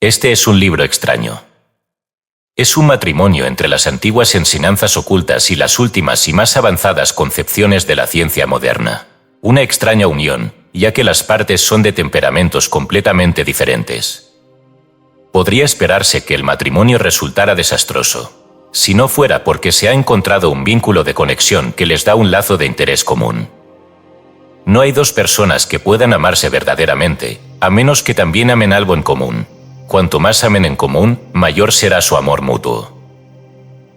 Este es un libro extraño. Es un matrimonio entre las antiguas enseñanzas ocultas y las últimas y más avanzadas concepciones de la ciencia moderna. Una extraña unión, ya que las partes son de temperamentos completamente diferentes. Podría esperarse que el matrimonio resultara desastroso, si no fuera porque se ha encontrado un vínculo de conexión que les da un lazo de interés común. No hay dos personas que puedan amarse verdaderamente, a menos que también amen algo en común. Cuanto más amen en común, mayor será su amor mutuo.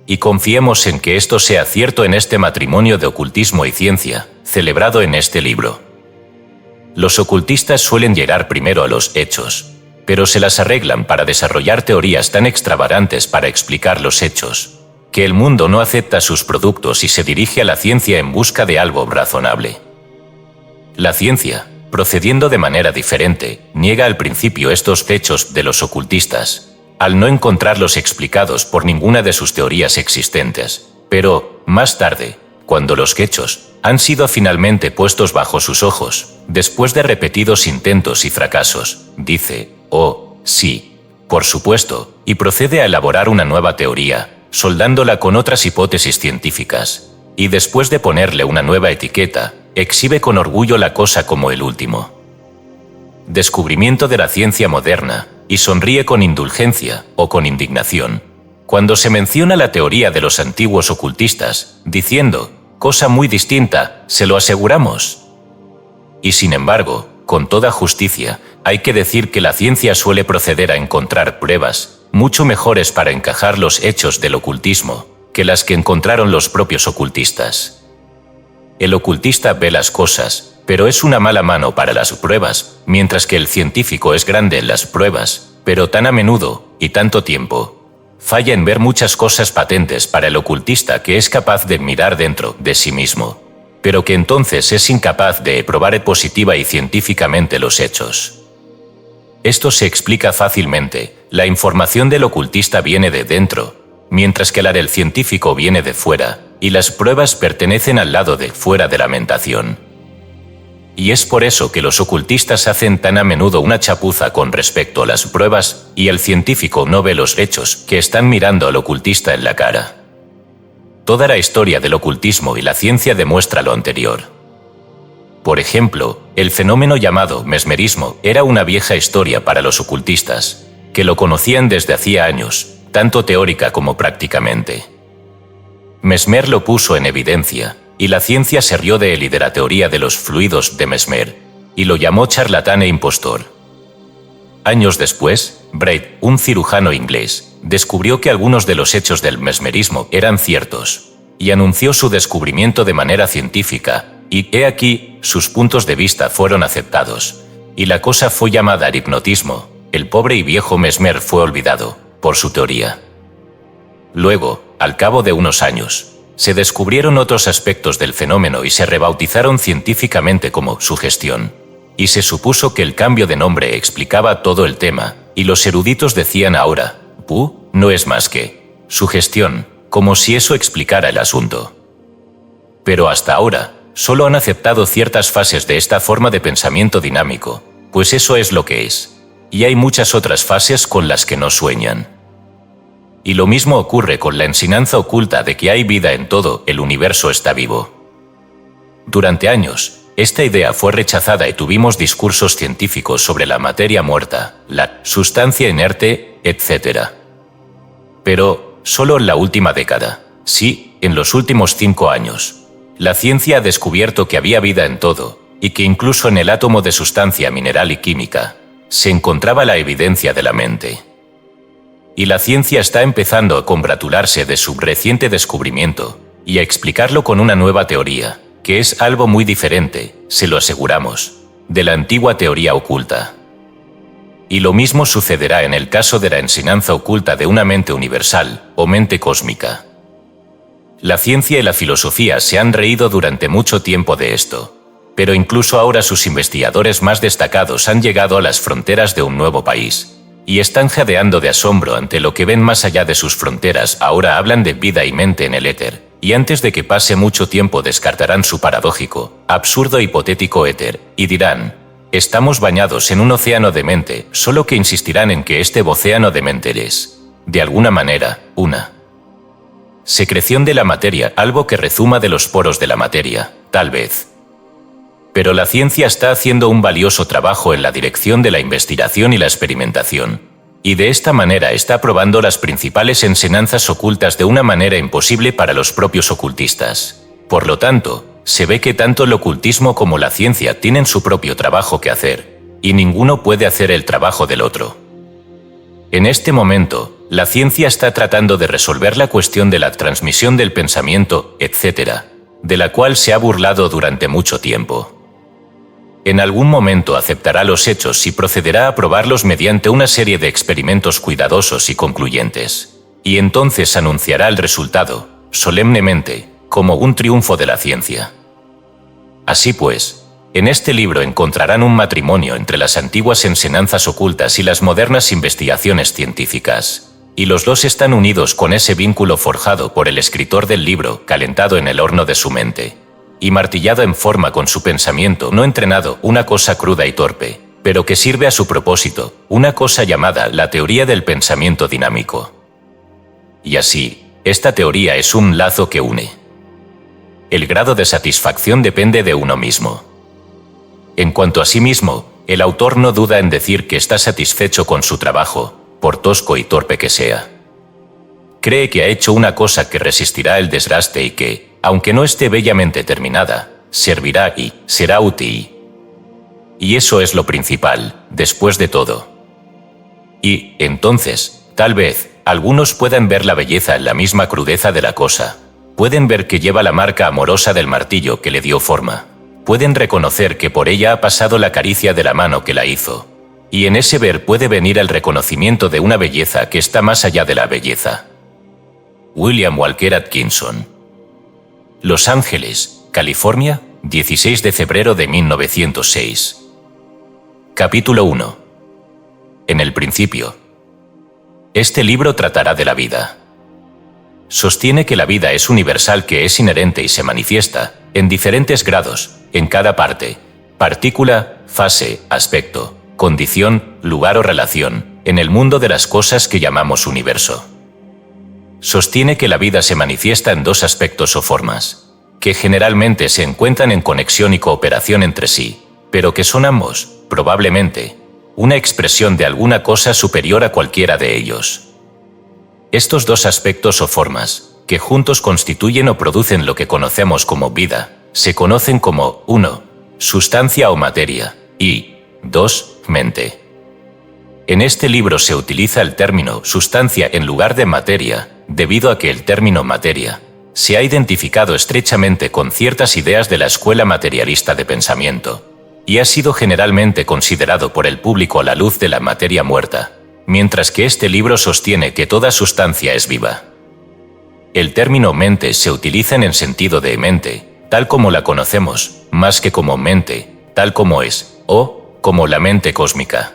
Y confiemos en que esto sea cierto en este matrimonio de ocultismo y ciencia, celebrado en este libro. Los ocultistas suelen llegar primero a los hechos, pero se las arreglan para desarrollar teorías tan extravagantes para explicar los hechos, que el mundo no acepta sus productos y se dirige a la ciencia en busca de algo razonable. La ciencia, procediendo de manera diferente, niega al principio estos hechos de los ocultistas, al no encontrarlos explicados por ninguna de sus teorías existentes. Pero, más tarde, cuando los hechos han sido finalmente puestos bajo sus ojos, después de repetidos intentos y fracasos, dice, oh, sí, por supuesto, y procede a elaborar una nueva teoría, soldándola con otras hipótesis científicas, y después de ponerle una nueva etiqueta, exhibe con orgullo la cosa como el último descubrimiento de la ciencia moderna, y sonríe con indulgencia o con indignación cuando se menciona la teoría de los antiguos ocultistas, diciendo, cosa muy distinta, se lo aseguramos. Y sin embargo, con toda justicia, hay que decir que la ciencia suele proceder a encontrar pruebas mucho mejores para encajar los hechos del ocultismo que las que encontraron los propios ocultistas. El ocultista ve las cosas, pero es una mala mano para las pruebas, mientras que el científico es grande en las pruebas, pero tan a menudo, y tanto tiempo, falla en ver muchas cosas patentes para el ocultista que es capaz de mirar dentro de sí mismo, pero que entonces es incapaz de probar positiva y científicamente los hechos. Esto se explica fácilmente, la información del ocultista viene de dentro, mientras que la del científico viene de fuera, y las pruebas pertenecen al lado de fuera de la mentación. Y es por eso que los ocultistas hacen tan a menudo una chapuza con respecto a las pruebas, y el científico no ve los hechos que están mirando al ocultista en la cara. Toda la historia del ocultismo y la ciencia demuestra lo anterior. Por ejemplo, el fenómeno llamado mesmerismo era una vieja historia para los ocultistas, que lo conocían desde hacía años, tanto teórica como prácticamente. Mesmer lo puso en evidencia, y la ciencia se rió de él y de la teoría de los fluidos de Mesmer, y lo llamó charlatán e impostor. Años después, Braid, un cirujano inglés, descubrió que algunos de los hechos del mesmerismo eran ciertos, y anunció su descubrimiento de manera científica, y he aquí, sus puntos de vista fueron aceptados, y la cosa fue llamada hipnotismo. El pobre y viejo Mesmer fue olvidado por su teoría. Luego, al cabo de unos años, se descubrieron otros aspectos del fenómeno y se rebautizaron científicamente como sugestión, y se supuso que el cambio de nombre explicaba todo el tema, y los eruditos decían ahora, no es más que sugestión, como si eso explicara el asunto. Pero hasta ahora, solo han aceptado ciertas fases de esta forma de pensamiento dinámico, pues eso es lo que es, y hay muchas otras fases con las que no sueñan. Y lo mismo ocurre con la enseñanza oculta de que hay vida en todo el universo está vivo. Durante años, esta idea fue rechazada y tuvimos discursos científicos sobre la materia muerta, la sustancia inerte, etc. Pero, solo en la última década, sí, en los últimos 5 años, la ciencia ha descubierto que había vida en todo, y que incluso en el átomo de sustancia mineral y química, se encontraba la evidencia de la mente. Y la ciencia está empezando a congratularse de su reciente descubrimiento, y a explicarlo con una nueva teoría, que es algo muy diferente, se lo aseguramos, de la antigua teoría oculta. Y lo mismo sucederá en el caso de la enseñanza oculta de una mente universal, o mente cósmica. La ciencia y la filosofía se han reído durante mucho tiempo de esto, pero incluso ahora sus investigadores más destacados han llegado a las fronteras de un nuevo país, y están jadeando de asombro ante lo que ven más allá de sus fronteras. Ahora hablan de vida y mente en el éter, y antes de que pase mucho tiempo descartarán su paradójico, absurdo hipotético éter, y dirán, Estamos bañados en un océano de mente, solo que insistirán en que este océano de mente es, de alguna manera, una secreción de la materia, algo que rezuma de los poros de la materia, tal vez. Pero la ciencia está haciendo un valioso trabajo en la dirección de la investigación y la experimentación, y de esta manera está probando las principales enseñanzas ocultas de una manera imposible para los propios ocultistas. Por lo tanto, se ve que tanto el ocultismo como la ciencia tienen su propio trabajo que hacer, y ninguno puede hacer el trabajo del otro. En este momento, la ciencia está tratando de resolver la cuestión de la transmisión del pensamiento, etc., de la cual se ha burlado durante mucho tiempo. En algún momento aceptará los hechos y procederá a probarlos mediante una serie de experimentos cuidadosos y concluyentes, y entonces anunciará el resultado, solemnemente, como un triunfo de la ciencia. Así pues, en este libro encontrarán un matrimonio entre las antiguas enseñanzas ocultas y las modernas investigaciones científicas, y los dos están unidos con ese vínculo forjado por el escritor del libro, calentado en el horno de su mente, y martillado en forma con su pensamiento no entrenado, una cosa cruda y torpe, pero que sirve a su propósito, una cosa llamada la teoría del pensamiento dinámico. Y así, esta teoría es un lazo que une. El grado de satisfacción depende de uno mismo. En cuanto a sí mismo, el autor no duda en decir que está satisfecho con su trabajo, por tosco y torpe que sea. Cree que ha hecho una cosa que resistirá el desgaste y que, aunque no esté bellamente terminada, servirá y será útil. Y eso es lo principal, después de todo. Y, entonces, tal vez, algunos puedan ver la belleza en la misma crudeza de la cosa. Pueden ver que lleva la marca amorosa del martillo que le dio forma. Pueden reconocer que por ella ha pasado la caricia de la mano que la hizo. Y en ese ver puede venir el reconocimiento de una belleza que está más allá de la belleza. William Walker Atkinson. Los Ángeles, California, 16 de febrero de 1906. Capítulo 1. En el principio. Este libro tratará de la vida. Sostiene que la vida es universal, que es inherente y se manifiesta, en diferentes grados, en cada parte, partícula, fase, aspecto, condición, lugar o relación, en el mundo de las cosas que llamamos universo. Sostiene que la vida se manifiesta en dos aspectos o formas, que generalmente se encuentran en conexión y cooperación entre sí, pero que son ambos, probablemente, una expresión de alguna cosa superior a cualquiera de ellos. Estos dos aspectos o formas, que juntos constituyen o producen lo que conocemos como vida, se conocen como 1. Sustancia o materia, y 2. Mente. En este libro se utiliza el término sustancia en lugar de materia, debido a que el término materia se ha identificado estrechamente con ciertas ideas de la escuela materialista de pensamiento, y ha sido generalmente considerado por el público a la luz de la materia muerta, mientras que este libro sostiene que toda sustancia es viva. El término mente se utiliza en el sentido de mente, tal como la conocemos, más que como mente, tal como es, o como la mente cósmica.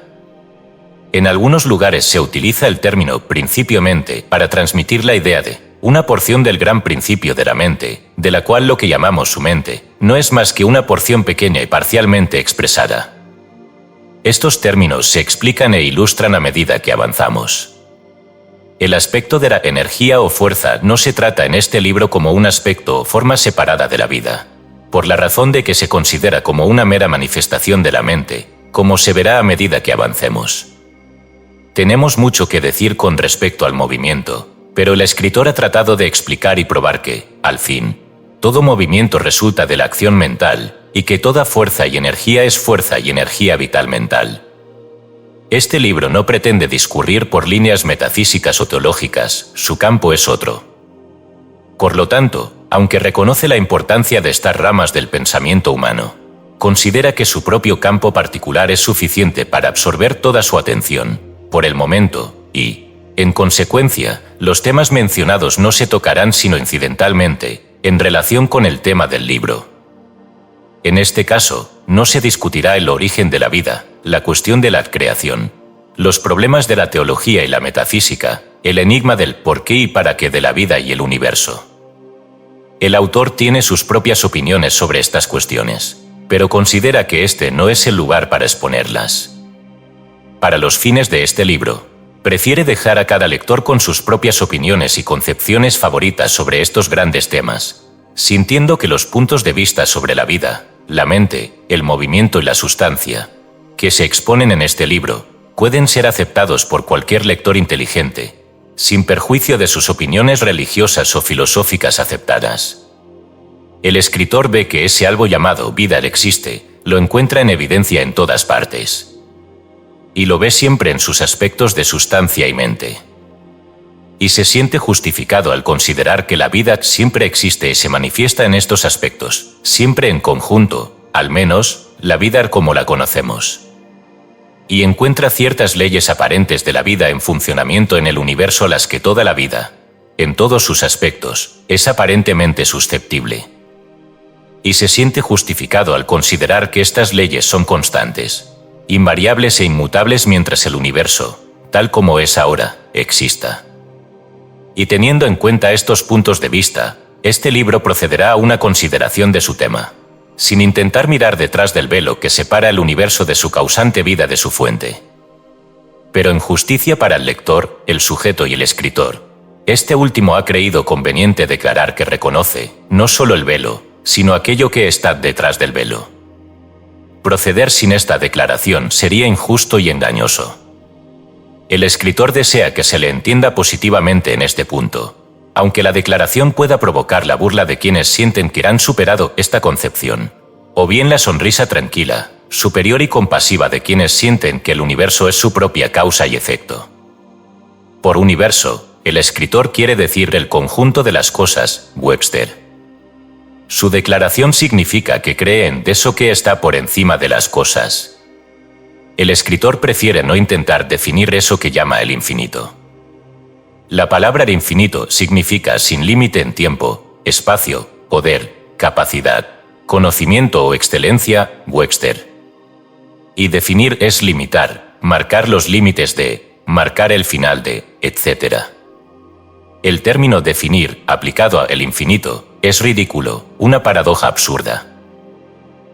En algunos lugares se utiliza el término principio-mente para transmitir la idea de una porción del gran principio de la mente, de la cual lo que llamamos su mente no es más que una porción pequeña y parcialmente expresada. Estos términos se explican e ilustran a medida que avanzamos. El aspecto de la energía o fuerza no se trata en este libro como un aspecto o forma separada de la vida, por la razón de que se considera como una mera manifestación de la mente, como se verá a medida que avancemos. Tenemos mucho que decir con respecto al movimiento, pero el escritor ha tratado de explicar y probar que, al fin, todo movimiento resulta de la acción mental, y que toda fuerza y energía es fuerza y energía vital mental. Este libro no pretende discurrir por líneas metafísicas o teológicas, su campo es otro. Por lo tanto, aunque reconoce la importancia de estas ramas del pensamiento humano, considera que su propio campo particular es suficiente para absorber toda su atención, por el momento, y, en consecuencia, los temas mencionados no se tocarán sino incidentalmente, en relación con el tema del libro. En este caso, no se discutirá el origen de la vida, la cuestión de la creación, los problemas de la teología y la metafísica, el enigma del por qué y para qué de la vida y el universo. El autor tiene sus propias opiniones sobre estas cuestiones, pero considera que este no es el lugar para exponerlas. Para los fines de este libro, prefiere dejar a cada lector con sus propias opiniones y concepciones favoritas sobre estos grandes temas, sintiendo que los puntos de vista sobre la vida, la mente, el movimiento y la sustancia, que se exponen en este libro, pueden ser aceptados por cualquier lector inteligente, sin perjuicio de sus opiniones religiosas o filosóficas aceptadas. El escritor ve que ese algo llamado vida existe, lo encuentra en evidencia en todas partes. Y lo ve siempre en sus aspectos de sustancia y mente. Y se siente justificado al considerar que la vida siempre existe y se manifiesta en estos aspectos, siempre en conjunto, al menos, la vida como la conocemos. Y encuentra ciertas leyes aparentes de la vida en funcionamiento en el universo a las que toda la vida, en todos sus aspectos, es aparentemente susceptible. Y se siente justificado al considerar que estas leyes son constantes, invariables e inmutables mientras el universo, tal como es ahora, exista. Y teniendo en cuenta estos puntos de vista, este libro procederá a una consideración de su tema, sin intentar mirar detrás del velo que separa el universo de su causante vida de su fuente. Pero en justicia para el lector, el sujeto y el escritor, este último ha creído conveniente declarar que reconoce, no solo el velo, sino aquello que está detrás del velo. Proceder sin esta declaración sería injusto y engañoso. El escritor desea que se le entienda positivamente en este punto, aunque la declaración pueda provocar la burla de quienes sienten que han superado esta concepción, o bien la sonrisa tranquila, superior y compasiva de quienes sienten que el universo es su propia causa y efecto. Por universo, el escritor quiere decir el conjunto de las cosas, Webster. Su declaración significa que cree en eso que está por encima de las cosas. El escritor prefiere no intentar definir eso que llama el infinito. La palabra de infinito significa sin límite en tiempo, espacio, poder, capacidad, conocimiento o excelencia, Webster. Y definir es limitar, marcar los límites de, marcar el final de, etc. El término definir, aplicado a el infinito, es ridículo, una paradoja absurda.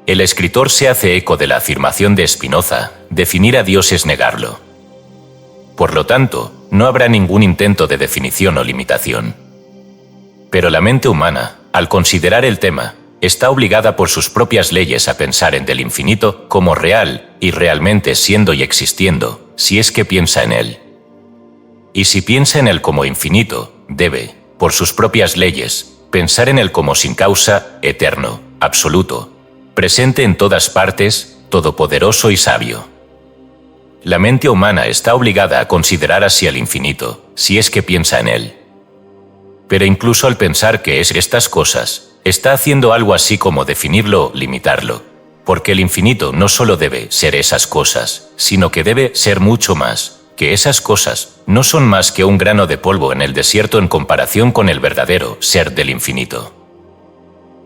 El escritor se hace eco de la afirmación de Spinoza, definir a Dios es negarlo. Por lo tanto, no habrá ningún intento de definición o limitación. Pero la mente humana, al considerar el tema, está obligada por sus propias leyes a pensar en el infinito como real y realmente siendo y existiendo, si es que piensa en él. Y si piensa en él como infinito, debe, por sus propias leyes, pensar en él como sin causa, eterno, absoluto, presente en todas partes, todopoderoso y sabio. La mente humana está obligada a considerar así el infinito, si es que piensa en él. Pero incluso al pensar que es estas cosas, está haciendo algo así como definirlo o limitarlo, porque el infinito no solo debe ser esas cosas, sino que debe ser mucho más, que esas cosas no son más que un grano de polvo en el desierto en comparación con el verdadero ser del infinito.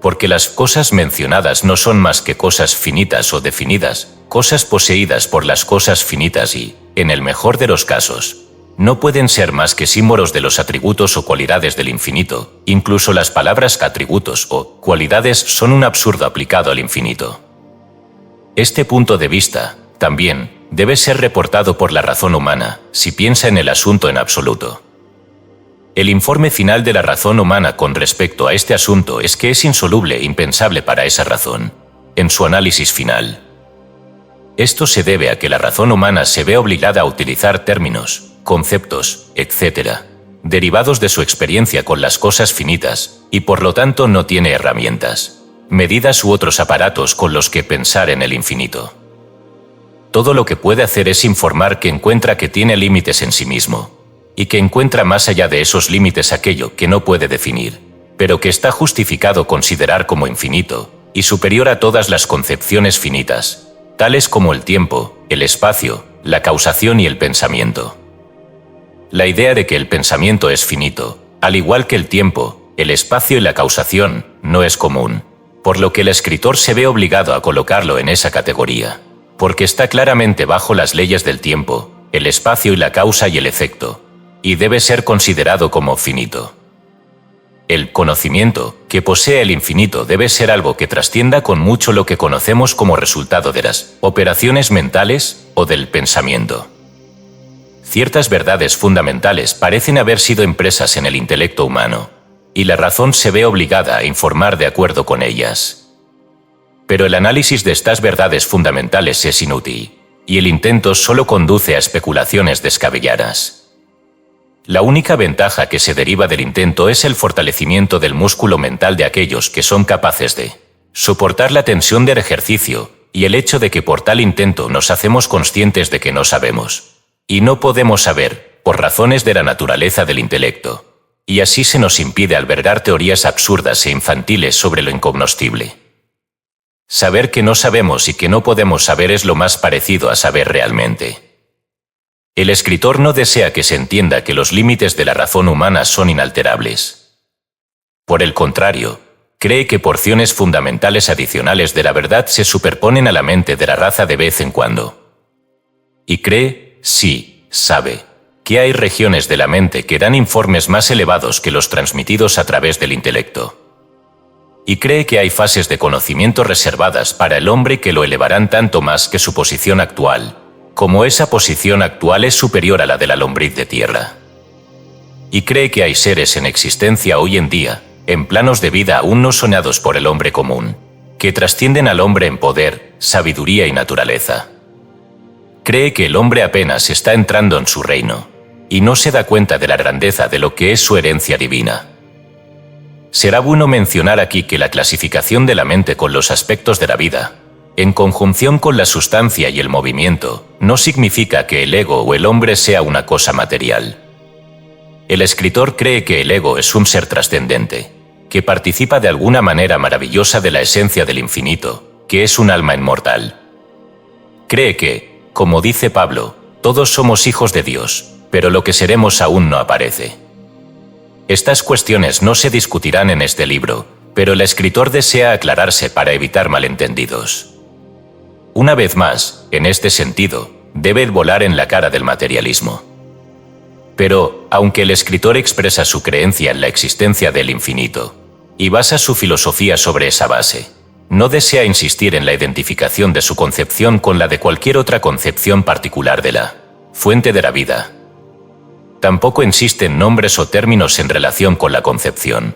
Porque las cosas mencionadas no son más que cosas finitas o definidas, cosas poseídas por las cosas finitas y, en el mejor de los casos, no pueden ser más que símbolos de los atributos o cualidades del infinito. Incluso las palabras atributos o cualidades son un absurdo aplicado al infinito. Este punto de vista, también, debe ser reportado por la razón humana, si piensa en el asunto en absoluto. El informe final de la razón humana con respecto a este asunto es que es insoluble e impensable para esa razón, en su análisis final. Esto se debe a que la razón humana se ve obligada a utilizar términos, conceptos, etc., derivados de su experiencia con las cosas finitas, y por lo tanto no tiene herramientas, medidas u otros aparatos con los que pensar en el infinito. Todo lo que puede hacer es informar que encuentra que tiene límites en sí mismo, y que encuentra más allá de esos límites aquello que no puede definir, pero que está justificado considerar como infinito, y superior a todas las concepciones finitas, tales como el tiempo, el espacio, la causación y el pensamiento. La idea de que el pensamiento es finito, al igual que el tiempo, el espacio y la causación, no es común, por lo que el escritor se ve obligado a colocarlo en esa categoría, porque está claramente bajo las leyes del tiempo, el espacio y la causa y el efecto, y debe ser considerado como finito. el conocimiento que posee el infinito debe ser algo que trascienda con mucho lo que conocemos como resultado de las operaciones mentales o del pensamiento. Ciertas verdades fundamentales parecen haber sido impresas en el intelecto humano, y la razón se ve obligada a informar de acuerdo con ellas. Pero el análisis de estas verdades fundamentales es inútil, y el intento solo conduce a especulaciones descabelladas. La única ventaja que se deriva del intento es el fortalecimiento del músculo mental de aquellos que son capaces de soportar la tensión del ejercicio y el hecho de que por tal intento nos hacemos conscientes de que no sabemos, y no podemos saber, por razones de la naturaleza del intelecto, y así se nos impide albergar teorías absurdas e infantiles sobre lo incognoscible. Saber que no sabemos y que no podemos saber es lo más parecido a saber realmente. El escritor no desea que se entienda que los límites de la razón humana son inalterables. Por el contrario, cree que porciones fundamentales adicionales de la verdad se superponen a la mente de la raza de vez en cuando. Y cree, sí, sabe, que hay regiones de la mente que dan informes más elevados que los transmitidos a través del intelecto. Y cree que hay fases de conocimiento reservadas para el hombre que lo elevarán tanto más que su posición actual, como esa posición actual es superior a la de la lombriz de tierra. Y cree que hay seres en existencia hoy en día, en planos de vida aún no soñados por el hombre común, que trascienden al hombre en poder, sabiduría y naturaleza. Cree que el hombre apenas está entrando en su reino, y no se da cuenta de la grandeza de lo que es su herencia divina. Será bueno mencionar aquí que la clasificación de la mente con los aspectos de la vida, en conjunción con la sustancia y el movimiento, no significa que el ego o el hombre sea una cosa material. El escritor cree que el ego es un ser trascendente, que participa de alguna manera maravillosa de la esencia del infinito, que es un alma inmortal. Cree que, como dice Pablo, todos somos hijos de Dios, pero lo que seremos aún no aparece. Estas cuestiones no se discutirán en este libro, pero el escritor desea aclararse para evitar malentendidos. Una vez más, en este sentido, debe volar en la cara del materialismo. Pero, aunque el escritor expresa su creencia en la existencia del infinito, y basa su filosofía sobre esa base, no desea insistir en la identificación de su concepción con la de cualquier otra concepción particular de la fuente de la vida. Tampoco insiste en nombres o términos en relación con la concepción.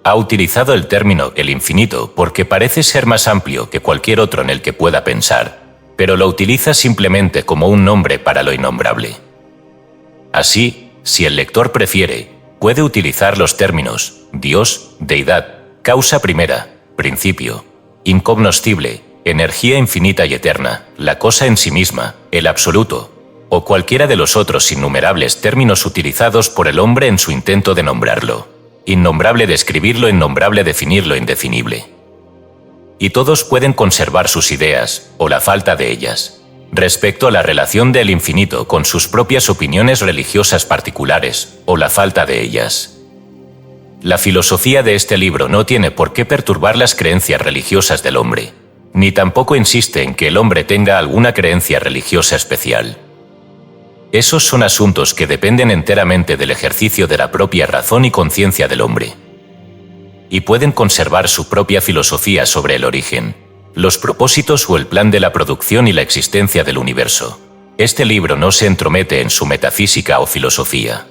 Ha utilizado el término el infinito porque parece ser más amplio que cualquier otro en el que pueda pensar, pero lo utiliza simplemente como un nombre para lo innombrable. Así, si el lector prefiere, puede utilizar los términos Dios, deidad, causa primera, principio, incognoscible, energía infinita y eterna, la cosa en sí misma, el absoluto, o cualquiera de los otros innumerables términos utilizados por el hombre en su intento de nombrarlo. Innombrable describirlo, innombrable definir lo indefinible. Y todos pueden conservar sus ideas, o la falta de ellas, respecto a la relación del infinito con sus propias opiniones religiosas particulares, o la falta de ellas. La filosofía de este libro no tiene por qué perturbar las creencias religiosas del hombre, ni tampoco insiste en que el hombre tenga alguna creencia religiosa especial. Esos son asuntos que dependen enteramente del ejercicio de la propia razón y conciencia del hombre. Y pueden conservar su propia filosofía sobre el origen, los propósitos o el plan de la producción y la existencia del universo. Este libro no se entromete en su metafísica o filosofía.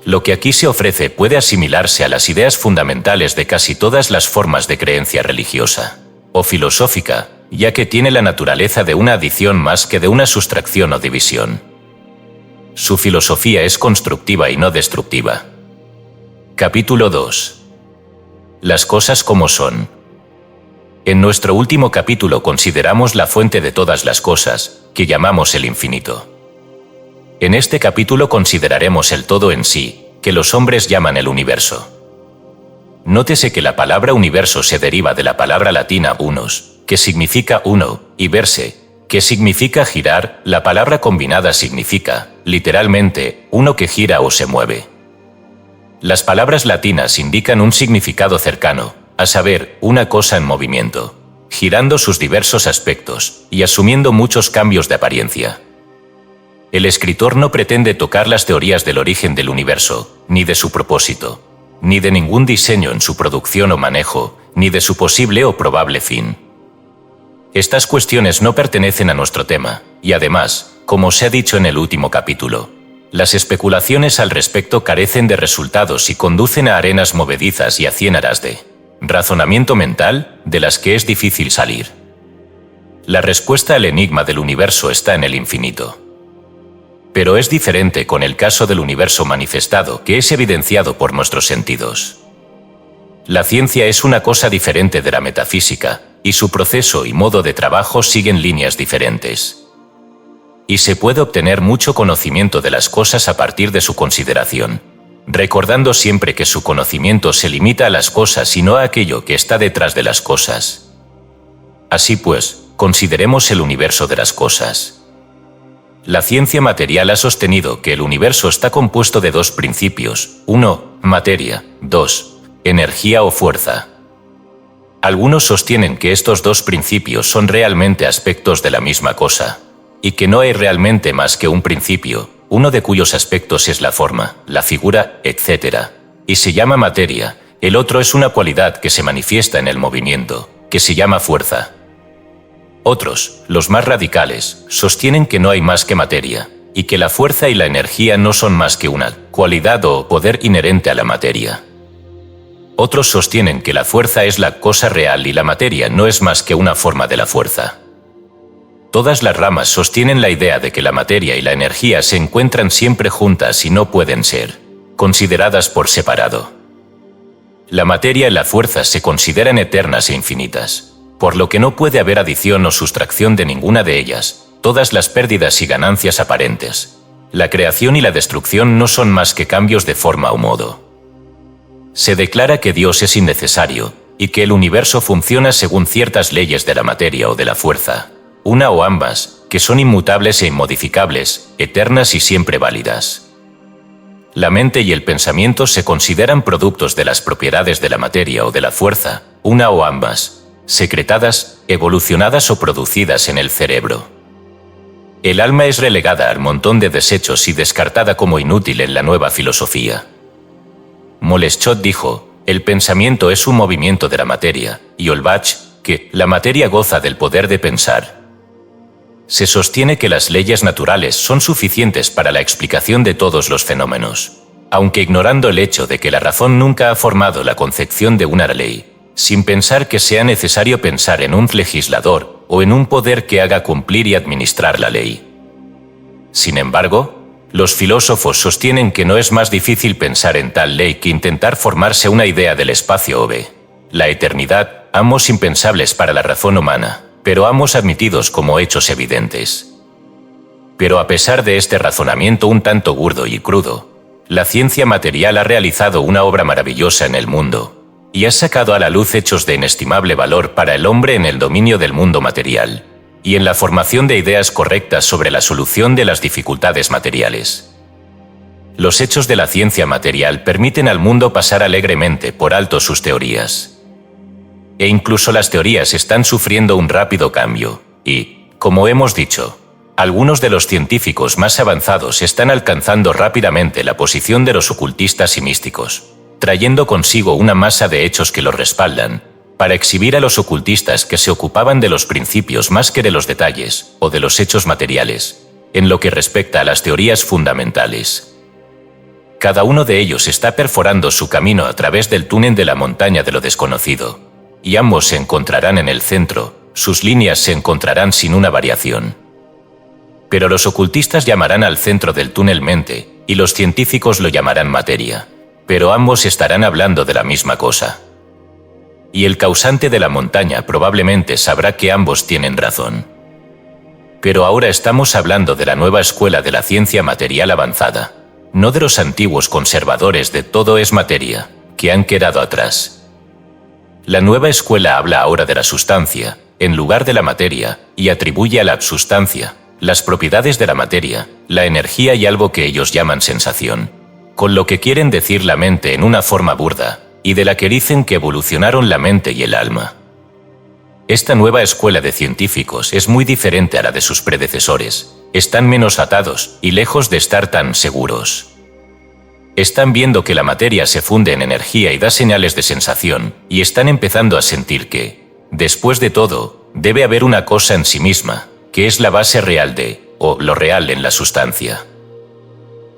Lo que aquí se ofrece puede asimilarse a las ideas fundamentales de casi todas las formas de creencia religiosa o filosófica, ya que tiene la naturaleza de una adición más que de una sustracción o división. Su filosofía es constructiva y no destructiva. Capítulo 2. Las cosas como son. En nuestro último capítulo consideramos la fuente de todas las cosas, que llamamos el infinito. En este capítulo consideraremos el todo en sí, que los hombres llaman el universo. Nótese que la palabra universo se deriva de la palabra latina unus, que significa uno, y verse, que significa girar. La palabra combinada significa, literalmente, uno que gira o se mueve. Las palabras latinas indican un significado cercano, a saber, una cosa en movimiento, girando sus diversos aspectos y asumiendo muchos cambios de apariencia. El escritor no pretende tocar las teorías del origen del universo, ni de su propósito, ni de ningún diseño en su producción o manejo, ni de su posible o probable fin. Estas cuestiones no pertenecen a nuestro tema, y además, como se ha dicho en el último capítulo, las especulaciones al respecto carecen de resultados y conducen a arenas movedizas y a ciénagas de razonamiento mental de las que es difícil salir. La respuesta al enigma del universo está en el infinito. Pero es diferente con el caso del universo manifestado, que es evidenciado por nuestros sentidos. La ciencia es una cosa diferente de la metafísica, y su proceso y modo de trabajo siguen líneas diferentes. Y se puede obtener mucho conocimiento de las cosas a partir de su consideración, recordando siempre que su conocimiento se limita a las cosas y no a aquello que está detrás de las cosas. Así pues, consideremos el universo de las cosas. La ciencia material ha sostenido que el universo está compuesto de dos principios: 1, materia; 2, energía o fuerza. Algunos sostienen que estos dos principios son realmente aspectos de la misma cosa, y que no hay realmente más que un principio, uno de cuyos aspectos es la forma, la figura, etc., y se llama materia; el otro es una cualidad que se manifiesta en el movimiento, que se llama fuerza. Otros, los más radicales, sostienen que no hay más que materia, y que la fuerza y la energía no son más que una cualidad o poder inherente a la materia. Otros sostienen que la fuerza es la cosa real y la materia no es más que una forma de la fuerza. Todas las ramas sostienen la idea de que la materia y la energía se encuentran siempre juntas y no pueden ser consideradas por separado. La materia y la fuerza se consideran eternas e infinitas, por lo que no puede haber adición o sustracción de ninguna de ellas, todas las pérdidas y ganancias aparentes. La creación y la destrucción no son más que cambios de forma o modo. Se declara que Dios es innecesario, y que el universo funciona según ciertas leyes de la materia o de la fuerza, una o ambas, que son inmutables e inmodificables, eternas y siempre válidas. La mente y el pensamiento se consideran productos de las propiedades de la materia o de la fuerza, una o ambas, secretadas, evolucionadas o producidas en el cerebro. El alma es relegada al montón de desechos y descartada como inútil en la nueva filosofía. Moleschott dijo: el pensamiento es un movimiento de la materia, y Holbach, que la materia goza del poder de pensar. Se sostiene que las leyes naturales son suficientes para la explicación de todos los fenómenos, aunque ignorando el hecho de que la razón nunca ha formado la concepción de una ley, sin pensar que sea necesario pensar en un legislador o en un poder que haga cumplir y administrar la ley. Sin embargo, los filósofos sostienen que no es más difícil pensar en tal ley que intentar formarse una idea del espacio o la eternidad, ambos impensables para la razón humana, pero ambos admitidos como hechos evidentes. Pero a pesar de este razonamiento un tanto burdo y crudo, la ciencia material ha realizado una obra maravillosa en el mundo, y ha sacado a la luz hechos de inestimable valor para el hombre en el dominio del mundo material, y en la formación de ideas correctas sobre la solución de las dificultades materiales. Los hechos de la ciencia material permiten al mundo pasar alegremente por alto sus teorías. E incluso las teorías están sufriendo un rápido cambio, y, como hemos dicho, algunos de los científicos más avanzados están alcanzando rápidamente la posición de los ocultistas y místicos, trayendo consigo una masa de hechos que los respaldan, para exhibir a los ocultistas que se ocupaban de los principios más que de los detalles, o de los hechos materiales, en lo que respecta a las teorías fundamentales. Cada uno de ellos está perforando su camino a través del túnel de la montaña de lo desconocido, y ambos se encontrarán en el centro, sus líneas se encontrarán sin una variación. Pero los ocultistas llamarán al centro del túnel mente, y los científicos lo llamarán materia, pero ambos estarán hablando de la misma cosa. Y el causante de la montaña probablemente sabrá que ambos tienen razón. Pero ahora estamos hablando de la nueva escuela de la ciencia material avanzada, no de los antiguos conservadores de todo es materia, que han quedado atrás. La nueva escuela habla ahora de la sustancia, en lugar de la materia, y atribuye a la sustancia las propiedades de la materia, la energía y algo que ellos llaman sensación, con lo que quieren decir la mente en una forma burda, y de la que dicen que evolucionaron la mente y el alma. Esta nueva escuela de científicos es muy diferente a la de sus predecesores, están menos atados y lejos de estar tan seguros. Están viendo que la materia se funde en energía y da señales de sensación, y están empezando a sentir que, después de todo, debe haber una cosa en sí misma, que es la base real o lo real en la sustancia.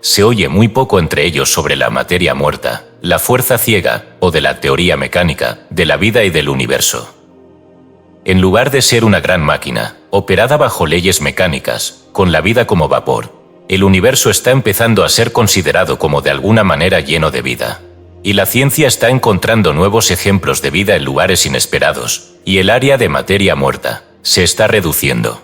Se oye muy poco entre ellos sobre la materia muerta, la fuerza ciega, o de la teoría mecánica, de la vida y del universo. En lugar de ser una gran máquina, operada bajo leyes mecánicas, con la vida como vapor, el universo está empezando a ser considerado como de alguna manera lleno de vida. Y la ciencia está encontrando nuevos ejemplos de vida en lugares inesperados, y el área de materia muerta se está reduciendo.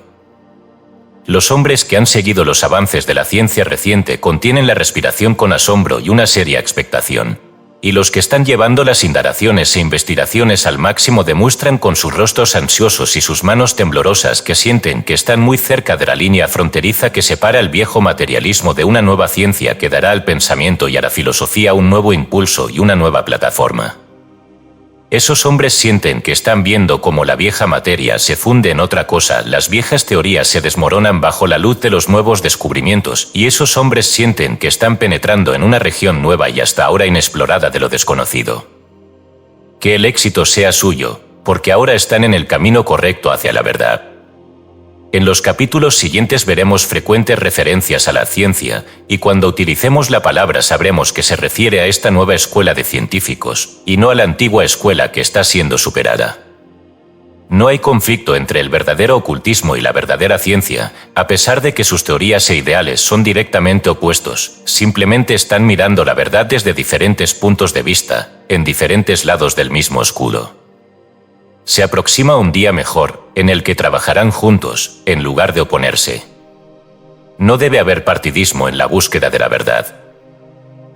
Los hombres que han seguido los avances de la ciencia reciente contienen la respiración con asombro y una seria expectación, y los que están llevando las indagaciones e investigaciones al máximo demuestran con sus rostros ansiosos y sus manos temblorosas que sienten que están muy cerca de la línea fronteriza que separa el viejo materialismo de una nueva ciencia que dará al pensamiento y a la filosofía un nuevo impulso y una nueva plataforma. Esos hombres sienten que están viendo cómo la vieja materia se funde en otra cosa, las viejas teorías se desmoronan bajo la luz de los nuevos descubrimientos, y esos hombres sienten que están penetrando en una región nueva y hasta ahora inexplorada de lo desconocido. Que el éxito sea suyo, porque ahora están en el camino correcto hacia la verdad. En los capítulos siguientes veremos frecuentes referencias a la ciencia, y cuando utilicemos la palabra sabremos que se refiere a esta nueva escuela de científicos, y no a la antigua escuela que está siendo superada. No hay conflicto entre el verdadero ocultismo y la verdadera ciencia, a pesar de que sus teorías e ideales son directamente opuestos, simplemente están mirando la verdad desde diferentes puntos de vista, en diferentes lados del mismo escudo. Se aproxima un día mejor, en el que trabajarán juntos, en lugar de oponerse. No debe haber partidismo en la búsqueda de la verdad.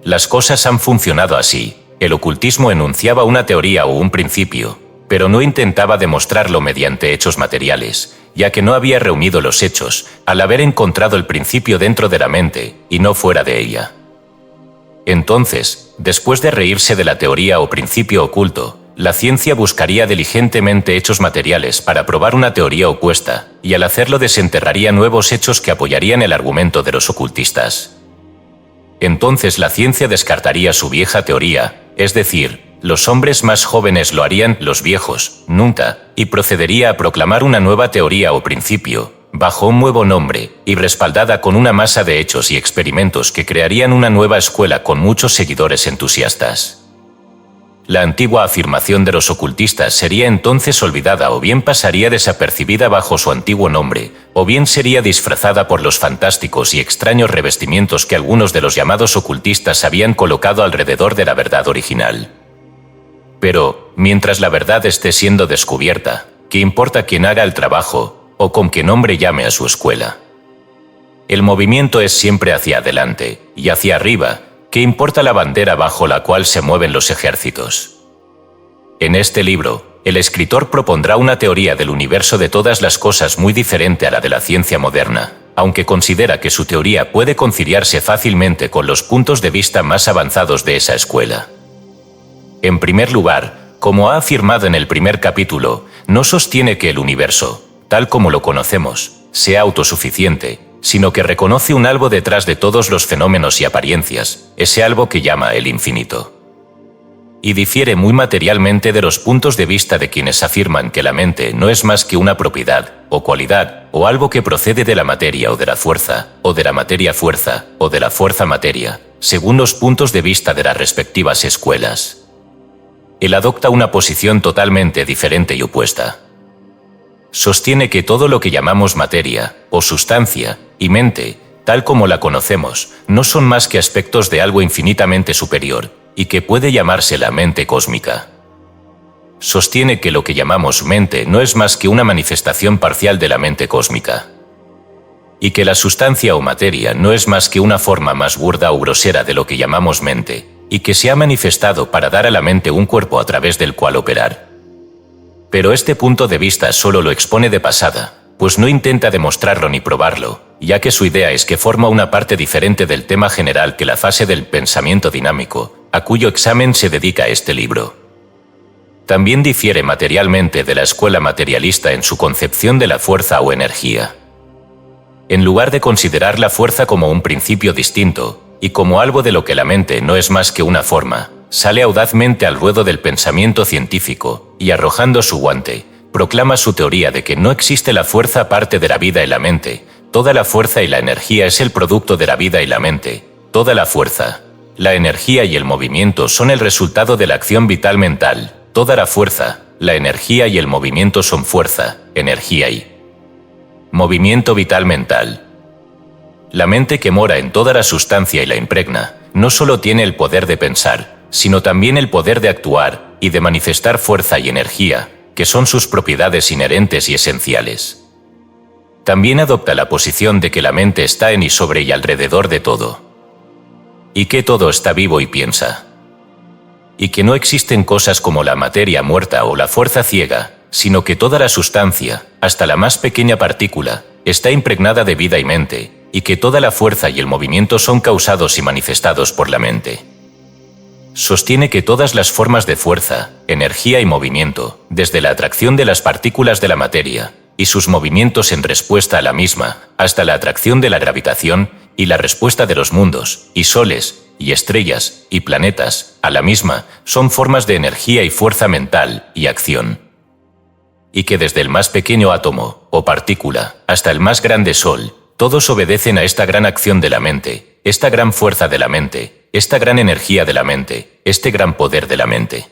Las cosas han funcionado así. El ocultismo enunciaba una teoría o un principio, pero no intentaba demostrarlo mediante hechos materiales, ya que no había reunido los hechos, al haber encontrado el principio dentro de la mente, y no fuera de ella. Entonces, después de reírse de la teoría o principio oculto, la ciencia buscaría diligentemente hechos materiales para probar una teoría opuesta, y al hacerlo desenterraría nuevos hechos que apoyarían el argumento de los ocultistas. Entonces la ciencia descartaría su vieja teoría, es decir, los hombres más jóvenes lo harían, los viejos, nunca, y procedería a proclamar una nueva teoría o principio, bajo un nuevo nombre, y respaldada con una masa de hechos y experimentos que crearían una nueva escuela con muchos seguidores entusiastas. La antigua afirmación de los ocultistas sería entonces olvidada o bien pasaría desapercibida bajo su antiguo nombre, o bien sería disfrazada por los fantásticos y extraños revestimientos que algunos de los llamados ocultistas habían colocado alrededor de la verdad original. Pero, mientras la verdad esté siendo descubierta, ¿qué importa quién haga el trabajo, o con qué nombre llame a su escuela? El movimiento es siempre hacia adelante, y hacia arriba. ¿Qué importa la bandera bajo la cual se mueven los ejércitos? En este libro, el escritor propondrá una teoría del universo de todas las cosas muy diferente a la de la ciencia moderna, aunque considera que su teoría puede conciliarse fácilmente con los puntos de vista más avanzados de esa escuela. En primer lugar, como ha afirmado en el primer capítulo, no sostiene que el universo, tal como lo conocemos, sea autosuficiente, sino que reconoce un algo detrás de todos los fenómenos y apariencias, ese algo que llama el infinito. Y difiere muy materialmente de los puntos de vista de quienes afirman que la mente no es más que una propiedad, o cualidad, o algo que procede de la materia o de la fuerza, o de la materia-fuerza, o de la fuerza-materia, según los puntos de vista de las respectivas escuelas. Él adopta una posición totalmente diferente y opuesta. Sostiene que todo lo que llamamos materia, o sustancia, y mente, tal como la conocemos, no son más que aspectos de algo infinitamente superior, y que puede llamarse la mente cósmica. Sostiene que lo que llamamos mente no es más que una manifestación parcial de la mente cósmica. Y que la sustancia o materia no es más que una forma más burda o grosera de lo que llamamos mente, y que se ha manifestado para dar a la mente un cuerpo a través del cual operar. Pero este punto de vista solo lo expone de pasada, pues no intenta demostrarlo ni probarlo, ya que su idea es que forma una parte diferente del tema general que la fase del pensamiento dinámico, a cuyo examen se dedica este libro. También difiere materialmente de la escuela materialista en su concepción de la fuerza o energía. En lugar de considerar la fuerza como un principio distinto, y como algo de lo que la mente no es más que una forma, sale audazmente al ruedo del pensamiento científico y, arrojando su guante, proclama su teoría de que no existe la fuerza aparte de la vida y la mente. Toda la fuerza y la energía es el producto de la vida y la mente. Toda la fuerza, la energía y el movimiento son el resultado de la acción vital mental. Toda la fuerza, la energía y el movimiento son fuerza, energía y movimiento vital mental. La mente que mora en toda la sustancia y la impregna, no solo tiene el poder de pensar, sino también el poder de actuar y de manifestar fuerza y energía, que son sus propiedades inherentes y esenciales. También adopta la posición de que la mente está en y sobre y alrededor de todo, y que todo está vivo y piensa, y que no existen cosas como la materia muerta o la fuerza ciega, sino que toda la sustancia, hasta la más pequeña partícula, está impregnada de vida y mente, y que toda la fuerza y el movimiento son causados y manifestados por la mente. Sostiene que todas las formas de fuerza, energía y movimiento, desde la atracción de las partículas de la materia, y sus movimientos en respuesta a la misma, hasta la atracción de la gravitación, y la respuesta de los mundos, y soles, y estrellas, y planetas, a la misma, son formas de energía y fuerza mental, y acción. Y que desde el más pequeño átomo, o partícula, hasta el más grande sol, todos obedecen a esta gran acción de la mente, esta gran fuerza de la mente, esta gran energía de la mente, este gran poder de la mente.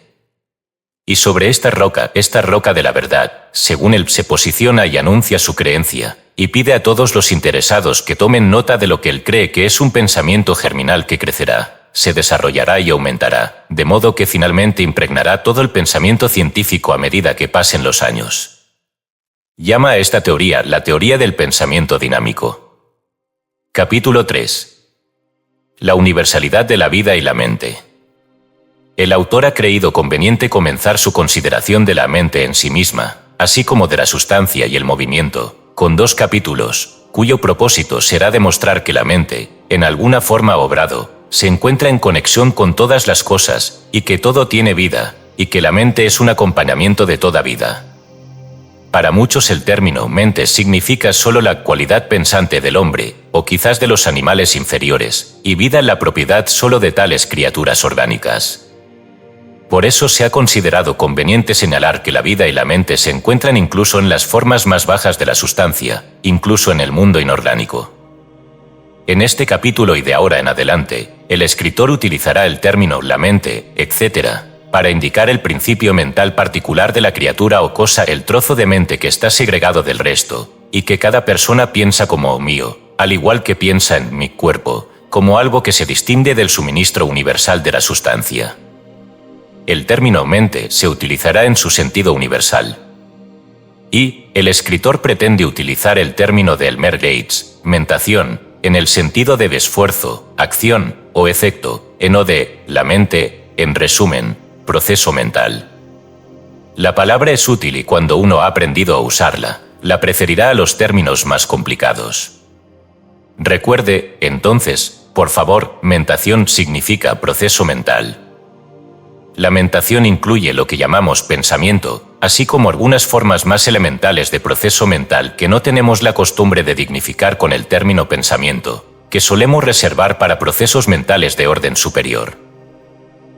Y sobre esta roca de la verdad, según él se posiciona y anuncia su creencia, y pide a todos los interesados que tomen nota de lo que él cree que es un pensamiento germinal que crecerá, se desarrollará y aumentará, de modo que finalmente impregnará todo el pensamiento científico a medida que pasen los años. Llama a esta teoría la teoría del pensamiento dinámico. Capítulo 3. La universalidad de la vida y la mente. El autor ha creído conveniente comenzar su consideración de la mente en sí misma, así como de la sustancia y el movimiento, con 2 capítulos, cuyo propósito será demostrar que la mente, en alguna forma obrado, se encuentra en conexión con todas las cosas, y que todo tiene vida, y que la mente es un acompañamiento de toda vida. Para muchos el término mente significa solo la cualidad pensante del hombre, o quizás de los animales inferiores, y vida la propiedad solo de tales criaturas orgánicas. Por eso se ha considerado conveniente señalar que la vida y la mente se encuentran incluso en las formas más bajas de la sustancia, incluso en el mundo inorgánico. En este capítulo y de ahora en adelante, el escritor utilizará el término la mente, etc., para indicar el principio mental particular de la criatura o cosa, el trozo de mente que está segregado del resto, y que cada persona piensa como mío, al igual que piensa en mi cuerpo, como algo que se distingue del suministro universal de la sustancia. El término mente se utilizará en su sentido universal. Y el escritor pretende utilizar el término de Elmer Gates, mentación, en el sentido de esfuerzo, acción o efecto, en o de la mente, en resumen, proceso mental. La palabra es útil y cuando uno ha aprendido a usarla, la preferirá a los términos más complicados. Recuerde, entonces, por favor, mentación significa proceso mental. La mentación incluye lo que llamamos pensamiento, así como algunas formas más elementales de proceso mental que no tenemos la costumbre de dignificar con el término pensamiento, que solemos reservar para procesos mentales de orden superior.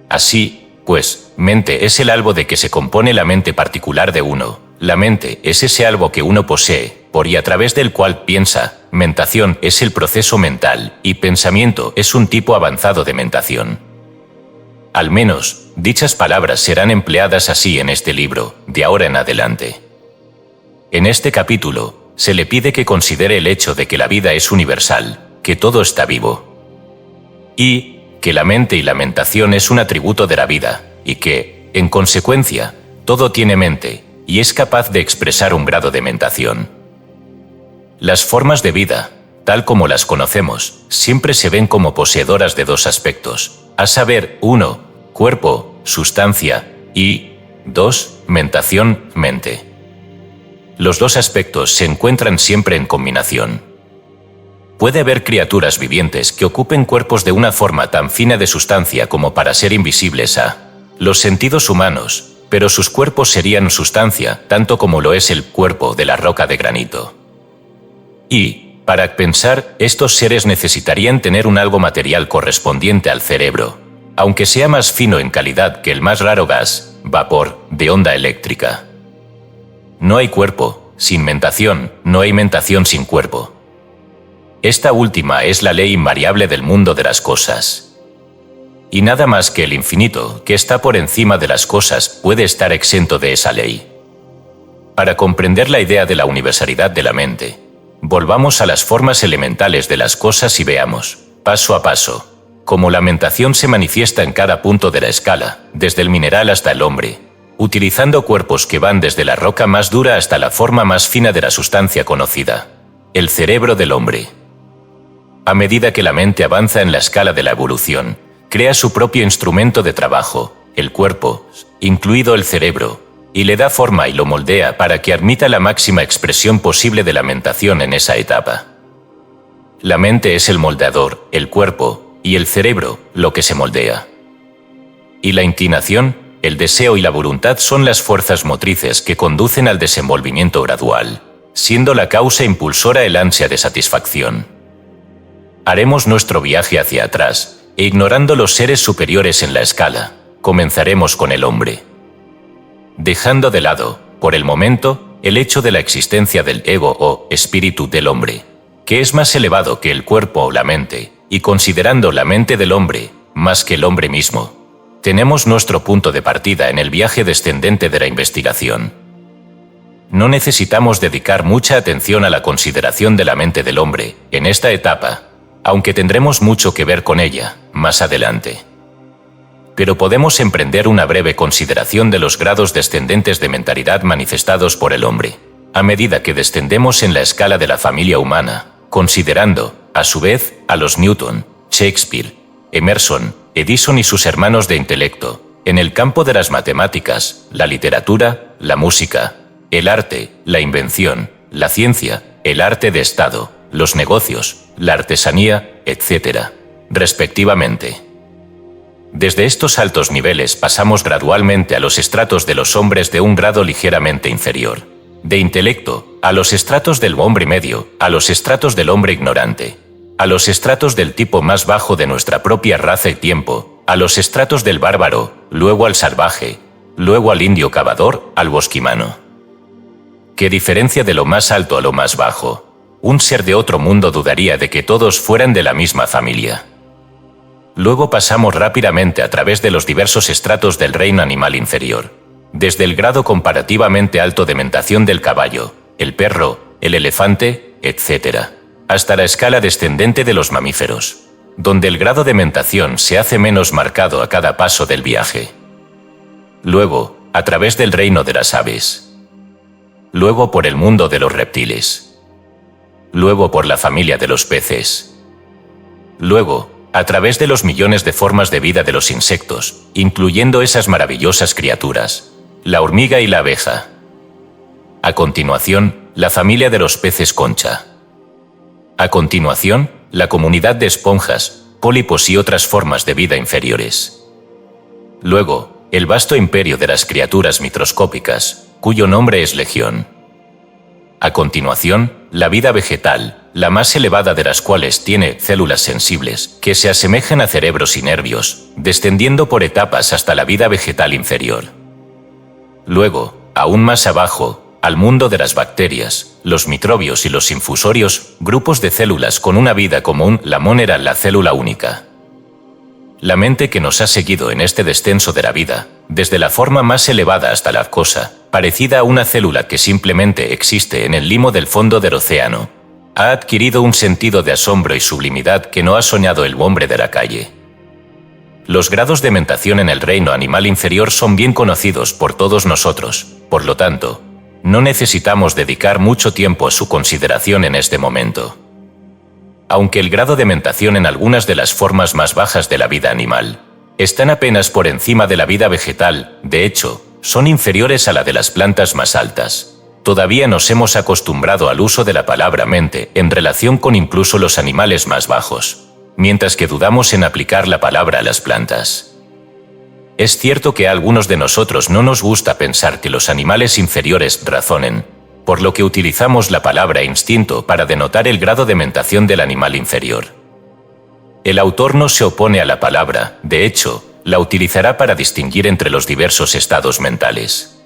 Así, pues, mente es el algo de que se compone la mente particular de uno. La mente es ese algo que uno posee, por y a través del cual piensa. Mentación es el proceso mental, y pensamiento es un tipo avanzado de mentación. Al menos, dichas palabras serán empleadas así en este libro, de ahora en adelante. En este capítulo, se le pide que considere el hecho de que la vida es universal, que todo está vivo, y que la mente y la mentación es un atributo de la vida, y que, en consecuencia, todo tiene mente, y es capaz de expresar un grado de mentación. Las formas de vida, tal como las conocemos, siempre se ven como poseedoras de 2 aspectos, a saber, 1, cuerpo, sustancia, y 2, mentación, mente. Los 2 aspectos se encuentran siempre en combinación. Puede haber criaturas vivientes que ocupen cuerpos de una forma tan fina de sustancia como para ser invisibles a los sentidos humanos, pero sus cuerpos serían sustancia, tanto como lo es el cuerpo de la roca de granito. Y Para pensar, estos seres necesitarían tener un algo material correspondiente al cerebro, aunque sea más fino en calidad que el más raro gas, vapor, de onda eléctrica. No hay cuerpo sin mentación, no hay mentación sin cuerpo. Esta última es la ley invariable del mundo de las cosas. Y nada más que el infinito, que está por encima de las cosas, puede estar exento de esa ley. Para comprender la idea de la universalidad de la mente, volvamos a las formas elementales de las cosas y veamos, paso a paso, cómo la mentación se manifiesta en cada punto de la escala, desde el mineral hasta el hombre, utilizando cuerpos que van desde la roca más dura hasta la forma más fina de la sustancia conocida, el cerebro del hombre. A medida que la mente avanza en la escala de la evolución, crea su propio instrumento de trabajo, el cuerpo, incluido el cerebro, y le da forma y lo moldea para que admita la máxima expresión posible de la mentación en esa etapa. La mente es el moldeador, el cuerpo, y el cerebro, lo que se moldea. Y la inclinación, el deseo y la voluntad son las fuerzas motrices que conducen al desenvolvimiento gradual, siendo la causa impulsora el ansia de satisfacción. Haremos nuestro viaje hacia atrás, e ignorando los seres superiores en la escala, comenzaremos con el hombre. Dejando de lado, por el momento, el hecho de la existencia del ego o espíritu del hombre, que es más elevado que el cuerpo o la mente, y considerando la mente del hombre más que el hombre mismo, tenemos nuestro punto de partida en el viaje descendente de la investigación. No necesitamos dedicar mucha atención a la consideración de la mente del hombre en esta etapa, aunque tendremos mucho que ver con ella más adelante. Pero podemos emprender una breve consideración de los grados descendentes de mentalidad manifestados por el hombre, a medida que descendemos en la escala de la familia humana, considerando, a su vez, a los Newton, Shakespeare, Emerson, Edison y sus hermanos de intelecto, en el campo de las matemáticas, la literatura, la música, el arte, la invención, la ciencia, el arte de Estado, los negocios, la artesanía, etc., respectivamente. Desde estos altos niveles pasamos gradualmente a los estratos de los hombres de un grado ligeramente inferior, de intelecto, a los estratos del hombre medio, a los estratos del hombre ignorante, a los estratos del tipo más bajo de nuestra propia raza y tiempo, a los estratos del bárbaro, luego al salvaje, luego al indio cavador, al bosquimano. ¿Qué diferencia de lo más alto a lo más bajo? Un ser de otro mundo dudaría de que todos fueran de la misma familia. Luego pasamos rápidamente a través de los diversos estratos del reino animal inferior, desde el grado comparativamente alto de mentación del caballo, el perro, el elefante, etc., hasta la escala descendente de los mamíferos, donde el grado de mentación se hace menos marcado a cada paso del viaje. Luego, a través del reino de las aves. Luego por el mundo de los reptiles. Luego por la familia de los peces. Luego, a través de los millones de formas de vida de los insectos, incluyendo esas maravillosas criaturas, la hormiga y la abeja. A continuación, la familia de los peces concha. A continuación, la comunidad de esponjas, pólipos y otras formas de vida inferiores. Luego, el vasto imperio de las criaturas microscópicas, cuyo nombre es legión. A continuación, la vida vegetal, la más elevada de las cuales tiene células sensibles que se asemejan a cerebros y nervios, descendiendo por etapas hasta la vida vegetal inferior. Luego, aún más abajo, al mundo de las bacterias, los microbios y los infusorios, grupos de células con una vida común, la monera, la célula única. La mente que nos ha seguido en este descenso de la vida, desde la forma más elevada hasta la cosa, parecida a una célula que simplemente existe en el limo del fondo del océano, ha adquirido un sentido de asombro y sublimidad que no ha soñado el hombre de la calle. Los grados de mentación en el reino animal inferior son bien conocidos por todos nosotros, por lo tanto, no necesitamos dedicar mucho tiempo a su consideración en este momento. Aunque el grado de mentación en algunas de las formas más bajas de la vida animal están apenas por encima de la vida vegetal, de hecho, son inferiores a la de las plantas más altas. Todavía nos hemos acostumbrado al uso de la palabra mente en relación con incluso los animales más bajos, mientras que dudamos en aplicar la palabra a las plantas. Es cierto que a algunos de nosotros no nos gusta pensar que los animales inferiores razonen, por lo que utilizamos la palabra instinto para denotar el grado de mentación del animal inferior. El autor no se opone a la palabra, de hecho, la utilizará para distinguir entre los diversos estados mentales.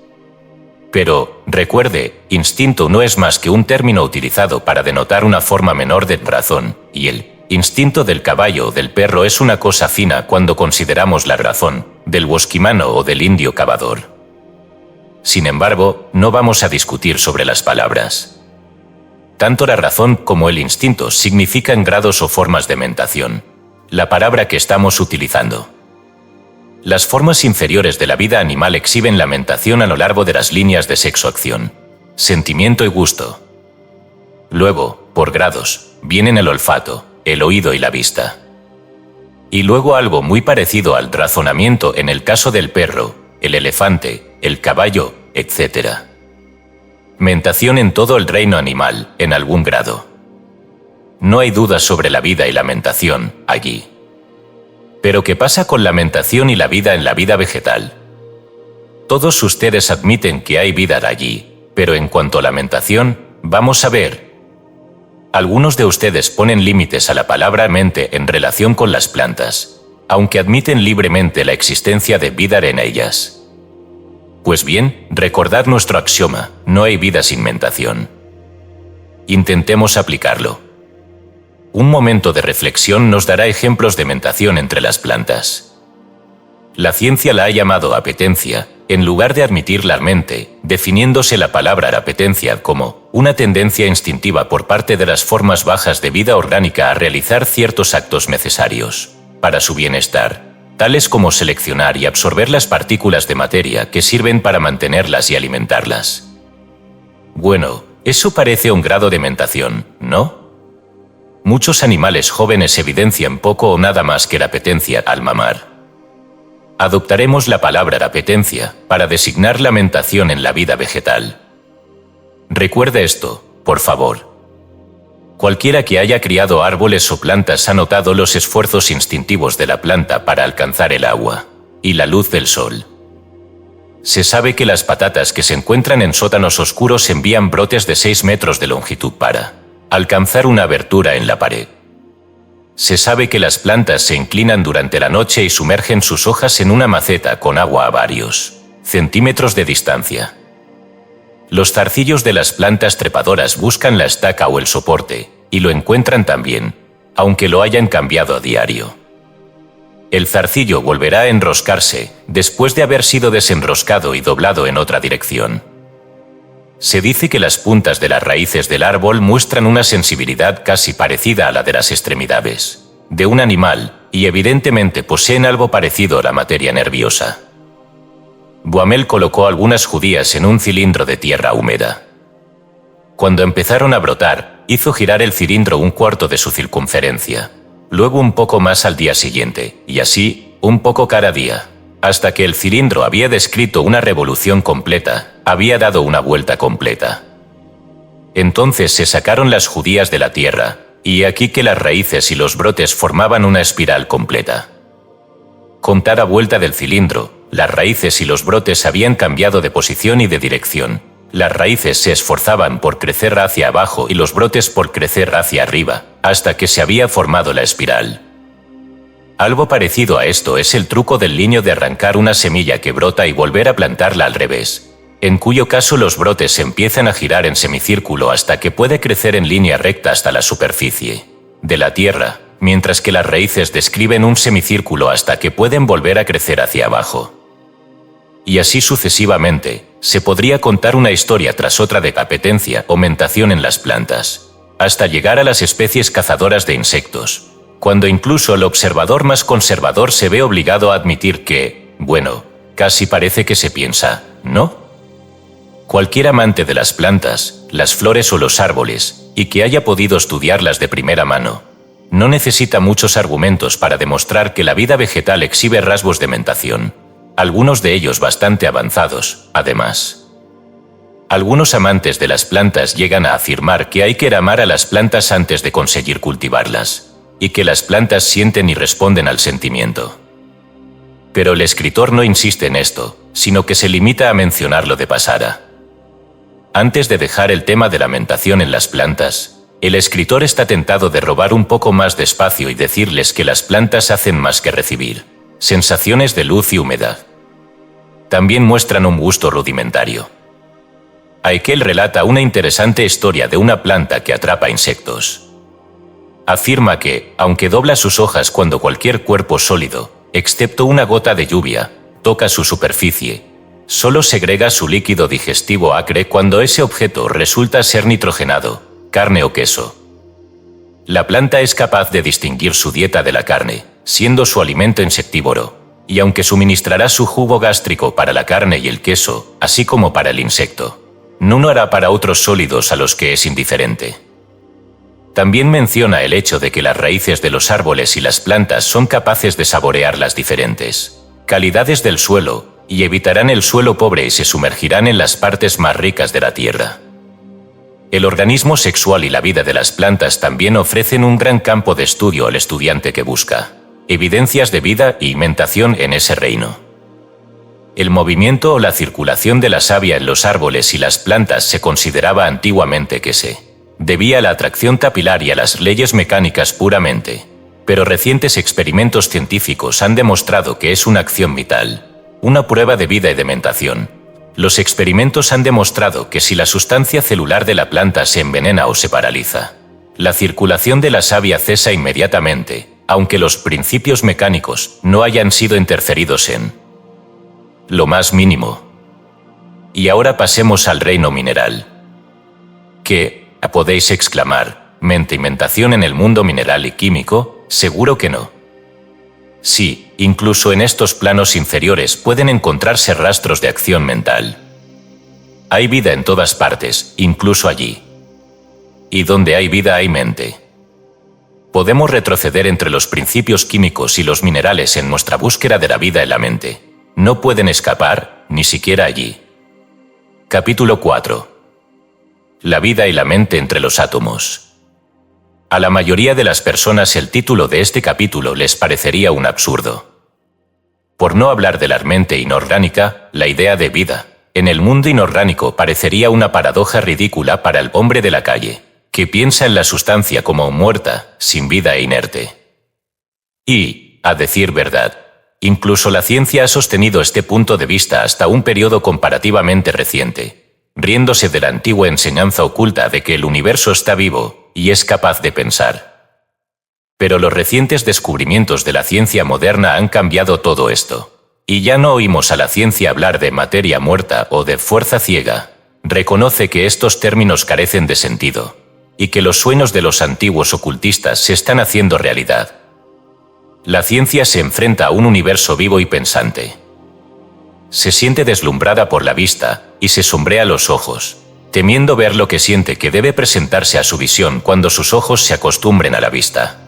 Pero, recuerde, instinto no es más que un término utilizado para denotar una forma menor de razón, y el instinto del caballo o del perro es una cosa fina cuando consideramos la razón del bosquimano o del indio cavador. Sin embargo, no vamos a discutir sobre las palabras. Tanto la razón como el instinto significan grados o formas de mentación, la palabra que estamos utilizando. Las formas inferiores de la vida animal exhiben la mentación a lo largo de las líneas de sexo-acción, sentimiento y gusto. Luego, por grados, vienen el olfato, el oído y la vista. Y luego algo muy parecido al razonamiento en el caso del perro, el elefante, el caballo, etc. Mentación en todo el reino animal, en algún grado. No hay dudas sobre la vida y la mentación, allí. Pero ¿qué pasa con la mentación y la vida en la vida vegetal? Todos ustedes admiten que hay vida allí, pero en cuanto a la mentación, vamos a ver. Algunos de ustedes ponen límites a la palabra mente en relación con las plantas, aunque admiten libremente la existencia de vida en ellas. Pues bien, recordad nuestro axioma, no hay vida sin mentación. Intentemos aplicarlo. Un momento de reflexión nos dará ejemplos de mentación entre las plantas. La ciencia la ha llamado apetencia, en lugar de admitir la mente, definiéndose la palabra apetencia como una tendencia instintiva por parte de las formas bajas de vida orgánica a realizar ciertos actos necesarios para su bienestar, tales como seleccionar y absorber las partículas de materia que sirven para mantenerlas y alimentarlas. Bueno, eso parece un grado de mentación, ¿no? Muchos animales jóvenes evidencian poco o nada más que la apetencia al mamar. Adoptaremos la palabra apetencia para designar la mentación en la vida vegetal. Recuerde esto, por favor. Cualquiera que haya criado árboles o plantas ha notado los esfuerzos instintivos de la planta para alcanzar el agua y la luz del sol. Se sabe que las patatas que se encuentran en sótanos oscuros envían brotes de 6 metros de longitud para alcanzar una abertura en la pared. Se sabe que las plantas se inclinan durante la noche y sumergen sus hojas en una maceta con agua a varios centímetros de distancia. Los zarcillos de las plantas trepadoras buscan la estaca o el soporte, y lo encuentran también, aunque lo hayan cambiado a diario. El zarcillo volverá a enroscarse después de haber sido desenroscado y doblado en otra dirección. Se dice que las puntas de las raíces del árbol muestran una sensibilidad casi parecida a la de las extremidades de un animal, y evidentemente poseen algo parecido a la materia nerviosa. Duhamel colocó algunas judías en un cilindro de tierra húmeda. Cuando empezaron a brotar, hizo girar el cilindro un cuarto de su circunferencia, luego un poco más al día siguiente, y así, un poco cada día, hasta que el cilindro había descrito una revolución completa, había dado una vuelta completa. Entonces se sacaron las judías de la tierra, y aquí que las raíces y los brotes formaban una espiral completa. Con cada vuelta del cilindro, las raíces y los brotes habían cambiado de posición y de dirección. Las raíces se esforzaban por crecer hacia abajo y los brotes por crecer hacia arriba, hasta que se había formado la espiral. Algo parecido a esto es el truco del liño de arrancar una semilla que brota y volver a plantarla al revés, en cuyo caso los brotes empiezan a girar en semicírculo hasta que puede crecer en línea recta hasta la superficie de la tierra, mientras que las raíces describen un semicírculo hasta que pueden volver a crecer hacia abajo. Y así sucesivamente, se podría contar una historia tras otra de apetencia o mentación en las plantas, hasta llegar a las especies cazadoras de insectos, cuando incluso el observador más conservador se ve obligado a admitir que, bueno, casi parece que se piensa, ¿no? Cualquier amante de las plantas, las flores o los árboles, y que haya podido estudiarlas de primera mano, no necesita muchos argumentos para demostrar que la vida vegetal exhibe rasgos de mentación, algunos de ellos bastante avanzados, además. Algunos amantes de las plantas llegan a afirmar que hay que amar a las plantas antes de conseguir cultivarlas, y que las plantas sienten y responden al sentimiento. Pero el escritor no insiste en esto, sino que se limita a mencionarlo de pasada. Antes de dejar el tema de la mentación en las plantas, el escritor está tentado de robar un poco más de espacio y decirles que las plantas hacen más que recibir sensaciones de luz y humedad. También muestran un gusto rudimentario. Haeckel relata una interesante historia de una planta que atrapa insectos. Afirma que, aunque dobla sus hojas cuando cualquier cuerpo sólido, excepto una gota de lluvia, toca su superficie, solo segrega su líquido digestivo acre cuando ese objeto resulta ser nitrogenado, carne o queso. La planta es capaz de distinguir su dieta de la carne, siendo su alimento insectívoro, y aunque suministrará su jugo gástrico para la carne y el queso, así como para el insecto, no lo hará para otros sólidos a los que es indiferente. También menciona el hecho de que las raíces de los árboles y las plantas son capaces de saborear las diferentes calidades del suelo, y evitarán el suelo pobre y se sumergirán en las partes más ricas de la tierra. El organismo sexual y la vida de las plantas también ofrecen un gran campo de estudio al estudiante que busca evidencias de vida y mentación en ese reino. El movimiento o la circulación de la savia en los árboles y las plantas se consideraba antiguamente que se debía a la atracción tapilar y a las leyes mecánicas puramente, pero recientes experimentos científicos han demostrado que es una acción vital, una prueba de vida y de mentación. Los experimentos han demostrado que si la sustancia celular de la planta se envenena o se paraliza, la circulación de la savia cesa inmediatamente, aunque los principios mecánicos no hayan sido interferidos en lo más mínimo. Y ahora pasemos al reino mineral. ¿Qué? Podéis exclamar, ¿mente y mentación en el mundo mineral y químico? Seguro que no. Sí, incluso en estos planos inferiores pueden encontrarse rastros de acción mental. Hay vida en todas partes, incluso allí. Y donde hay vida hay mente. Podemos retroceder entre los principios químicos y los minerales en nuestra búsqueda de la vida en la mente. No pueden escapar, ni siquiera allí. Capítulo 4. La vida y la mente entre los átomos. A la mayoría de las personas el título de este capítulo les parecería un absurdo. Por no hablar de la mente inorgánica, la idea de vida en el mundo inorgánico parecería una paradoja ridícula para el hombre de la calle, que piensa en la sustancia como muerta, sin vida e inerte. Y, a decir verdad, incluso la ciencia ha sostenido este punto de vista hasta un periodo comparativamente reciente, riéndose de la antigua enseñanza oculta de que el universo está vivo y es capaz de pensar. Pero los recientes descubrimientos de la ciencia moderna han cambiado todo esto, y ya no oímos a la ciencia hablar de materia muerta o de fuerza ciega. Reconoce que estos términos carecen de sentido, y que los sueños de los antiguos ocultistas se están haciendo realidad. La ciencia se enfrenta a un universo vivo y pensante. Se siente deslumbrada por la vista y se sombrea los ojos, temiendo ver lo que siente que debe presentarse a su visión cuando sus ojos se acostumbren a la vista.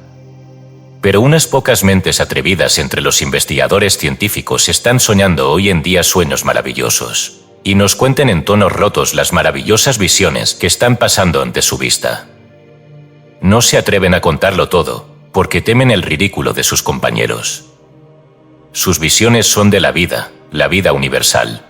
Pero unas pocas mentes atrevidas entre los investigadores científicos están soñando hoy en día sueños maravillosos, y nos cuenten en tonos rotos las maravillosas visiones que están pasando ante su vista. No se atreven a contarlo todo, porque temen el ridículo de sus compañeros. Sus visiones son de la vida universal.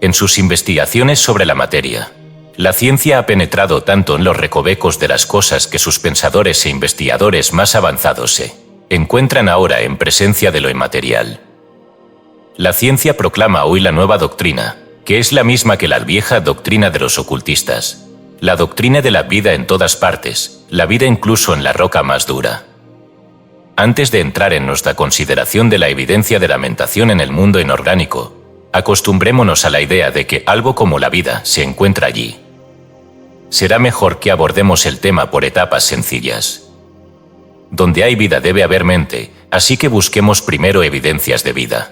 En sus investigaciones sobre la materia, la ciencia ha penetrado tanto en los recovecos de las cosas que sus pensadores e investigadores más avanzados se encuentran ahora en presencia de lo inmaterial. La ciencia proclama hoy la nueva doctrina, que es la misma que la vieja doctrina de los ocultistas, la doctrina de la vida en todas partes, la vida incluso en la roca más dura. Antes de entrar en nuestra consideración de la evidencia de la mentación en el mundo inorgánico, acostumbrémonos a la idea de que algo como la vida se encuentra allí. Será mejor que abordemos el tema por etapas sencillas. Donde hay vida debe haber mente, así que busquemos primero evidencias de vida.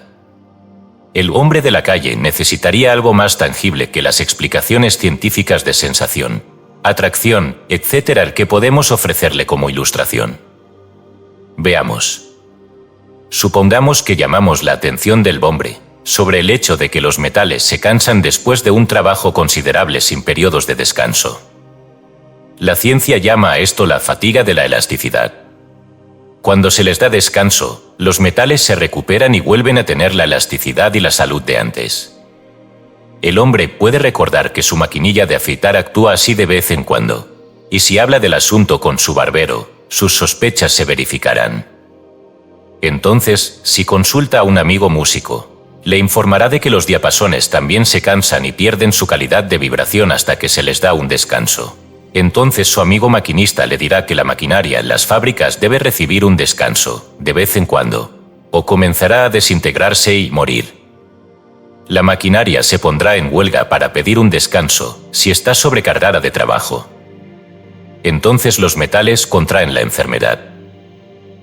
El hombre de la calle necesitaría algo más tangible que las explicaciones científicas de sensación, atracción, etc. que podemos ofrecerle como ilustración. Veamos. Supongamos que llamamos la atención del hombre sobre el hecho de que los metales se cansan después de un trabajo considerable sin periodos de descanso. La ciencia llama a esto la fatiga de la elasticidad. Cuando se les da descanso, los metales se recuperan y vuelven a tener la elasticidad y la salud de antes. el hombre puede recordar que su maquinilla de afeitar actúa así de vez en cuando. Y si habla del asunto con su barbero, sus sospechas se verificarán. Entonces, si consulta a un amigo músico, le informará de que los diapasones también se cansan y pierden su calidad de vibración hasta que se les da un descanso. Entonces su amigo maquinista le dirá que la maquinaria en las fábricas debe recibir un descanso, de vez en cuando, o comenzará a desintegrarse y morir. La maquinaria se pondrá en huelga para pedir un descanso, si está sobrecargada de trabajo. Entonces los metales contraen la enfermedad.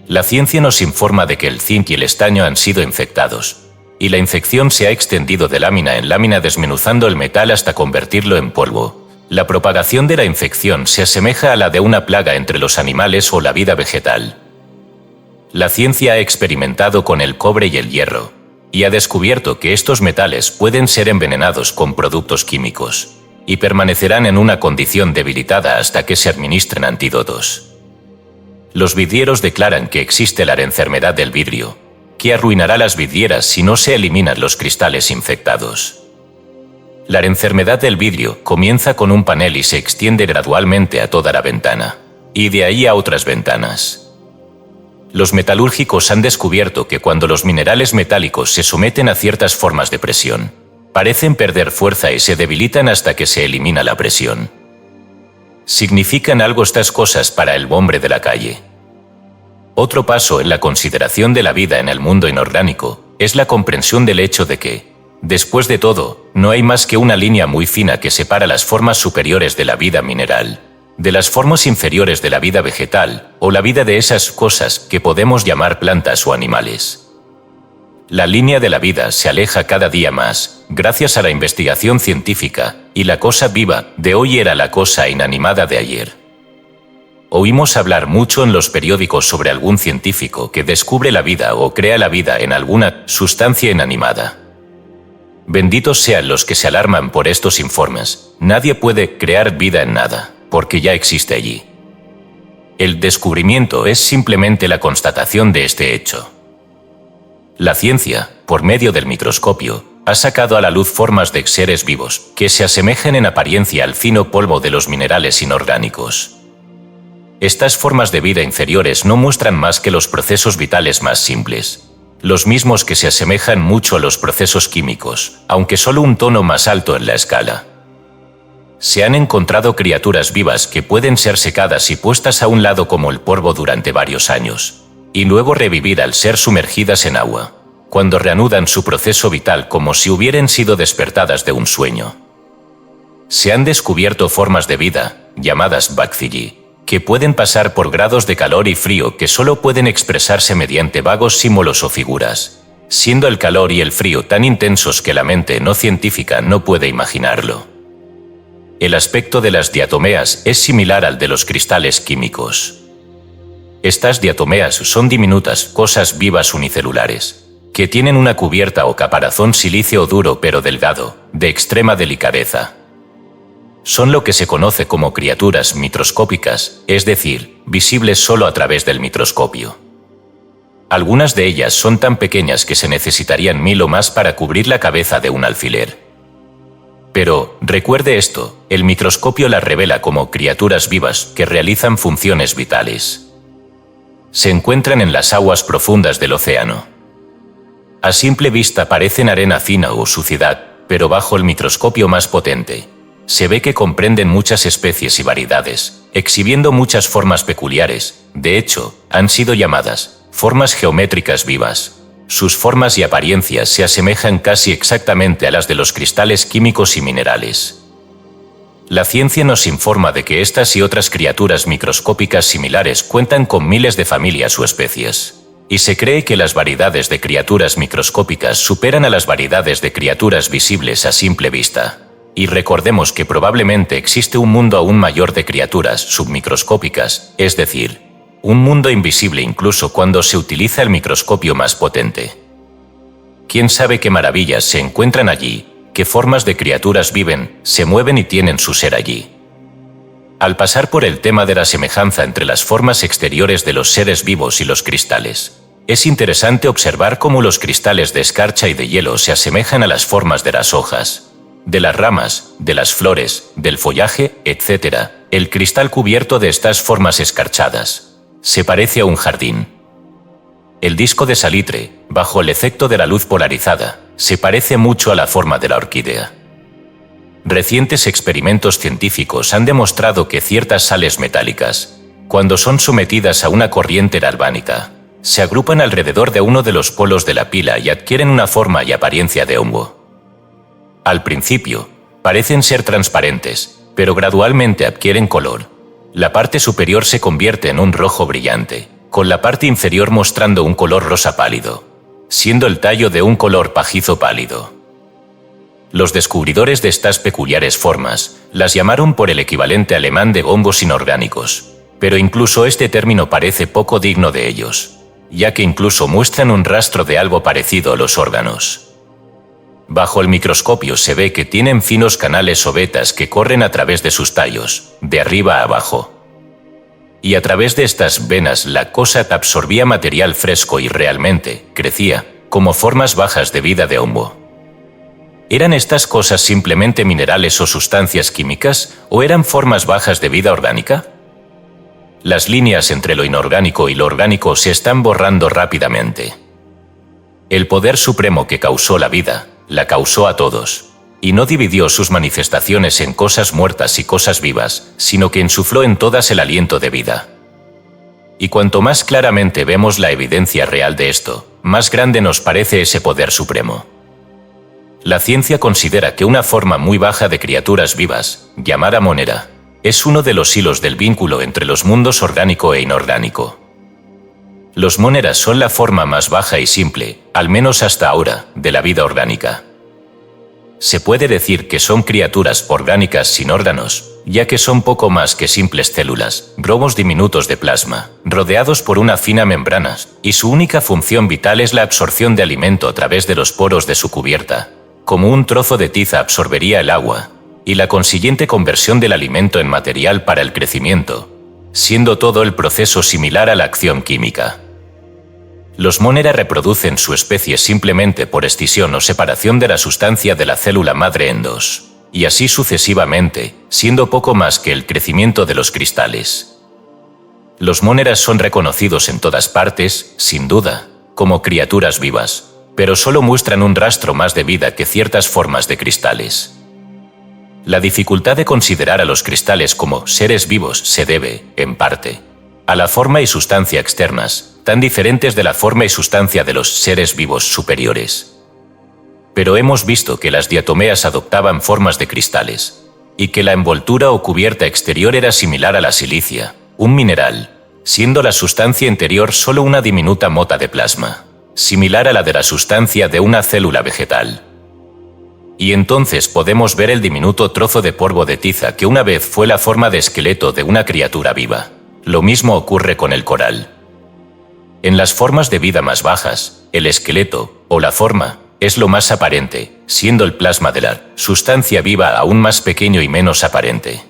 La ciencia nos informa de que el zinc y el estaño han sido infectados, y la infección se ha extendido de lámina en lámina desmenuzando el metal hasta convertirlo en polvo. La propagación de la infección se asemeja a la de una plaga entre los animales o la vida vegetal. La ciencia ha experimentado con el cobre y el hierro, y ha descubierto que estos metales pueden ser envenenados con productos químicos, y permanecerán en una condición debilitada hasta que se administren antídotos. Los vidrieros declaran que existe la enfermedad del vidrio, que arruinará las vidrieras si no se eliminan los cristales infectados. La enfermedad del vidrio comienza con un panel y se extiende gradualmente a toda la ventana, y de ahí a otras ventanas. Los metalúrgicos han descubierto que cuando los minerales metálicos se someten a ciertas formas de presión, parecen perder fuerza y se debilitan hasta que se elimina la presión. ¿Significan algo estas cosas para el hombre de la calle? Otro paso en la consideración de la vida en el mundo inorgánico es la comprensión del hecho de que, después de todo, no hay más que una línea muy fina que separa las formas superiores de la vida mineral de las formas inferiores de la vida vegetal o la vida de esas cosas que podemos llamar plantas o animales. La línea de la vida se aleja cada día más, gracias a la investigación científica, y la cosa viva de hoy era la cosa inanimada de ayer. Oímos hablar mucho en los periódicos sobre algún científico que descubre la vida o crea la vida en alguna sustancia inanimada. Benditos sean los que se alarman por estos informes. Nadie puede crear vida en nada, porque ya existe allí. El descubrimiento es simplemente la constatación de este hecho. La ciencia, por medio del microscopio, ha sacado a la luz formas de seres vivos que se asemejan en apariencia al fino polvo de los minerales inorgánicos. Estas formas de vida inferiores no muestran más que los procesos vitales más simples, los mismos que se asemejan mucho a los procesos químicos, aunque solo un tono más alto en la escala. Se han encontrado criaturas vivas que pueden ser secadas y puestas a un lado como el polvo durante varios años, y luego revivir al ser sumergidas en agua, cuando reanudan su proceso vital como si hubieran sido despertadas de un sueño. Se han descubierto formas de vida, llamadas bacilli, que pueden pasar por grados de calor y frío que solo pueden expresarse mediante vagos símbolos o figuras, siendo el calor y el frío tan intensos que la mente no científica no puede imaginarlo. El aspecto de las diatomeas es similar al de los cristales químicos. Estas diatomeas son diminutas cosas vivas unicelulares, que tienen una cubierta o caparazón silíceo duro pero delgado, de extrema delicadeza. Son lo que se conoce como criaturas microscópicas, es decir, visibles solo a través del microscopio. Algunas de ellas son tan pequeñas que se necesitarían 1000 o más para cubrir la cabeza de un alfiler. Pero, recuerde esto, el microscopio las revela como criaturas vivas que realizan funciones vitales. Se encuentran en las aguas profundas del océano. A simple vista parecen arena fina o suciedad, pero bajo el microscopio más potente, se ve que comprenden muchas especies y variedades, exhibiendo muchas formas peculiares. De hecho, han sido llamadas formas geométricas vivas. Sus formas y apariencias se asemejan casi exactamente a las de los cristales químicos y minerales. La ciencia nos informa de que estas y otras criaturas microscópicas similares cuentan con miles de familias o especies, y se cree que las variedades de criaturas microscópicas superan a las variedades de criaturas visibles a simple vista. Y recordemos que probablemente existe un mundo aún mayor de criaturas submicroscópicas, es decir, un mundo invisible incluso cuando se utiliza el microscopio más potente. ¿Quién sabe qué maravillas se encuentran allí, qué formas de criaturas viven, se mueven y tienen su ser allí? Al pasar por el tema de la semejanza entre las formas exteriores de los seres vivos y los cristales, es interesante observar cómo los cristales de escarcha y de hielo se asemejan a las formas de las hojas, de las ramas, de las flores, del follaje, etc. El cristal cubierto de estas formas escarchadas se parece a un jardín. El disco de salitre, bajo el efecto de la luz polarizada, se parece mucho a la forma de la orquídea. Recientes experimentos científicos han demostrado que ciertas sales metálicas, cuando son sometidas a una corriente galvánica, se agrupan alrededor de uno de los polos de la pila y adquieren una forma y apariencia de hongo. Al principio, parecen ser transparentes, pero gradualmente adquieren color. La parte superior se convierte en un rojo brillante, con la parte inferior mostrando un color rosa pálido, siendo el tallo de un color pajizo pálido. Los descubridores de estas peculiares formas las llamaron por el equivalente alemán de hongos inorgánicos, pero incluso este término parece poco digno de ellos, ya que incluso muestran un rastro de algo parecido a los órganos. Bajo el microscopio se ve que tienen finos canales o vetas que corren a través de sus tallos, de arriba a abajo. Y a través de estas venas la cosa absorbía material fresco y realmente crecía, como formas bajas de vida de hongo. ¿Eran estas cosas simplemente minerales o sustancias químicas, o eran formas bajas de vida orgánica? Las líneas entre lo inorgánico y lo orgánico se están borrando rápidamente. El poder supremo que causó la vida, la causó a todos, y no dividió sus manifestaciones en cosas muertas y cosas vivas, sino que insufló en todas el aliento de vida. Y cuanto más claramente vemos la evidencia real de esto, más grande nos parece ese poder supremo. La ciencia considera que una forma muy baja de criaturas vivas, llamada monera, es uno de los hilos del vínculo entre los mundos orgánico e inorgánico. Los moneras son la forma más baja y simple, al menos hasta ahora, de la vida orgánica. Se puede decir que son criaturas orgánicas sin órganos, ya que son poco más que simples células, globos diminutos de plasma, rodeados por una fina membrana, y su única función vital es la absorción de alimento a través de los poros de su cubierta, como un trozo de tiza absorbería el agua, y la consiguiente conversión del alimento en material para el crecimiento, siendo todo el proceso similar a la acción química. Los monera reproducen su especie simplemente por escisión o separación de la sustancia de la célula madre en dos, y así sucesivamente, siendo poco más que el crecimiento de los cristales. Los moneras son reconocidos en todas partes, sin duda, como criaturas vivas, pero solo muestran un rastro más de vida que ciertas formas de cristales. La dificultad de considerar a los cristales como seres vivos se debe, en parte, a la forma y sustancia externas, tan diferentes de la forma y sustancia de los seres vivos superiores. Pero hemos visto que las diatomeas adoptaban formas de cristales, y que la envoltura o cubierta exterior era similar a la silicia, un mineral, siendo la sustancia interior solo una diminuta mota de plasma, similar a la de la sustancia de una célula vegetal. Y entonces podemos ver el diminuto trozo de polvo de tiza que una vez fue la forma de esqueleto de una criatura viva. Lo mismo ocurre con el coral. En las formas de vida más bajas, el esqueleto, o la forma, es lo más aparente, siendo el plasma de la sustancia viva aún más pequeño y menos aparente.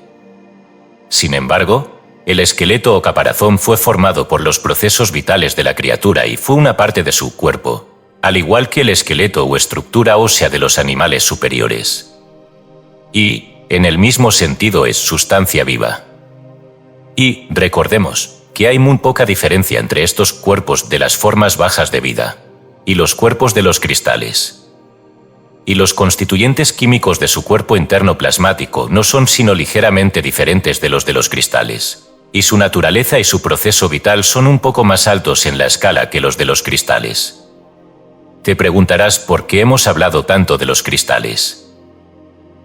Sin embargo, el esqueleto o caparazón fue formado por los procesos vitales de la criatura y fue una parte de su cuerpo, al igual que el esqueleto o estructura ósea de los animales superiores. Y, en el mismo sentido, es sustancia viva. Y, recordemos, que hay muy poca diferencia entre estos cuerpos de las formas bajas de vida y los cuerpos de los cristales. Y los constituyentes químicos de su cuerpo interno plasmático no son sino ligeramente diferentes de los cristales, y su naturaleza y su proceso vital son un poco más altos en la escala que los de los cristales. Te preguntarás por qué hemos hablado tanto de los cristales.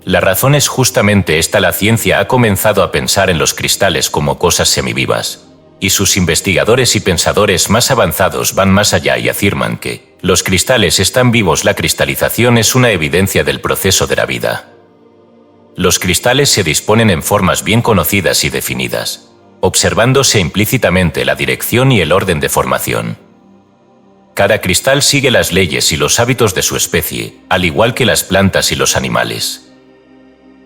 La razón es justamente esta: la ciencia ha comenzado a pensar en los cristales como cosas semivivas, y sus investigadores y pensadores más avanzados van más allá y afirman que los cristales están vivos. La cristalización es una evidencia del proceso de la vida. Los cristales se disponen en formas bien conocidas y definidas, observándose implícitamente la dirección y el orden de formación. Cada cristal sigue las leyes y los hábitos de su especie, al igual que las plantas y los animales.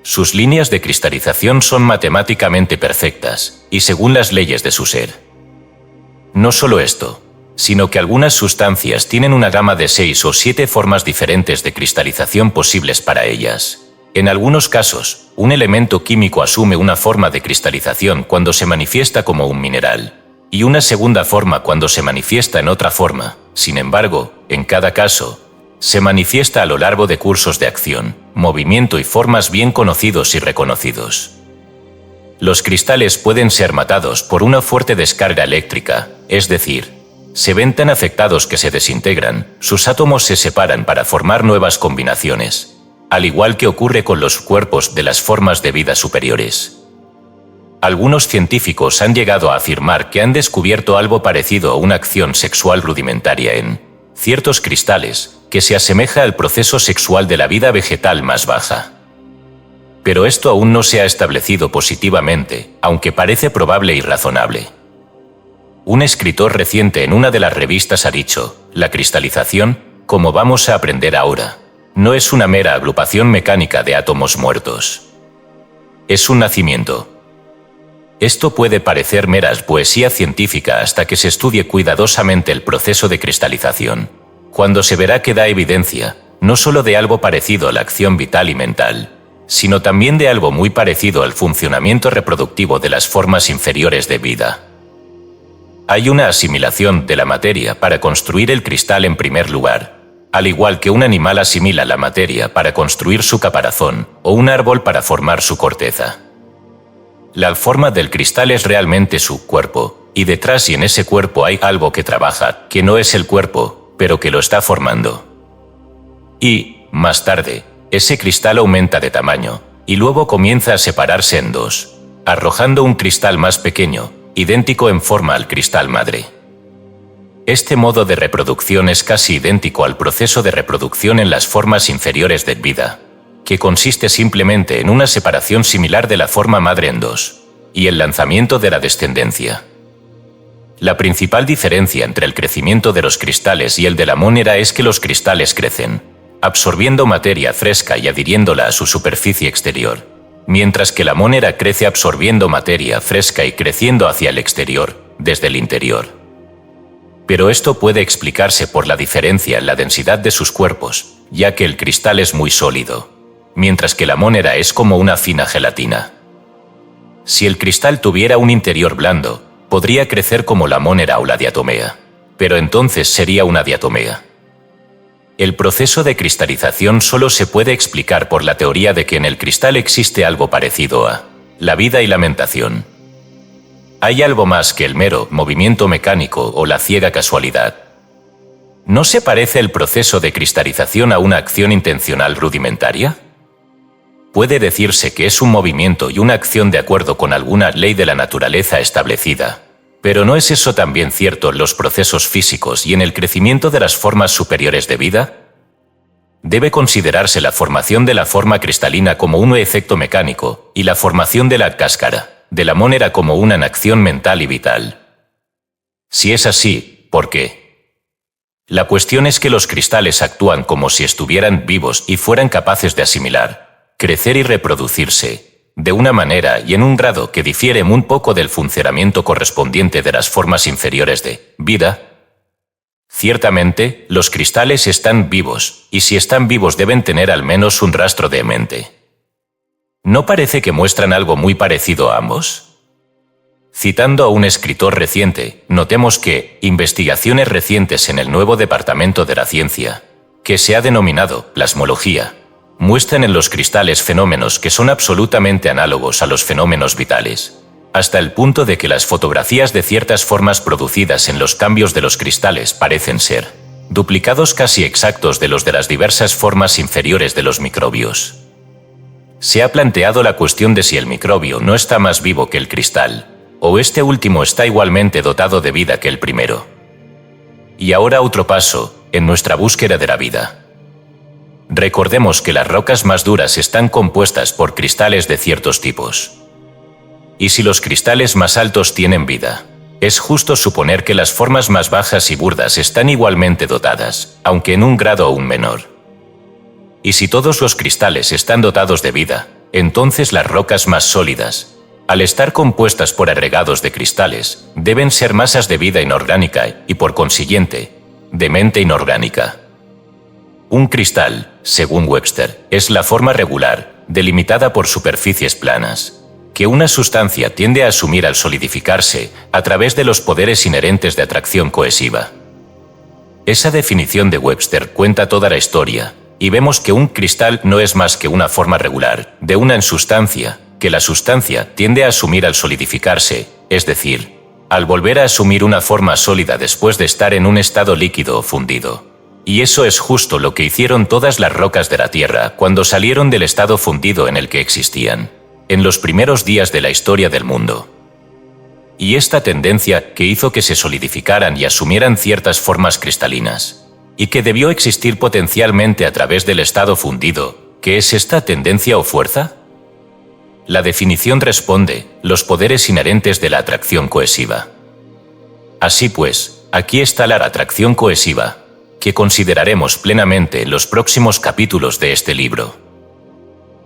Sus líneas de cristalización son matemáticamente perfectas, y según las leyes de su ser. No solo esto, sino que algunas sustancias tienen una gama de 6 o 7 formas diferentes de cristalización posibles para ellas. En algunos casos, un elemento químico asume una forma de cristalización cuando se manifiesta como un mineral, y una segunda forma cuando se manifiesta en otra forma. Sin embargo, en cada caso, se manifiesta a lo largo de cursos de acción, movimiento y formas bien conocidos y reconocidos. Los cristales pueden ser matados por una fuerte descarga eléctrica, es decir, se ven tan afectados que se desintegran, sus átomos se separan para formar nuevas combinaciones, al igual que ocurre con los cuerpos de las formas de vida superiores. Algunos científicos han llegado a afirmar que han descubierto algo parecido a una acción sexual rudimentaria en ciertos cristales, que se asemeja al proceso sexual de la vida vegetal más baja. Pero esto aún no se ha establecido positivamente, aunque parece probable y razonable. Un escritor reciente en una de las revistas ha dicho: la cristalización, como vamos a aprender ahora, no es una mera agrupación mecánica de átomos muertos. Es un nacimiento. Esto puede parecer mera poesía científica hasta que se estudie cuidadosamente el proceso de cristalización, cuando se verá que da evidencia, no solo de algo parecido a la acción vital y mental, sino también de algo muy parecido al funcionamiento reproductivo de las formas inferiores de vida. Hay una asimilación de la materia para construir el cristal en primer lugar, al igual que un animal asimila la materia para construir su caparazón o un árbol para formar su corteza. La forma del cristal es realmente su cuerpo, y detrás y en ese cuerpo hay algo que trabaja, que no es el cuerpo, pero que lo está formando. Y, más tarde, ese cristal aumenta de tamaño, y luego comienza a separarse en dos, arrojando un cristal más pequeño, idéntico en forma al cristal madre. Este modo de reproducción es casi idéntico al proceso de reproducción en las formas inferiores de vida, que consiste simplemente en una separación similar de la forma madre en dos, y el lanzamiento de la descendencia. La principal diferencia entre el crecimiento de los cristales y el de la monera es que los cristales crecen, absorbiendo materia fresca y adhiriéndola a su superficie exterior, mientras que la monera crece absorbiendo materia fresca y creciendo hacia el exterior, desde el interior. Pero esto puede explicarse por la diferencia en la densidad de sus cuerpos, ya que el cristal es muy sólido, mientras que la monera es como una fina gelatina. Si el cristal tuviera un interior blando, podría crecer como la monera o la diatomea, pero entonces sería una diatomea. El proceso de cristalización solo se puede explicar por la teoría de que en el cristal existe algo parecido a la vida y la mentación. Hay algo más que el mero movimiento mecánico o la ciega casualidad. ¿No se parece el proceso de cristalización a una acción intencional rudimentaria? Puede decirse que es un movimiento y una acción de acuerdo con alguna ley de la naturaleza establecida, pero ¿no es eso también cierto en los procesos físicos y en el crecimiento de las formas superiores de vida? Debe considerarse la formación de la forma cristalina como un efecto mecánico y la formación de la cáscara, de la monera como una acción mental y vital. Si es así, ¿por qué? La cuestión es que los cristales actúan como si estuvieran vivos y fueran capaces de asimilar, crecer y reproducirse, de una manera y en un grado que difiere un poco del funcionamiento correspondiente de las formas inferiores de vida. Ciertamente, los cristales están vivos, y si están vivos deben tener al menos un rastro de mente. ¿No parece que muestran algo muy parecido a ambos? Citando a un escritor reciente, notemos que investigaciones recientes en el nuevo departamento de la ciencia, que se ha denominado plasmología, muestran en los cristales fenómenos que son absolutamente análogos a los fenómenos vitales, hasta el punto de que las fotografías de ciertas formas producidas en los cambios de los cristales parecen ser duplicados casi exactos de los de las diversas formas inferiores de los microbios. Se ha planteado la cuestión de si el microbio no está más vivo que el cristal, o este último está igualmente dotado de vida que el primero. Y ahora otro paso, en nuestra búsqueda de la vida. Recordemos que las rocas más duras están compuestas por cristales de ciertos tipos. Y si los cristales más altos tienen vida, es justo suponer que las formas más bajas y burdas están igualmente dotadas, aunque en un grado aún menor. Y si todos los cristales están dotados de vida, entonces las rocas más sólidas, al estar compuestas por agregados de cristales, deben ser masas de vida inorgánica y, por consiguiente, de mente inorgánica. Un cristal, según Webster, es la forma regular, delimitada por superficies planas, que una sustancia tiende a asumir al solidificarse a través de los poderes inherentes de atracción cohesiva. Esa definición de Webster cuenta toda la historia, y vemos que un cristal no es más que una forma regular de una insustancia, que la sustancia tiende a asumir al solidificarse, es decir, al volver a asumir una forma sólida después de estar en un estado líquido o fundido. Y eso es justo lo que hicieron todas las rocas de la Tierra cuando salieron del estado fundido en el que existían, en los primeros días de la historia del mundo. Y esta tendencia que hizo que se solidificaran y asumieran ciertas formas cristalinas, y que debió existir potencialmente a través del estado fundido, ¿qué es esta tendencia o fuerza? La definición responde: los poderes inherentes de la atracción cohesiva. Así pues, aquí está la atracción cohesiva, que consideraremos plenamente en los próximos capítulos de este libro.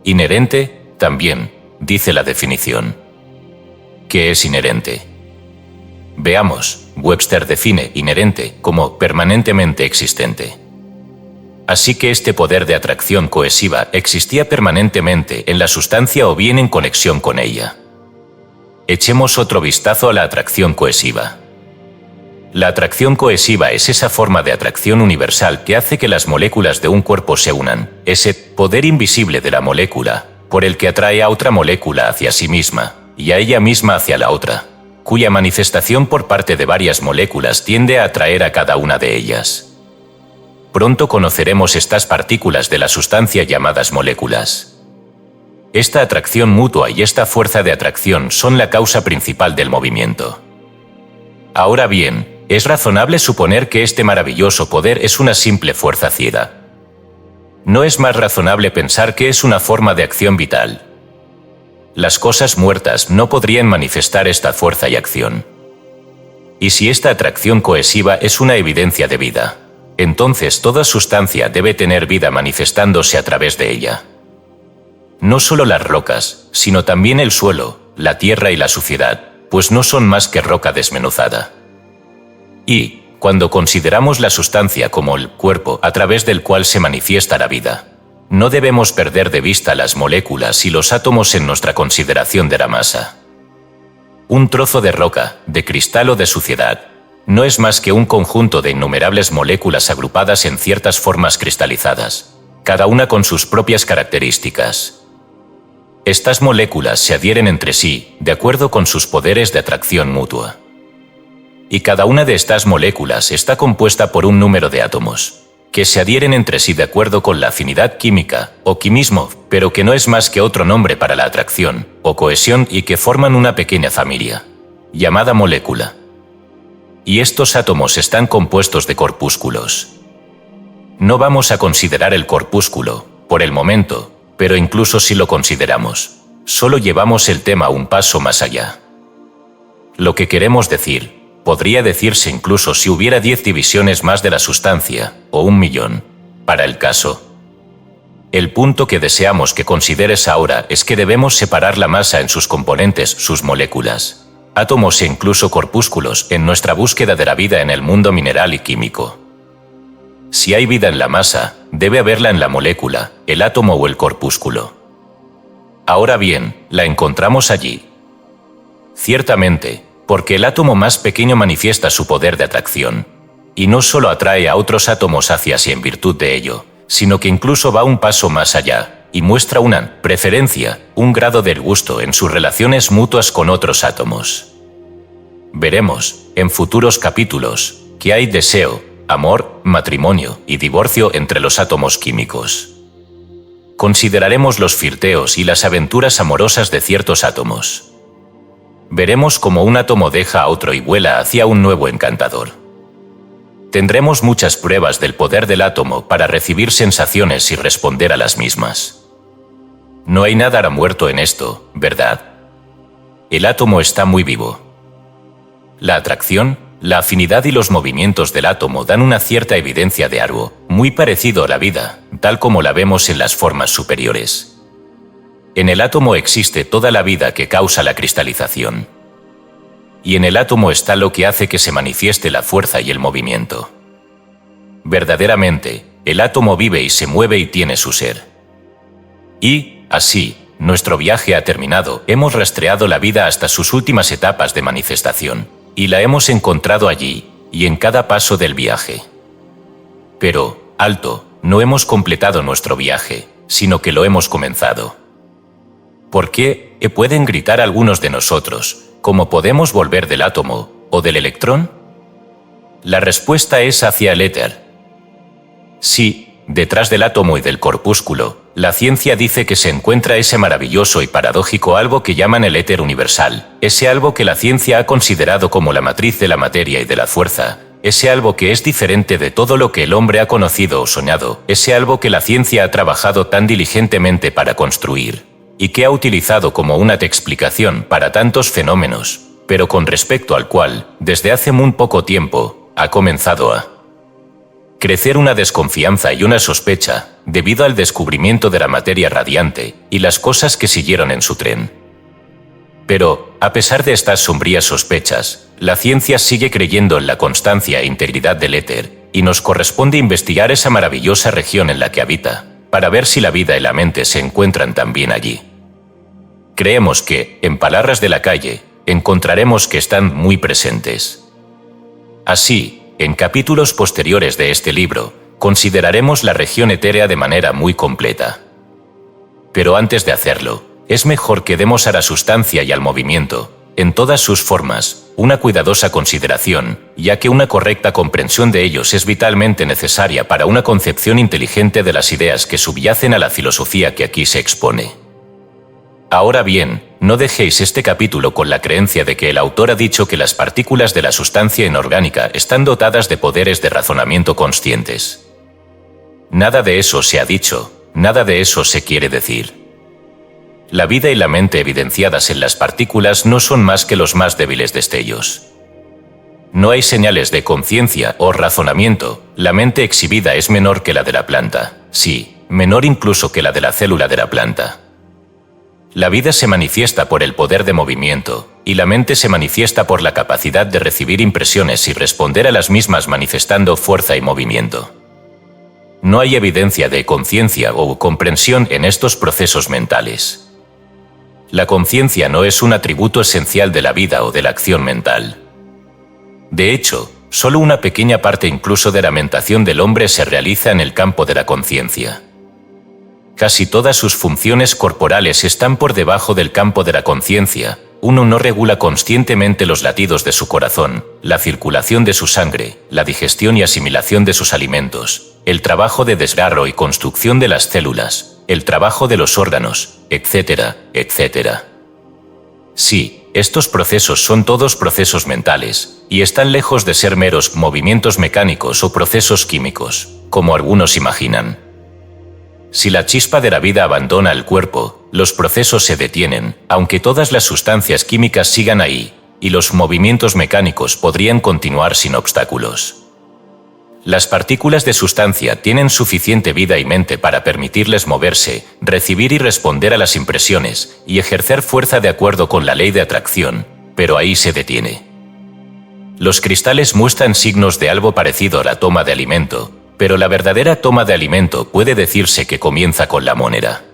Inherente, también, dice la definición. ¿Qué es inherente? Veamos, Webster define inherente como permanentemente existente. Así que este poder de atracción cohesiva existía permanentemente en la sustancia o bien en conexión con ella. Echemos otro vistazo a la atracción cohesiva. La atracción cohesiva es esa forma de atracción universal que hace que las moléculas de un cuerpo se unan, ese poder invisible de la molécula, por el que atrae a otra molécula hacia sí misma, y a ella misma hacia la otra, cuya manifestación por parte de varias moléculas tiende a atraer a cada una de ellas. Pronto conoceremos estas partículas de la sustancia llamadas moléculas. Esta atracción mutua y esta fuerza de atracción son la causa principal del movimiento. Ahora bien, es razonable suponer que este maravilloso poder es una simple fuerza ciega. ¿No es más razonable pensar que es una forma de acción vital? Las cosas muertas no podrían manifestar esta fuerza y acción. Y si esta atracción cohesiva es una evidencia de vida, entonces toda sustancia debe tener vida manifestándose a través de ella. No solo las rocas, sino también el suelo, la tierra y la suciedad, pues no son más que roca desmenuzada. Y, cuando consideramos la sustancia como el cuerpo a través del cual se manifiesta la vida, no debemos perder de vista las moléculas y los átomos en nuestra consideración de la masa. Un trozo de roca, de cristal o de suciedad, no es más que un conjunto de innumerables moléculas agrupadas en ciertas formas cristalizadas, cada una con sus propias características. Estas moléculas se adhieren entre sí, de acuerdo con sus poderes de atracción mutua. Y cada una de estas moléculas está compuesta por un número de átomos, que se adhieren entre sí de acuerdo con la afinidad química, o quimismo, pero que no es más que otro nombre para la atracción, o cohesión, y que forman una pequeña familia, llamada molécula. Y estos átomos están compuestos de corpúsculos. No vamos a considerar el corpúsculo, por el momento, pero incluso si lo consideramos, solo llevamos el tema un paso más allá. Lo que queremos decir, podría decirse incluso si hubiera 10 divisiones más de la sustancia, o 1.000.000, para el caso. El punto que deseamos que consideres ahora es que debemos separar la masa en sus componentes, sus moléculas, átomos e incluso corpúsculos en nuestra búsqueda de la vida en el mundo mineral y químico. Si hay vida en la masa, debe haberla en la molécula, el átomo o el corpúsculo. Ahora bien, ¿la encontramos allí? Ciertamente, porque el átomo más pequeño manifiesta su poder de atracción, y no solo atrae a otros átomos hacia sí en virtud de ello, sino que incluso va un paso más allá, y muestra una preferencia, un grado del gusto en sus relaciones mutuas con otros átomos. Veremos, en futuros capítulos, que hay deseo, amor, matrimonio y divorcio entre los átomos químicos. Consideraremos los flirteos y las aventuras amorosas de ciertos átomos. Veremos cómo un átomo deja a otro y vuela hacia un nuevo encantador. Tendremos muchas pruebas del poder del átomo para recibir sensaciones y responder a las mismas. No hay nada muerto en esto, ¿verdad? El átomo está muy vivo. La atracción, la afinidad y los movimientos del átomo dan una cierta evidencia de algo, muy parecido a la vida, tal como la vemos en las formas superiores. En el átomo existe toda la vida que causa la cristalización. Y en el átomo está lo que hace que se manifieste la fuerza y el movimiento. Verdaderamente, el átomo vive y se mueve y tiene su ser. Y, Así, nuestro viaje ha terminado, hemos rastreado la vida hasta sus últimas etapas de manifestación, y la hemos encontrado allí, y en cada paso del viaje. Pero, alto, no hemos completado nuestro viaje, sino que lo hemos comenzado. ¿Por qué? Pueden gritar algunos de nosotros, ¿cómo podemos volver del átomo o del electrón? La respuesta es hacia el éter. Sí, detrás del átomo y del corpúsculo, la ciencia dice que se encuentra ese maravilloso y paradójico algo que llaman el éter universal, ese algo que la ciencia ha considerado como la matriz de la materia y de la fuerza, ese algo que es diferente de todo lo que el hombre ha conocido o soñado, ese algo que la ciencia ha trabajado tan diligentemente para construir, y que ha utilizado como una explicación para tantos fenómenos, pero con respecto al cual, desde hace muy poco tiempo, ha comenzado a crecer una desconfianza y una sospecha, debido al descubrimiento de la materia radiante y las cosas que siguieron en su tren. Pero, a pesar de estas sombrías sospechas, la ciencia sigue creyendo en la constancia e integridad del éter, y nos corresponde investigar esa maravillosa región en la que habita, para ver si la vida y la mente se encuentran también allí. Creemos que, en palabras de la calle, encontraremos que están muy presentes. Así, en capítulos posteriores de este libro, consideraremos la región etérea de manera muy completa. Pero antes de hacerlo, es mejor que demos a la sustancia y al movimiento, en todas sus formas, una cuidadosa consideración, ya que una correcta comprensión de ellos es vitalmente necesaria para una concepción inteligente de las ideas que subyacen a la filosofía que aquí se expone. Ahora bien, no dejéis este capítulo con la creencia de que el autor ha dicho que las partículas de la sustancia inorgánica están dotadas de poderes de razonamiento conscientes. Nada de eso se ha dicho, nada de eso se quiere decir. La vida y la mente evidenciadas en las partículas no son más que los más débiles destellos. No hay señales de conciencia o razonamiento, la mente exhibida es menor que la de la planta, sí, menor incluso que la de la célula de la planta. La vida se manifiesta por el poder de movimiento, y la mente se manifiesta por la capacidad de recibir impresiones y responder a las mismas manifestando fuerza y movimiento. No hay evidencia de conciencia o comprensión en estos procesos mentales. La conciencia no es un atributo esencial de la vida o de la acción mental. De hecho, solo una pequeña parte incluso de la mentación del hombre se realiza en el campo de la conciencia. Casi todas sus funciones corporales están por debajo del campo de la conciencia. Uno no regula conscientemente los latidos de su corazón, la circulación de su sangre, la digestión y asimilación de sus alimentos, el trabajo de desgarro y construcción de las células, el trabajo de los órganos, etcétera, etcétera. Sí, estos procesos son todos procesos mentales, y están lejos de ser meros movimientos mecánicos o procesos químicos, como algunos imaginan. Si la chispa de la vida abandona el cuerpo, los procesos se detienen, aunque todas las sustancias químicas sigan ahí, y los movimientos mecánicos podrían continuar sin obstáculos. Las partículas de sustancia tienen suficiente vida y mente para permitirles moverse, recibir y responder a las impresiones, y ejercer fuerza de acuerdo con la ley de atracción, pero ahí se detiene. Los cristales muestran signos de algo parecido a la toma de alimento, pero la verdadera toma de alimento puede decirse que comienza con la monera.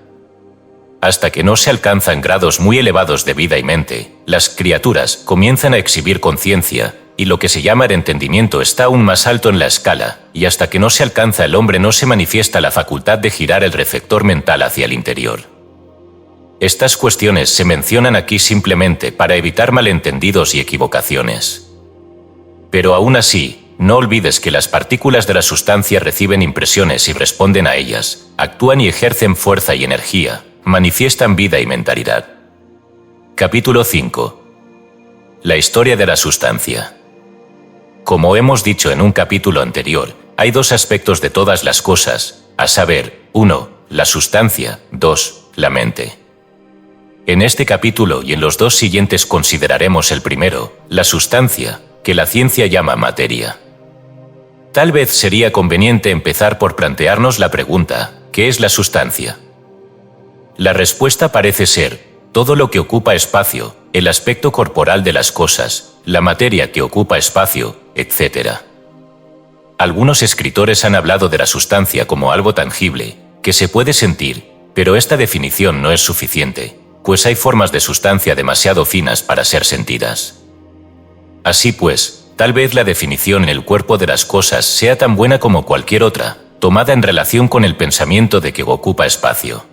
Hasta que no se alcanzan grados muy elevados de vida y mente, las criaturas comienzan a exhibir conciencia, y lo que se llama el entendimiento está aún más alto en la escala, y hasta que no se alcanza el hombre no se manifiesta la facultad de girar el reflector mental hacia el interior. Estas cuestiones se mencionan aquí simplemente para evitar malentendidos y equivocaciones. Pero aún así, no olvides que las partículas de la sustancia reciben impresiones y responden a ellas, actúan y ejercen fuerza y energía, manifiestan vida y mentalidad. Capítulo 5. La historia de la sustancia. Como hemos dicho en un capítulo anterior, hay dos aspectos de todas las cosas, a saber, 1, la sustancia, 2, la mente. En este capítulo y en los dos siguientes consideraremos el primero, la sustancia, que la ciencia llama materia. Tal vez sería conveniente empezar por plantearnos la pregunta, ¿qué es la sustancia? La respuesta parece ser, todo lo que ocupa espacio, el aspecto corporal de las cosas, la materia que ocupa espacio, etc. Algunos escritores han hablado de la sustancia como algo tangible, que se puede sentir, Pero esta definición no es suficiente, pues hay formas de sustancia demasiado finas para ser sentidas. Así pues, tal vez la definición en el cuerpo de las cosas sea tan buena como cualquier otra, tomada en relación con el pensamiento de que ocupa espacio.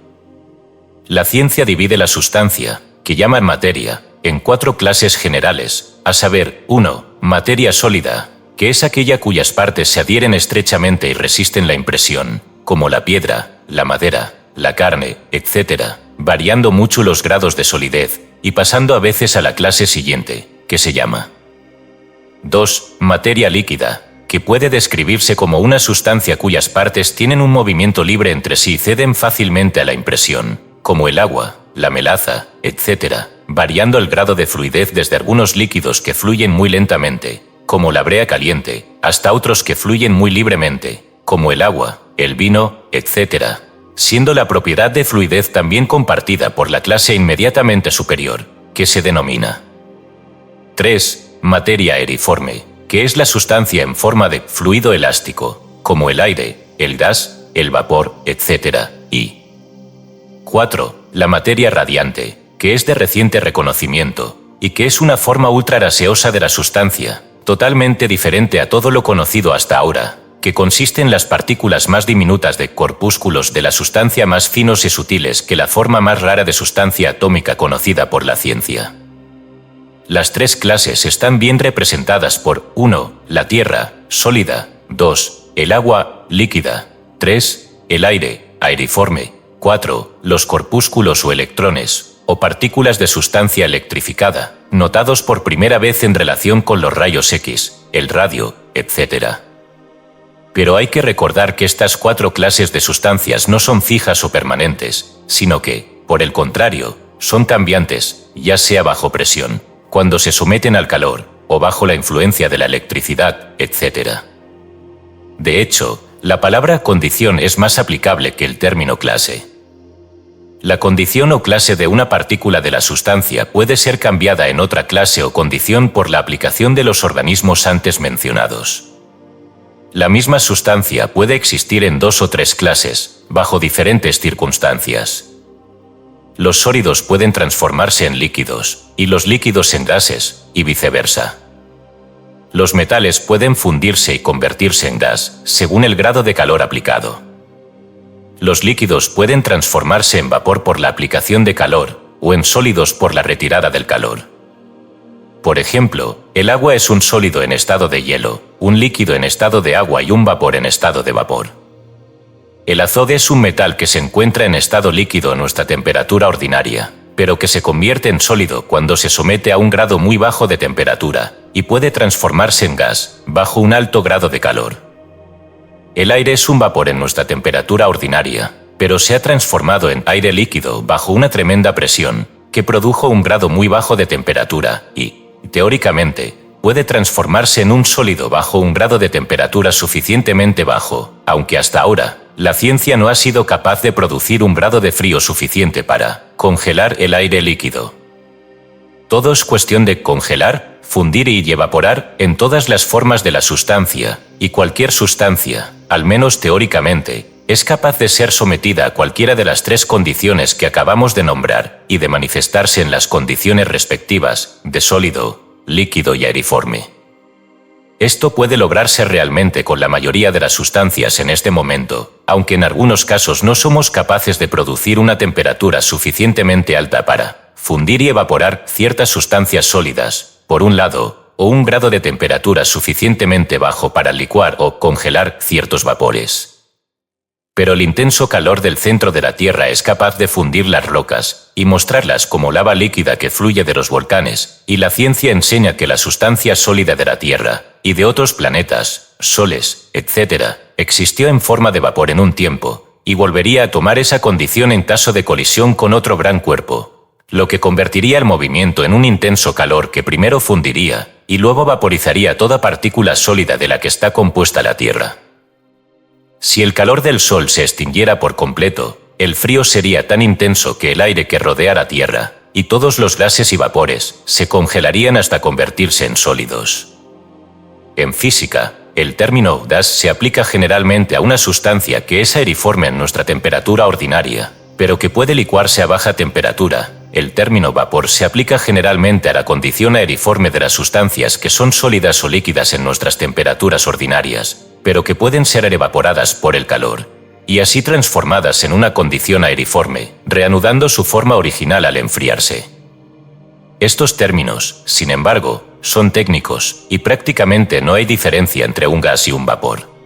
La ciencia divide la sustancia, que llaman materia, en 4 clases generales, a saber, 1. Materia sólida, que es aquella cuyas partes se adhieren estrechamente y resisten la impresión, como la piedra, la madera, la carne, etc., variando mucho los grados de solidez y pasando a veces a la clase siguiente, que se llama 2. Materia líquida, que puede describirse como una sustancia cuyas partes tienen un movimiento libre entre sí y ceden fácilmente a la impresión, como el agua, la melaza, etc., variando el grado de fluidez desde algunos líquidos que fluyen muy lentamente, como la brea caliente, hasta otros que fluyen muy libremente, como el agua, el vino, etc., siendo la propiedad de fluidez también compartida por la clase inmediatamente superior, que se denomina 3. Materia aeriforme, que es la sustancia en forma de fluido elástico, como el aire, el gas, el vapor, etc., y 4. La materia radiante, que es de reciente reconocimiento, y que es una forma ultra gaseosa de la sustancia, totalmente diferente a todo lo conocido hasta ahora, que consiste en las partículas más diminutas de corpúsculos de la sustancia más finos y sutiles que la forma más rara de sustancia atómica conocida por la ciencia. Las 3 clases están bien representadas por 1. La tierra, sólida, 2. El agua, líquida, 3. El aire, aeriforme, 4. Los corpúsculos o electrones, o partículas de sustancia electrificada, notados por primera vez en relación con los rayos X, el radio, etc. Pero hay que recordar que estas 4 clases de sustancias no son fijas o permanentes, sino que, por el contrario, son cambiantes, ya sea bajo presión, cuando se someten al calor, o bajo la influencia de la electricidad, etc. De hecho, la palabra condición es más aplicable que el término clase. La condición o clase de una partícula de la sustancia puede ser cambiada en otra clase o condición por la aplicación de los organismos antes mencionados. La misma sustancia puede existir en 2 o 3 clases, bajo diferentes circunstancias. Los sólidos pueden transformarse en líquidos, y los líquidos en gases, y viceversa. Los metales pueden fundirse y convertirse en gas, según el grado de calor aplicado. Los líquidos pueden transformarse en vapor por la aplicación de calor, o en sólidos por la retirada del calor. Por ejemplo, el agua es un sólido en estado de hielo, un líquido en estado de agua y un vapor en estado de vapor. El azode es un metal que se encuentra en estado líquido a nuestra temperatura ordinaria, pero que se convierte en sólido cuando se somete a un grado muy bajo de temperatura, y puede transformarse en gas, bajo un alto grado de calor. El aire es un vapor en nuestra temperatura ordinaria, pero se ha transformado en aire líquido bajo una tremenda presión, que produjo un grado muy bajo de temperatura y, teóricamente, puede transformarse en un sólido bajo un grado de temperatura suficientemente bajo, aunque hasta ahora, la ciencia no ha sido capaz de producir un grado de frío suficiente para congelar el aire líquido. Todo es cuestión de congelar, fundir y evaporar en todas las formas de la sustancia, y cualquier sustancia, al menos teóricamente, es capaz de ser sometida a cualquiera de las 3 condiciones que acabamos de nombrar y de manifestarse en las condiciones respectivas de sólido, líquido y aeriforme. Esto puede lograrse realmente con la mayoría de las sustancias en este momento, aunque en algunos casos no somos capaces de producir una temperatura suficientemente alta para fundir y evaporar ciertas sustancias sólidas, por un lado, o un grado de temperatura suficientemente bajo para licuar o congelar ciertos vapores. Pero el intenso calor del centro de la Tierra es capaz de fundir las rocas y mostrarlas como lava líquida que fluye de los volcanes, y la ciencia enseña que la sustancia sólida de la Tierra y de otros planetas, soles, etc., existió en forma de vapor en un tiempo, y volvería a tomar esa condición en caso de colisión con otro gran cuerpo, lo que convertiría el movimiento en un intenso calor que primero fundiría y luego vaporizaría toda partícula sólida de la que está compuesta la Tierra. Si el calor del Sol se extinguiera por completo, el frío sería tan intenso que el aire que rodea la Tierra, y todos los gases y vapores, se congelarían hasta convertirse en sólidos. En física, el término gas se aplica generalmente a una sustancia que es aeriforme en nuestra temperatura ordinaria, pero que puede licuarse a baja temperatura. El término vapor se aplica generalmente a la condición aeriforme de las sustancias que son sólidas o líquidas en nuestras temperaturas ordinarias, pero que pueden ser evaporadas por el calor, y así transformadas en una condición aeriforme, reanudando su forma original al enfriarse. Estos términos, sin embargo, son técnicos, y prácticamente no hay diferencia entre un gas y un vapor.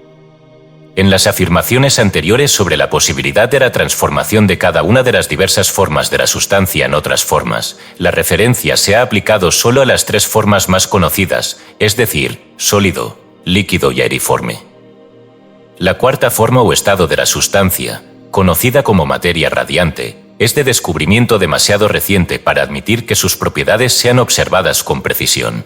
En las afirmaciones anteriores sobre la posibilidad de la transformación de cada una de las diversas formas de la sustancia en otras formas, la referencia se ha aplicado solo a las tres formas más conocidas, es decir, sólido, líquido y aeriforme. La cuarta forma o estado de la sustancia, conocida como materia radiante, es de descubrimiento demasiado reciente para admitir que sus propiedades sean observadas con precisión.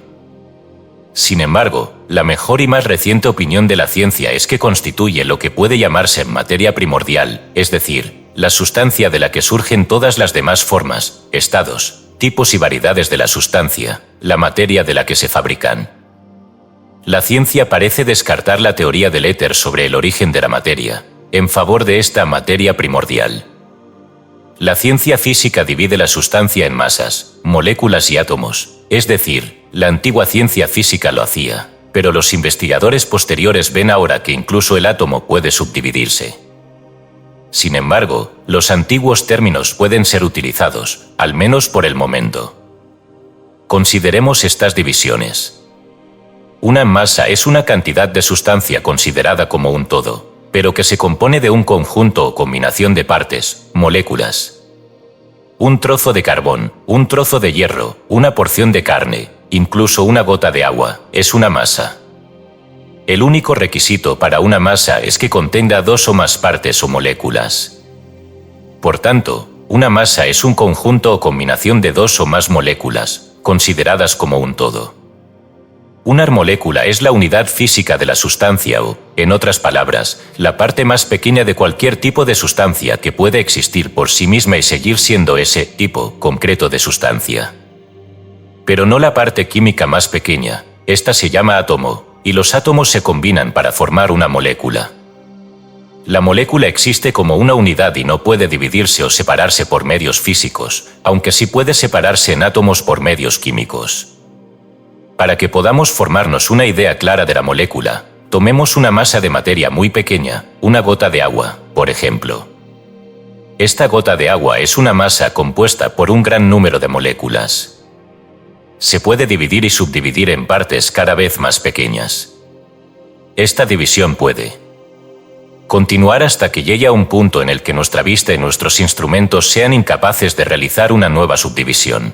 Sin embargo, la mejor y más reciente opinión de la ciencia es que constituye lo que puede llamarse materia primordial, es decir, la sustancia de la que surgen todas las demás formas, estados, tipos y variedades de la sustancia, la materia de la que se fabrican. La ciencia parece descartar la teoría del éter sobre el origen de la materia, en favor de esta materia primordial. La ciencia física divide la sustancia en masas, moléculas y átomos, es decir, la antigua ciencia física lo hacía, pero los investigadores posteriores ven ahora que incluso el átomo puede subdividirse. Sin embargo, los antiguos términos pueden ser utilizados, al menos por el momento. Consideremos estas divisiones. Una masa es una cantidad de sustancia considerada como un todo, pero que se compone de un conjunto o combinación de partes, moléculas. Un trozo de carbón, un trozo de hierro, una porción de carne, incluso una gota de agua, es una masa. El único requisito para una masa es que contenga dos o más partes o moléculas. Por tanto, una masa es un conjunto o combinación de dos o más moléculas, consideradas como un todo. Una molécula es la unidad física de la sustancia o, en otras palabras, la parte más pequeña de cualquier tipo de sustancia que puede existir por sí misma y seguir siendo ese tipo concreto de sustancia. Pero no la parte química más pequeña, esta se llama átomo, y los átomos se combinan para formar una molécula. La molécula existe como una unidad y no puede dividirse o separarse por medios físicos, aunque sí puede separarse en átomos por medios químicos. Para que podamos formarnos una idea clara de la molécula, tomemos una masa de materia muy pequeña, una gota de agua, por ejemplo. Esta gota de agua es una masa compuesta por un gran número de moléculas. Se puede dividir y subdividir en partes cada vez más pequeñas. Esta división puede continuar hasta que llegue a un punto en el que nuestra vista y nuestros instrumentos sean incapaces de realizar una nueva subdivisión.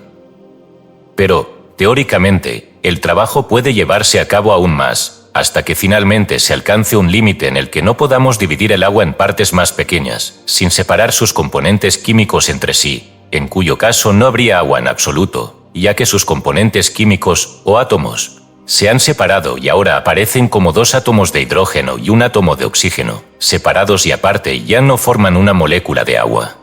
Pero, teóricamente, el trabajo puede llevarse a cabo aún más, hasta que finalmente se alcance un límite en el que no podamos dividir el agua en partes más pequeñas, sin separar sus componentes químicos entre sí, en cuyo caso no habría agua en absoluto, ya que sus componentes químicos, o átomos, se han separado y ahora aparecen como dos átomos de hidrógeno y un átomo de oxígeno, separados y aparte y ya no forman una molécula de agua.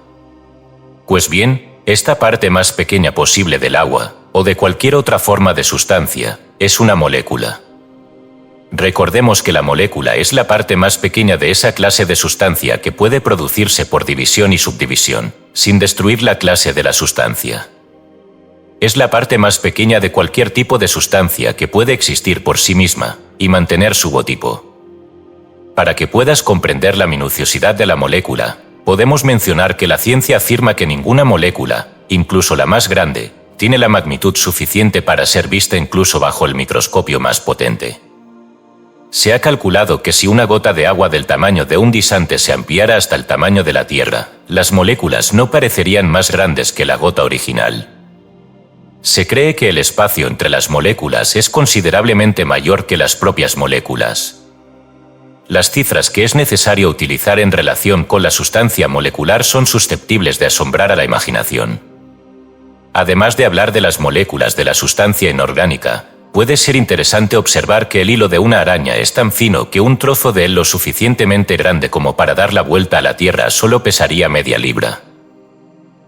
Pues bien, esta parte más pequeña posible del agua, o de cualquier otra forma de sustancia, es una molécula. Recordemos que la molécula es la parte más pequeña de esa clase de sustancia que puede producirse por división y subdivisión, sin destruir la clase de la sustancia. Es la parte más pequeña de cualquier tipo de sustancia que puede existir por sí misma y mantener su biotipo. Para que puedas comprender la minuciosidad de la molécula, podemos mencionar que la ciencia afirma que ninguna molécula, incluso la más grande, tiene la magnitud suficiente para ser vista incluso bajo el microscopio más potente. Se ha calculado que si una gota de agua del tamaño de un disante se ampliara hasta el tamaño de la Tierra, las moléculas no parecerían más grandes que la gota original. Se cree que el espacio entre las moléculas es considerablemente mayor que las propias moléculas. Las cifras que es necesario utilizar en relación con la sustancia molecular son susceptibles de asombrar a la imaginación. Además de hablar de las moléculas de la sustancia inorgánica, puede ser interesante observar que el hilo de una araña es tan fino que un trozo de él lo suficientemente grande como para dar la vuelta a la Tierra solo pesaría media libra.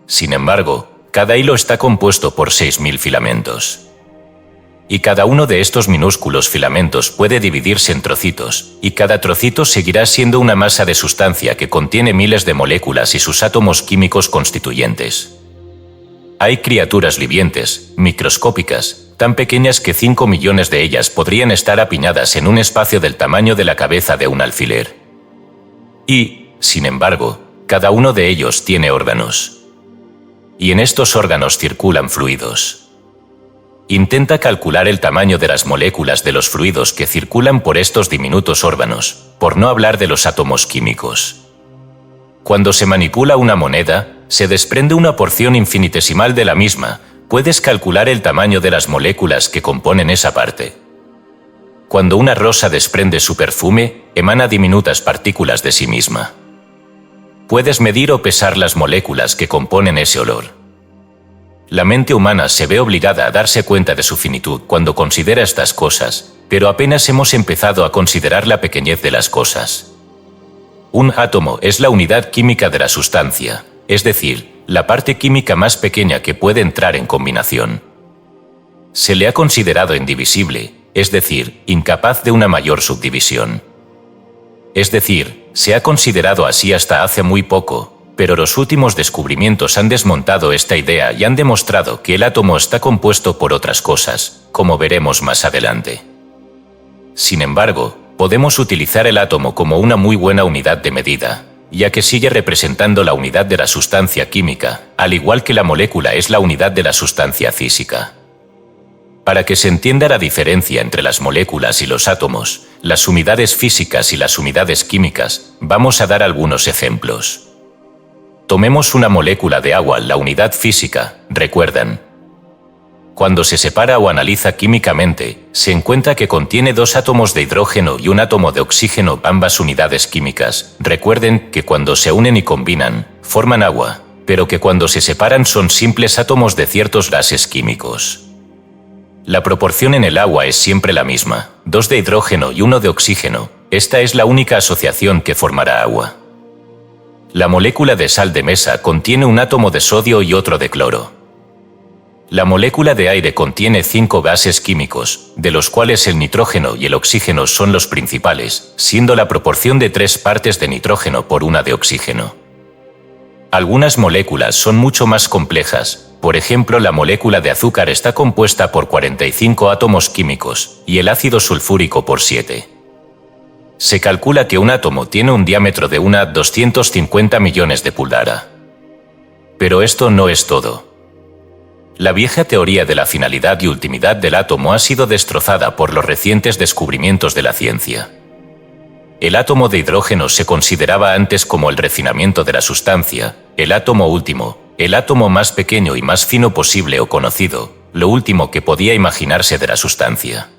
Sin embargo, cada hilo está compuesto por 6.000 filamentos. y cada uno de estos minúsculos filamentos puede dividirse en trocitos, y cada trocito seguirá siendo una masa de sustancia que contiene miles de moléculas y sus átomos químicos constituyentes. Hay criaturas vivientes, microscópicas, tan pequeñas que 5 millones de ellas podrían estar apiñadas en un espacio del tamaño de la cabeza de un alfiler. Y, sin embargo, cada uno de ellos tiene órganos. Y en estos órganos circulan fluidos. Intenta calcular el tamaño de las moléculas de los fluidos que circulan por estos diminutos órganos, por no hablar de los átomos químicos. Cuando se manipula una moneda, se desprende una porción infinitesimal de la misma. Puedes calcular el tamaño de las moléculas que componen esa parte. Cuando una rosa desprende su perfume, emana diminutas partículas de sí misma. Puedes medir o pesar las moléculas que componen ese olor. La mente humana se ve obligada a darse cuenta de su finitud cuando considera estas cosas, pero apenas hemos empezado a considerar la pequeñez de las cosas. Un átomo es la unidad química de la sustancia, es decir, la parte química más pequeña que puede entrar en combinación. Se le ha considerado indivisible, es decir, incapaz de una mayor subdivisión. Es decir, se ha considerado así hasta hace muy poco, pero los últimos descubrimientos han desmontado esta idea y han demostrado que el átomo está compuesto por otras cosas, como veremos más adelante. Sin embargo, podemos utilizar el átomo como una muy buena unidad de medida, ya que sigue representando la unidad de la sustancia química, al igual que la molécula es la unidad de la sustancia física. Para que se entienda la diferencia entre las moléculas y los átomos, las unidades físicas y las unidades químicas, vamos a dar algunos ejemplos. Tomemos una molécula de agua, la unidad física, ¿recuerdan? Cuando se separa o analiza químicamente, se encuentra que contiene 2 átomos de hidrógeno y un átomo de oxígeno, ambas unidades químicas. Recuerden que cuando se unen y combinan, forman agua, pero que cuando se separan son simples átomos de ciertos gases químicos. La proporción en el agua es siempre la misma, 2 de hidrógeno y 1 de oxígeno. Esta es la única asociación que formará agua. La molécula de sal de mesa contiene un átomo de sodio y otro de cloro. La molécula de aire contiene 5 gases químicos, de los cuales el nitrógeno y el oxígeno son los principales, siendo la proporción de 3 partes de nitrógeno por 1 de oxígeno. Algunas moléculas son mucho más complejas, por ejemplo la molécula de azúcar está compuesta por 45 átomos químicos, y el ácido sulfúrico por 7. Se calcula que un átomo tiene un diámetro de 250 millones de pulgada. Pero esto no es todo. La vieja teoría de la finalidad y ultimidad del átomo ha sido destrozada por los recientes descubrimientos de la ciencia. El átomo de hidrógeno se consideraba antes como el refinamiento de la sustancia, el átomo último, el átomo más pequeño y más fino posible o conocido, lo último que podía imaginarse de la sustancia.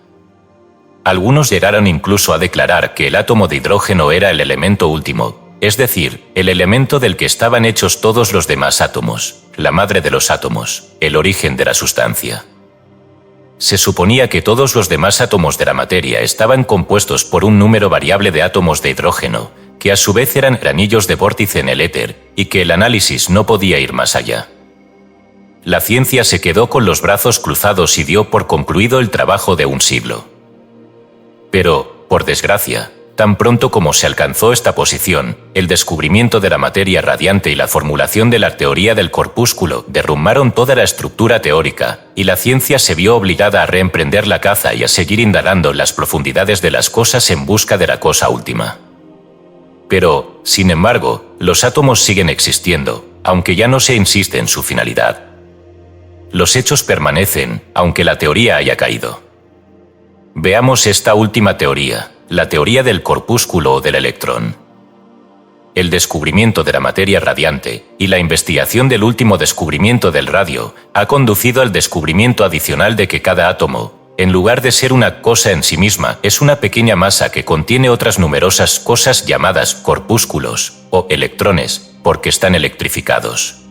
Algunos llegaron incluso a declarar que el átomo de hidrógeno era el elemento último, es decir, el elemento del que estaban hechos todos los demás átomos, la madre de los átomos, el origen de la sustancia. Se suponía que todos los demás átomos de la materia estaban compuestos por un número variable de átomos de hidrógeno, que a su vez eran anillos de vórtice en el éter, y que el análisis no podía ir más allá. La ciencia se quedó con los brazos cruzados y dio por concluido el trabajo de un siglo. Pero, por desgracia, tan pronto como se alcanzó esta posición, el descubrimiento de la materia radiante y la formulación de la teoría del corpúsculo derrumbaron toda la estructura teórica, y la ciencia se vio obligada a reemprender la caza y a seguir indagando en las profundidades de las cosas en busca de la cosa última. Pero, sin embargo, los átomos siguen existiendo, aunque ya no se insiste en su finalidad. Los hechos permanecen, aunque la teoría haya caído. Veamos esta última teoría, la teoría del corpúsculo o del electrón. El descubrimiento de la materia radiante y la investigación del último descubrimiento del radio ha conducido al descubrimiento adicional de que cada átomo, en lugar de ser una cosa en sí misma, es una pequeña masa que contiene otras numerosas cosas llamadas corpúsculos o electrones, porque están electrificados.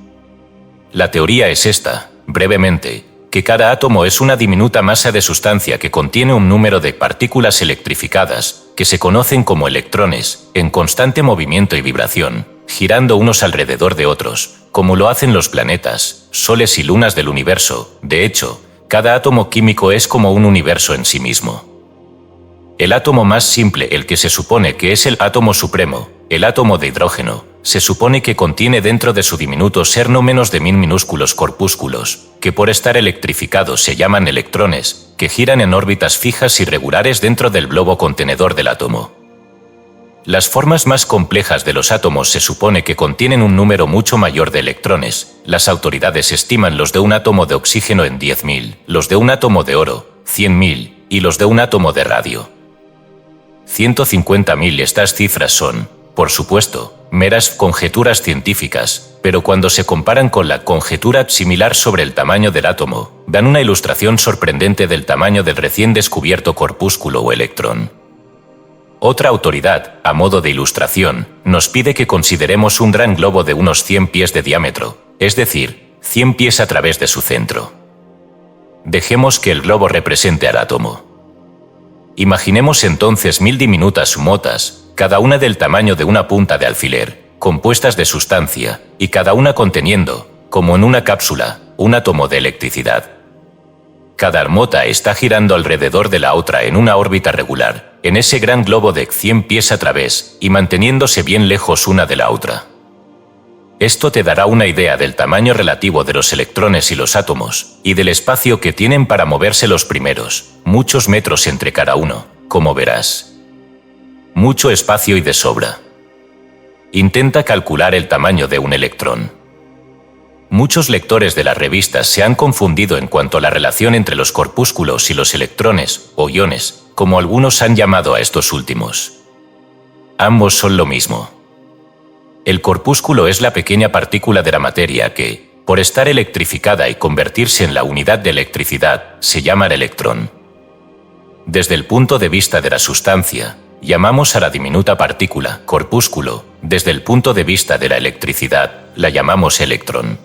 La teoría es esta, brevemente, que cada átomo es una diminuta masa de sustancia que contiene un número de partículas electrificadas, que se conocen como electrones, en constante movimiento y vibración, girando unos alrededor de otros, como lo hacen los planetas, soles y lunas del universo. De hecho, Cada átomo químico es como un universo en sí mismo. El átomo más simple, el que se supone que es el átomo supremo, el átomo de hidrógeno, se supone que contiene dentro de su diminuto ser no menos de 1000 minúsculos corpúsculos, que por estar electrificados se llaman electrones, que giran en órbitas fijas y regulares dentro del globo contenedor del átomo. Las formas más complejas de los átomos se supone que contienen un número mucho mayor de electrones. Las autoridades estiman los de un átomo de oxígeno en 10.000, los de un átomo de oro, 100.000, y los de un átomo de radio, 150.000. Estas cifras son, por supuesto, meras conjeturas científicas, pero cuando se comparan con la conjetura similar sobre el tamaño del átomo, dan una ilustración sorprendente del tamaño del recién descubierto corpúsculo o electrón. Otra autoridad, a modo de ilustración, nos pide que consideremos un gran globo de unos 100 pies de diámetro, es decir, 100 pies a través de su centro. Dejemos que el globo represente al átomo. Imaginemos entonces 1000 diminutas motas, cada una del tamaño de una punta de alfiler, compuestas de sustancia, y cada una conteniendo, como en una cápsula, un átomo de electricidad. Cada mota está girando alrededor de la otra en una órbita regular, en ese gran globo de 100 pies a través, y manteniéndose bien lejos una de la otra. Esto te dará una idea del tamaño relativo de los electrones y los átomos, y del espacio que tienen para moverse los primeros, muchos metros entre cada uno, como verás. Mucho espacio y de sobra. Intenta calcular el tamaño de un electrón. Muchos lectores de las revistas se han confundido en cuanto a la relación entre los corpúsculos y los electrones, o iones, como algunos han llamado a estos últimos. Ambos son lo mismo. El corpúsculo es la pequeña partícula de la materia que, por estar electrificada y convertirse en la unidad de electricidad, se llama el electrón. Desde el punto de vista de la sustancia, llamamos a la diminuta partícula corpúsculo, desde el punto de vista de la electricidad, la llamamos electrón.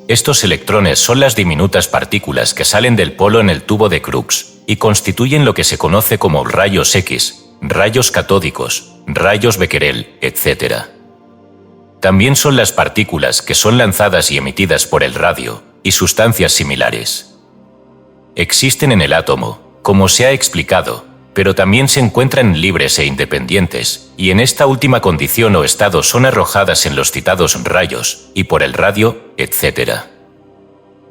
Estos electrones son las diminutas partículas que salen del polo en el tubo de Crookes, y constituyen lo que se conoce como rayos X, rayos catódicos, rayos Becquerel, etc. También son las partículas que son lanzadas y emitidas por el radio, y sustancias similares. Existen en el átomo, como se ha explicado, pero también se encuentran libres e independientes, y en esta última condición o estado son arrojadas en los citados rayos, y por el radio, etc.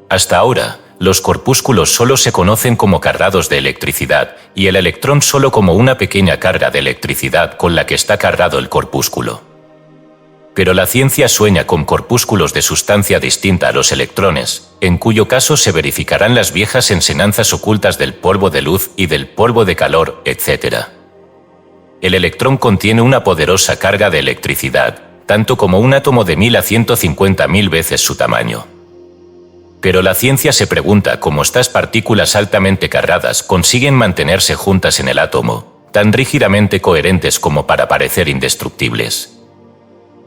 Hasta ahora, los corpúsculos solo se conocen como cargados de electricidad, y el electrón solo como una pequeña carga de electricidad con la que está cargado el corpúsculo. Pero la ciencia sueña con corpúsculos de sustancia distinta a los electrones, en cuyo caso se verificarán las viejas enseñanzas ocultas del polvo de luz y del polvo de calor, etc. El electrón contiene una poderosa carga de electricidad, tanto como un átomo de 1000 a 150.000 veces su tamaño. Pero la ciencia se pregunta cómo estas partículas altamente cargadas consiguen mantenerse juntas en el átomo, tan rígidamente coherentes como para parecer indestructibles.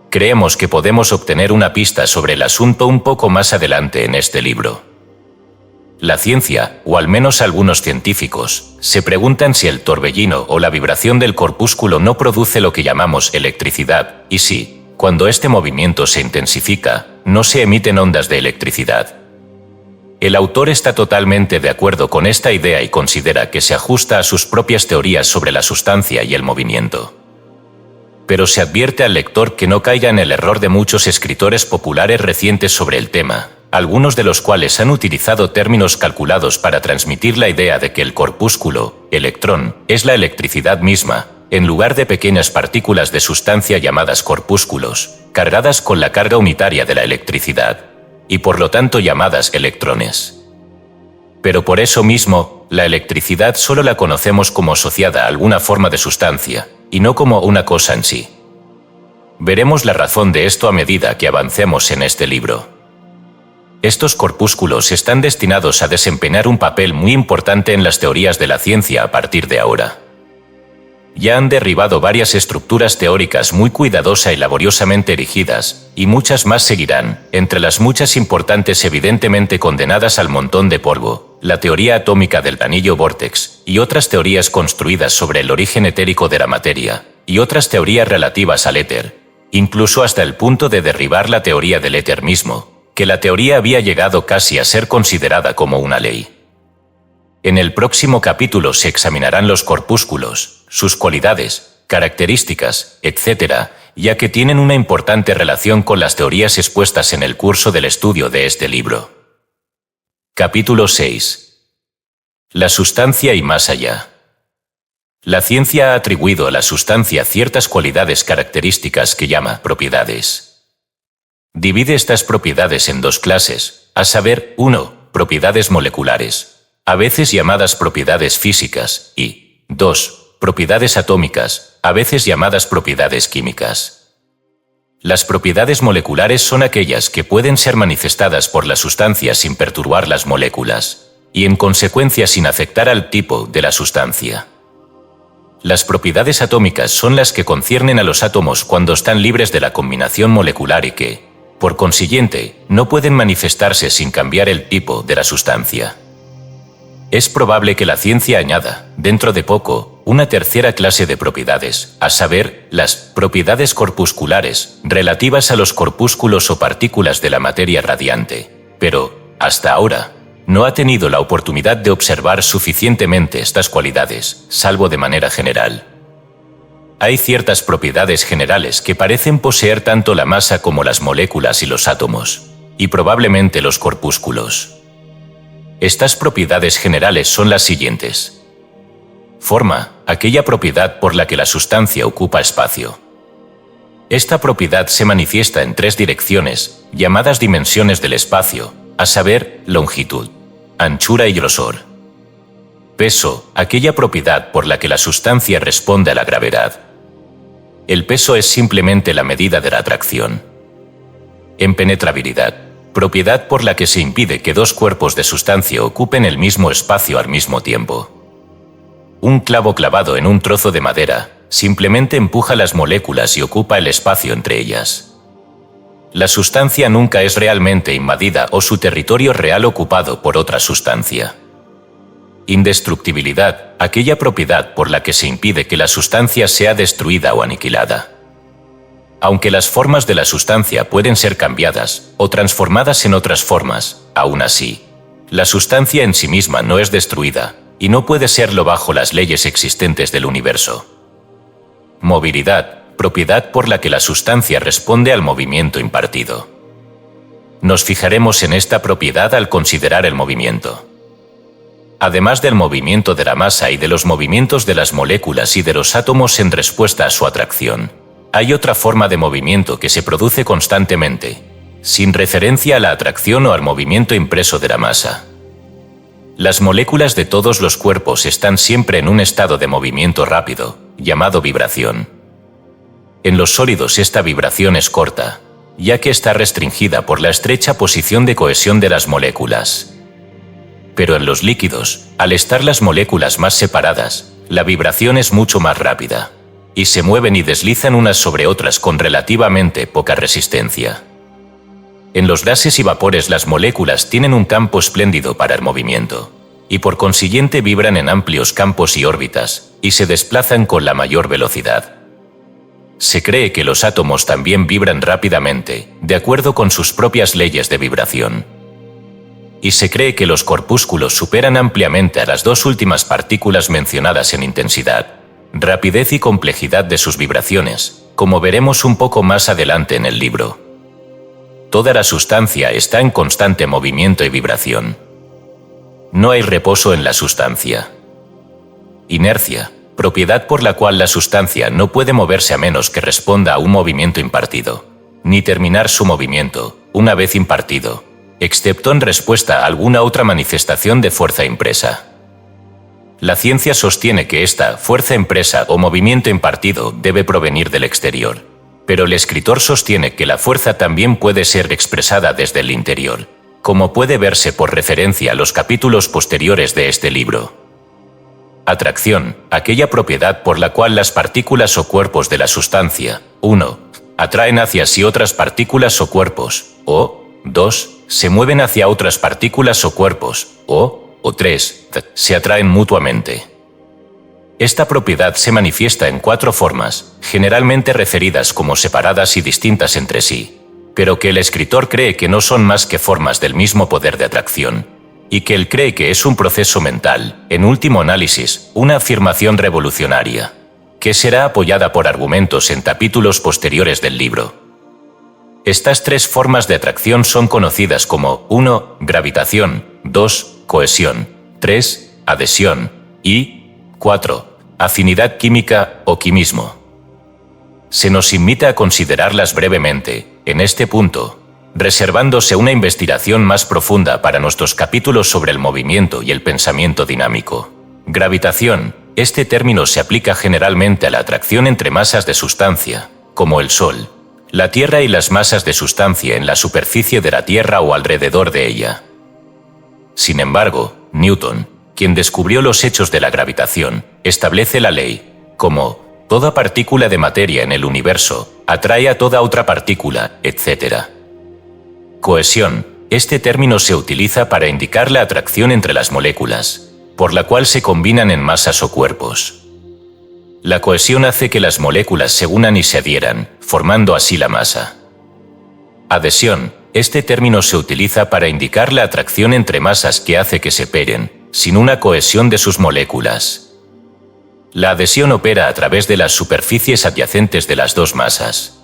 Creemos que podemos obtener una pista sobre el asunto un poco más adelante en este libro. La ciencia, o al menos algunos científicos, se preguntan si el torbellino o la vibración del corpúsculo no produce lo que llamamos electricidad, y si, cuando este movimiento se intensifica, no se emiten ondas de electricidad. El autor está totalmente de acuerdo con esta idea y considera que se ajusta a sus propias teorías sobre la sustancia y el movimiento. Pero se advierte al lector que no caiga en el error de muchos escritores populares recientes sobre el tema, algunos de los cuales han utilizado términos calculados para transmitir la idea de que el corpúsculo, electrón, es la electricidad misma, en lugar de pequeñas partículas de sustancia llamadas corpúsculos, cargadas con la carga unitaria de la electricidad, y por lo tanto llamadas electrones. Pero por eso mismo, la electricidad solo la conocemos como asociada a alguna forma de sustancia, y no como una cosa en sí. Veremos la razón de esto a medida que avancemos en este libro. Estos corpúsculos están destinados a desempeñar un papel muy importante en las teorías de la ciencia a partir de ahora. Ya han derribado varias estructuras teóricas muy cuidadosa y laboriosamente erigidas, y muchas más seguirán, entre las muchas importantes evidentemente condenadas al montón de polvo, la teoría atómica del anillo vórtex, y otras teorías construidas sobre el origen etérico de la materia, y otras teorías relativas al éter, incluso hasta el punto de derribar la teoría del éter mismo, que la teoría había llegado casi a ser considerada como una ley. En el próximo capítulo se examinarán los corpúsculos, sus cualidades, características, etc., ya que tienen una importante relación con las teorías expuestas en el curso del estudio de este libro. Capítulo 6. La sustancia y más allá. La ciencia ha atribuido a la sustancia ciertas cualidades características que llama propiedades. Divide estas propiedades en dos clases, a saber, 1. Propiedades moleculares, a veces llamadas propiedades físicas, y 2. Propiedades atómicas, a veces llamadas propiedades químicas. Las propiedades moleculares son aquellas que pueden ser manifestadas por la sustancia sin perturbar las moléculas, y en consecuencia sin afectar al tipo de la sustancia. Las propiedades atómicas son las que conciernen a los átomos cuando están libres de la combinación molecular y que, por consiguiente, no pueden manifestarse sin cambiar el tipo de la sustancia. Es probable que la ciencia añada, dentro de poco, una tercera clase de propiedades, a saber, las propiedades corpusculares, relativas a los corpúsculos o partículas de la materia radiante. Pero, hasta ahora, no ha tenido la oportunidad de observar suficientemente estas cualidades, salvo de manera general. Hay ciertas propiedades generales que parecen poseer tanto la masa como las moléculas y los átomos, y probablemente los corpúsculos. Estas propiedades generales son las siguientes. Forma, aquella propiedad por la que la sustancia ocupa espacio. Esta propiedad se manifiesta en tres direcciones, llamadas dimensiones del espacio, a saber, longitud, anchura y grosor. Peso, aquella propiedad por la que la sustancia responde a la gravedad. El peso es simplemente la medida de la atracción. Impenetrabilidad, propiedad por la que se impide que dos cuerpos de sustancia ocupen el mismo espacio al mismo tiempo. Un clavo clavado en un trozo de madera simplemente empuja las moléculas y ocupa el espacio entre ellas. La sustancia nunca es realmente invadida o su territorio real ocupado por otra sustancia. Indestructibilidad, aquella propiedad por la que se impide que la sustancia sea destruida o aniquilada. Aunque las formas de la sustancia pueden ser cambiadas o transformadas en otras formas, aún así, la sustancia en sí misma no es destruida y no puede serlo bajo las leyes existentes del universo. Movilidad, propiedad por la que la sustancia responde al movimiento impartido. Nos fijaremos en esta propiedad al considerar el movimiento. Además del movimiento de la masa y de los movimientos de las moléculas y de los átomos en respuesta a su atracción, hay otra forma de movimiento que se produce constantemente, sin referencia a la atracción o al movimiento impreso de la masa. Las moléculas de todos los cuerpos están siempre en un estado de movimiento rápido, llamado vibración. En los sólidos esta vibración es corta, ya que está restringida por la estrecha posición de cohesión de las moléculas. Pero en los líquidos, al estar las moléculas más separadas, la vibración es mucho más rápida, y se mueven y deslizan unas sobre otras con relativamente poca resistencia. En los gases y vapores las moléculas tienen un campo espléndido para el movimiento, y por consiguiente vibran en amplios campos y órbitas, y se desplazan con la mayor velocidad. Se cree que los átomos también vibran rápidamente, de acuerdo con sus propias leyes de vibración. Y se cree que los corpúsculos superan ampliamente a las dos últimas partículas mencionadas en intensidad, rapidez y complejidad de sus vibraciones, como veremos un poco más adelante en el libro. Toda la sustancia está en constante movimiento y vibración. No hay reposo en la sustancia. Inercia, propiedad por la cual la sustancia no puede moverse a menos que responda a un movimiento impartido, ni terminar su movimiento, una vez impartido, excepto en respuesta a alguna otra manifestación de fuerza impresa. La ciencia sostiene que esta fuerza impresa o movimiento impartido debe provenir del exterior, pero el escritor sostiene que la fuerza también puede ser expresada desde el interior, como puede verse por referencia a los capítulos posteriores de este libro. Atracción, aquella propiedad por la cual las partículas o cuerpos de la sustancia, 1. Atraen hacia sí otras partículas o cuerpos, o 2. Se mueven hacia otras partículas o cuerpos, o 3. Se atraen mutuamente. Esta propiedad se manifiesta en 4 formas, generalmente referidas como separadas y distintas entre sí, pero que el escritor cree que no son más que formas del mismo poder de atracción, y que él cree que es un proceso mental, en último análisis, una afirmación revolucionaria, que será apoyada por argumentos en capítulos posteriores del libro. Estas tres formas de atracción son conocidas como 1. Gravitación, 2. Cohesión, 3. Adhesión y 4. Afinidad química o quimismo. Se nos invita a considerarlas brevemente, en este punto, reservándose una investigación más profunda para nuestros capítulos sobre el movimiento y el pensamiento dinámico. Gravitación. Este término se aplica generalmente a la atracción entre masas de sustancia, como el Sol, la Tierra y las masas de sustancia en la superficie de la Tierra o alrededor de ella. Sin embargo, Newton, quien descubrió los hechos de la gravitación, establece la ley, como toda partícula de materia en el universo atrae a toda otra partícula, etc. Cohesión. Este término se utiliza para indicar la atracción entre las moléculas, por la cual se combinan en masas o cuerpos. La cohesión hace que las moléculas se unan y se adhieran, formando así la masa. Adhesión. Este término se utiliza para indicar la atracción entre masas que hace que se peguen, sin una cohesión de sus moléculas. La adhesión opera a través de las superficies adyacentes de las dos masas.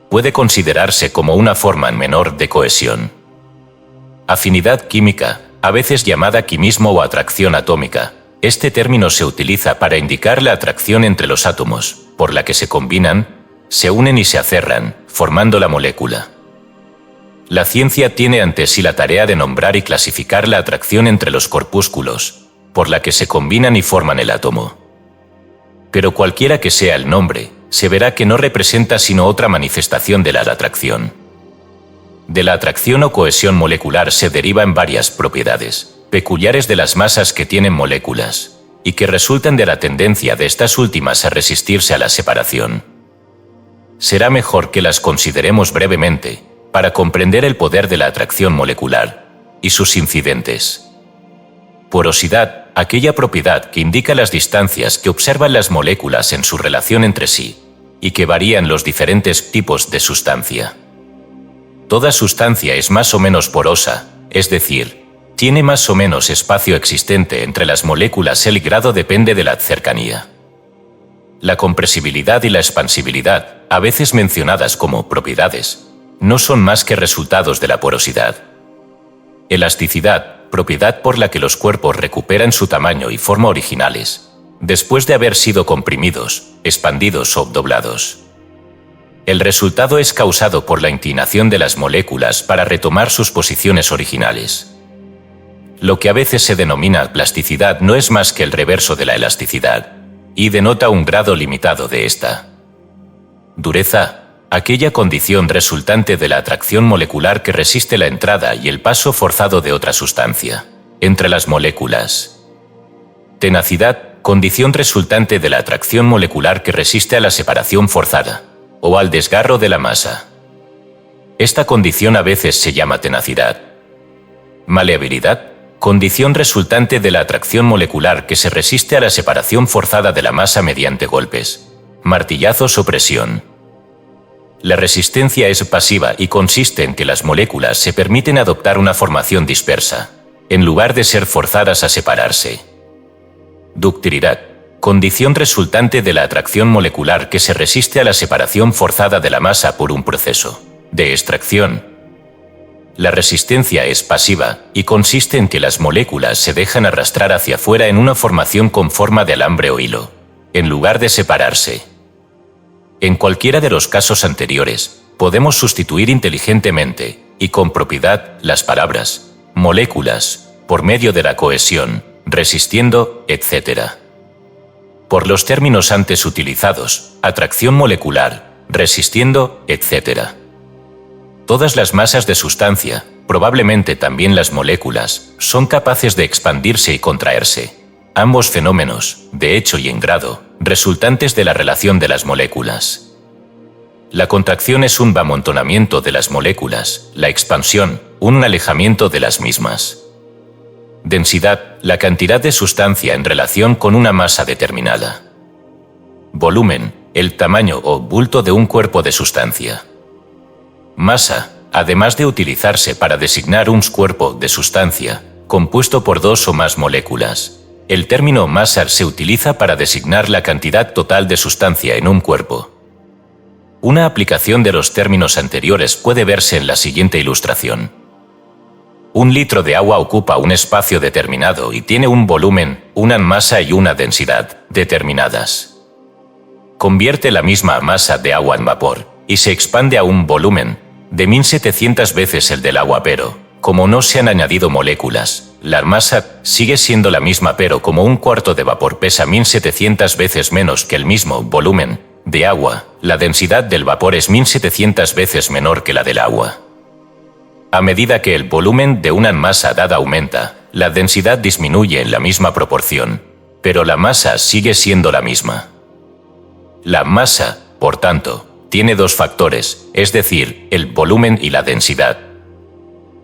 Puede considerarse como una forma menor de cohesión. Afinidad química, a veces llamada quimismo o atracción atómica. Este término se utiliza para indicar la atracción entre los átomos, por la que se combinan, se unen y se aferran, formando la molécula. La ciencia tiene ante sí la tarea de nombrar y clasificar la atracción entre los corpúsculos, por la que se combinan y forman el átomo. Pero cualquiera que sea el nombre, se verá que no representa sino otra manifestación de la atracción. De la atracción o cohesión molecular se derivan varias propiedades peculiares de las masas que tienen moléculas, y que resultan de la tendencia de estas últimas a resistirse a la separación. Será mejor que las consideremos brevemente, para comprender el poder de la atracción molecular y sus incidentes. Porosidad, aquella propiedad que indica las distancias que observan las moléculas en su relación entre sí, y que varían los diferentes tipos de sustancia. Toda sustancia es más o menos porosa, es decir, tiene más o menos espacio existente entre las moléculas. El grado depende de la cercanía. La compresibilidad y la expansibilidad, a veces mencionadas como propiedades, no son más que resultados de la porosidad. Elasticidad, propiedad por la que los cuerpos recuperan su tamaño y forma originales, después de haber sido comprimidos, expandidos o doblados. El resultado es causado por la inclinación de las moléculas para retomar sus posiciones originales. Lo que a veces se denomina plasticidad no es más que el reverso de la elasticidad, y denota un grado limitado de esta. Dureza, aquella condición resultante de la atracción molecular que resiste la entrada y el paso forzado de otra sustancia entre las moléculas. Tenacidad, condición resultante de la atracción molecular que resiste a la separación forzada o al desgarro de la masa. Esta condición a veces se llama tenacidad. Maleabilidad, condición resultante de la atracción molecular que se resiste a la separación forzada de la masa mediante golpes, martillazos o presión. La resistencia es pasiva y consiste en que las moléculas se permiten adoptar una formación dispersa, en lugar de ser forzadas a separarse. Ductilidad, condición resultante de la atracción molecular que se resiste a la separación forzada de la masa por un proceso de extracción. La resistencia es pasiva y consiste en que las moléculas se dejan arrastrar hacia afuera en una formación con forma de alambre o hilo, en lugar de separarse. En cualquiera de los casos anteriores, podemos sustituir inteligentemente y con propiedad las palabras moléculas por medio de la cohesión, resistiendo, etc. por los términos antes utilizados, atracción molecular, resistiendo, etc. Todas las masas de sustancia, probablemente también las moléculas, son capaces de expandirse y contraerse. Ambos fenómenos, de hecho y en grado, resultantes de la relación de las moléculas. La contracción es un amontonamiento de las moléculas, la expansión, un alejamiento de las mismas. Densidad, la cantidad de sustancia en relación con una masa determinada. Volumen, el tamaño o bulto de un cuerpo de sustancia. masa, además de utilizarse para designar un cuerpo de sustancia, compuesto por dos o más moléculas. El término masa se utiliza para designar la cantidad total de sustancia en un cuerpo. Una aplicación de los términos anteriores puede verse en la siguiente ilustración. Un litro de agua ocupa un espacio determinado y tiene un volumen, una masa y una densidad determinadas. Convierte la misma masa de agua en vapor y se expande a un volumen de 1700 veces el del agua, pero, como no se han añadido moléculas, la masa sigue siendo la misma, pero como un cuarto de vapor pesa 1700 veces menos que el mismo volumen de agua, la densidad del vapor es 1700 veces menor que la del agua. A medida que el volumen de una masa dada aumenta, la densidad disminuye en la misma proporción, pero la masa sigue siendo la misma. La masa, por tanto, tiene dos factores, es decir, el volumen y la densidad.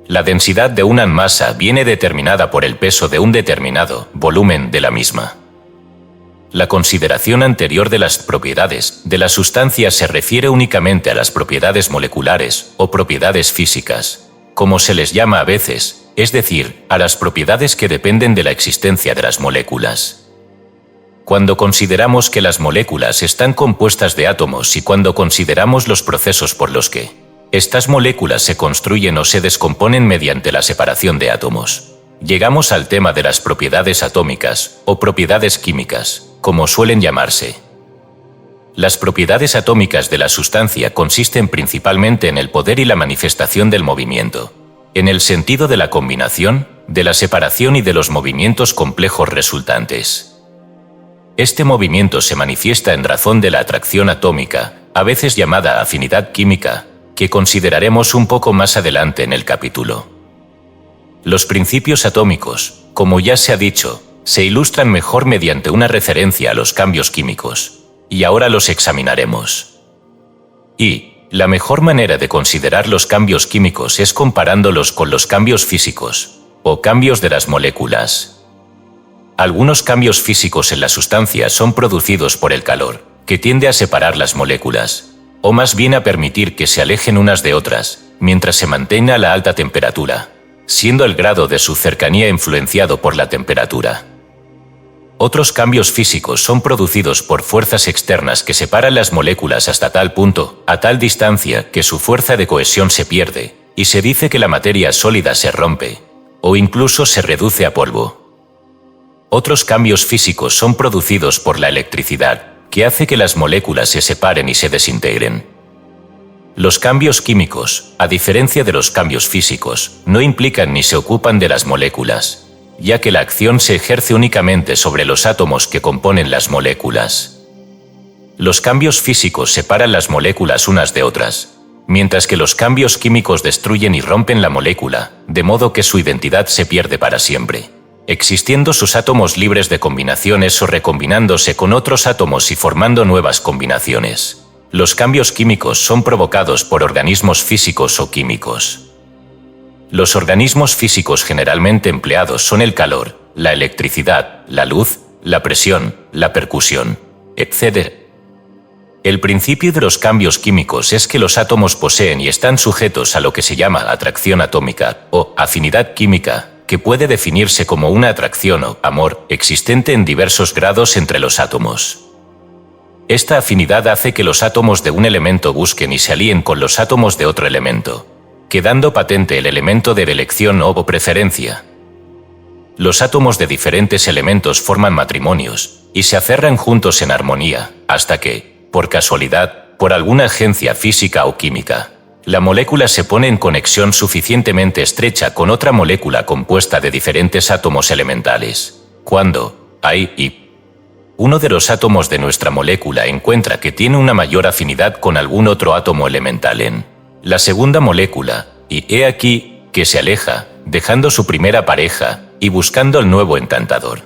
La densidad de una masa viene determinada por el peso de un determinado volumen de la misma. La consideración anterior de las propiedades de la sustancia se refiere únicamente a las propiedades moleculares o propiedades físicas, como se les llama a veces, es decir, a las propiedades que dependen de la existencia de las moléculas. Cuando consideramos que las moléculas están compuestas de átomos y cuando consideramos los procesos por los que estas moléculas se construyen o se descomponen mediante la separación de átomos, llegamos al tema de las propiedades atómicas o propiedades químicas, como suelen llamarse. Las propiedades atómicas de la sustancia consisten principalmente en el poder y la manifestación del movimiento, en el sentido de la combinación, de la separación y de los movimientos complejos resultantes. Este movimiento se manifiesta en razón de la atracción atómica, a veces llamada afinidad química, que consideraremos un poco más adelante en el capítulo. Los principios atómicos, como ya se ha dicho, se ilustran mejor mediante una referencia a los cambios químicos, y ahora los examinaremos. Y la mejor manera de considerar los cambios químicos es comparándolos con los cambios físicos, o cambios de las moléculas. Algunos cambios físicos en la sustancia son producidos por el calor, que tiende a separar las moléculas, o más bien a permitir que se alejen unas de otras, mientras se mantenga la alta temperatura, siendo el grado de su cercanía influenciado por la temperatura. Otros cambios físicos son producidos por fuerzas externas que separan las moléculas hasta tal punto, a tal distancia, que su fuerza de cohesión se pierde, y se dice que la materia sólida se rompe, o incluso se reduce a polvo. Otros cambios físicos son producidos por la electricidad, que hace que las moléculas se separen y se desintegren. Los cambios químicos, a diferencia de los cambios físicos, no implican ni se ocupan de las moléculas, ya que la acción se ejerce únicamente sobre los átomos que componen las moléculas. Los cambios físicos separan las moléculas unas de otras, mientras que los cambios químicos destruyen y rompen la molécula, de modo que su identidad se pierde para siempre, existiendo sus átomos libres de combinaciones o recombinándose con otros átomos y formando nuevas combinaciones. Los cambios químicos son provocados por organismos físicos o químicos. Los organismos físicos generalmente empleados son el calor, la electricidad, la luz, la presión, la percusión, etc. El principio de los cambios químicos es que los átomos poseen y están sujetos a lo que se llama atracción atómica o afinidad química, que puede definirse como una atracción o amor existente en diversos grados entre los átomos. Esta afinidad hace que los átomos de un elemento busquen y se alíen con los átomos de otro elemento, quedando patente el elemento de elección o preferencia. Los átomos de diferentes elementos forman matrimonios y se aferran juntos en armonía, hasta que, por casualidad, por alguna agencia física o química, la molécula se pone en conexión suficientemente estrecha con otra molécula compuesta de diferentes átomos elementales. Cuando uno de los átomos de nuestra molécula encuentra que tiene una mayor afinidad con algún otro átomo elemental en la segunda molécula, y he aquí que se aleja, dejando su primera pareja y buscando el nuevo encantador.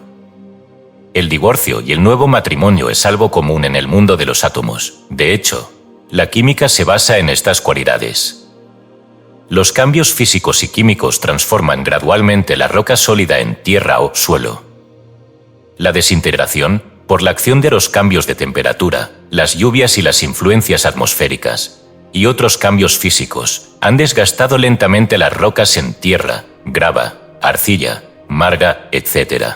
El divorcio y el nuevo matrimonio es algo común en el mundo de los átomos. De hecho, la química se basa en estas cualidades. Los cambios físicos y químicos transforman gradualmente la roca sólida en tierra o suelo. La desintegración, por la acción de los cambios de temperatura, las lluvias y las influencias atmosféricas, y otros cambios físicos han desgastado lentamente las rocas en tierra, grava, arcilla, marga, etc.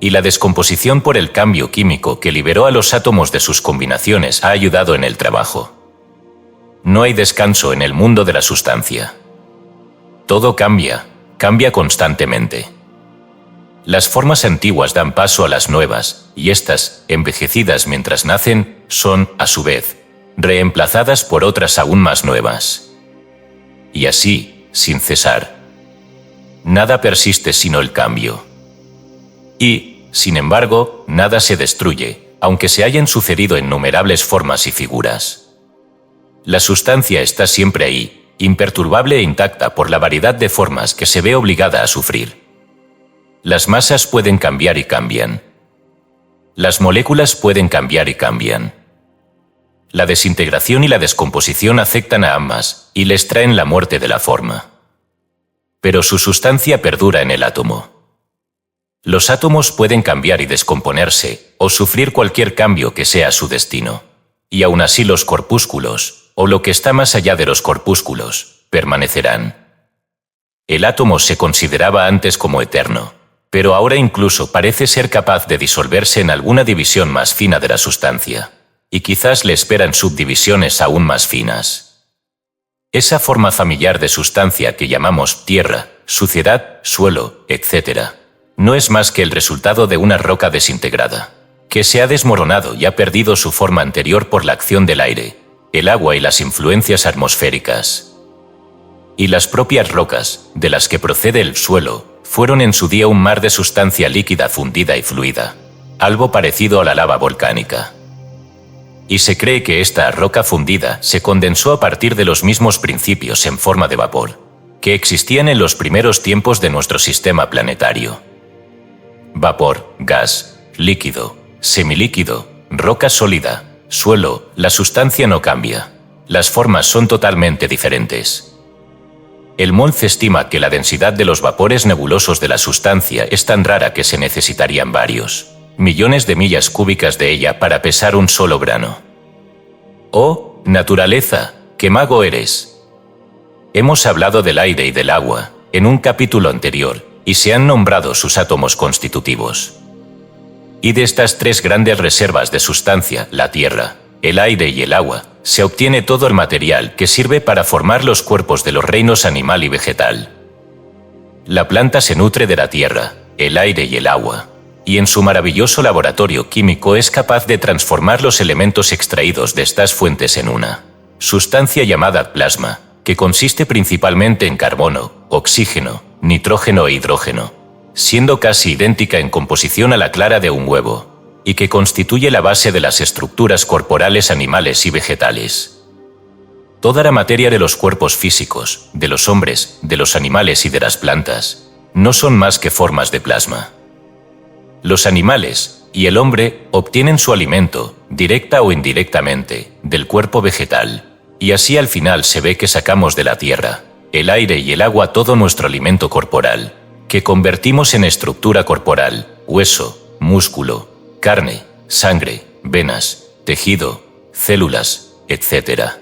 Y la descomposición por el cambio químico que liberó a los átomos de sus combinaciones ha ayudado en el trabajo. No hay descanso en el mundo de la sustancia. Todo cambia constantemente. Las formas antiguas dan paso a las nuevas, y estas, envejecidas mientras nacen, son, a su vez, reemplazadas por otras aún más nuevas. Y así, sin cesar. Nada persiste sino el cambio. Y, sin embargo, nada se destruye, aunque se hayan sucedido innumerables formas y figuras. La sustancia está siempre ahí, imperturbable e intacta por la variedad de formas que se ve obligada a sufrir. Las masas pueden cambiar y cambian. Las moléculas pueden cambiar y cambian. La desintegración y la descomposición afectan a ambas y les traen la muerte de la forma. Pero su sustancia perdura en el átomo. Los átomos pueden cambiar y descomponerse, o sufrir cualquier cambio que sea su destino. Y aún así los corpúsculos, o lo que está más allá de los corpúsculos, permanecerán. El átomo se consideraba antes como eterno, pero ahora incluso parece ser capaz de disolverse en alguna división más fina de la sustancia, y quizás le esperan subdivisiones aún más finas. Esa forma familiar de sustancia que llamamos tierra, suciedad, suelo, etc., no es más que el resultado de una roca desintegrada, que se ha desmoronado y ha perdido su forma anterior por la acción del aire, el agua y las influencias atmosféricas. Y las propias rocas, de las que procede el suelo, fueron en su día un mar de sustancia líquida fundida y fluida, algo parecido a la lava volcánica. Y se cree que esta roca fundida se condensó a partir de los mismos principios en forma de vapor, que existían en los primeros tiempos de nuestro sistema planetario. Vapor, gas, líquido, semilíquido, roca sólida, suelo, la sustancia no cambia. Las formas son totalmente diferentes. El MOLF estima que la densidad de los vapores nebulosos de la sustancia es tan rara que se necesitarían varios millones de millas cúbicas de ella para pesar un solo grano. ¡Oh, naturaleza, qué mago eres! Hemos hablado del aire y del agua en un capítulo anterior, y se han nombrado sus átomos constitutivos. Y de estas tres grandes reservas de sustancia, la tierra, el aire y el agua, se obtiene todo el material que sirve para formar los cuerpos de los reinos animal y vegetal. La planta se nutre de la tierra, el aire y el agua, y en su maravilloso laboratorio químico es capaz de transformar los elementos extraídos de estas fuentes en una sustancia llamada plasma, que consiste principalmente en carbono, oxígeno, nitrógeno e hidrógeno, siendo casi idéntica en composición a la clara de un huevo, y que constituye la base de las estructuras corporales animales y vegetales. Toda la materia de los cuerpos físicos, de los hombres, de los animales y de las plantas, no son más que formas de plasma. Los animales y el hombre obtienen su alimento, directa o indirectamente, del cuerpo vegetal, y así al final se ve que sacamos de la tierra, el aire y el agua todo nuestro alimento corporal, que convertimos en estructura corporal, hueso, músculo, carne, sangre, venas, tejido, células, etc.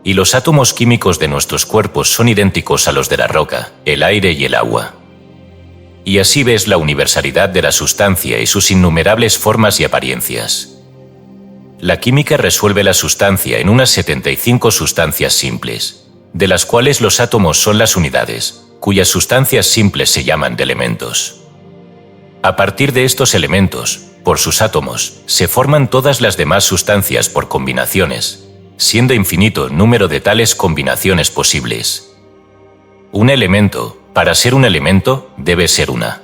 Y los átomos químicos de nuestros cuerpos son idénticos a los de la roca, el aire y el agua. Y así ves la universalidad de la sustancia y sus innumerables formas y apariencias. La química resuelve la sustancia en unas 75 sustancias simples, de las cuales los átomos son las unidades, cuyas sustancias simples se llaman de elementos. A partir de estos elementos, por sus átomos, se forman todas las demás sustancias por combinaciones, siendo infinito el número de tales combinaciones posibles. Un elemento, para ser un elemento, debe ser una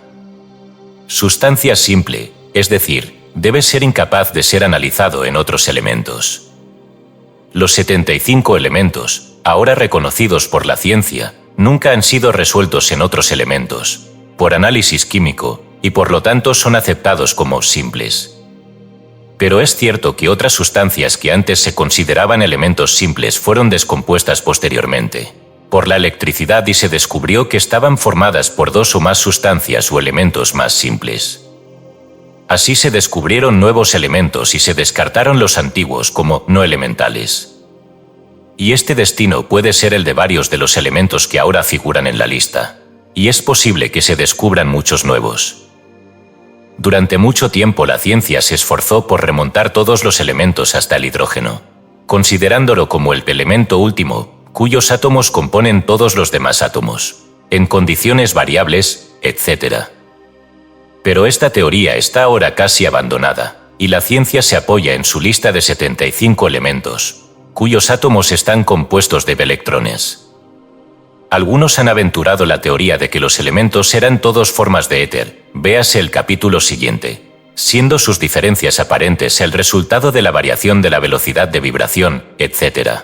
sustancia simple, es decir, debe ser incapaz de ser analizado en otros elementos. Los 75 elementos, ahora reconocidos por la ciencia, nunca han sido resueltos en otros elementos, por análisis químico, y por lo tanto son aceptados como simples. Pero es cierto que otras sustancias que antes se consideraban elementos simples fueron descompuestas posteriormente por la electricidad y se descubrió que estaban formadas por dos o más sustancias o elementos más simples. Así se descubrieron nuevos elementos y se descartaron los antiguos como no elementales. Y este destino puede ser el de varios de los elementos que ahora figuran en la lista, y es posible que se descubran muchos nuevos. Durante mucho tiempo la ciencia se esforzó por remontar todos los elementos hasta el hidrógeno, considerándolo como el elemento último, cuyos átomos componen todos los demás átomos, en condiciones variables, etc. Pero esta teoría está ahora casi abandonada, y la ciencia se apoya en su lista de 75 elementos, cuyos átomos están compuestos de electrones. Algunos han aventurado la teoría de que los elementos eran todos formas de éter, véase el capítulo siguiente, siendo sus diferencias aparentes el resultado de la variación de la velocidad de vibración, etc.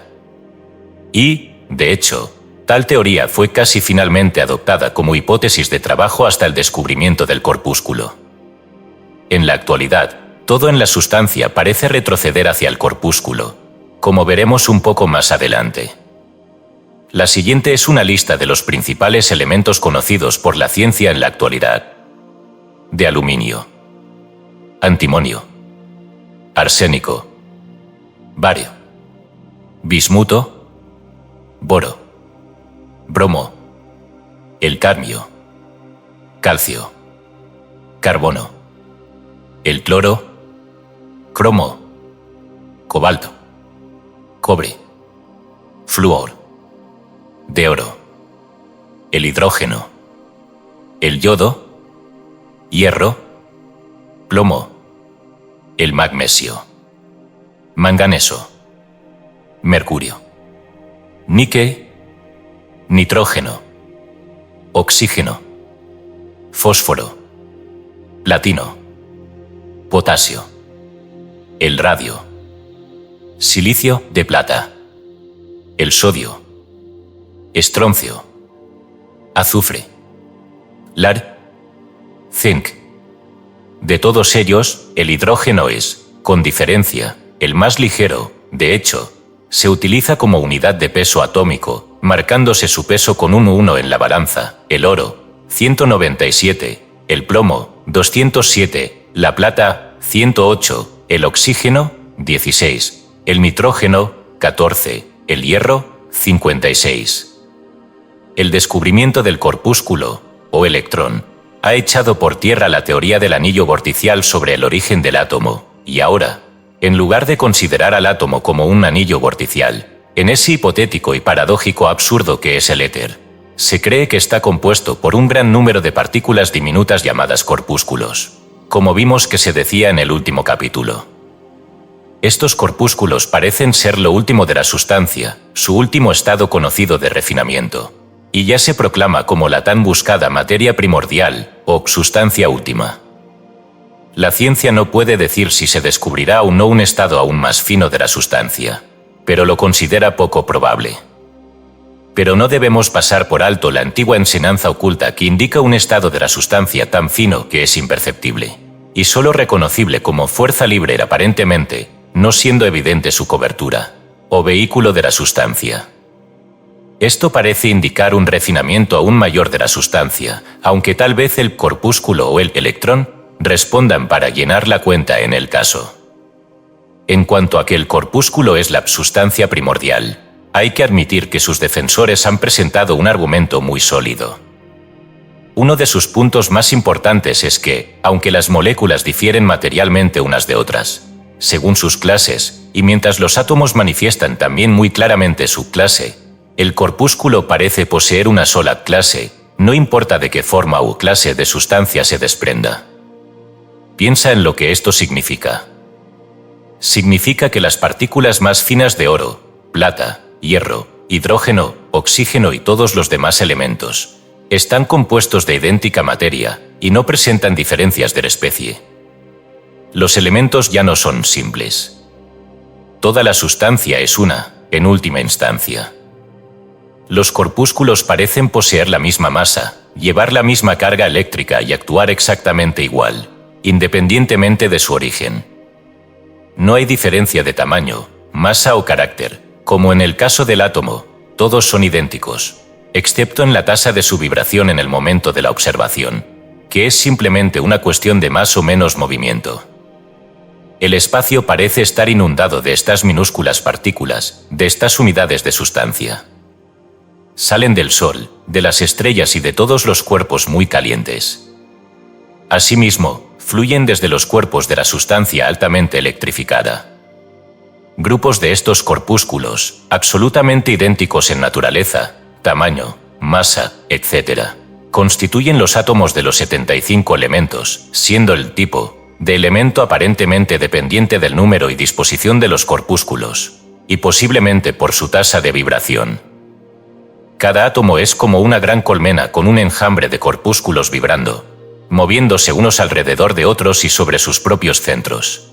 Y, de hecho, tal teoría fue casi finalmente adoptada como hipótesis de trabajo hasta el descubrimiento del corpúsculo. En la actualidad, todo en la sustancia parece retroceder hacia el corpúsculo, como veremos un poco más adelante. La siguiente es una lista de los principales elementos conocidos por la ciencia en la actualidad. De aluminio, antimonio, arsénico, bario, bismuto, boro, bromo, el cadmio, calcio, carbono, el cloro, cromo, cobalto, cobre, flúor, de oro, el hidrógeno, el yodo, hierro, plomo, el magnesio, manganeso, mercurio, níquel, nitrógeno, oxígeno, fósforo, platino, potasio, el radio, silicio de plata, el sodio, estroncio, azufre, lar, zinc. De todos ellos, el hidrógeno es, con diferencia, el más ligero. De hecho, se utiliza como unidad de peso atómico, marcándose su peso con un 1 en la balanza, el oro, 197, el plomo, 207, la plata, 108, el oxígeno, 16, el nitrógeno, 14, el hierro, 56. El descubrimiento del corpúsculo, o electrón, ha echado por tierra la teoría del anillo vorticial sobre el origen del átomo, y ahora, en lugar de considerar al átomo como un anillo vorticial, en ese hipotético y paradójico absurdo que es el éter, se cree que está compuesto por un gran número de partículas diminutas llamadas corpúsculos, como vimos que se decía en el último capítulo. Estos corpúsculos parecen ser lo último de la sustancia, su último estado conocido de refinamiento, y ya se proclama como la tan buscada materia primordial, o sustancia última. La ciencia no puede decir si se descubrirá o no un estado aún más fino de la sustancia, pero lo considera poco probable. Pero no debemos pasar por alto la antigua enseñanza oculta que indica un estado de la sustancia tan fino que es imperceptible, y solo reconocible como fuerza libre aparentemente, no siendo evidente su cobertura, o vehículo de la sustancia. Esto parece indicar un refinamiento aún mayor de la sustancia, aunque tal vez el corpúsculo o el electrón respondan para llenar la cuenta en el caso. En cuanto a que el corpúsculo es la sustancia primordial, hay que admitir que sus defensores han presentado un argumento muy sólido. Uno de sus puntos más importantes es que, aunque las moléculas difieren materialmente unas de otras, según sus clases, y mientras los átomos manifiestan también muy claramente su clase, el corpúsculo parece poseer una sola clase, no importa de qué forma o clase de sustancia se desprenda. Piensa en lo que esto significa. Significa que las partículas más finas de oro, plata, hierro, hidrógeno, oxígeno y todos los demás elementos están compuestos de idéntica materia y no presentan diferencias de la especie. Los elementos ya no son simples. Toda la sustancia es una, en última instancia. Los corpúsculos parecen poseer la misma masa, llevar la misma carga eléctrica y actuar exactamente igual, independientemente de su origen. No hay diferencia de tamaño, masa o carácter, como en el caso del átomo, todos son idénticos, excepto en la tasa de su vibración en el momento de la observación, que es simplemente una cuestión de más o menos movimiento. El espacio parece estar inundado de estas minúsculas partículas, de estas unidades de sustancia. Salen del Sol, de las estrellas y de todos los cuerpos muy calientes. Asimismo, fluyen desde los cuerpos de la sustancia altamente electrificada. Grupos de estos corpúsculos, absolutamente idénticos en naturaleza, tamaño, masa, etc., constituyen los átomos de los 75 elementos, siendo el tipo de elemento aparentemente dependiente del número y disposición de los corpúsculos, y posiblemente por su tasa de vibración. Cada átomo es como una gran colmena con un enjambre de corpúsculos vibrando, moviéndose unos alrededor de otros y sobre sus propios centros.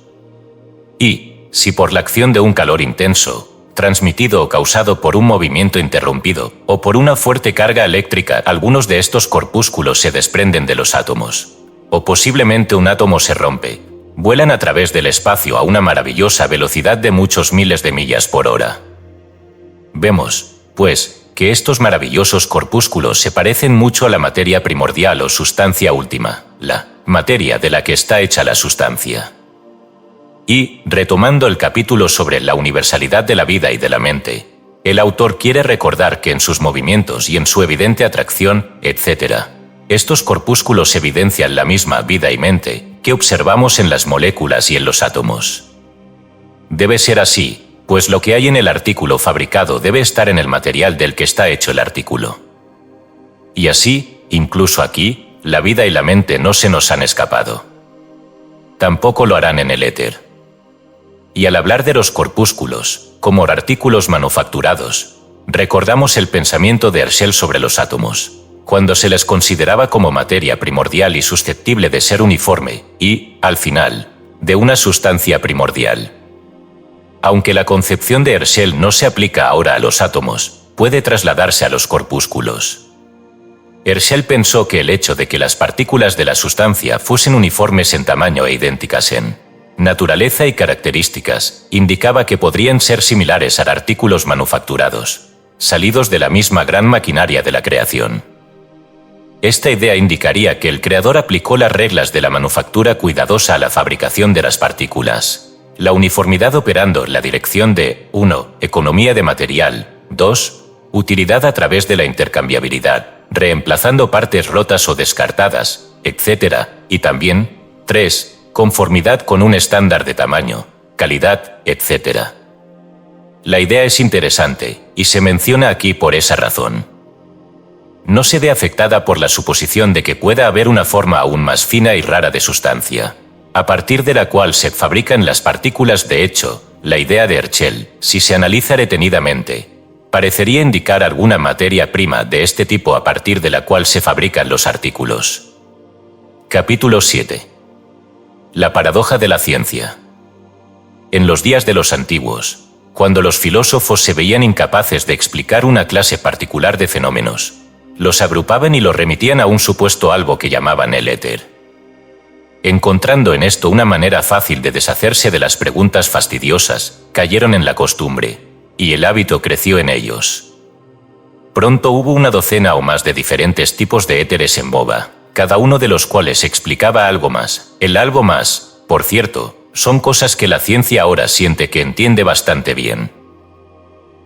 Y, si por la acción de un calor intenso, transmitido o causado por un movimiento interrumpido, o por una fuerte carga eléctrica, algunos de estos corpúsculos se desprenden de los átomos, o posiblemente un átomo se rompe, vuelan a través del espacio a una maravillosa velocidad de muchos miles de millas por hora. Vemos, pues, que estos maravillosos corpúsculos se parecen mucho a la materia primordial o sustancia última, la materia de la que está hecha la sustancia. Y, retomando el capítulo sobre la universalidad de la vida y de la mente, el autor quiere recordar que en sus movimientos y en su evidente atracción, etc., estos corpúsculos evidencian la misma vida y mente que observamos en las moléculas y en los átomos. Debe ser así, pues lo que hay en el artículo fabricado debe estar en el material del que está hecho el artículo. Y así, incluso aquí, la vida y la mente no se nos han escapado. Tampoco lo harán en el éter. Y al hablar de los corpúsculos, como artículos manufacturados, recordamos el pensamiento de Herschel sobre los átomos, cuando se les consideraba como materia primordial y susceptible de ser uniforme, y, al final, de una sustancia primordial. Aunque la concepción de Herschel no se aplica ahora a los átomos, puede trasladarse a los corpúsculos. Herschel pensó que el hecho de que las partículas de la sustancia fuesen uniformes en tamaño e idénticas en naturaleza y características, indicaba que podrían ser similares a artículos manufacturados, salidos de la misma gran maquinaria de la creación. Esta idea indicaría que el creador aplicó las reglas de la manufactura cuidadosa a la fabricación de las partículas. La uniformidad operando en la dirección de 1. Economía de material, 2. Utilidad a través de la intercambiabilidad, reemplazando partes rotas o descartadas, etc., y también 3. Conformidad con un estándar de tamaño, calidad, etc. La idea es interesante, y se menciona aquí por esa razón. No se ve afectada por la suposición de que pueda haber una forma aún más fina y rara de sustancia, a partir de la cual se fabrican las partículas. De hecho, la idea de Herschel, si se analiza detenidamente, parecería indicar alguna materia prima de este tipo a partir de la cual se fabrican los artículos. Capítulo 7. La paradoja de la ciencia. En los días de los antiguos, cuando los filósofos se veían incapaces de explicar una clase particular de fenómenos, los agrupaban y los remitían a un supuesto algo que llamaban el éter. Encontrando en esto una manera fácil de deshacerse de las preguntas fastidiosas, cayeron en la costumbre, y el hábito creció en ellos. Pronto hubo una docena o más de diferentes tipos de éteres en boga, cada uno de los cuales explicaba algo más. El algo más, por cierto, son cosas que la ciencia ahora siente que entiende bastante bien.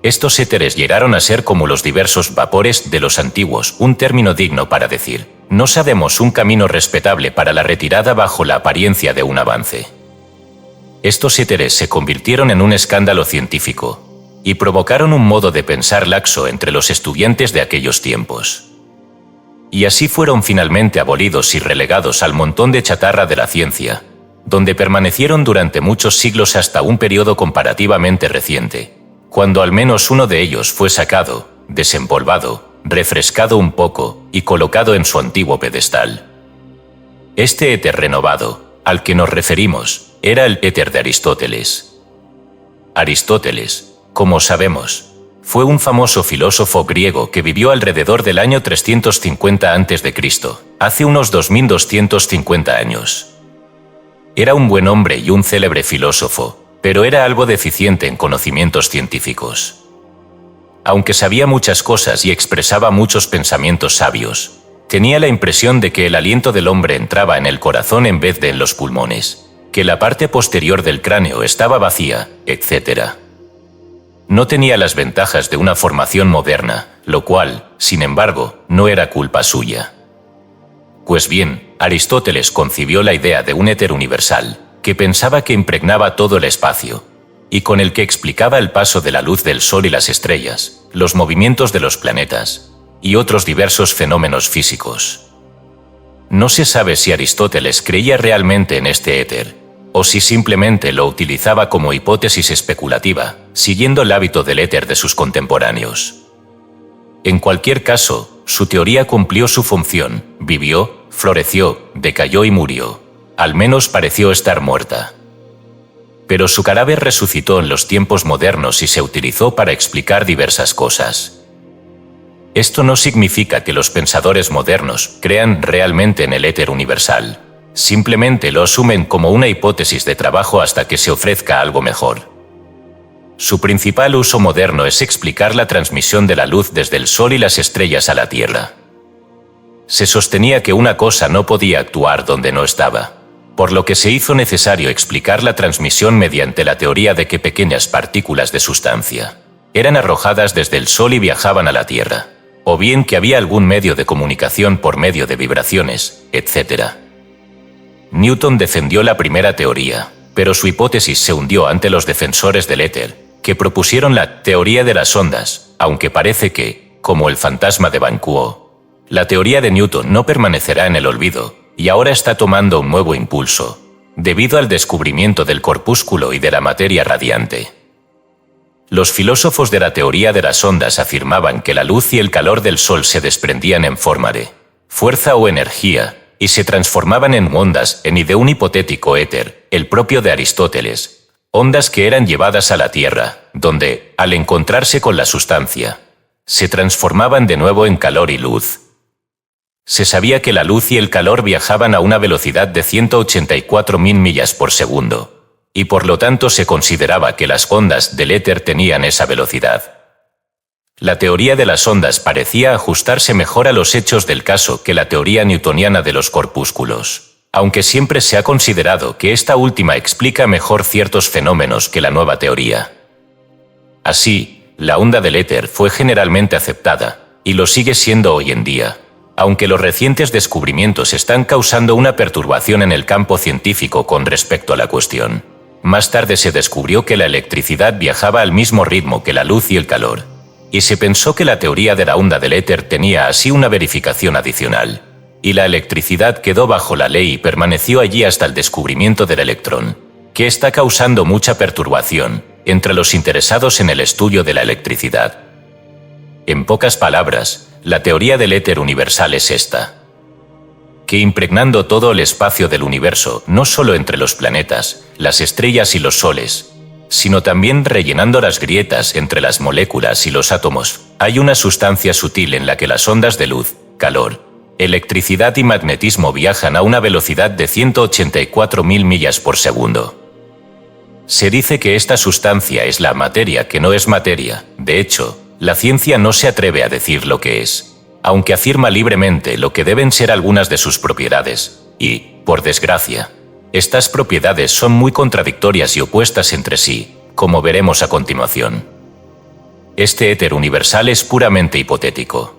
Estos éteres llegaron a ser como los diversos vapores de los antiguos, un término digno para decir, no sabemos un camino respetable para la retirada bajo la apariencia de un avance. Estos éteres se convirtieron en un escándalo científico, y provocaron un modo de pensar laxo entre los estudiantes de aquellos tiempos. Y así fueron finalmente abolidos y relegados al montón de chatarra de la ciencia, donde permanecieron durante muchos siglos hasta un periodo comparativamente reciente, cuando al menos uno de ellos fue sacado, desempolvado, refrescado un poco y colocado en su antiguo pedestal. Este éter renovado, al que nos referimos, era el éter de Aristóteles. Aristóteles, como sabemos, fue un famoso filósofo griego que vivió alrededor del año 350 a.C., hace unos 2250 años. Era un buen hombre y un célebre filósofo, pero era algo deficiente en conocimientos científicos. Aunque sabía muchas cosas y expresaba muchos pensamientos sabios, tenía la impresión de que el aliento del hombre entraba en el corazón en vez de en los pulmones, que la parte posterior del cráneo estaba vacía, etc. No tenía las ventajas de una formación moderna, lo cual, sin embargo, no era culpa suya. Pues bien, Aristóteles concibió la idea de un éter universal, que pensaba que impregnaba todo el espacio, y con el que explicaba el paso de la luz del Sol y las estrellas, los movimientos de los planetas, y otros diversos fenómenos físicos. No se sabe si Aristóteles creía realmente en este éter, o si simplemente lo utilizaba como hipótesis especulativa, siguiendo el hábito del éter de sus contemporáneos. En cualquier caso, su teoría cumplió su función, vivió, floreció, decayó y murió. Al menos pareció estar muerta. Pero su cadáver resucitó en los tiempos modernos y se utilizó para explicar diversas cosas. Esto no significa que los pensadores modernos crean realmente en el éter universal. Simplemente lo asumen como una hipótesis de trabajo hasta que se ofrezca algo mejor. Su principal uso moderno es explicar la transmisión de la luz desde el Sol y las estrellas a la Tierra. Se sostenía que una cosa no podía actuar donde no estaba, por lo que se hizo necesario explicar la transmisión mediante la teoría de que pequeñas partículas de sustancia eran arrojadas desde el Sol y viajaban a la Tierra, o bien que había algún medio de comunicación por medio de vibraciones, etc. Newton defendió la primera teoría, pero su hipótesis se hundió ante los defensores del éter, que propusieron la teoría de las ondas, aunque parece que, como el fantasma de Banquo, la teoría de Newton no permanecerá en el olvido, y ahora está tomando un nuevo impulso, debido al descubrimiento del corpúsculo y de la materia radiante. Los filósofos de la teoría de las ondas afirmaban que la luz y el calor del Sol se desprendían en forma de fuerza o energía, y se transformaban en ondas y de un hipotético éter, el propio de Aristóteles, ondas que eran llevadas a la Tierra, donde, al encontrarse con la sustancia, se transformaban de nuevo en calor y luz. Se sabía que la luz y el calor viajaban a una velocidad de 184.000 millas por segundo, y por lo tanto se consideraba que las ondas del éter tenían esa velocidad. La teoría de las ondas parecía ajustarse mejor a los hechos del caso que la teoría newtoniana de los corpúsculos, aunque siempre se ha considerado que esta última explica mejor ciertos fenómenos que la nueva teoría. Así, la onda del éter fue generalmente aceptada, y lo sigue siendo hoy en día, aunque los recientes descubrimientos están causando una perturbación en el campo científico con respecto a la cuestión. Más tarde se descubrió que la electricidad viajaba al mismo ritmo que la luz y el calor, y se pensó que la teoría de la onda del éter tenía así una verificación adicional, y la electricidad quedó bajo la ley y permaneció allí hasta el descubrimiento del electrón, que está causando mucha perturbación entre los interesados en el estudio de la electricidad. En pocas palabras, la teoría del éter universal es esta: que impregnando todo el espacio del universo, no solo entre los planetas, las estrellas y los soles, sino también rellenando las grietas entre las moléculas y los átomos, hay una sustancia sutil en la que las ondas de luz, calor, electricidad y magnetismo viajan a una velocidad de 184.000 millas por segundo. Se dice que esta sustancia es la materia que no es materia. De hecho, la ciencia no se atreve a decir lo que es, aunque afirma libremente lo que deben ser algunas de sus propiedades, y, por desgracia, estas propiedades son muy contradictorias y opuestas entre sí, como veremos a continuación. Este éter universal es puramente hipotético.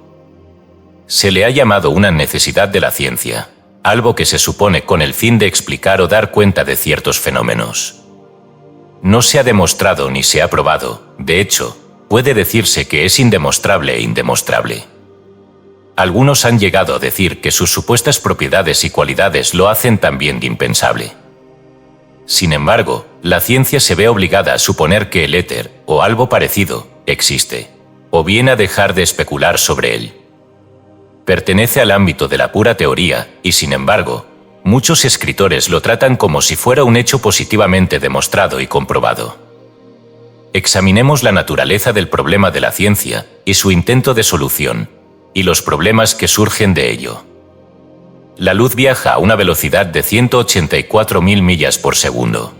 Se le ha llamado una necesidad de la ciencia, algo que se supone con el fin de explicar o dar cuenta de ciertos fenómenos. No se ha demostrado ni se ha probado, de hecho, puede decirse que es indemostrable e indemostrable. Algunos han llegado a decir que sus supuestas propiedades y cualidades lo hacen también de impensable. Sin embargo, la ciencia se ve obligada a suponer que el éter, o algo parecido, existe, o bien a dejar de especular sobre él. Pertenece al ámbito de la pura teoría, y sin embargo, muchos escritores lo tratan como si fuera un hecho positivamente demostrado y comprobado. Examinemos la naturaleza del problema de la ciencia y su intento de solución, y los problemas que surgen de ello. La luz viaja a una velocidad de 184.000 millas por segundo.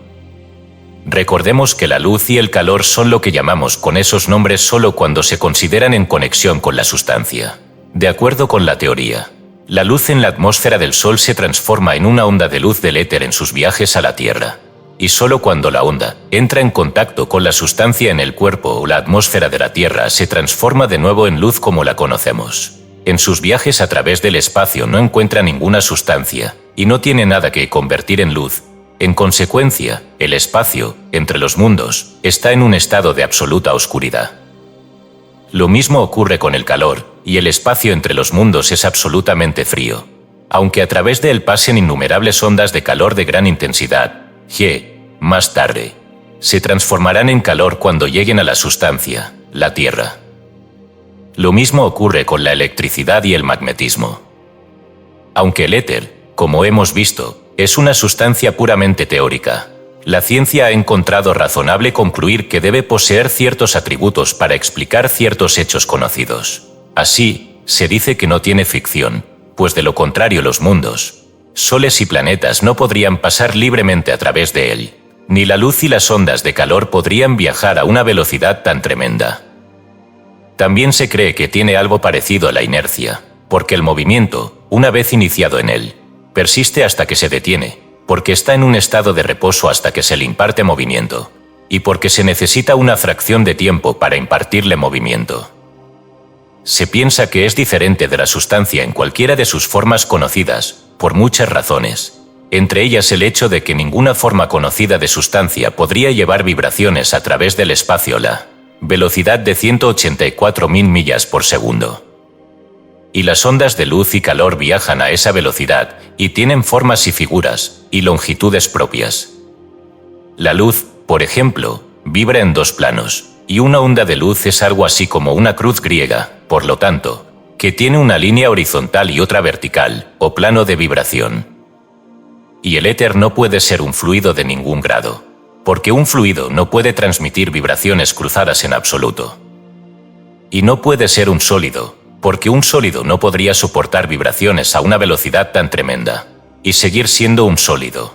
Recordemos que la luz y el calor son lo que llamamos con esos nombres solo cuando se consideran en conexión con la sustancia, de acuerdo con la teoría. La luz en la atmósfera del Sol se transforma en una onda de luz del éter en sus viajes a la Tierra. Y solo cuando la onda entra en contacto con la sustancia en el cuerpo o la atmósfera de la Tierra se transforma de nuevo en luz como la conocemos. En sus viajes a través del espacio no encuentra ninguna sustancia, y no tiene nada que convertir en luz. En consecuencia, el espacio, entre los mundos, está en un estado de absoluta oscuridad. Lo mismo ocurre con el calor, y el espacio entre los mundos es absolutamente frío. Aunque a través de él pasen innumerables ondas de calor de gran intensidad, más tarde, se transformarán en calor cuando lleguen a la sustancia, la Tierra. Lo mismo ocurre con la electricidad y el magnetismo. Aunque el éter, como hemos visto, es una sustancia puramente teórica, la ciencia ha encontrado razonable concluir que debe poseer ciertos atributos para explicar ciertos hechos conocidos. Así, se dice que no tiene fricción, pues de lo contrario los mundos, soles y planetas no podrían pasar libremente a través de él, ni la luz y las ondas de calor podrían viajar a una velocidad tan tremenda. También se cree que tiene algo parecido a la inercia, porque el movimiento, una vez iniciado en él, persiste hasta que se detiene, porque está en un estado de reposo hasta que se le imparte movimiento, y porque se necesita una fracción de tiempo para impartirle movimiento. Se piensa que es diferente de la sustancia en cualquiera de sus formas conocidas, por muchas razones, entre ellas el hecho de que ninguna forma conocida de sustancia podría llevar vibraciones a través del espacio a la velocidad de 184.000 millas por segundo. Y las ondas de luz y calor viajan a esa velocidad y tienen formas y figuras y longitudes propias. La luz, por ejemplo, vibra en dos planos, y una onda de luz es algo así como una cruz griega, por lo tanto, que tiene una línea horizontal y otra vertical, o plano de vibración. Y el éter no puede ser un fluido de ningún grado, porque un fluido no puede transmitir vibraciones cruzadas en absoluto. Y no puede ser un sólido, porque un sólido no podría soportar vibraciones a una velocidad tan tremenda, y seguir siendo un sólido.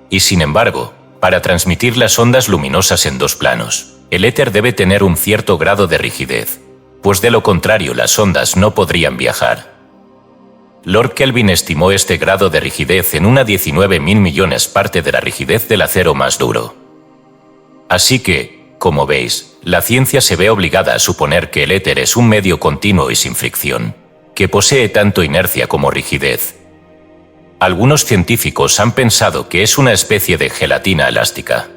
Y sin embargo, para transmitir las ondas luminosas en dos planos, el éter debe tener un cierto grado de rigidez, pues de lo contrario las ondas no podrían viajar. Lord Kelvin estimó este grado de rigidez en una 19.000 millones parte de la rigidez del acero más duro. Así que, como veis, la ciencia se ve obligada a suponer que el éter es un medio continuo y sin fricción, que posee tanto inercia como rigidez. Algunos científicos han pensado que es una especie de gelatina elástica.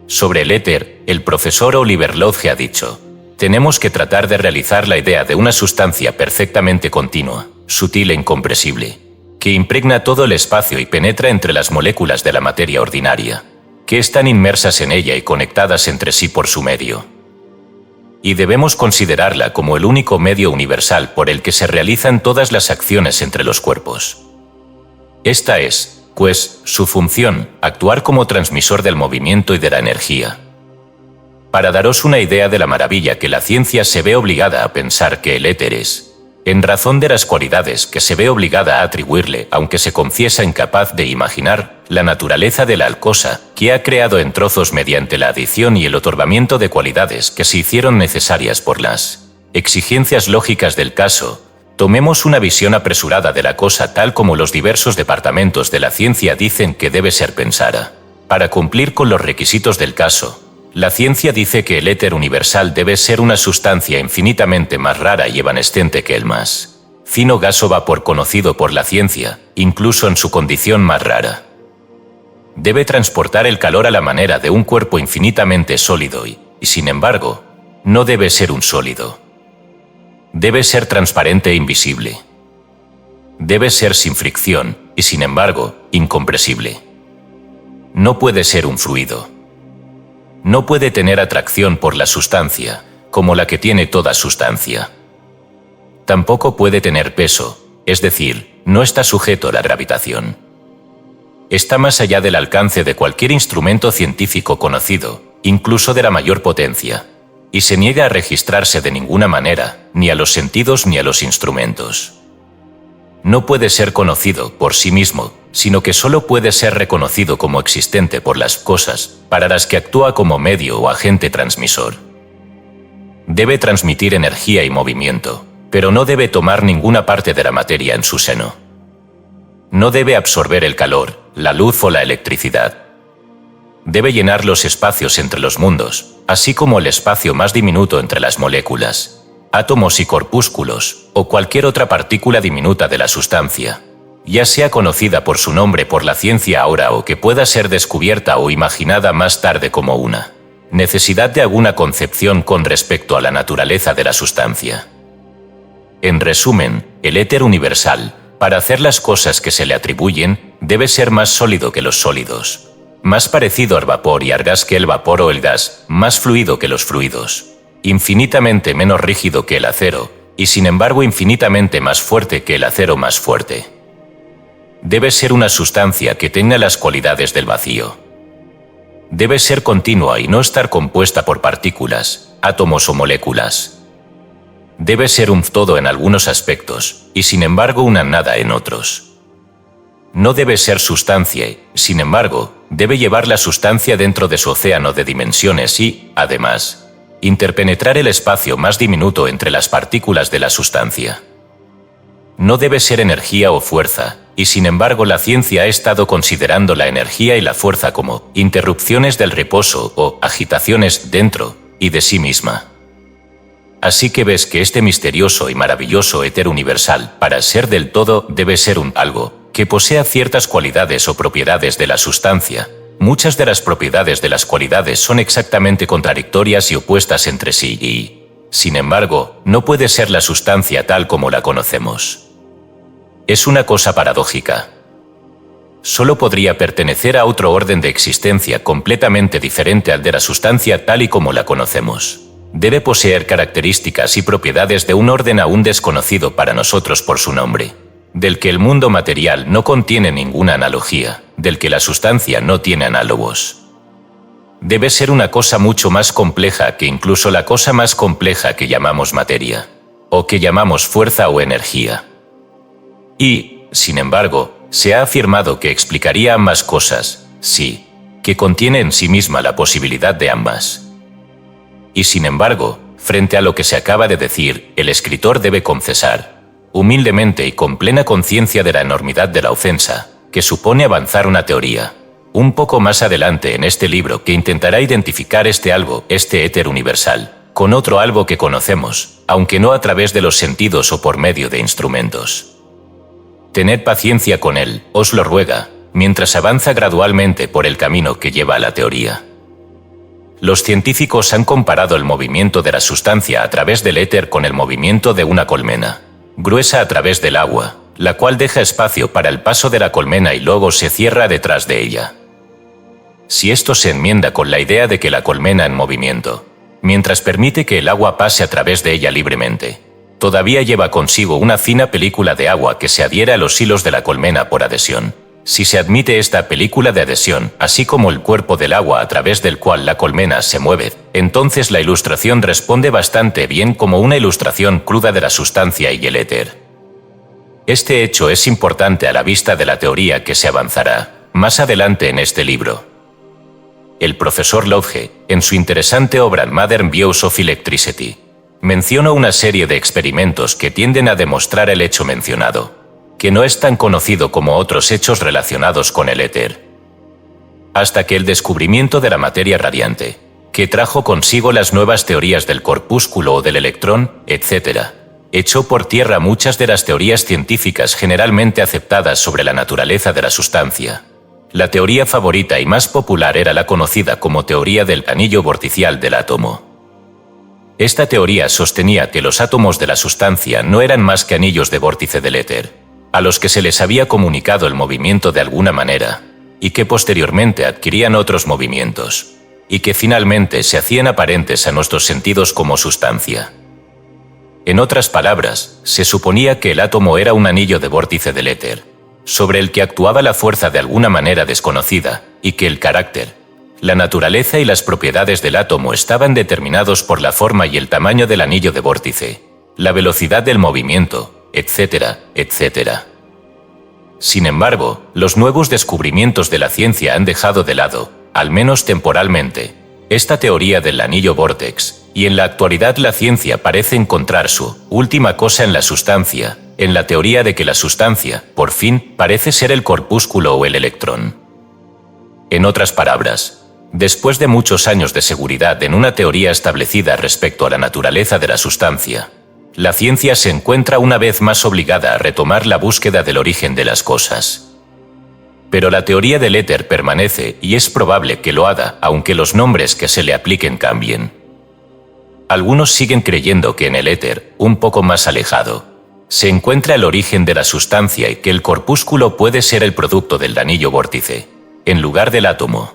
Sobre el éter, el profesor Oliver Lodge ha dicho: tenemos que tratar de realizar la idea de una sustancia perfectamente continua, sutil e incompresible, que impregna todo el espacio y penetra entre las moléculas de la materia ordinaria, que están inmersas en ella y conectadas entre sí por su medio. Y debemos considerarla como el único medio universal por el que se realizan todas las acciones entre los cuerpos. Esta es, pues, su función, actuar como transmisor del movimiento y de la energía. Para daros una idea de la maravilla que la ciencia se ve obligada a pensar que el éter es, en razón de las cualidades que se ve obligada a atribuirle, aunque se confiesa incapaz de imaginar la naturaleza de la cosa que ha creado en trozos mediante la adición y el otorgamiento de cualidades que se hicieron necesarias por las exigencias lógicas del caso, tomemos una visión apresurada de la cosa tal como los diversos departamentos de la ciencia dicen que debe ser pensada. Para cumplir con los requisitos del caso, la ciencia dice que el éter universal debe ser una sustancia infinitamente más rara y evanescente que el más fino gas o vapor conocido por la ciencia, incluso en su condición más rara. Debe transportar el calor a la manera de un cuerpo infinitamente sólido y, sin embargo, no debe ser un sólido. Debe ser transparente e invisible. Debe ser sin fricción y, sin embargo, incompresible. No puede ser un fluido. No puede tener atracción por la sustancia, como la que tiene toda sustancia. Tampoco puede tener peso, es decir, no está sujeto a la gravitación. Está más allá del alcance de cualquier instrumento científico conocido, incluso de la mayor potencia, y se niega a registrarse de ninguna manera, ni a los sentidos ni a los instrumentos. No puede ser conocido por sí mismo, sino que solo puede ser reconocido como existente por las cosas para las que actúa como medio o agente transmisor. Debe transmitir energía y movimiento, pero no debe tomar ninguna parte de la materia en su seno. No debe absorber el calor, la luz o la electricidad. Debe llenar los espacios entre los mundos, así como el espacio más diminuto entre las moléculas, átomos y corpúsculos, o cualquier otra partícula diminuta de la sustancia, ya sea conocida por su nombre por la ciencia ahora o que pueda ser descubierta o imaginada más tarde como una necesidad de alguna concepción con respecto a la naturaleza de la sustancia. En resumen, el éter universal, para hacer las cosas que se le atribuyen, debe ser más sólido que los sólidos, más parecido al vapor y al gas que el vapor o el gas, más fluido que los fluidos, infinitamente menos rígido que el acero, y sin embargo infinitamente más fuerte que el acero más fuerte. Debe ser una sustancia que tenga las cualidades del vacío. Debe ser continua y no estar compuesta por partículas, átomos o moléculas. Debe ser un todo en algunos aspectos, y sin embargo una nada en otros. No debe ser sustancia y, sin embargo, debe llevar la sustancia dentro de su océano de dimensiones y, además, interpenetrar el espacio más diminuto entre las partículas de la sustancia. No debe ser energía o fuerza, y sin embargo la ciencia ha estado considerando la energía y la fuerza como interrupciones del reposo o agitaciones dentro y de sí misma. Así que ves que este misterioso y maravilloso éter universal, para ser del todo, debe ser un algo que posea ciertas cualidades o propiedades de la sustancia. Muchas de las propiedades de las cualidades son exactamente contradictorias y opuestas entre sí y, sin embargo, no puede ser la sustancia tal como la conocemos. Es una cosa paradójica. Solo podría pertenecer a otro orden de existencia completamente diferente al de la sustancia tal y como la conocemos. Debe poseer características y propiedades de un orden aún desconocido para nosotros por su nombre, del que el mundo material no contiene ninguna analogía, del que la sustancia no tiene análogos. Debe ser una cosa mucho más compleja que incluso la cosa más compleja que llamamos materia, o que llamamos fuerza o energía. Y, sin embargo, se ha afirmado que explicaría ambas cosas, sí, que contiene en sí misma la posibilidad de ambas. Y sin embargo, frente a lo que se acaba de decir, el escritor debe confesar, humildemente y con plena conciencia de la enormidad de la ofensa, que supone avanzar una teoría, un poco más adelante en este libro que intentará identificar este algo, este éter universal, con otro algo que conocemos, aunque no a través de los sentidos o por medio de instrumentos. Tened paciencia con él, os lo ruega, mientras avanza gradualmente por el camino que lleva a la teoría. Los científicos han comparado el movimiento de la sustancia a través del éter con el movimiento de una colmena, gruesa a través del agua, la cual deja espacio para el paso de la colmena y luego se cierra detrás de ella. Si esto se enmienda con la idea de que la colmena en movimiento, mientras permite que el agua pase a través de ella libremente, todavía lleva consigo una fina película de agua que se adhiere a los hilos de la colmena por adhesión. Si se admite esta película de adhesión, así como el cuerpo del agua a través del cual la colmena se mueve, entonces la ilustración responde bastante bien como una ilustración cruda de la sustancia y el éter. Este hecho es importante a la vista de la teoría que se avanzará más adelante en este libro. El profesor Lodge, en su interesante obra Modern Views of Electricity, menciona una serie de experimentos que tienden a demostrar el hecho mencionado, que no es tan conocido como otros hechos relacionados con el éter. Hasta que el descubrimiento de la materia radiante, que trajo consigo las nuevas teorías del corpúsculo o del electrón, etc., echó por tierra muchas de las teorías científicas generalmente aceptadas sobre la naturaleza de la sustancia. La teoría favorita y más popular era la conocida como teoría del anillo vorticial del átomo. Esta teoría sostenía que los átomos de la sustancia no eran más que anillos de vórtice del éter, a los que se les había comunicado el movimiento de alguna manera, y que posteriormente adquirían otros movimientos, y que finalmente se hacían aparentes a nuestros sentidos como sustancia. En otras palabras, se suponía que el átomo era un anillo de vórtice del éter, sobre el que actuaba la fuerza de alguna manera desconocida, y que el carácter, la naturaleza y las propiedades del átomo estaban determinados por la forma y el tamaño del anillo de vórtice, la velocidad del movimiento, etcétera, etcétera. Sin embargo, los nuevos descubrimientos de la ciencia han dejado de lado, al menos temporalmente, esta teoría del anillo vórtex, Y en la actualidad la ciencia parece encontrar su última cosa en la sustancia, en la teoría de que la sustancia, por fin, parece ser el corpúsculo o el electrón. En otras palabras, después de muchos años de seguridad en una teoría establecida respecto a la naturaleza de la sustancia, la ciencia se encuentra una vez más obligada a retomar la búsqueda del origen de las cosas. Pero la teoría del éter permanece y es probable que lo haga, aunque los nombres que se le apliquen cambien. Algunos siguen creyendo que en el éter, un poco más alejado, se encuentra el origen de la sustancia y que el corpúsculo puede ser el producto del anillo vórtice, en lugar del átomo.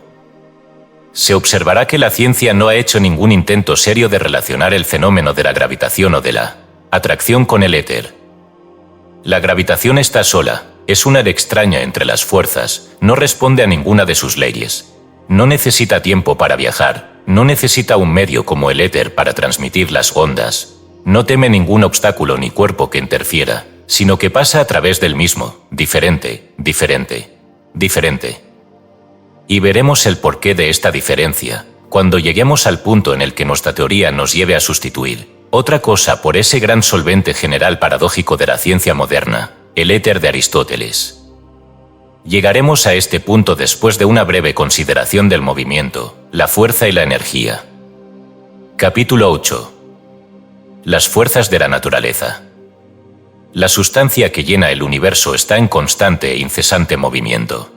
Se observará que la ciencia no ha hecho ningún intento serio de relacionar el fenómeno de la gravitación o de la atracción con el éter. La gravitación está sola, es una extraña entre las fuerzas, no responde a ninguna de sus leyes. No necesita tiempo para viajar, no necesita un medio como el éter para transmitir las ondas, no teme ningún obstáculo ni cuerpo que interfiera, sino que pasa a través del mismo, diferente. Y veremos el porqué de esta diferencia, cuando lleguemos al punto en el que nuestra teoría nos lleve a sustituir otra cosa por ese gran solvente general paradójico de la ciencia moderna, el éter de Aristóteles. Llegaremos a este punto después de una breve consideración del movimiento, la fuerza y la energía. Capítulo 8. Las fuerzas de la naturaleza. La sustancia que llena el universo está en constante e incesante movimiento.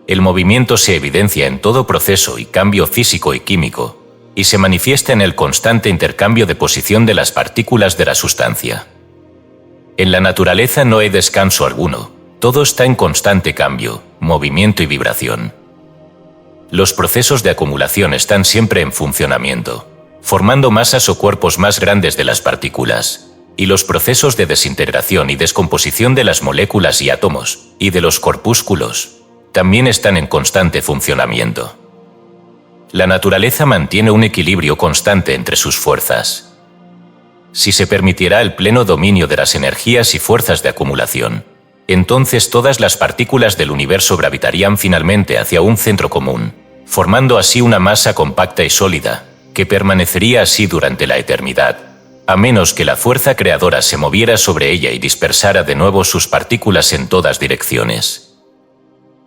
El movimiento se evidencia en todo proceso y cambio físico y químico, y se manifiesta en el constante intercambio de posición de las partículas de la sustancia. En la naturaleza no hay descanso alguno, todo está en constante cambio, movimiento y vibración. Los procesos de acumulación están siempre en funcionamiento, formando masas o cuerpos más grandes de las partículas, y los procesos de desintegración y descomposición de las moléculas y átomos, y de los corpúsculos, también están en constante funcionamiento. La naturaleza mantiene un equilibrio constante entre sus fuerzas. Si se permitiera el pleno dominio de las energías y fuerzas de acumulación, entonces todas las partículas del universo gravitarían finalmente hacia un centro común, formando así una masa compacta y sólida, que permanecería así durante la eternidad, a menos que la fuerza creadora se moviera sobre ella y dispersara de nuevo sus partículas en todas direcciones.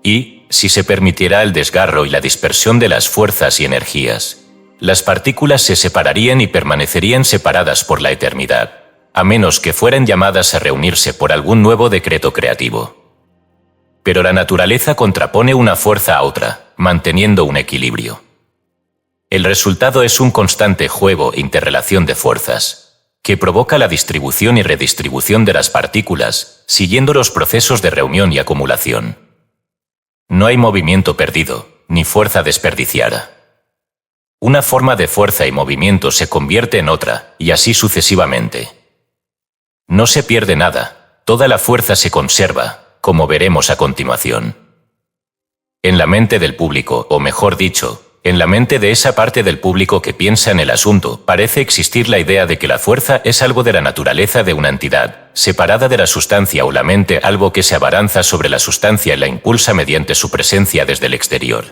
Y, si se permitiera el desgarro y la dispersión de las fuerzas y energías, las partículas se separarían y permanecerían separadas por la eternidad, a menos que fueran llamadas a reunirse por algún nuevo decreto creativo. Pero la naturaleza contrapone una fuerza a otra, manteniendo un equilibrio. El resultado es un constante juego e interrelación de fuerzas, que provoca la distribución y redistribución de las partículas, siguiendo los procesos de reunión y acumulación. No hay movimiento perdido, ni fuerza desperdiciada. Una forma de fuerza y movimiento se convierte en otra, y así sucesivamente. No se pierde nada, toda la fuerza se conserva, como veremos a continuación. En la mente del público, o mejor dicho, en la mente de esa parte del público que piensa en el asunto, parece existir la idea de que la fuerza es algo de la naturaleza de una entidad, separada de la sustancia, o la mente algo que se abalanza sobre la sustancia y la impulsa mediante su presencia desde el exterior.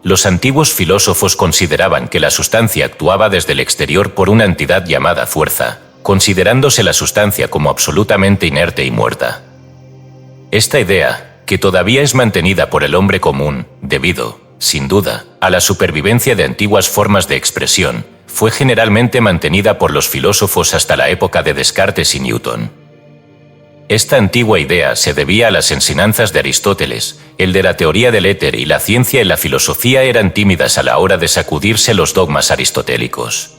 Los antiguos filósofos consideraban que la sustancia actuaba desde el exterior por una entidad llamada fuerza, considerándose la sustancia como absolutamente inerte y muerta. Esta idea, que todavía es mantenida por el hombre común, debido, sin duda, a la supervivencia de antiguas formas de expresión, fue generalmente mantenida por los filósofos hasta la época de Descartes y Newton. Esta antigua idea se debía a las enseñanzas de Aristóteles, el de la teoría del éter, y la ciencia y la filosofía eran tímidas a la hora de sacudirse los dogmas aristotélicos.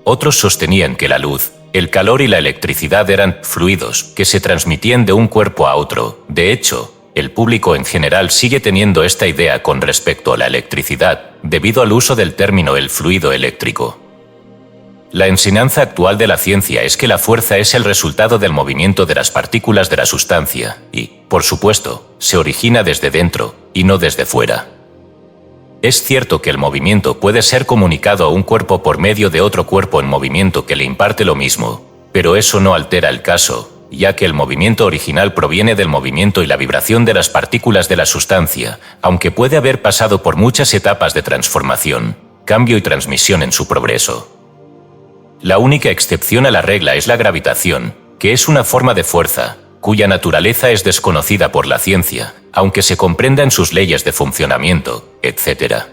Otros sostenían que la luz, el calor y la electricidad eran fluidos que se transmitían de un cuerpo a otro. De hecho, el público en general sigue teniendo esta idea con respecto a la electricidad, debido al uso del término el fluido eléctrico. La enseñanza actual de la ciencia es que la fuerza es el resultado del movimiento de las partículas de la sustancia y, por supuesto, se origina desde dentro y no desde fuera. Es cierto que el movimiento puede ser comunicado a un cuerpo por medio de otro cuerpo en movimiento que le imparte lo mismo, pero eso no altera el caso, ya que el movimiento original proviene del movimiento y la vibración de las partículas de la sustancia, aunque puede haber pasado por muchas etapas de transformación. cambio y transmisión en su progreso. La única excepción a la regla es la gravitación, que es una forma de fuerza, cuya naturaleza es desconocida por la ciencia, aunque se comprendan sus leyes de funcionamiento, etc.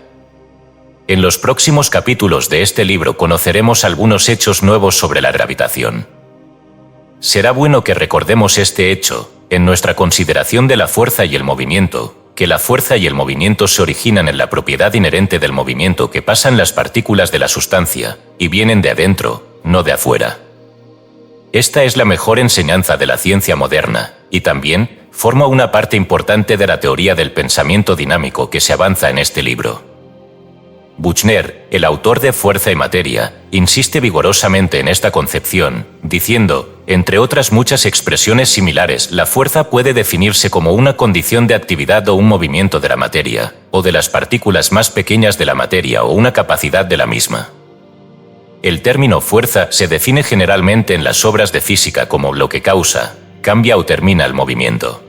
En los próximos capítulos de este libro conoceremos algunos hechos nuevos sobre la gravitación. Será bueno que recordemos este hecho, en nuestra consideración de la fuerza y el movimiento, que la fuerza y el movimiento se originan en la propiedad inherente del movimiento que pasan las partículas de la sustancia, y vienen de adentro, no de afuera. Esta es la mejor enseñanza de la ciencia moderna, y también forma una parte importante de la teoría del pensamiento dinámico que se avanza en este libro. Buchner, el autor de Fuerza y Materia, insiste vigorosamente en esta concepción, diciendo, entre otras muchas expresiones similares, la fuerza puede definirse como una condición de actividad o un movimiento de la materia, o de las partículas más pequeñas de la materia o una capacidad de la misma. El término fuerza se define generalmente en las obras de física como lo que causa, cambia o termina el movimiento.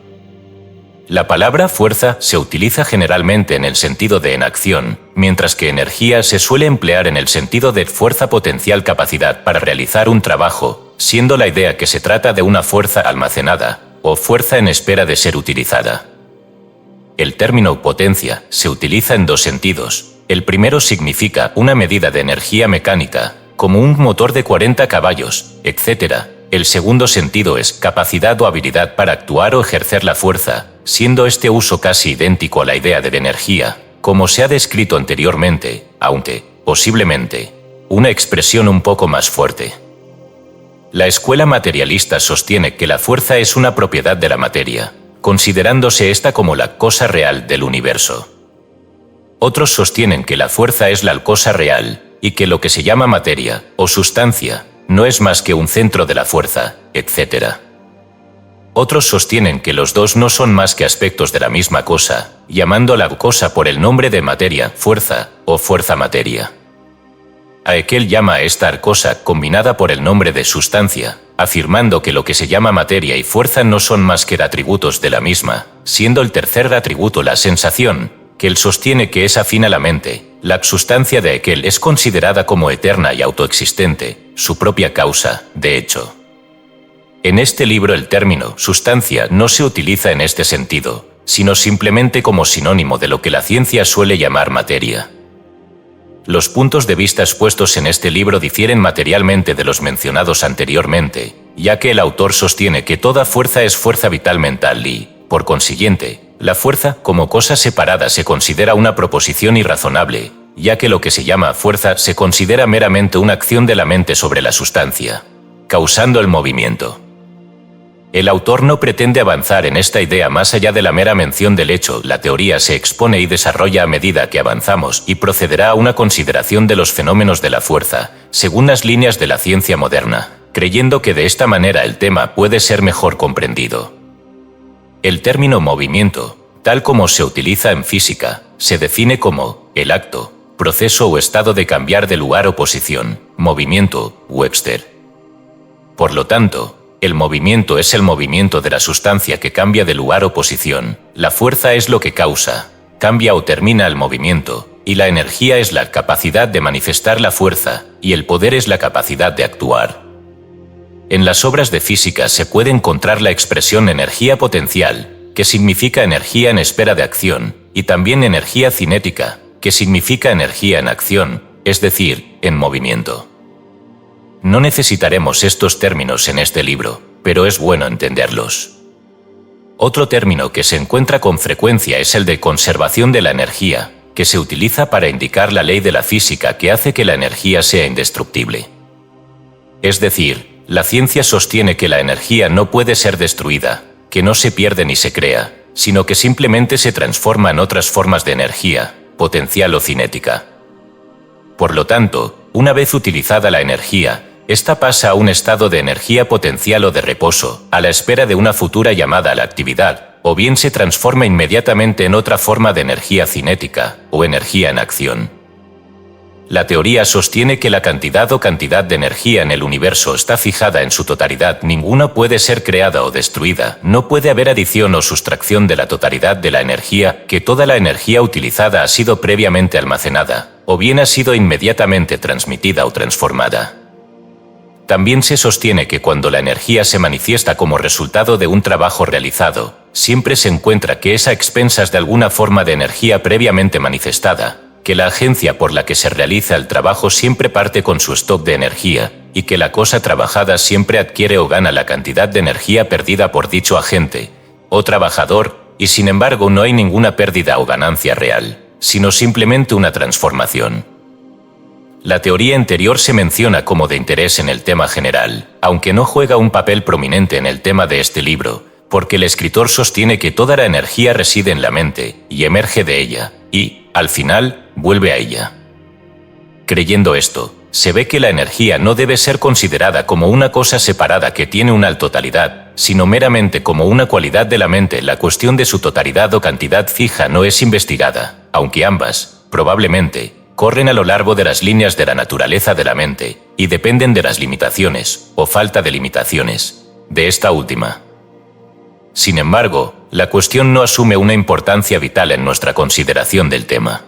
La palabra fuerza se utiliza generalmente en el sentido de en acción, mientras que energía se suele emplear en el sentido de fuerza potencial capacidad para realizar un trabajo, siendo la idea que se trata de una fuerza almacenada, o fuerza en espera de ser utilizada. El término potencia se utiliza en dos sentidos. El primero significa una medida de energía mecánica, como un motor de 40 caballos, etc. El segundo sentido es capacidad o habilidad para actuar o ejercer la fuerza, siendo este uso casi idéntico a la idea de energía, como se ha descrito anteriormente, aunque, posiblemente, una expresión un poco más fuerte. La escuela materialista sostiene que la fuerza es una propiedad de la materia, considerándose esta como la cosa real del universo. Otros sostienen que la fuerza es la cosa real, y que lo que se llama materia, o sustancia, no es más que un centro de la fuerza, etc. Otros sostienen que los dos no son más que aspectos de la misma cosa, llamando a la cosa por el nombre de materia, fuerza, o fuerza-materia. Haeckel llama a esta cosa combinada por el nombre de sustancia, afirmando que lo que se llama materia y fuerza no son más que atributos de la misma, siendo el tercer atributo la sensación, que él sostiene que es afín a la mente. La sustancia de Haeckel es considerada como eterna y autoexistente, su propia causa, de hecho. En este libro el término sustancia no se utiliza en este sentido, sino simplemente como sinónimo de lo que la ciencia suele llamar materia. Los puntos de vista expuestos en este libro difieren materialmente de los mencionados anteriormente, ya que el autor sostiene que toda fuerza es fuerza vital mental y, por consiguiente, la fuerza como cosa separada se considera una proposición irrazonable, ya que lo que se llama fuerza se considera meramente una acción de la mente sobre la sustancia, causando el movimiento. El autor no pretende avanzar en esta idea más allá de la mera mención del hecho. La teoría se expone y desarrolla a medida que avanzamos y procederá a una consideración de los fenómenos de la fuerza, según las líneas de la ciencia moderna, creyendo que de esta manera el tema puede ser mejor comprendido. El término movimiento, tal como se utiliza en física, se define como el acto, proceso o estado de cambiar de lugar o posición, movimiento, Webster. Por lo tanto, el movimiento es el movimiento de la sustancia que cambia de lugar o posición, la fuerza es lo que causa, cambia o termina el movimiento, y la energía es la capacidad de manifestar la fuerza, y el poder es la capacidad de actuar. En las obras de física se puede encontrar la expresión energía potencial, que significa energía en espera de acción, y también energía cinética, que significa energía en acción, es decir, en movimiento. No necesitaremos estos términos en este libro, pero es bueno entenderlos. Otro término que se encuentra con frecuencia es el de conservación de la energía, que se utiliza para indicar la ley de la física que hace que la energía sea indestructible. Es decir, la ciencia sostiene que la energía no puede ser destruida, que no se pierde ni se crea, sino que simplemente se transforma en otras formas de energía, potencial o cinética. Por lo tanto, una vez utilizada la energía, esta pasa a un estado de energía potencial o de reposo, a la espera de una futura llamada a la actividad, o bien se transforma inmediatamente en otra forma de energía cinética, o energía en acción. La teoría sostiene que la cantidad o cantidad de energía en el universo está fijada en su totalidad, ninguna puede ser creada o destruida, no puede haber adición o sustracción de la totalidad de la energía, que toda la energía utilizada ha sido previamente almacenada, o bien ha sido inmediatamente transmitida o transformada. También se sostiene que cuando la energía se manifiesta como resultado de un trabajo realizado, siempre se encuentra que es a expensas de alguna forma de energía previamente manifestada, que la agencia por la que se realiza el trabajo siempre parte con su stock de energía, y que la cosa trabajada siempre adquiere o gana la cantidad de energía perdida por dicho agente o trabajador, y sin embargo no hay ninguna pérdida o ganancia real, sino simplemente una transformación. La teoría anterior se menciona como de interés en el tema general, aunque no juega un papel prominente en el tema de este libro, porque el escritor sostiene que toda la energía reside en la mente y emerge de ella, y, al final, vuelve a ella. Creyendo esto, se ve que la energía no debe ser considerada como una cosa separada que tiene una totalidad, sino meramente como una cualidad de la mente. La cuestión de su totalidad o cantidad fija no es investigada, aunque ambas, probablemente, corren a lo largo de las líneas de la naturaleza de la mente, y dependen de las limitaciones, o falta de limitaciones, de esta última. Sin embargo, la cuestión no asume una importancia vital en nuestra consideración del tema.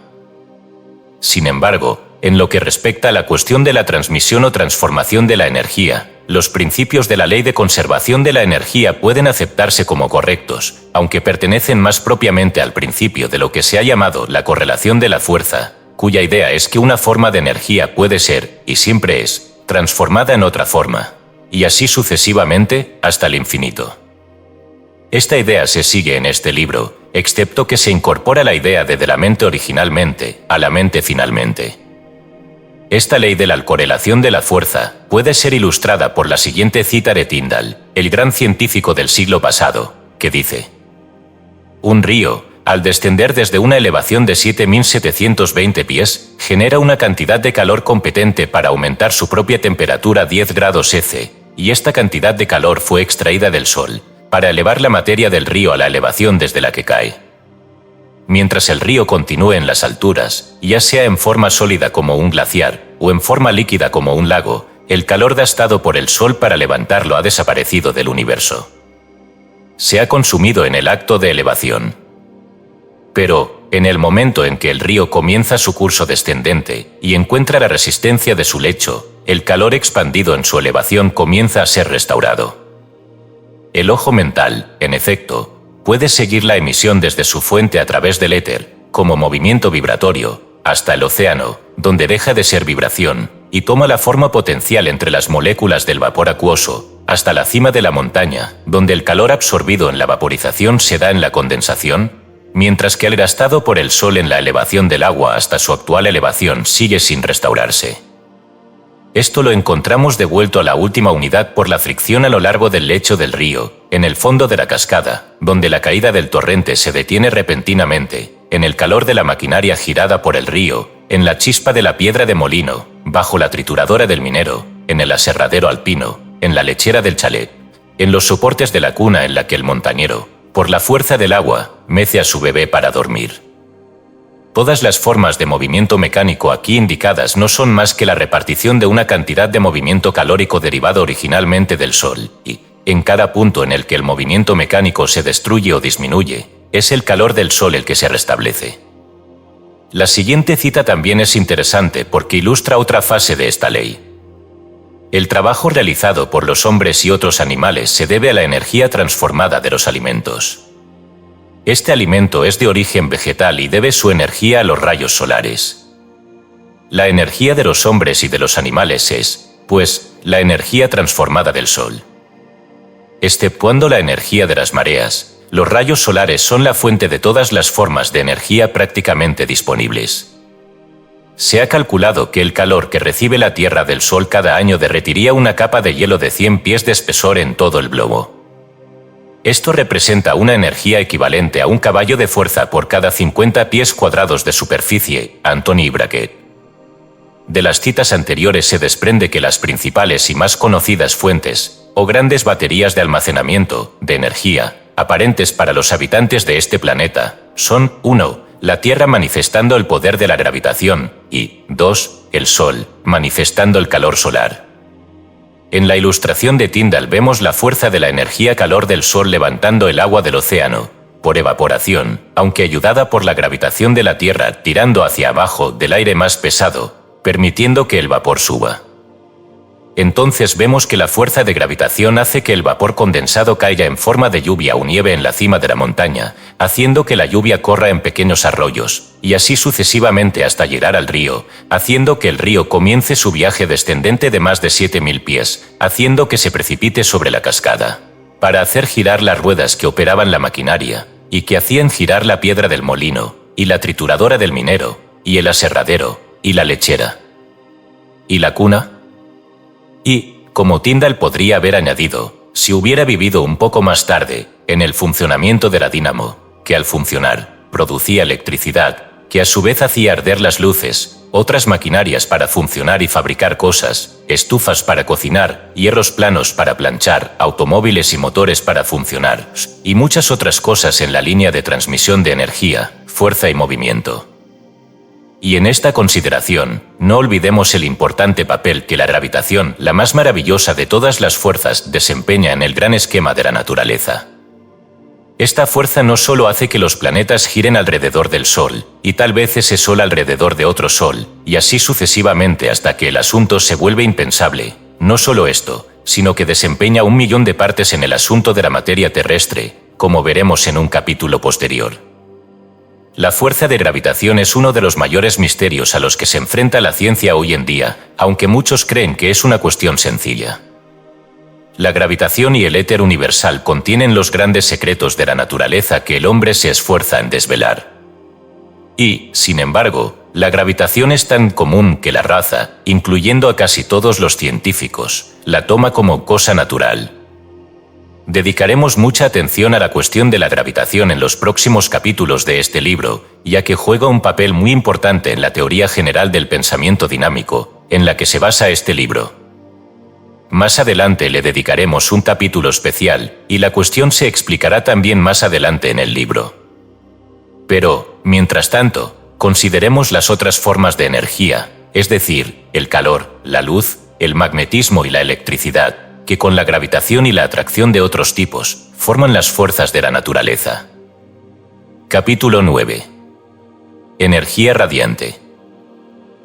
Sin embargo, en lo que respecta a la cuestión de la transmisión o transformación de la energía, los principios de la ley de conservación de la energía pueden aceptarse como correctos, aunque pertenecen más propiamente al principio de lo que se ha llamado la correlación de la fuerza, cuya idea es que una forma de energía puede ser, y siempre es, transformada en otra forma, y así sucesivamente, hasta el infinito. Esta idea se sigue en este libro, excepto que se incorpora la idea de la mente originalmente, a la mente finalmente. Esta ley de la correlación de la fuerza puede ser ilustrada por la siguiente cita de Tyndall, el gran científico del siglo pasado, que dice: un río, al descender desde una elevación de 7.720 pies, genera una cantidad de calor competente para aumentar su propia temperatura a 10 grados C, y esta cantidad de calor fue extraída del Sol, para elevar la materia del río a la elevación desde la que cae. Mientras el río continúe en las alturas, ya sea en forma sólida como un glaciar, o en forma líquida como un lago, el calor gastado por el Sol para levantarlo ha desaparecido del universo. Se ha consumido en el acto de elevación. Pero, en el momento en que el río comienza su curso descendente y encuentra la resistencia de su lecho, el calor expandido en su elevación comienza a ser restaurado. El ojo mental, en efecto, puede seguir la emisión desde su fuente a través del éter, como movimiento vibratorio, hasta el océano, donde deja de ser vibración, y toma la forma potencial entre las moléculas del vapor acuoso, hasta la cima de la montaña, donde el calor absorbido en la vaporización se da en la condensación, mientras que el gastado por el Sol en la elevación del agua hasta su actual elevación sigue sin restaurarse. Esto lo encontramos devuelto a la última unidad por la fricción a lo largo del lecho del río, en el fondo de la cascada, donde la caída del torrente se detiene repentinamente, en el calor de la maquinaria girada por el río, en la chispa de la piedra de molino, bajo la trituradora del minero, en el aserradero alpino, en la lechera del chalet, en los soportes de la cuna en la que el montañero, por la fuerza del agua, mece a su bebé para dormir. Todas las formas de movimiento mecánico aquí indicadas no son más que la repartición de una cantidad de movimiento calórico derivado originalmente del Sol, y, en cada punto en el que el movimiento mecánico se destruye o disminuye, es el calor del Sol el que se restablece. La siguiente cita también es interesante porque ilustra otra fase de esta ley. El trabajo realizado por los hombres y otros animales se debe a la energía transformada de los alimentos. Este alimento es de origen vegetal y debe su energía a los rayos solares. La energía de los hombres y de los animales es, pues, la energía transformada del Sol. Exceptuando la energía de las mareas, los rayos solares son la fuente de todas las formas de energía prácticamente disponibles. Se ha calculado que el calor que recibe la Tierra del Sol cada año derretiría una capa de hielo de 100 pies de espesor en todo el globo. Esto representa una energía equivalente a un caballo de fuerza por cada 50 pies cuadrados de superficie, Anthony Brackett. De las citas anteriores se desprende que las principales y más conocidas fuentes, o grandes baterías de almacenamiento, de energía, aparentes para los habitantes de este planeta, son 1. La Tierra manifestando el poder de la gravitación, y 2. El Sol, manifestando el calor solar. En la ilustración de Tyndall vemos la fuerza de la energía calor del Sol levantando el agua del océano, por evaporación, aunque ayudada por la gravitación de la Tierra tirando hacia abajo del aire más pesado, permitiendo que el vapor suba. Entonces vemos que la fuerza de gravitación hace que el vapor condensado caiga en forma de lluvia o nieve en la cima de la montaña, haciendo que la lluvia corra en pequeños arroyos, y así sucesivamente hasta llegar al río, haciendo que el río comience su viaje descendente de más de 7000 pies, haciendo que se precipite sobre la cascada, para hacer girar las ruedas que operaban la maquinaria, y que hacían girar la piedra del molino, y la trituradora del minero, y el aserradero, y la lechera. ¿Y la cuna? Y, como Tyndall podría haber añadido, si hubiera vivido un poco más tarde, en el funcionamiento de la dínamo, que al funcionar, producía electricidad, que a su vez hacía arder las luces, otras maquinarias para funcionar y fabricar cosas, estufas para cocinar, hierros planos para planchar, automóviles y motores para funcionar, y muchas otras cosas en la línea de transmisión de energía, fuerza y movimiento. Y en esta consideración, no olvidemos el importante papel que la gravitación, la más maravillosa de todas las fuerzas, desempeña en el gran esquema de la naturaleza. Esta fuerza no solo hace que los planetas giren alrededor del Sol, y tal vez ese Sol alrededor de otro Sol, y así sucesivamente hasta que el asunto se vuelve impensable. No solo esto, sino que desempeña 1.000.000 de partes en el asunto de la materia terrestre, como veremos en un capítulo posterior. La fuerza de gravitación es uno de los mayores misterios a los que se enfrenta la ciencia hoy en día, aunque muchos creen que es una cuestión sencilla. La gravitación y el éter universal contienen los grandes secretos de la naturaleza que el hombre se esfuerza en desvelar. Y, sin embargo, la gravitación es tan común que la raza, incluyendo a casi todos los científicos, la toma como cosa natural. Dedicaremos mucha atención a la cuestión de la gravitación en los próximos capítulos de este libro, ya que juega un papel muy importante en la teoría general del pensamiento dinámico, en la que se basa este libro. Más adelante le dedicaremos un capítulo especial, y la cuestión se explicará también más adelante en el libro. Pero, mientras tanto, consideremos las otras formas de energía, es decir, el calor, la luz, el magnetismo y la electricidad, que con la gravitación y la atracción de otros tipos, forman las fuerzas de la naturaleza. Capítulo 9. Energía radiante.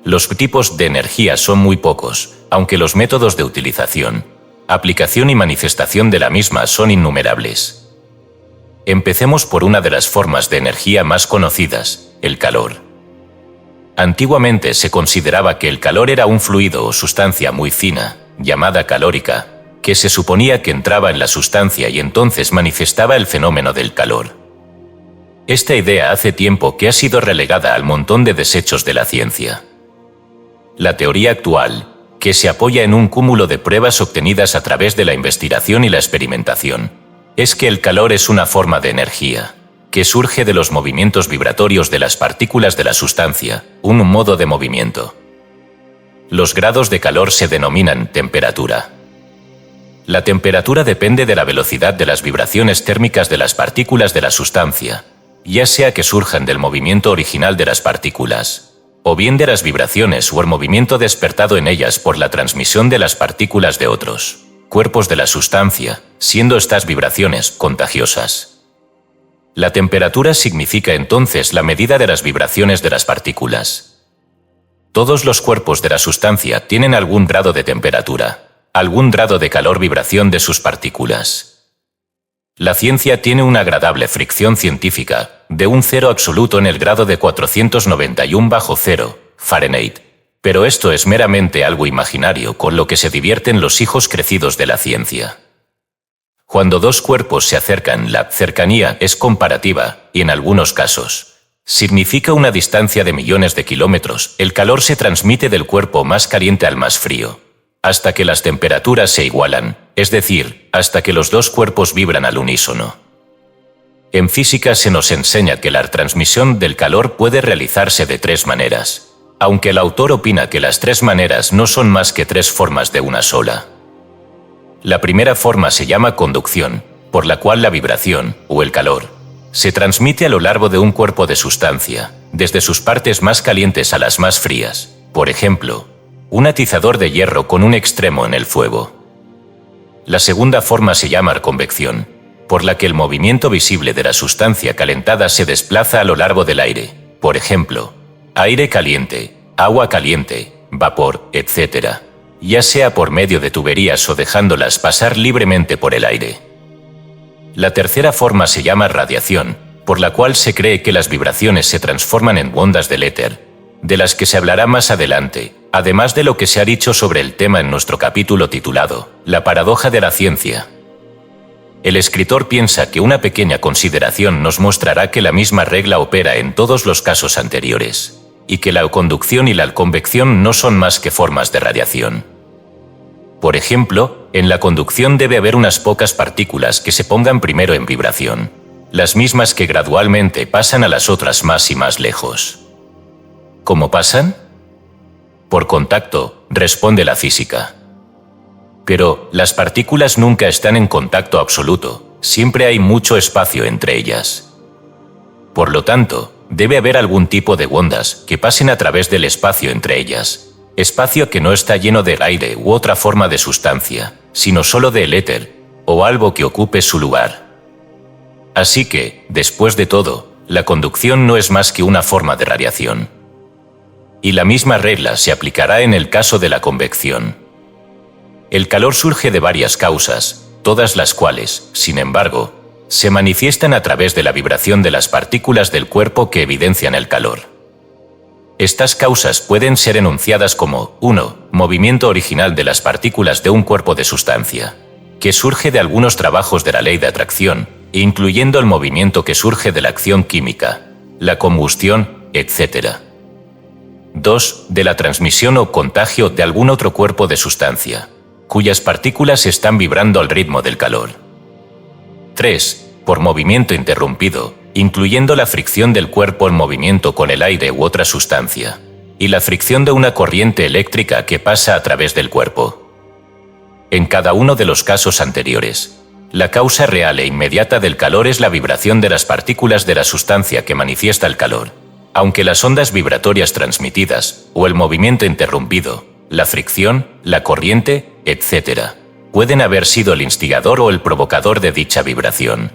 Los tipos de energía son muy pocos, aunque los métodos de utilización, aplicación y manifestación de la misma son innumerables. Empecemos por una de las formas de energía más conocidas, el calor. Antiguamente se consideraba que el calor era un fluido o sustancia muy fina, llamada calórica, que se suponía que entraba en la sustancia y entonces manifestaba el fenómeno del calor. Esta idea hace tiempo que ha sido relegada al montón de desechos de la ciencia. La teoría actual, que se apoya en un cúmulo de pruebas obtenidas a través de la investigación y la experimentación, es que el calor es una forma de energía, que surge de los movimientos vibratorios de las partículas de la sustancia, un modo de movimiento. Los grados de calor se denominan temperatura. La temperatura depende de la velocidad de las vibraciones térmicas de las partículas de la sustancia, ya sea que surjan del movimiento original de las partículas, o bien de las vibraciones o el movimiento despertado en ellas por la transmisión de las partículas de otros cuerpos de la sustancia, siendo estas vibraciones contagiosas. La temperatura significa entonces la medida de las vibraciones de las partículas. Todos los cuerpos de la sustancia tienen algún grado de temperatura, algún grado de calor vibración de sus partículas. La ciencia tiene una agradable fricción científica, de un cero absoluto en el grado de 491/0 Fahrenheit, pero esto es meramente algo imaginario con lo que se divierten los hijos crecidos de la ciencia. Cuando dos cuerpos se acercan, la cercanía es comparativa, y en algunos casos, significa una distancia de millones de kilómetros. El calor se transmite del cuerpo más caliente al más frío, hasta que las temperaturas se igualan, es decir, hasta que los dos cuerpos vibran al unísono. En física se nos enseña que la transmisión del calor puede realizarse de 3 maneras, aunque el autor opina que las 3 maneras no son más que 3 formas de una sola. La primera forma se llama conducción, por la cual la vibración, o el calor, se transmite a lo largo de un cuerpo de sustancia, desde sus partes más calientes a las más frías, por ejemplo, un atizador de hierro con un extremo en el fuego. La segunda forma se llama convección, por la que el movimiento visible de la sustancia calentada se desplaza a lo largo del aire, por ejemplo, aire caliente, agua caliente, vapor, etc., ya sea por medio de tuberías o dejándolas pasar libremente por el aire. La tercera forma se llama radiación, por la cual se cree que las vibraciones se transforman en ondas del éter, de las que se hablará más adelante, además de lo que se ha dicho sobre el tema en nuestro capítulo titulado La paradoja de la ciencia. El escritor piensa que una pequeña consideración nos mostrará que la misma regla opera en todos los casos anteriores, y que la conducción y la convección no son más que formas de radiación. Por ejemplo, en la conducción debe haber unas pocas partículas que se pongan primero en vibración, las mismas que gradualmente pasan a las otras más y más lejos. ¿Cómo pasan? Por contacto, responde la física. Pero las partículas nunca están en contacto absoluto, siempre hay mucho espacio entre ellas. Por lo tanto, debe haber algún tipo de ondas que pasen a través del espacio entre ellas, espacio que no está lleno del aire u otra forma de sustancia, sino solo del éter, o algo que ocupe su lugar. Así que, después de todo, la conducción no es más que una forma de radiación. Y la misma regla se aplicará en el caso de la convección. El calor surge de varias causas, todas las cuales, sin embargo, se manifiestan a través de la vibración de las partículas del cuerpo que evidencian el calor. Estas causas pueden ser enunciadas como 1. Movimiento original de las partículas de un cuerpo de sustancia, que surge de algunos trabajos de la ley de atracción, incluyendo el movimiento que surge de la acción química, la combustión, etc. 2. De la transmisión o contagio de algún otro cuerpo de sustancia, cuyas partículas están vibrando al ritmo del calor. 3. Por movimiento interrumpido, incluyendo la fricción del cuerpo en movimiento con el aire u otra sustancia, y la fricción de una corriente eléctrica que pasa a través del cuerpo. En cada uno de los casos anteriores, la causa real e inmediata del calor es la vibración de las partículas de la sustancia que manifiesta el calor, aunque las ondas vibratorias transmitidas, o el movimiento interrumpido, la fricción, la corriente, etc., pueden haber sido el instigador o el provocador de dicha vibración.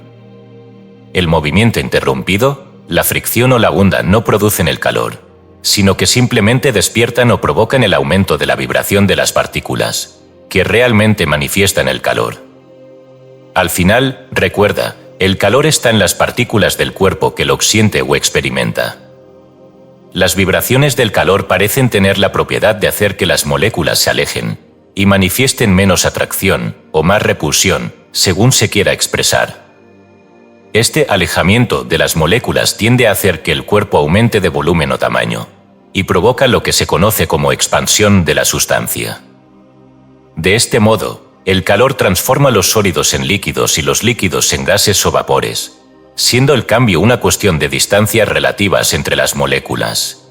El movimiento interrumpido, la fricción o la onda no producen el calor, sino que simplemente despiertan o provocan el aumento de la vibración de las partículas, que realmente manifiestan el calor. Al final, recuerda, el calor está en las partículas del cuerpo que lo siente o experimenta. Las vibraciones del calor parecen tener la propiedad de hacer que las moléculas se alejen y manifiesten menos atracción o más repulsión, según se quiera expresar. Este alejamiento de las moléculas tiende a hacer que el cuerpo aumente de volumen o tamaño, y provoca lo que se conoce como expansión de la sustancia. De este modo, el calor transforma los sólidos en líquidos y los líquidos en gases o vapores, siendo el cambio una cuestión de distancias relativas entre las moléculas.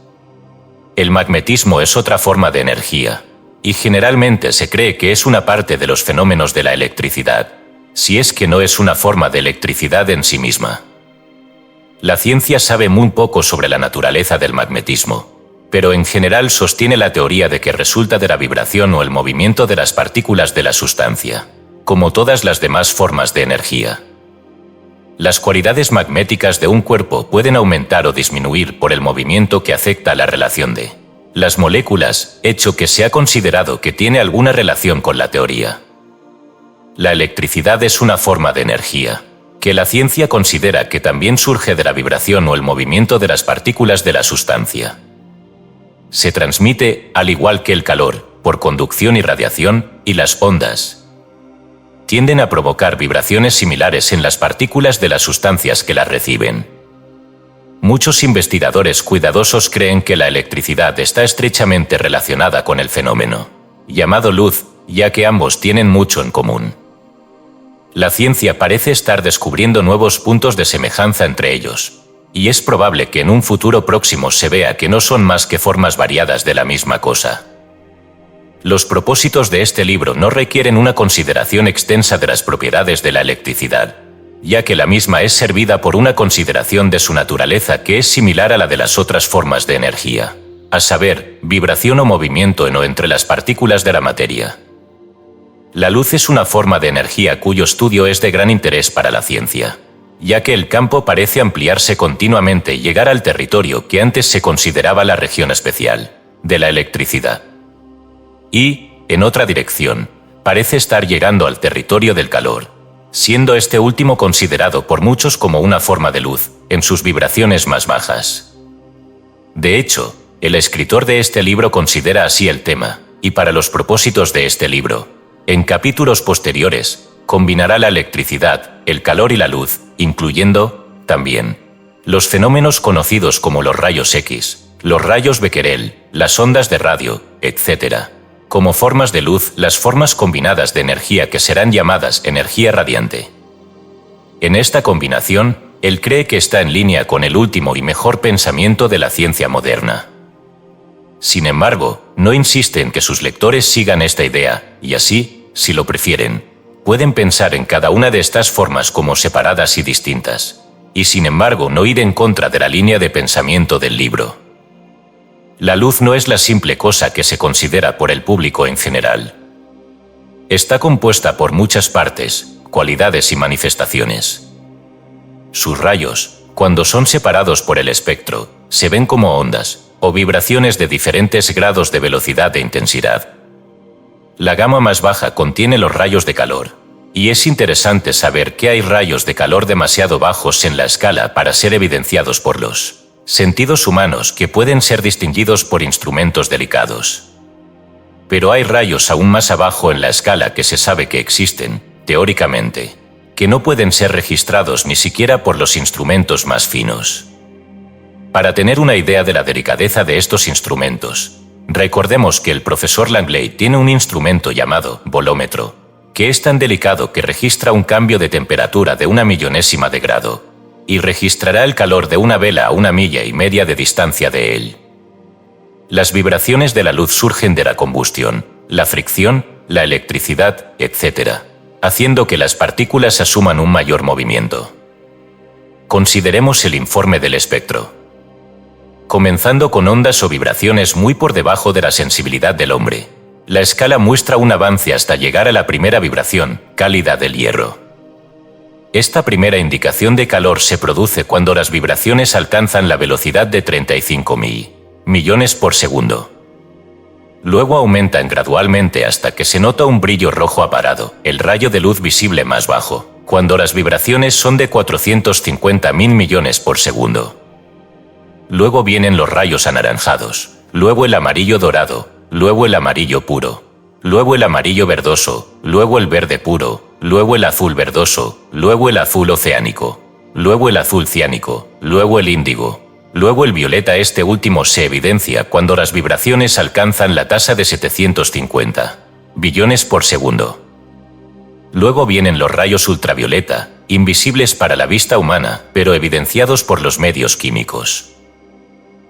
El magnetismo es otra forma de energía, y generalmente se cree que es una parte de los fenómenos de la electricidad, si es que no es una forma de electricidad en sí misma. La ciencia sabe muy poco sobre la naturaleza del magnetismo, pero en general sostiene la teoría de que resulta de la vibración o el movimiento de las partículas de la sustancia, como todas las demás formas de energía. Las cualidades magnéticas de un cuerpo pueden aumentar o disminuir por el movimiento que afecta a la relación de las moléculas, hecho que se ha considerado que tiene alguna relación con la teoría. La electricidad es una forma de energía, que la ciencia considera que también surge de la vibración o el movimiento de las partículas de la sustancia. Se transmite, al igual que el calor, por conducción y radiación, y las ondas tienden a provocar vibraciones similares en las partículas de las sustancias que las reciben. Muchos investigadores cuidadosos creen que la electricidad está estrechamente relacionada con el fenómeno llamado luz, ya que ambos tienen mucho en común. La ciencia parece estar descubriendo nuevos puntos de semejanza entre ellos, y es probable que en un futuro próximo se vea que no son más que formas variadas de la misma cosa. Los propósitos de este libro no requieren una consideración extensa de las propiedades de la electricidad, ya que la misma es servida por una consideración de su naturaleza que es similar a la de las otras formas de energía, a saber, vibración o movimiento en o entre las partículas de la materia. La luz es una forma de energía cuyo estudio es de gran interés para la ciencia, ya que el campo parece ampliarse continuamente y llegar al territorio que antes se consideraba la región especial de la electricidad. Y, en otra dirección, parece estar llegando al territorio del calor, siendo este último considerado por muchos como una forma de luz, en sus vibraciones más bajas. De hecho, el escritor de este libro considera así el tema, y para los propósitos de este libro, en capítulos posteriores, combinará la electricidad, el calor y la luz, incluyendo, también, los fenómenos conocidos como los rayos X, los rayos Becquerel, las ondas de radio, etc., como formas de luz, las formas combinadas de energía que serán llamadas energía radiante. En esta combinación, él cree que está en línea con el último y mejor pensamiento de la ciencia moderna. Sin embargo, no insiste en que sus lectores sigan esta idea, y así, si lo prefieren, pueden pensar en cada una de estas formas como separadas y distintas, y sin embargo no ir en contra de la línea de pensamiento del libro. La luz no es la simple cosa que se considera por el público en general. Está compuesta por muchas partes, cualidades y manifestaciones. Sus rayos, cuando son separados por el espectro, se ven como ondas, o vibraciones de diferentes grados de velocidad e intensidad. La gama más baja contiene los rayos de calor, y es interesante saber que hay rayos de calor demasiado bajos en la escala para ser evidenciados por los sentidos humanos que pueden ser distinguidos por instrumentos delicados. Pero hay rayos aún más abajo en la escala que se sabe que existen, teóricamente, que no pueden ser registrados ni siquiera por los instrumentos más finos. Para tener una idea de la delicadeza de estos instrumentos, recordemos que el profesor Langley tiene un instrumento llamado bolómetro, que es tan delicado que registra un cambio de temperatura de 1 millonésima de grado, y registrará el calor de una vela a 1,5 millas de distancia de él. Las vibraciones de la luz surgen de la combustión, la fricción, la electricidad, etc., haciendo que las partículas asuman un mayor movimiento. Consideremos el informe del espectro. Comenzando con ondas o vibraciones muy por debajo de la sensibilidad del hombre, la escala muestra un avance hasta llegar a la primera vibración, cálida del hierro. Esta primera indicación de calor se produce cuando las vibraciones alcanzan la velocidad de 35.000 millones por segundo. Luego aumentan gradualmente hasta que se nota un brillo rojo apagado, el rayo de luz visible más bajo, cuando las vibraciones son de 450.000 millones por segundo. Luego vienen los rayos anaranjados, luego el amarillo dorado, luego el amarillo puro, luego el amarillo verdoso, luego el verde puro, luego el azul verdoso, luego el azul oceánico, luego el azul ciánico, luego el índigo, luego el violeta. Este último se evidencia cuando las vibraciones alcanzan la tasa de 750 billones por segundo. Luego vienen los rayos ultravioleta, invisibles para la vista humana, pero evidenciados por los medios químicos.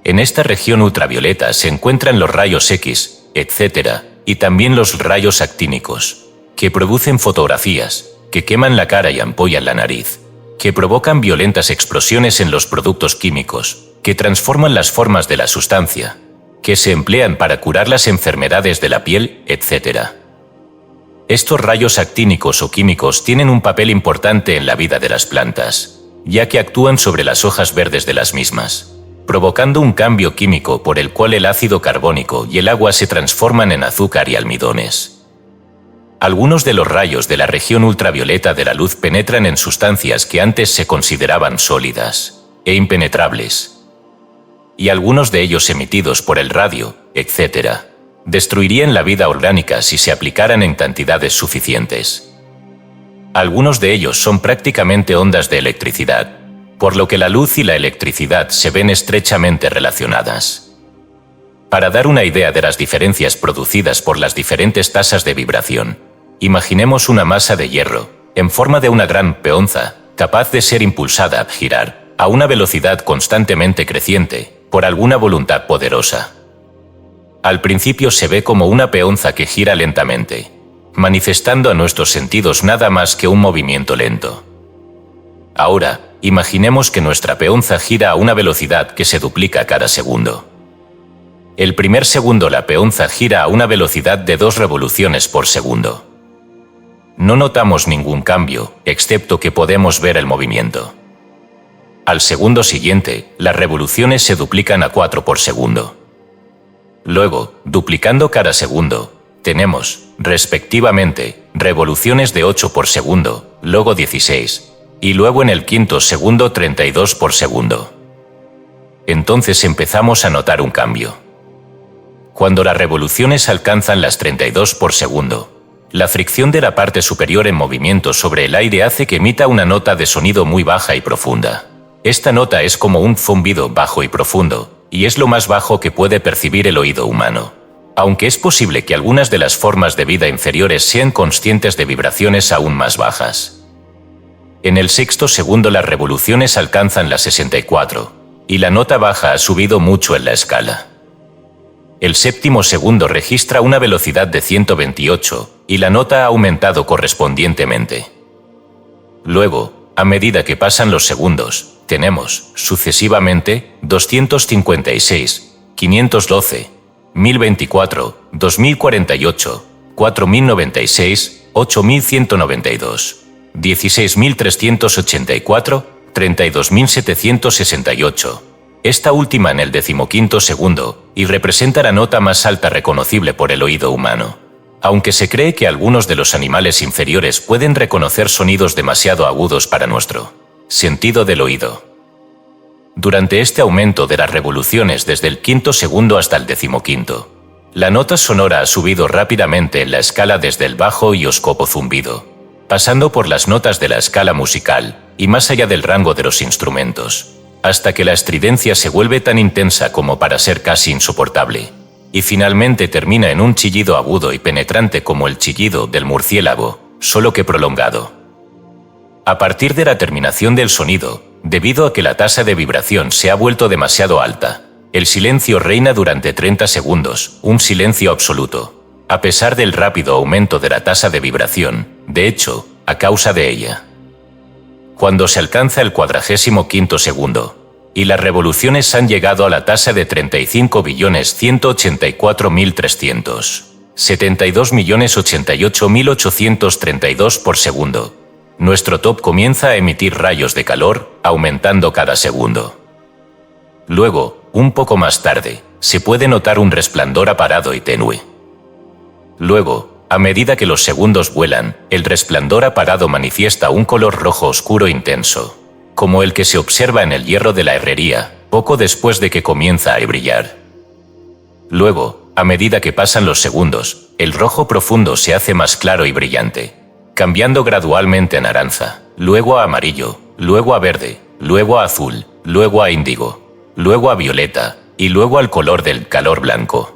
En esta región ultravioleta se encuentran los rayos X, etc., y también los rayos actínicos, que producen fotografías, que queman la cara y ampollan la nariz, que provocan violentas explosiones en los productos químicos, que transforman las formas de la sustancia, que se emplean para curar las enfermedades de la piel, etc. Estos rayos actínicos o químicos tienen un papel importante en la vida de las plantas, ya que actúan sobre las hojas verdes de las mismas, provocando un cambio químico por el cual el ácido carbónico y el agua se transforman en azúcar y almidones. Algunos de los rayos de la región ultravioleta de la luz penetran en sustancias que antes se consideraban sólidas e impenetrables, y algunos de ellos emitidos por el radio, etc., destruirían la vida orgánica si se aplicaran en cantidades suficientes. Algunos de ellos son prácticamente ondas de electricidad, por lo que la luz y la electricidad se ven estrechamente relacionadas. Para dar una idea de las diferencias producidas por las diferentes tasas de vibración, imaginemos una masa de hierro, en forma de una gran peonza, capaz de ser impulsada a girar, a una velocidad constantemente creciente, por alguna voluntad poderosa. Al principio se ve como una peonza que gira lentamente, manifestando a nuestros sentidos nada más que un movimiento lento. Ahora, imaginemos que nuestra peonza gira a una velocidad que se duplica cada segundo. El primer segundo la peonza gira a una velocidad de 2 revoluciones por segundo. No notamos ningún cambio, excepto que podemos ver el movimiento. Al segundo siguiente, las revoluciones se duplican a 4 por segundo. Luego, duplicando cada segundo, tenemos, respectivamente, revoluciones de 8 por segundo, luego 16, y luego en el quinto segundo 32 por segundo. Entonces empezamos a notar un cambio. Cuando las revoluciones alcanzan las 32 por segundo, la fricción de la parte superior en movimiento sobre el aire hace que emita una nota de sonido muy baja y profunda. Esta nota es como un zumbido bajo y profundo, y es lo más bajo que puede percibir el oído humano. Aunque es posible que algunas de las formas de vida inferiores sean conscientes de vibraciones aún más bajas. En el sexto segundo las revoluciones alcanzan las 64, y la nota baja ha subido mucho en la escala. El séptimo segundo registra una velocidad de 128, y la nota ha aumentado correspondientemente. Luego, a medida que pasan los segundos, tenemos, sucesivamente, 256, 512, 1024, 2048, 4096, 8192, 16384, 32768. Esta última en el 15º segundo, y representa la nota más alta reconocible por el oído humano. Aunque se cree que algunos de los animales inferiores pueden reconocer sonidos demasiado agudos para nuestro sentido del oído. Durante este aumento de las revoluciones desde el quinto segundo hasta el 15º, la nota sonora ha subido rápidamente en la escala desde el bajo y oscopo zumbido, pasando por las notas de la escala musical y más allá del rango de los instrumentos, hasta que la estridencia se vuelve tan intensa como para ser casi insoportable, y finalmente termina en un chillido agudo y penetrante como el chillido del murciélago, solo que prolongado. A partir de la terminación del sonido, debido a que la tasa de vibración se ha vuelto demasiado alta, el silencio reina durante 30 segundos, un silencio absoluto, a pesar del rápido aumento de la tasa de vibración, de hecho, a causa de ella. Cuando se alcanza el 45º segundo, y las revoluciones han llegado a la tasa de 35.184.300, 72.088.832 por segundo, nuestro top comienza a emitir rayos de calor, aumentando cada segundo. Luego, un poco más tarde, se puede notar un resplandor apagado y tenue. Luego, a medida que los segundos vuelan, el resplandor apagado manifiesta un color rojo oscuro intenso, como el que se observa en el hierro de la herrería, poco después de que comienza a brillar. Luego, a medida que pasan los segundos, el rojo profundo se hace más claro y brillante, cambiando gradualmente a naranja, luego a amarillo, luego a verde, luego a azul, luego a índigo, luego a violeta, y luego al color del calor blanco.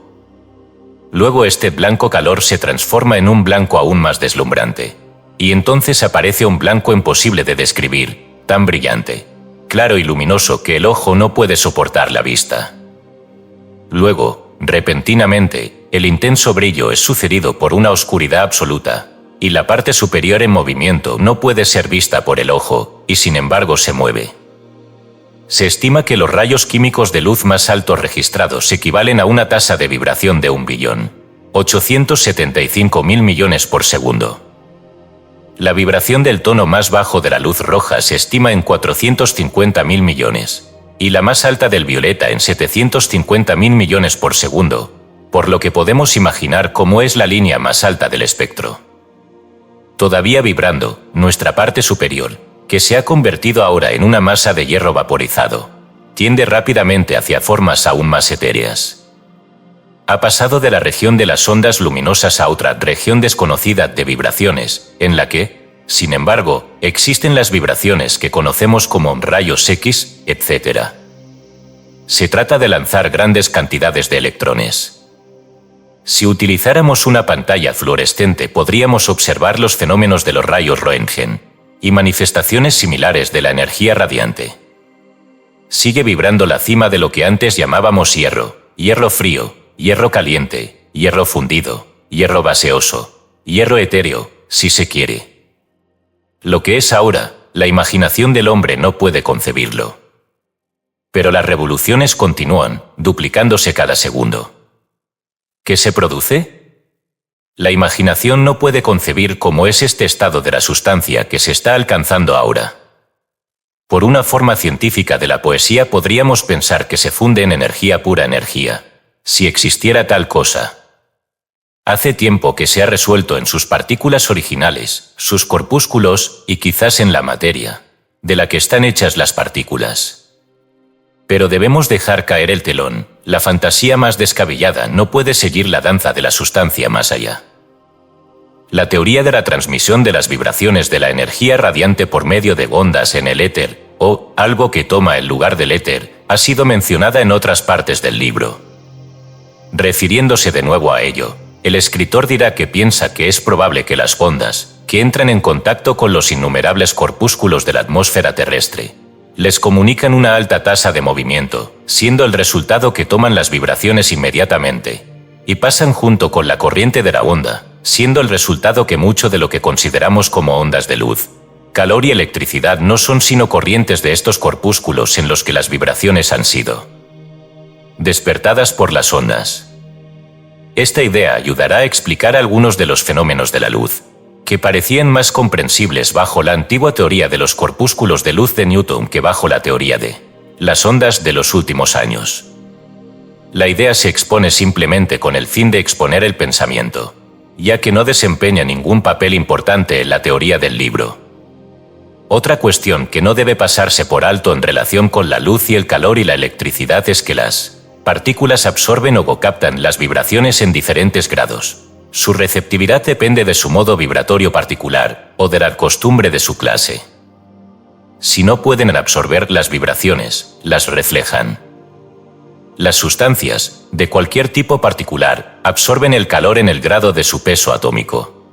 Luego este blanco calor se transforma en un blanco aún más deslumbrante, y entonces aparece un blanco imposible de describir, tan brillante, claro y luminoso que el ojo no puede soportar la vista. Luego, repentinamente, el intenso brillo es sucedido por una oscuridad absoluta, y la parte superior en movimiento no puede ser vista por el ojo, y sin embargo se mueve. Se estima que los rayos químicos de luz más altos registrados equivalen a una tasa de vibración de 1.875.000 millones por segundo. La vibración del tono más bajo de la luz roja se estima en 450.000 millones, y la más alta del violeta en 750.000 millones por segundo, por lo que podemos imaginar cómo es la línea más alta del espectro. Todavía vibrando, nuestra parte superior, que se ha convertido ahora en una masa de hierro vaporizado, tiende rápidamente hacia formas aún más etéreas. Ha pasado de la región de las ondas luminosas a otra región desconocida de vibraciones, en la que, sin embargo, existen las vibraciones que conocemos como rayos X, etc. Se trata de lanzar grandes cantidades de electrones. Si utilizáramos una pantalla fluorescente podríamos observar los fenómenos de los rayos Röntgen y manifestaciones similares de la energía radiante. Sigue vibrando la cima de lo que antes llamábamos hierro, hierro frío, hierro caliente, hierro fundido, hierro gaseoso, hierro etéreo, si se quiere. Lo que es ahora, la imaginación del hombre no puede concebirlo. Pero las revoluciones continúan, duplicándose cada segundo. ¿Qué se produce? La imaginación no puede concebir cómo es este estado de la sustancia que se está alcanzando ahora. Por una forma científica de la poesía podríamos pensar que se funde en energía pura energía, si existiera tal cosa. Hace tiempo que se ha resuelto en sus partículas originales, sus corpúsculos y quizás en la materia, de la que están hechas las partículas. Pero debemos dejar caer el telón, la fantasía más descabellada no puede seguir la danza de la sustancia más allá. La teoría de la transmisión de las vibraciones de la energía radiante por medio de ondas en el éter, o algo que toma el lugar del éter, ha sido mencionada en otras partes del libro. Refiriéndose de nuevo a ello, el escritor dirá que piensa que es probable que las ondas, que entran en contacto con los innumerables corpúsculos de la atmósfera terrestre, les comunican una alta tasa de movimiento, siendo el resultado que toman las vibraciones inmediatamente, y pasan junto con la corriente de la onda, siendo el resultado que mucho de lo que consideramos como ondas de luz, calor y electricidad no son sino corrientes de estos corpúsculos en los que las vibraciones han sido despertadas por las ondas. Esta idea ayudará a explicar algunos de los fenómenos de la luz, que parecían más comprensibles bajo la antigua teoría de los corpúsculos de luz de Newton que bajo la teoría de las ondas de los últimos años. La idea se expone simplemente con el fin de exponer el pensamiento, ya que no desempeña ningún papel importante en la teoría del libro. Otra cuestión que no debe pasarse por alto en relación con la luz y el calor y la electricidad es que las partículas absorben o co-captan las vibraciones en diferentes grados. Su receptividad depende de su modo vibratorio particular o de la costumbre de su clase. Si no pueden absorber las vibraciones, las reflejan. Las sustancias, de cualquier tipo particular, absorben el calor en el grado de su peso atómico.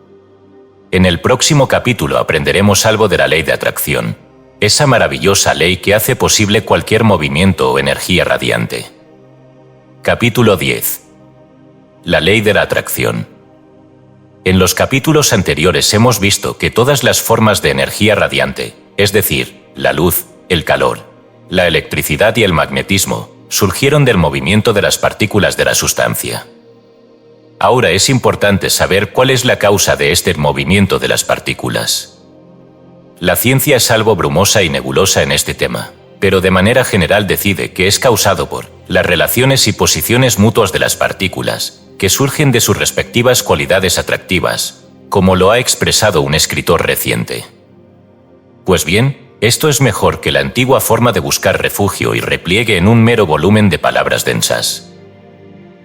En el próximo capítulo aprenderemos algo de la ley de atracción, esa maravillosa ley que hace posible cualquier movimiento o energía radiante. Capítulo 10. La ley de la atracción. En los capítulos anteriores hemos visto que todas las formas de energía radiante, es decir, la luz, el calor, la electricidad y el magnetismo, surgieron del movimiento de las partículas de la sustancia. Ahora es importante saber cuál es la causa de este movimiento de las partículas. La ciencia es algo brumosa y nebulosa en este tema, pero de manera general decide que es causado por las relaciones y posiciones mutuas de las partículas, que surgen de sus respectivas cualidades atractivas, como lo ha expresado un escritor reciente. Pues bien, esto es mejor que la antigua forma de buscar refugio y repliegue en un mero volumen de palabras densas.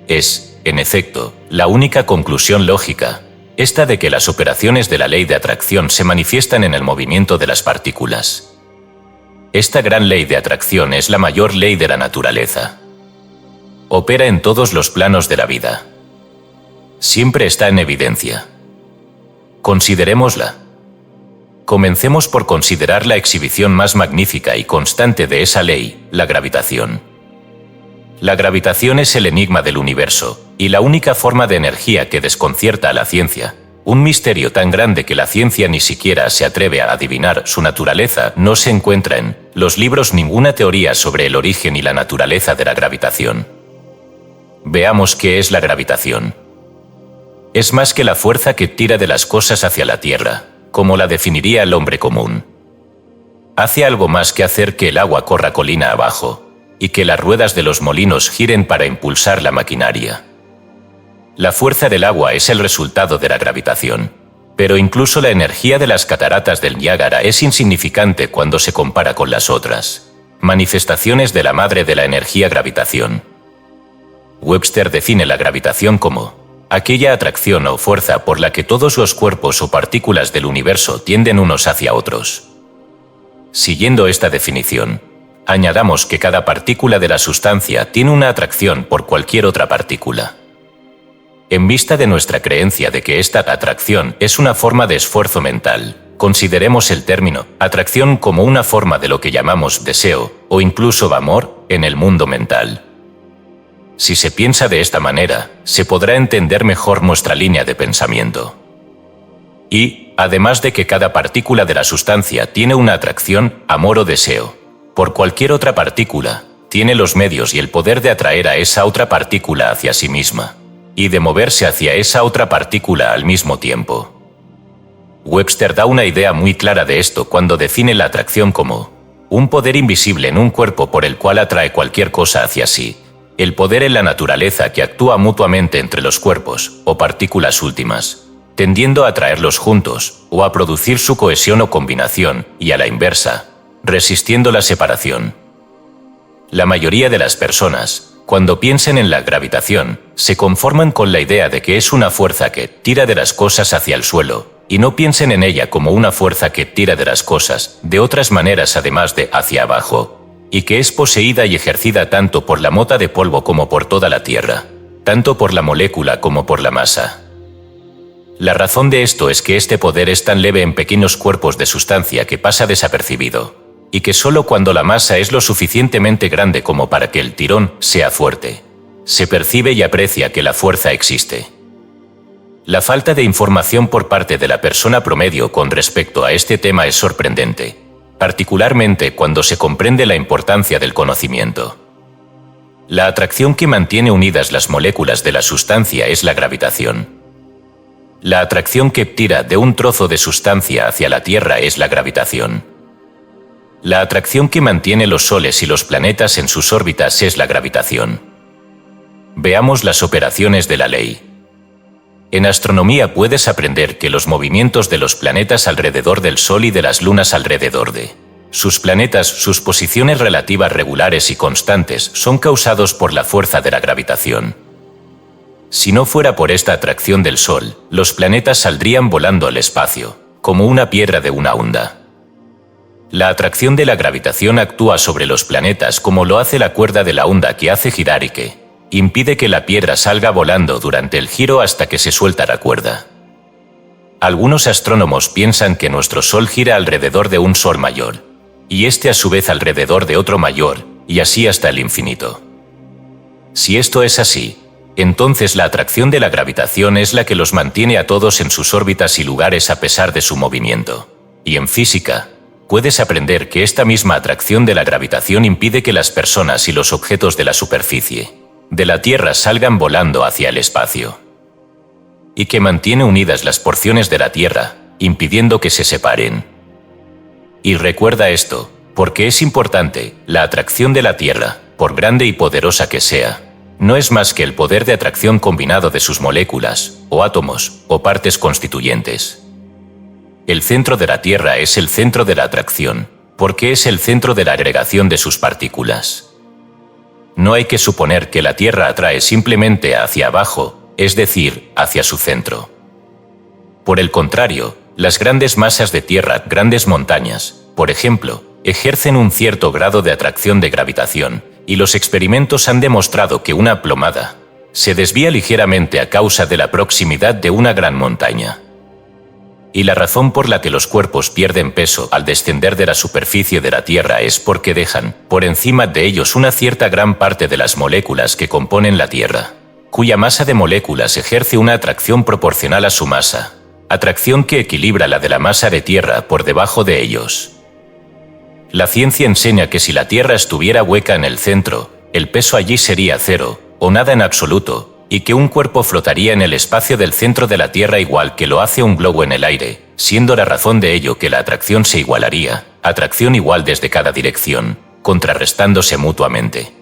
Es, en efecto, la única conclusión lógica, esta de que las operaciones de la ley de atracción se manifiestan en el movimiento de las partículas. Esta gran ley de atracción es la mayor ley de la naturaleza. Opera en todos los planos de la vida. Siempre está en evidencia. Considerémosla. Comencemos por considerar la exhibición más magnífica y constante de esa ley, la gravitación. La gravitación es el enigma del universo, y la única forma de energía que desconcierta a la ciencia, un misterio tan grande que la ciencia ni siquiera se atreve a adivinar su naturaleza. No se encuentra en los libros ninguna teoría sobre el origen y la naturaleza de la gravitación. Veamos qué es la gravitación. Es más que la fuerza que tira de las cosas hacia la Tierra, como la definiría el hombre común. Hace algo más que hacer que el agua corra colina abajo, y que las ruedas de los molinos giren para impulsar la maquinaria. La fuerza del agua es el resultado de la gravitación, pero incluso la energía de las cataratas del Niágara es insignificante cuando se compara con las otras manifestaciones de la madre de la energía gravitación. Webster define la gravitación como aquella atracción o fuerza por la que todos los cuerpos o partículas del universo tienden unos hacia otros. Siguiendo esta definición, añadamos que cada partícula de la sustancia tiene una atracción por cualquier otra partícula. En vista de nuestra creencia de que esta atracción es una forma de esfuerzo mental, consideremos el término atracción como una forma de lo que llamamos deseo o incluso amor en el mundo mental. Si se piensa de esta manera, se podrá entender mejor nuestra línea de pensamiento. Y, además de que cada partícula de la sustancia tiene una atracción, amor o deseo, por cualquier otra partícula, tiene los medios y el poder de atraer a esa otra partícula hacia sí misma. y de moverse hacia esa otra partícula al mismo tiempo. Webster da una idea muy clara de esto cuando define la atracción como un poder invisible en un cuerpo por el cual atrae cualquier cosa hacia sí, el poder en la naturaleza que actúa mutuamente entre los cuerpos o partículas últimas, tendiendo a atraerlos juntos o a producir su cohesión o combinación, y a la inversa, resistiendo la separación. La mayoría de las personas, cuando piensen en la gravitación, se conforman con la idea de que es una fuerza que tira de las cosas hacia el suelo, y no piensen en ella como una fuerza que tira de las cosas de otras maneras además de hacia abajo, y que es poseída y ejercida tanto por la mota de polvo como por toda la Tierra, tanto por la molécula como por la masa. La razón de esto es que este poder es tan leve en pequeños cuerpos de sustancia que pasa desapercibido, y que solo cuando la masa es lo suficientemente grande como para que el tirón sea fuerte, se percibe y aprecia que la fuerza existe. La falta de información por parte de la persona promedio con respecto a este tema es sorprendente, particularmente cuando se comprende la importancia del conocimiento. La atracción que mantiene unidas las moléculas de la sustancia es la gravitación. La atracción que tira de un trozo de sustancia hacia la Tierra es la gravitación. La atracción que mantiene los soles y los planetas en sus órbitas es la gravitación. Veamos las operaciones de la ley. En astronomía puedes aprender que los movimientos de los planetas alrededor del Sol y de las lunas alrededor de sus planetas, sus posiciones relativas regulares y constantes, son causados por la fuerza de la gravitación. Si no fuera por esta atracción del Sol, los planetas saldrían volando al espacio, como una piedra de una onda. La atracción de la gravitación actúa sobre los planetas como lo hace la cuerda de la onda que hace girar y que impide que la piedra salga volando durante el giro hasta que se suelta la cuerda. Algunos astrónomos piensan que nuestro Sol gira alrededor de un Sol mayor, y este a su vez alrededor de otro mayor, y así hasta el infinito. Si esto es así, entonces la atracción de la gravitación es la que los mantiene a todos en sus órbitas y lugares a pesar de su movimiento. Y en física, puedes aprender que esta misma atracción de la gravitación impide que las personas y los objetos de la superficie de la Tierra salgan volando hacia el espacio, y que mantiene unidas las porciones de la Tierra, impidiendo que se separen. Y recuerda esto, porque es importante: la atracción de la Tierra, por grande y poderosa que sea, no es más que el poder de atracción combinado de sus moléculas, o átomos, o partes constituyentes. El centro de la Tierra es el centro de la atracción, porque es el centro de la agregación de sus partículas. No hay que suponer que la Tierra atrae simplemente hacia abajo, es decir, hacia su centro. Por el contrario, las grandes masas de tierra, grandes montañas, por ejemplo, ejercen un cierto grado de atracción de gravitación, y los experimentos han demostrado que una plomada se desvía ligeramente a causa de la proximidad de una gran montaña. Y la razón por la que los cuerpos pierden peso al descender de la superficie de la Tierra es porque dejan por encima de ellos una cierta gran parte de las moléculas que componen la Tierra, cuya masa de moléculas ejerce una atracción proporcional a su masa, atracción que equilibra la de la masa de Tierra por debajo de ellos. La ciencia enseña que si la Tierra estuviera hueca en el centro, el peso allí sería cero, o nada en absoluto, y que un cuerpo flotaría en el espacio del centro de la Tierra igual que lo hace un globo en el aire, siendo la razón de ello que la atracción se igualaría, atracción igual desde cada dirección, contrarrestándose mutuamente.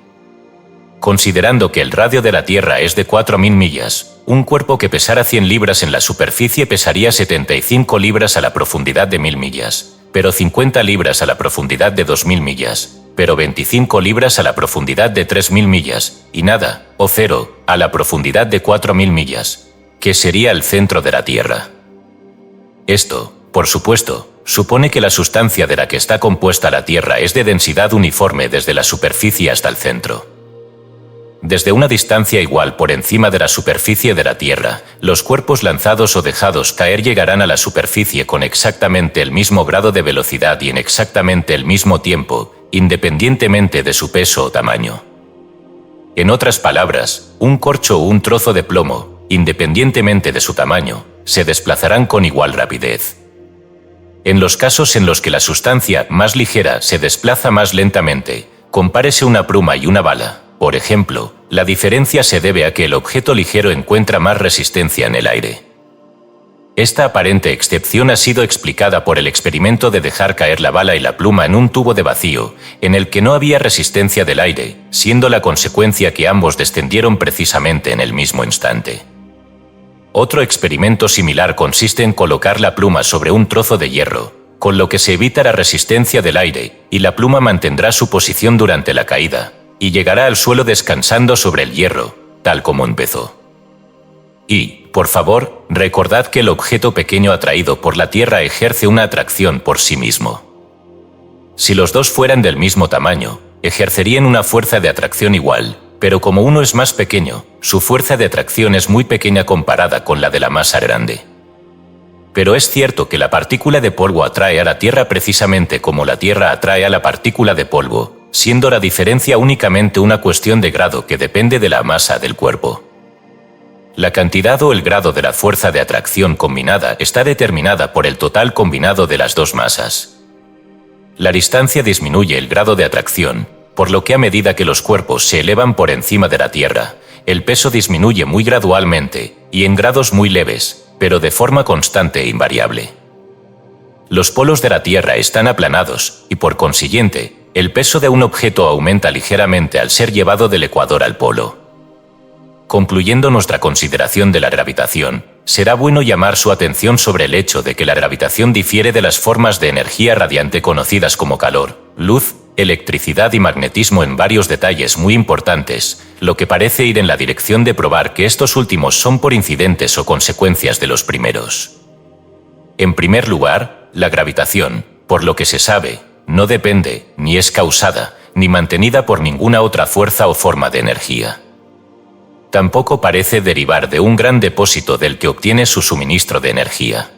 Considerando que el radio de la Tierra es de 4.000 millas, un cuerpo que pesara 100 libras en la superficie pesaría 75 libras a la profundidad de 1.000 millas, pero 50 libras a la profundidad de 2.000 millas, pero 25 libras a la profundidad de 3.000 millas, y nada, o cero, a la profundidad de 4.000 millas, que sería el centro de la Tierra. Esto, por supuesto, supone que la sustancia de la que está compuesta la Tierra es de densidad uniforme desde la superficie hasta el centro. Desde una distancia igual por encima de la superficie de la Tierra, los cuerpos lanzados o dejados caer llegarán a la superficie con exactamente el mismo grado de velocidad y en exactamente el mismo tiempo, independientemente de su peso o tamaño. En otras palabras, un corcho o un trozo de plomo, independientemente de su tamaño, se desplazarán con igual rapidez. En los casos en los que la sustancia más ligera se desplaza más lentamente, compárese una pluma y una bala, por ejemplo, La diferencia se debe a que el objeto ligero encuentra más resistencia en el aire. Esta aparente excepción ha sido explicada por el experimento de dejar caer la bala y la pluma en un tubo de vacío, en el que no había resistencia del aire, siendo la consecuencia que ambos descendieron precisamente en el mismo instante. Otro experimento similar consiste en colocar la pluma sobre un trozo de hierro, con lo que se evita la resistencia del aire, y la pluma mantendrá su posición durante la caída, y llegará al suelo descansando sobre el hierro, tal como empezó. Y, por favor, recordad que el objeto pequeño atraído por la Tierra ejerce una atracción por sí mismo. Si los dos fueran del mismo tamaño, ejercerían una fuerza de atracción igual, pero como uno es más pequeño, su fuerza de atracción es muy pequeña comparada con la de la masa grande. Pero es cierto que la partícula de polvo atrae a la Tierra precisamente como la Tierra atrae a la partícula de polvo, siendo la diferencia únicamente una cuestión de grado que depende de la masa del cuerpo. La cantidad o el grado de la fuerza de atracción combinada está determinada por el total combinado de las dos masas. La distancia disminuye el grado de atracción, por lo que a medida que los cuerpos se elevan por encima de la Tierra, el peso disminuye muy gradualmente y en grados muy leves, pero de forma constante e invariable. Los polos de la Tierra están aplanados y, por consiguiente, el peso de un objeto aumenta ligeramente al ser llevado del ecuador al polo. Concluyendo nuestra consideración de la gravitación, será bueno llamar su atención sobre el hecho de que la gravitación difiere de las formas de energía radiante conocidas como calor, luz, electricidad y magnetismo en varios detalles muy importantes, lo que parece ir en la dirección de probar que estos últimos son por incidentes o consecuencias de los primeros. En primer lugar, la gravitación, por lo que se sabe, no depende, ni es causada, ni mantenida por ninguna otra fuerza o forma de energía. Tampoco parece derivar de un gran depósito del que obtiene su suministro de energía.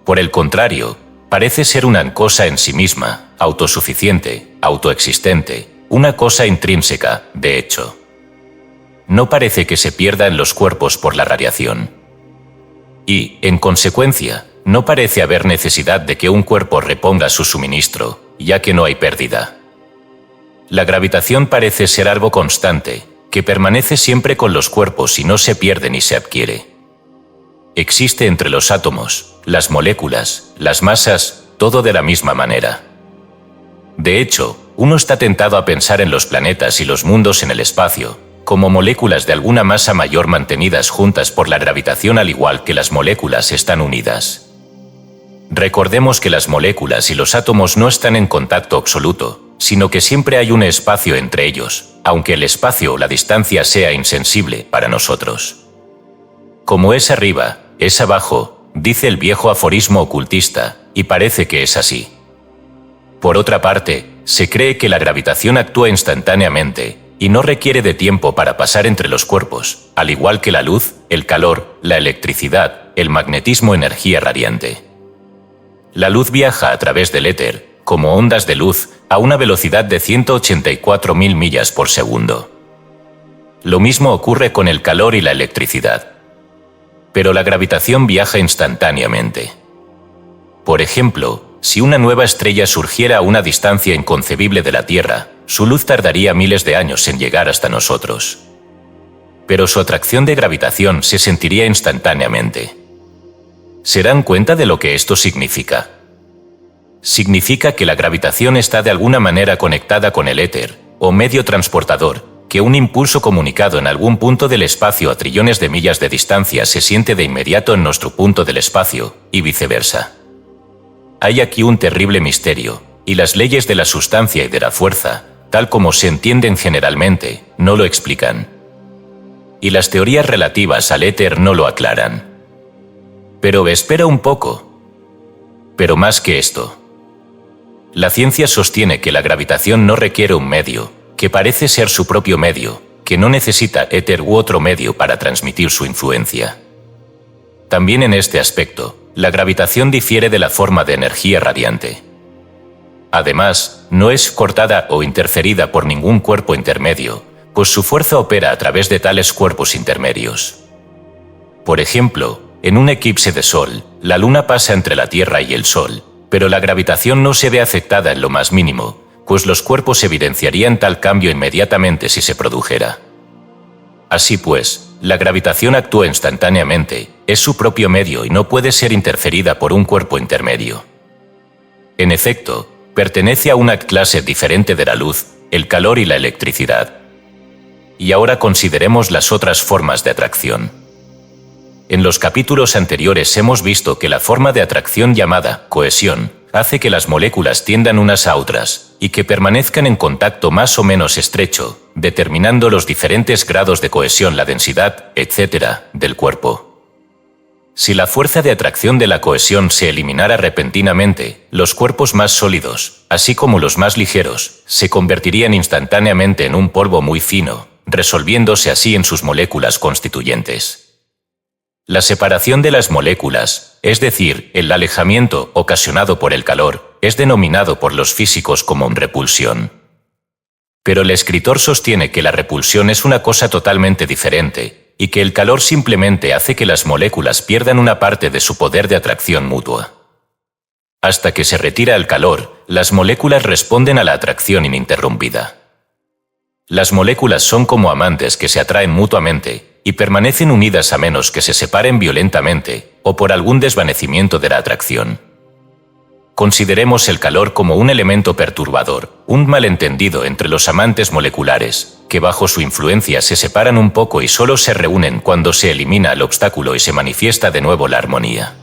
Por el contrario, parece ser una cosa en sí misma, autosuficiente, autoexistente, una cosa intrínseca, de hecho. No parece que se pierda en los cuerpos por la radiación. Y, en consecuencia, no parece haber necesidad de que un cuerpo reponga su suministro, ya que no hay pérdida. La gravitación parece ser algo constante, que permanece siempre con los cuerpos y no se pierde ni se adquiere. Existe entre los átomos, las moléculas, las masas, todo de la misma manera. De hecho, uno está tentado a pensar en los planetas y los mundos en el espacio, como moléculas de alguna masa mayor mantenidas juntas por la gravitación al igual que las moléculas están unidas. Recordemos que las moléculas y los átomos no están en contacto absoluto, sino que siempre hay un espacio entre ellos, aunque el espacio o la distancia sea insensible para nosotros. Como es arriba, es abajo, dice el viejo aforismo ocultista, y parece que es así. Por otra parte, se cree que la gravitación actúa instantáneamente, y no requiere de tiempo para pasar entre los cuerpos, al igual que la luz, el calor, la electricidad, el magnetismo, energía radiante. La luz viaja a través del éter, como ondas de luz, a una velocidad de 184.000 millas por segundo. Lo mismo ocurre con el calor y la electricidad. Pero la gravitación viaja instantáneamente. Por ejemplo, si una nueva estrella surgiera a una distancia inconcebible de la Tierra, su luz tardaría miles de años en llegar hasta nosotros. Pero su atracción de gravitación se sentiría instantáneamente. ¿Se dan cuenta de lo que esto significa? Significa que la gravitación está de alguna manera conectada con el éter, o medio transportador, que un impulso comunicado en algún punto del espacio a trillones de millas de distancia se siente de inmediato en nuestro punto del espacio, y viceversa. Hay aquí un terrible misterio, y las leyes de la sustancia y de la fuerza, tal como se entienden generalmente, no lo explican. Y las teorías relativas al éter no lo aclaran. Pero espera un poco. Pero más que esto. La ciencia sostiene que la gravitación no requiere un medio, que parece ser su propio medio, que no necesita éter u otro medio para transmitir su influencia. También en este aspecto, la gravitación difiere de la forma de energía radiante. Además, no es cortada o interferida por ningún cuerpo intermedio, pues su fuerza opera a través de tales cuerpos intermedios. Por ejemplo, en un eclipse de Sol, la Luna pasa entre la Tierra y el Sol, pero la gravitación no se ve afectada en lo más mínimo, pues los cuerpos evidenciarían tal cambio inmediatamente si se produjera. Así pues, la gravitación actúa instantáneamente, es su propio medio y no puede ser interferida por un cuerpo intermedio. En efecto, pertenece a una clase diferente de la luz, el calor y la electricidad. Y ahora consideremos las otras formas de atracción. En los capítulos anteriores hemos visto que la forma de atracción llamada cohesión hace que las moléculas tiendan unas a otras y que permanezcan en contacto más o menos estrecho, determinando los diferentes grados de cohesión, la densidad, etc., del cuerpo. Si la fuerza de atracción de la cohesión se eliminara repentinamente, los cuerpos más sólidos, así como los más ligeros, se convertirían instantáneamente en un polvo muy fino, resolviéndose así en sus moléculas constituyentes. La separación de las moléculas, es decir, el alejamiento ocasionado por el calor, es denominado por los físicos como repulsión. Pero el escritor sostiene que la repulsión es una cosa totalmente diferente, y que el calor simplemente hace que las moléculas pierdan una parte de su poder de atracción mutua. Hasta que se retira el calor, las moléculas responden a la atracción ininterrumpida. Las moléculas son como amantes que se atraen mutuamente, y permanecen unidas a menos que se separen violentamente, o por algún desvanecimiento de la atracción. Consideremos el calor como un elemento perturbador, un malentendido entre los amantes moleculares, que bajo su influencia se separan un poco y solo se reúnen cuando se elimina el obstáculo y se manifiesta de nuevo la armonía.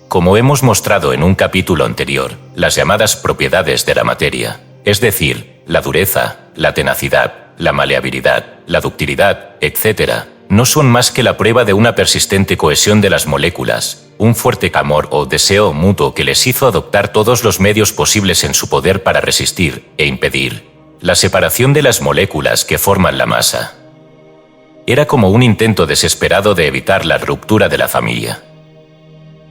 Como hemos mostrado en un capítulo anterior, las llamadas propiedades de la materia, es decir, la dureza, la tenacidad, la maleabilidad, la ductilidad, etc., no son más que la prueba de una persistente cohesión de las moléculas, un fuerte amor o deseo mutuo que les hizo adoptar todos los medios posibles en su poder para resistir e impedir la separación de las moléculas que forman la masa. Era como un intento desesperado de evitar la ruptura de la familia.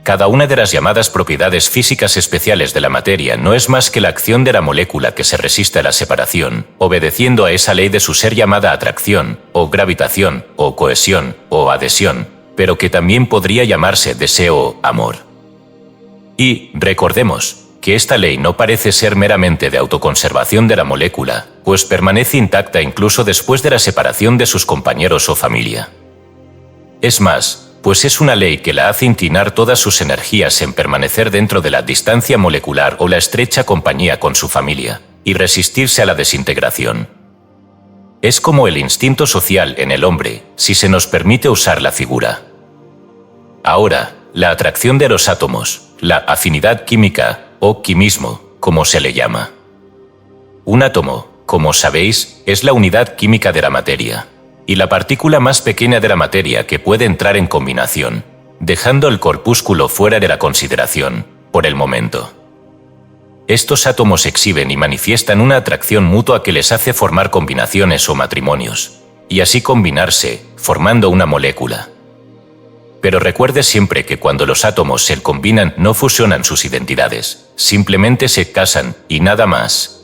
Cada una de las llamadas propiedades físicas especiales de la materia no es más que la acción de la molécula que se resiste a la separación, obedeciendo a esa ley de su ser llamada atracción, o gravitación, o cohesión, o adhesión, pero que también podría llamarse deseo o amor. Y, recordemos, que esta ley no parece ser meramente de autoconservación de la molécula, pues permanece intacta incluso después de la separación de sus compañeros o familia. Es más, pues es una ley que la hace inclinar todas sus energías en permanecer dentro de la distancia molecular o la estrecha compañía con su familia, y resistirse a la desintegración. Es como el instinto social en el hombre, si se nos permite usar la figura. Ahora, la atracción de los átomos, la afinidad química, o quimismo, como se le llama. Un átomo, como sabéis, es la unidad química de la materia, y la partícula más pequeña de la materia que puede entrar en combinación, dejando el corpúsculo fuera de la consideración, por el momento. Estos átomos exhiben y manifiestan una atracción mutua que les hace formar combinaciones o matrimonios, y así combinarse, formando una molécula. Pero recuerde siempre que cuando los átomos se combinan no fusionan sus identidades, simplemente se casan y nada más.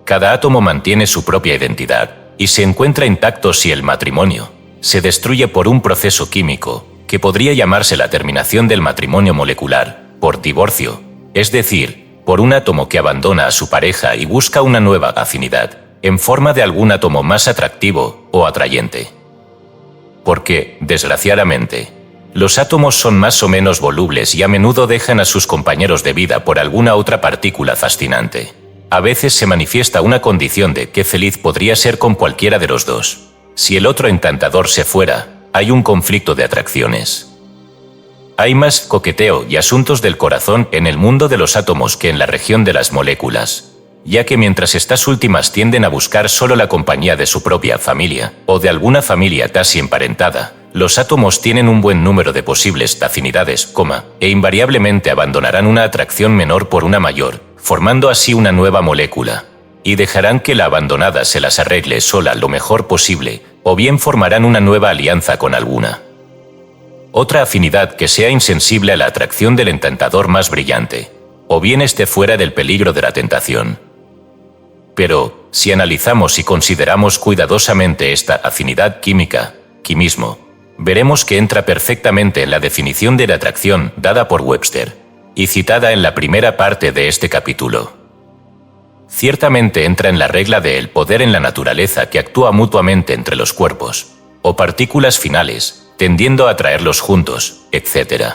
Cada átomo mantiene su propia identidad, y se encuentra intacto si el matrimonio se destruye por un proceso químico, que podría llamarse la terminación del matrimonio molecular, por divorcio, es decir, por un átomo que abandona a su pareja y busca una nueva afinidad, en forma de algún átomo más atractivo o atrayente. Porque, desgraciadamente, los átomos son más o menos volubles y a menudo dejan a sus compañeros de vida por alguna otra partícula fascinante. A veces se manifiesta una condición de qué feliz podría ser con cualquiera de los dos. Si el otro encantador se fuera, hay un conflicto de atracciones. Hay más coqueteo y asuntos del corazón en el mundo de los átomos que en la región de las moléculas, ya que mientras estas últimas tienden a buscar solo la compañía de su propia familia, o de alguna familia casi emparentada, los átomos tienen un buen número de posibles afinidades, e invariablemente abandonarán una atracción menor por una mayor, formando así una nueva molécula, y dejarán que la abandonada se las arregle sola lo mejor posible, o bien formarán una nueva alianza con alguna otra afinidad que sea insensible a la atracción del encantador más brillante, o bien esté fuera del peligro de la tentación. Pero, si analizamos y consideramos cuidadosamente esta afinidad química, quimismo, veremos que entra perfectamente en la definición de la atracción dada por Webster, y citada en la primera parte de este capítulo. ciertamente entra en la regla del poder en la naturaleza que actúa mutuamente entre los cuerpos, o partículas finales, tendiendo a atraerlos juntos, etc.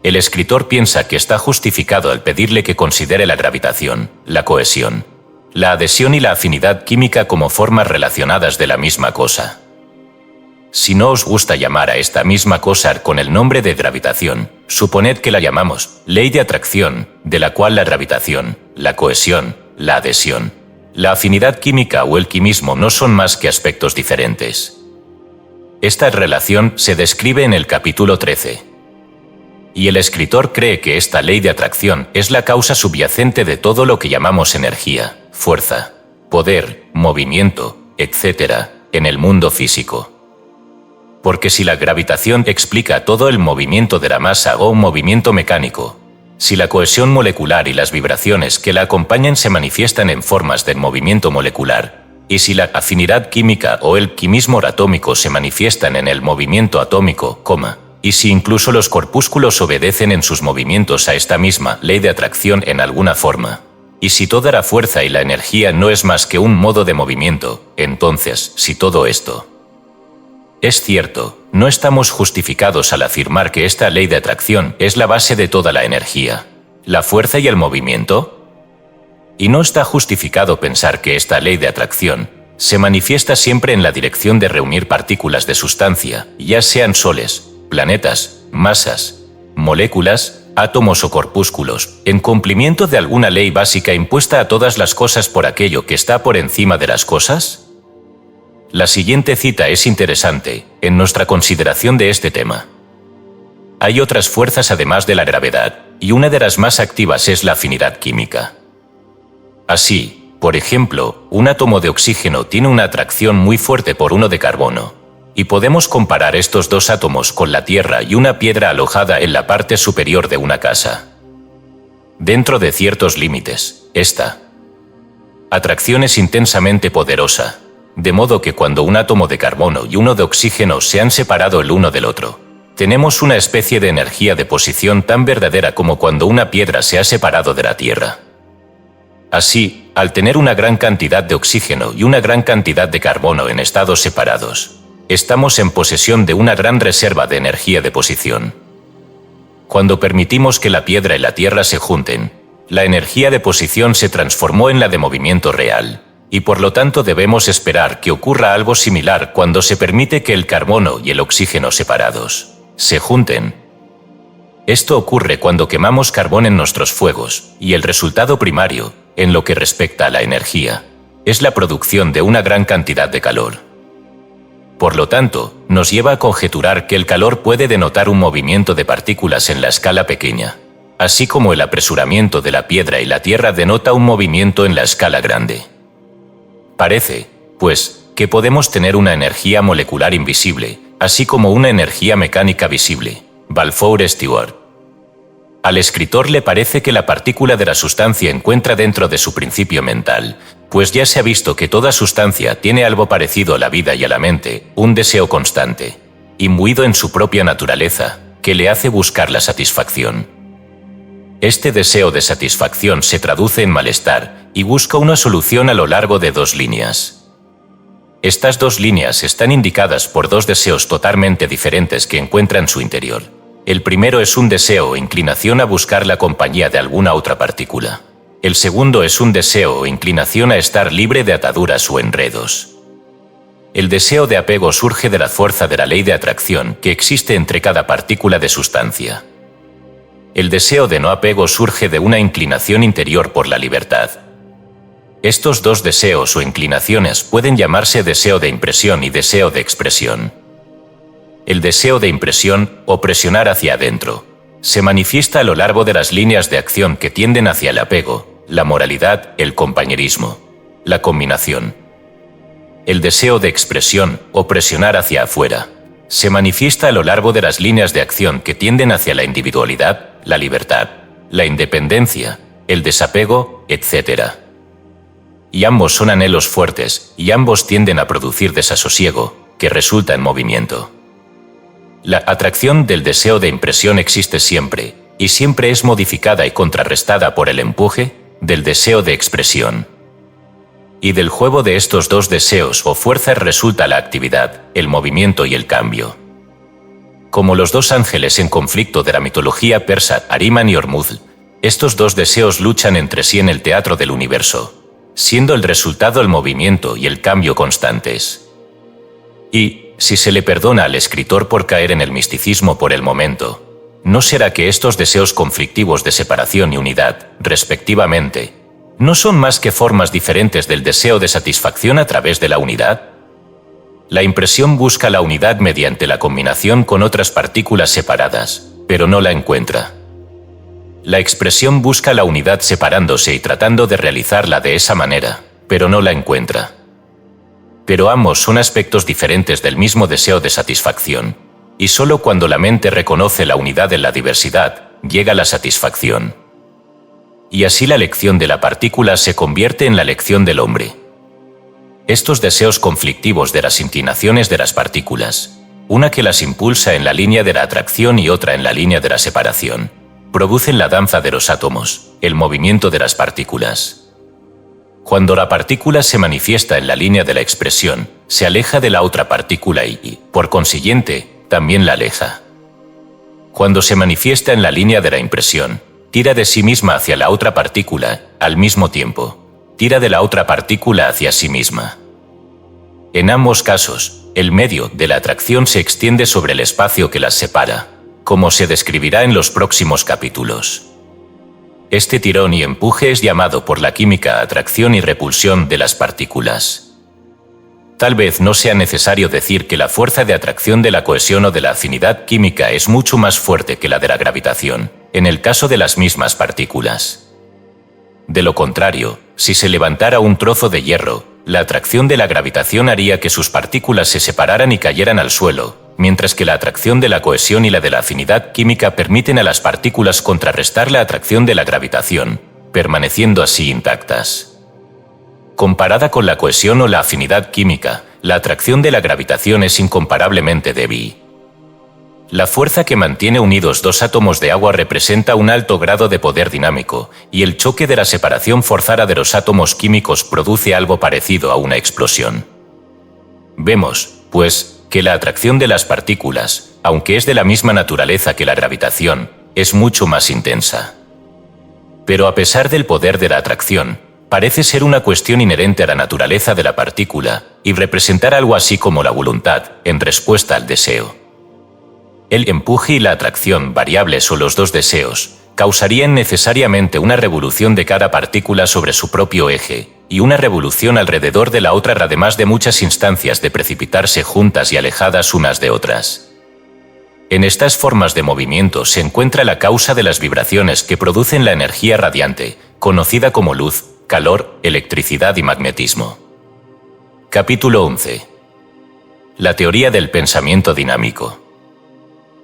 El escritor piensa que está justificado al pedirle que considere la gravitación, la cohesión, la adhesión y la afinidad química como formas relacionadas de la misma cosa. Si no os gusta llamar a esta misma cosa con el nombre de gravitación, suponed que la llamamos ley de atracción, de la cual la gravitación, la cohesión, la adhesión, la afinidad química o el quimismo no son más que aspectos diferentes. Esta relación se describe en el capítulo 13. Y el escritor cree que esta ley de atracción es la causa subyacente de todo lo que llamamos energía, fuerza, poder, movimiento, etc., en el mundo físico. Porque si la gravitación explica todo el movimiento de la masa o un movimiento mecánico, si la cohesión molecular y las vibraciones que la acompañan se manifiestan en formas del movimiento molecular, y si la afinidad química o el quimismo atómico se manifiestan en el movimiento atómico, y si incluso los corpúsculos obedecen en sus movimientos a esta misma ley de atracción en alguna forma, y si toda la fuerza y la energía no es más que un modo de movimiento, entonces, si todo esto es cierto, no estamos justificados al afirmar que esta ley de atracción es la base de toda la energía, la fuerza y el movimiento. Y no está justificado pensar que esta ley de atracción se manifiesta siempre en la dirección de reunir partículas de sustancia, ya sean soles, planetas, masas, moléculas, átomos o corpúsculos, en cumplimiento de alguna ley básica impuesta a todas las cosas por aquello que está por encima de las cosas. La siguiente cita es interesante, en nuestra consideración de este tema. Hay otras fuerzas además de la gravedad, y una de las más activas es la afinidad química. Así, por ejemplo, un átomo de oxígeno tiene una atracción muy fuerte por uno de carbono, y podemos comparar estos dos átomos con la Tierra y una piedra alojada en la parte superior de una casa. Dentro de ciertos límites, esta atracción es intensamente poderosa, de modo que cuando un átomo de carbono y uno de oxígeno se han separado el uno del otro, tenemos una especie de energía de posición tan verdadera como cuando una piedra se ha separado de la Tierra. Así, al tener una gran cantidad de oxígeno y una gran cantidad de carbono en estados separados, estamos en posesión de una gran reserva de energía de posición. Cuando permitimos que la piedra y la Tierra se junten, la energía de posición se transformó en la de movimiento real, y por lo tanto debemos esperar que ocurra algo similar cuando se permite que el carbono y el oxígeno separados se junten. Esto ocurre cuando quemamos carbón en nuestros fuegos, y el resultado primario, en lo que respecta a la energía, es la producción de una gran cantidad de calor. Por lo tanto, nos lleva a conjeturar que el calor puede denotar un movimiento de partículas en la escala pequeña, así como el apresuramiento de la piedra y la Tierra denota un movimiento en la escala grande. Parece, pues, que podemos tener una energía molecular invisible, así como una energía mecánica visible. Balfour Stewart. Al escritor le parece que la partícula de la sustancia encuentra dentro de su principio mental, pues ya se ha visto que toda sustancia tiene algo parecido a la vida y a la mente, un deseo constante, imbuido en su propia naturaleza, que le hace buscar la satisfacción. Este deseo de satisfacción se traduce en malestar y busca una solución a lo largo de dos líneas. Estas dos líneas están indicadas por dos deseos totalmente diferentes que encuentra en su interior. El primero es un deseo o inclinación a buscar la compañía de alguna otra partícula. El segundo es un deseo o inclinación a estar libre de ataduras o enredos. El deseo de apego surge de la fuerza de la ley de atracción que existe entre cada partícula de sustancia. El deseo de no apego surge de una inclinación interior por la libertad. Estos dos deseos o inclinaciones pueden llamarse deseo de impresión y deseo de expresión. El deseo de impresión, o presionar hacia adentro, se manifiesta a lo largo de las líneas de acción que tienden hacia el apego, la moralidad, el compañerismo, la combinación. El deseo de expresión, o presionar hacia afuera, se manifiesta a lo largo de las líneas de acción que tienden hacia la individualidad, la libertad, la independencia, el desapego, etc. Y ambos son anhelos fuertes, y ambos tienden a producir desasosiego, que resulta en movimiento. La atracción del deseo de impresión existe siempre, y siempre es modificada y contrarrestada por el empuje, del deseo de expresión. Y del juego de estos dos deseos o fuerzas resulta la actividad, el movimiento y el cambio. Como los dos ángeles en conflicto de la mitología persa, Ahriman y Ormuzd, estos dos deseos luchan entre sí en el teatro del universo, siendo el resultado el movimiento y el cambio constantes. Y, si se le perdona al escritor por caer en el misticismo por el momento, ¿no será que estos deseos conflictivos de separación y unidad, respectivamente, no son más que formas diferentes del deseo de satisfacción a través de la unidad? La impresión busca la unidad mediante la combinación con otras partículas separadas, pero no la encuentra. La expresión busca la unidad separándose y tratando de realizarla de esa manera, pero no la encuentra. Pero ambos son aspectos diferentes del mismo deseo de satisfacción, y solo cuando la mente reconoce la unidad en la diversidad, llega la satisfacción. Y así la lección de la partícula se convierte en la lección del hombre. Estos deseos conflictivos de las inclinaciones de las partículas, una que las impulsa en la línea de la atracción y otra en la línea de la separación, producen la danza de los átomos, el movimiento de las partículas. Cuando la partícula se manifiesta en la línea de la expresión, se aleja de la otra partícula y, por consiguiente, también la aleja. Cuando se manifiesta en la línea de la impresión, tira de sí misma hacia la otra partícula, al mismo tiempo, tira de la otra partícula hacia sí misma. En ambos casos, el medio de la atracción se extiende sobre el espacio que las separa, como se describirá en los próximos capítulos. Este tirón y empuje es llamado por la química atracción y repulsión de las partículas. Tal vez no sea necesario decir que la fuerza de atracción de la cohesión o de la afinidad química es mucho más fuerte que la de la gravitación, en el caso de las mismas partículas. De lo contrario, si se levantara un trozo de hierro, la atracción de la gravitación haría que sus partículas se separaran y cayeran al suelo, mientras que la atracción de la cohesión y la de la afinidad química permiten a las partículas contrarrestar la atracción de la gravitación, permaneciendo así intactas. Comparada con la cohesión o la afinidad química, la atracción de la gravitación es incomparablemente débil. La fuerza que mantiene unidos dos átomos de agua representa un alto grado de poder dinámico, y el choque de la separación forzada de los átomos químicos produce algo parecido a una explosión. Vemos, pues, que la atracción de las partículas, aunque es de la misma naturaleza que la gravitación, es mucho más intensa. Pero a pesar del poder de la atracción, parece ser una cuestión inherente a la naturaleza de la partícula y representar algo así como la voluntad en respuesta al deseo. El empuje y la atracción, variables o los dos deseos, causarían necesariamente una revolución de cada partícula sobre su propio eje, y una revolución alrededor de la otra, además de muchas instancias de precipitarse juntas y alejadas unas de otras. En estas formas de movimiento se encuentra la causa de las vibraciones que producen la energía radiante, conocida como luz, calor, electricidad y magnetismo. Capítulo 11. La teoría del pensamiento dinámico.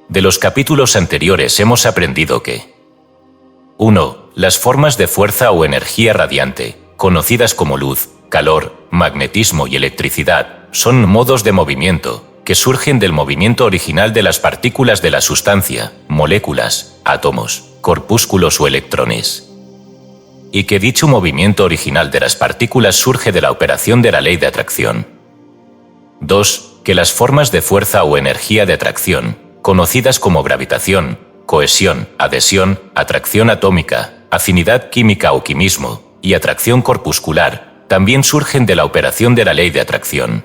De los capítulos anteriores hemos aprendido que 1. Las formas de fuerza o energía radiante, conocidas como luz, calor, magnetismo y electricidad, son modos de movimiento que surgen del movimiento original de las partículas de la sustancia, moléculas, átomos, corpúsculos o electrones. Y que dicho movimiento original de las partículas surge de la operación de la ley de atracción. 2. Que las formas de fuerza o energía de atracción, conocidas como gravitación, cohesión, adhesión, atracción atómica, afinidad química o quimismo, y atracción corpuscular, también surgen de la operación de la ley de atracción.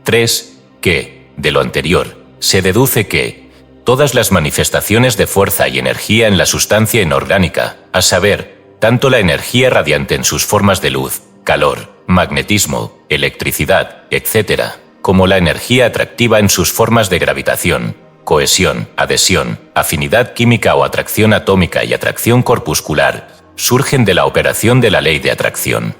3. Que, de lo anterior, se deduce que todas las manifestaciones de fuerza y energía en la sustancia inorgánica, a saber, tanto la energía radiante en sus formas de luz, calor, magnetismo, electricidad, etc., como la energía atractiva en sus formas de gravitación, cohesión, adhesión, afinidad química o atracción atómica y atracción corpuscular, surgen de la operación de la ley de atracción.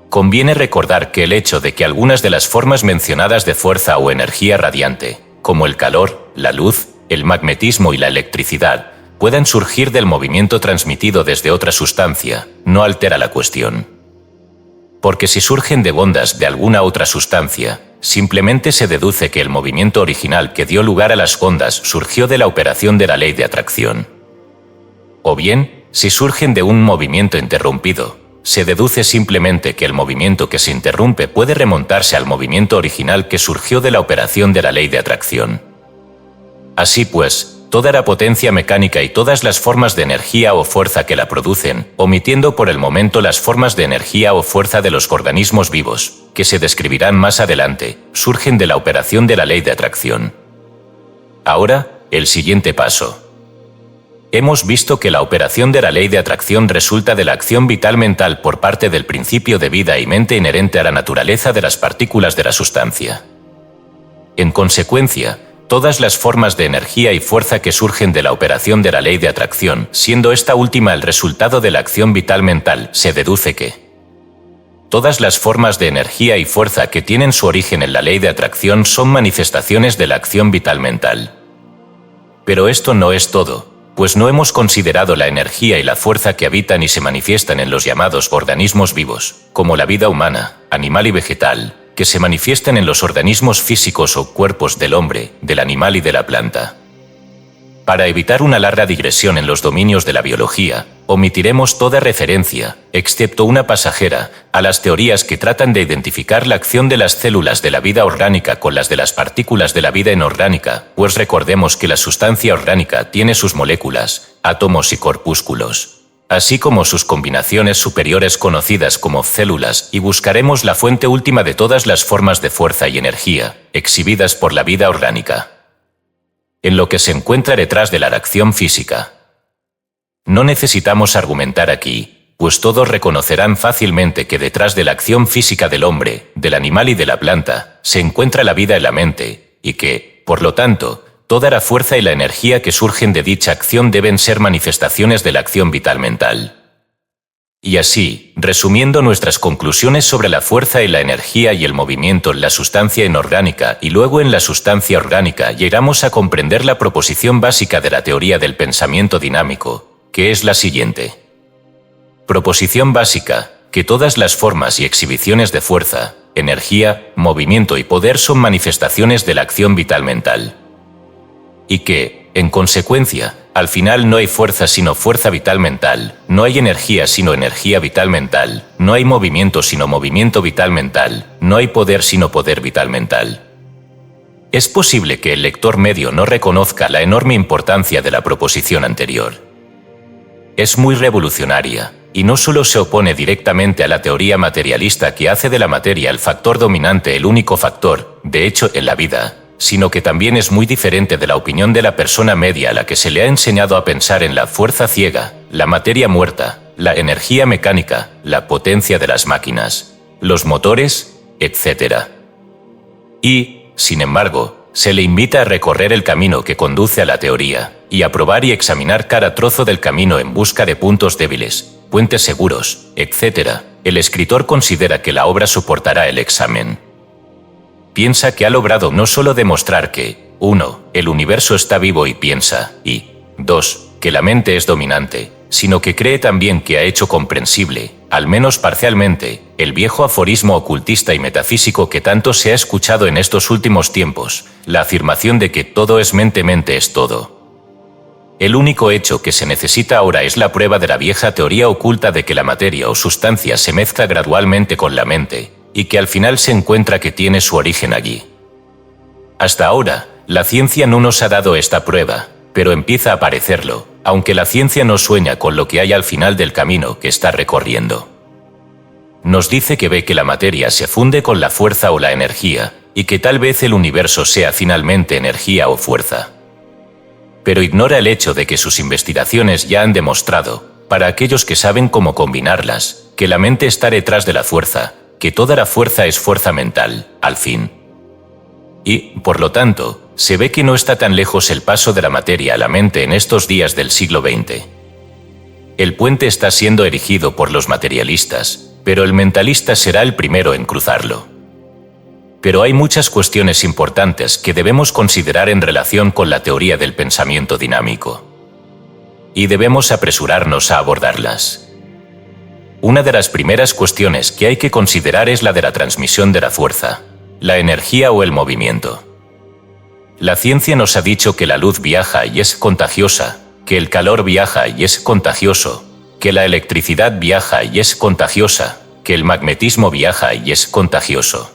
Conviene recordar que el hecho de que algunas de las formas mencionadas de fuerza o energía radiante, como el calor, la luz, el magnetismo y la electricidad, puedan surgir del movimiento transmitido desde otra sustancia, no altera la cuestión. Porque si surgen de ondas de alguna otra sustancia, simplemente se deduce que el movimiento original que dio lugar a las ondas surgió de la operación de la ley de atracción. O bien, Si surgen de un movimiento interrumpido, se deduce simplemente que el movimiento que se interrumpe puede remontarse al movimiento original que surgió de la operación de la ley de atracción. Así pues, toda la potencia mecánica y todas las formas de energía o fuerza que la producen, omitiendo por el momento las formas de energía o fuerza de los organismos vivos, que se describirán más adelante, surgen de la operación de la ley de atracción. Ahora, el siguiente paso. Hemos visto que la operación de la ley de atracción resulta de la acción vital mental por parte del principio de vida y mente inherente a la naturaleza de las partículas de la sustancia. En consecuencia, todas las formas de energía y fuerza que surgen de la operación de la ley de atracción, siendo esta última el resultado de la acción vital mental, se deduce que todas las formas de energía y fuerza que tienen su origen en la ley de atracción son manifestaciones de la acción vital mental. Pero esto no es todo, pues no hemos considerado la energía y la fuerza que habitan y se manifiestan en los llamados organismos vivos, como la vida humana, animal y vegetal, que se manifiestan en los organismos físicos o cuerpos del hombre, del animal y de la planta. Para evitar una larga digresión en los dominios de la biología, omitiremos toda referencia, excepto una pasajera, a las teorías que tratan de identificar la acción de las células de la vida orgánica con las de las partículas de la vida inorgánica, pues recordemos que la sustancia orgánica tiene sus moléculas, átomos y corpúsculos, así como sus combinaciones superiores conocidas como células, y buscaremos la fuente última de todas las formas de fuerza y energía, exhibidas por la vida orgánica, en lo que se encuentra detrás de la acción física. No necesitamos argumentar aquí, pues todos reconocerán fácilmente que detrás de la acción física del hombre, del animal y de la planta, se encuentra la vida en la mente, y que, por lo tanto, toda la fuerza y la energía que surgen de dicha acción deben ser manifestaciones de la acción vital mental. Y así, resumiendo nuestras conclusiones sobre la fuerza y la energía y el movimiento en la sustancia inorgánica y luego en la sustancia orgánica, llegamos a comprender la proposición básica de la teoría del pensamiento dinámico, que es la siguiente. Proposición básica, que todas las formas y exhibiciones de fuerza, energía, movimiento y poder son manifestaciones de la acción vital mental. Y que, en consecuencia, al final no hay fuerza sino fuerza vital mental, no hay energía sino energía vital mental, no hay movimiento sino movimiento vital mental, no hay poder sino poder vital mental. Es posible que el lector medio no reconozca la enorme importancia de la proposición anterior. Es muy revolucionaria, y no solo se opone directamente a la teoría materialista que hace de la materia el factor dominante, el único factor, de hecho, en la vida, sino que también es muy diferente de la opinión de la persona media a la que se le ha enseñado a pensar en la fuerza ciega, la materia muerta, la energía mecánica, la potencia de las máquinas, los motores, etc. Y, sin embargo, se le invita a recorrer el camino que conduce a la teoría, y a probar y examinar cada trozo del camino en busca de puntos débiles, puentes seguros, etc. El escritor considera que la obra soportará el examen. Piensa que ha logrado no solo demostrar que, 1. El universo está vivo y piensa, y 2. Que la mente es dominante, sino que cree también que ha hecho comprensible, al menos parcialmente, el viejo aforismo ocultista y metafísico que tanto se ha escuchado en estos últimos tiempos, la afirmación de que todo es mente, mente es todo. El único hecho que se necesita ahora es la prueba de la vieja teoría oculta de que la materia o sustancia se mezcla gradualmente con la mente, y que al final se encuentra que tiene su origen allí. Hasta ahora, la ciencia no nos ha dado esta prueba, pero empieza a parecerlo, aunque la ciencia no sueña con lo que hay al final del camino que está recorriendo. Nos dice que ve que la materia se funde con la fuerza o la energía, y que tal vez el universo sea finalmente energía o fuerza. Pero ignora el hecho de que sus investigaciones ya han demostrado, para aquellos que saben cómo combinarlas, que la mente está detrás de la fuerza, que toda la fuerza es fuerza mental, al fin. Y, por lo tanto, se ve que no está tan lejos el paso de la materia a la mente en estos días del siglo XX. El puente está siendo erigido por los materialistas, pero el mentalista será el primero en cruzarlo. Pero hay muchas cuestiones importantes que debemos considerar en relación con la teoría del pensamiento dinámico. Y debemos apresurarnos a abordarlas. Una de las primeras cuestiones que hay que considerar es la de la transmisión de la fuerza, la energía o el movimiento. La ciencia nos ha dicho que la luz viaja y es contagiosa, que el calor viaja y es contagioso, que la electricidad viaja y es contagiosa, que el magnetismo viaja y es contagioso.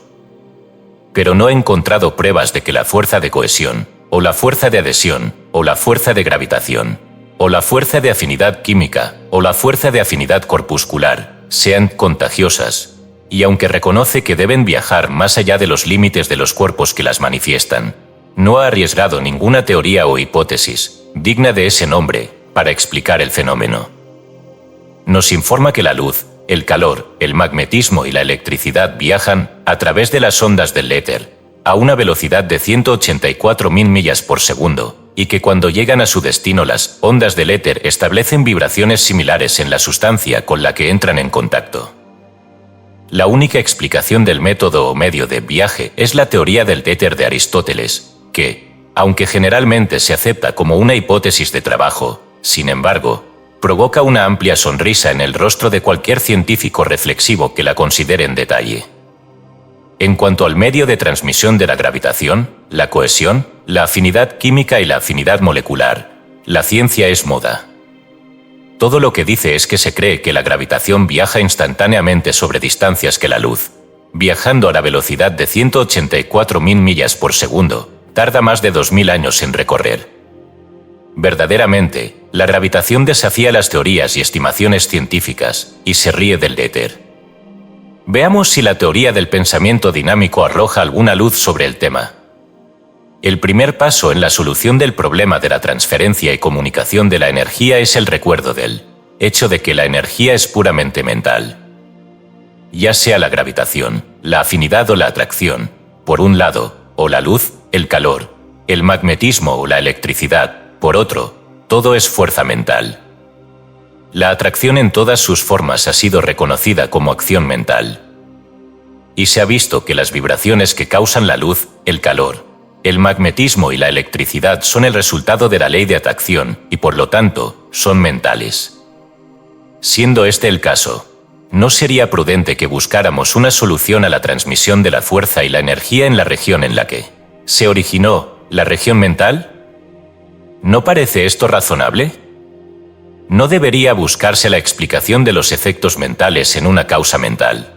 Pero no he encontrado pruebas de que la fuerza de cohesión, o la fuerza de adhesión, o la fuerza de gravitación, o la fuerza de afinidad química, o la fuerza de afinidad corpuscular, sean contagiosas, y aunque reconoce que deben viajar más allá de los límites de los cuerpos que las manifiestan, no ha arriesgado ninguna teoría o hipótesis, digna de ese nombre, para explicar el fenómeno. Nos informa que la luz, el calor, el magnetismo y la electricidad viajan, a través de las ondas del éter, a una velocidad de 184.000 millas por segundo, y que cuando llegan a su destino las ondas del éter establecen vibraciones similares en la sustancia con la que entran en contacto. La única explicación del método o medio de viaje es la teoría del éter de Aristóteles, que, aunque generalmente se acepta como una hipótesis de trabajo, sin embargo, provoca una amplia sonrisa en el rostro de cualquier científico reflexivo que la considere en detalle. En cuanto al medio de transmisión de la gravitación, la cohesión, la afinidad química y la afinidad molecular, la ciencia es muda. Todo lo que dice es que se cree que la gravitación viaja instantáneamente sobre distancias que la luz, viajando a la velocidad de 184.000 millas por segundo, tarda más de 2000 años en recorrer. Verdaderamente, la gravitación desafía las teorías y estimaciones científicas, y se ríe del éter. Veamos si la teoría del pensamiento dinámico arroja alguna luz sobre el tema. El primer paso en la solución del problema de la transferencia y comunicación de la energía es el recuerdo del hecho de que la energía es puramente mental. Ya sea la gravitación, la afinidad o la atracción, por un lado, o la luz, el calor, el magnetismo o la electricidad, por otro, todo es fuerza mental. La atracción en todas sus formas ha sido reconocida como acción mental. Y se ha visto que las vibraciones que causan la luz, el calor, el magnetismo y la electricidad son el resultado de la ley de atracción y por lo tanto, son mentales. Siendo este el caso, ¿no sería prudente que buscáramos una solución a la transmisión de la fuerza y la energía en la región en la que se originó, la región mental? ¿No parece esto razonable? ¿No debería buscarse la explicación de los efectos mentales en una causa mental?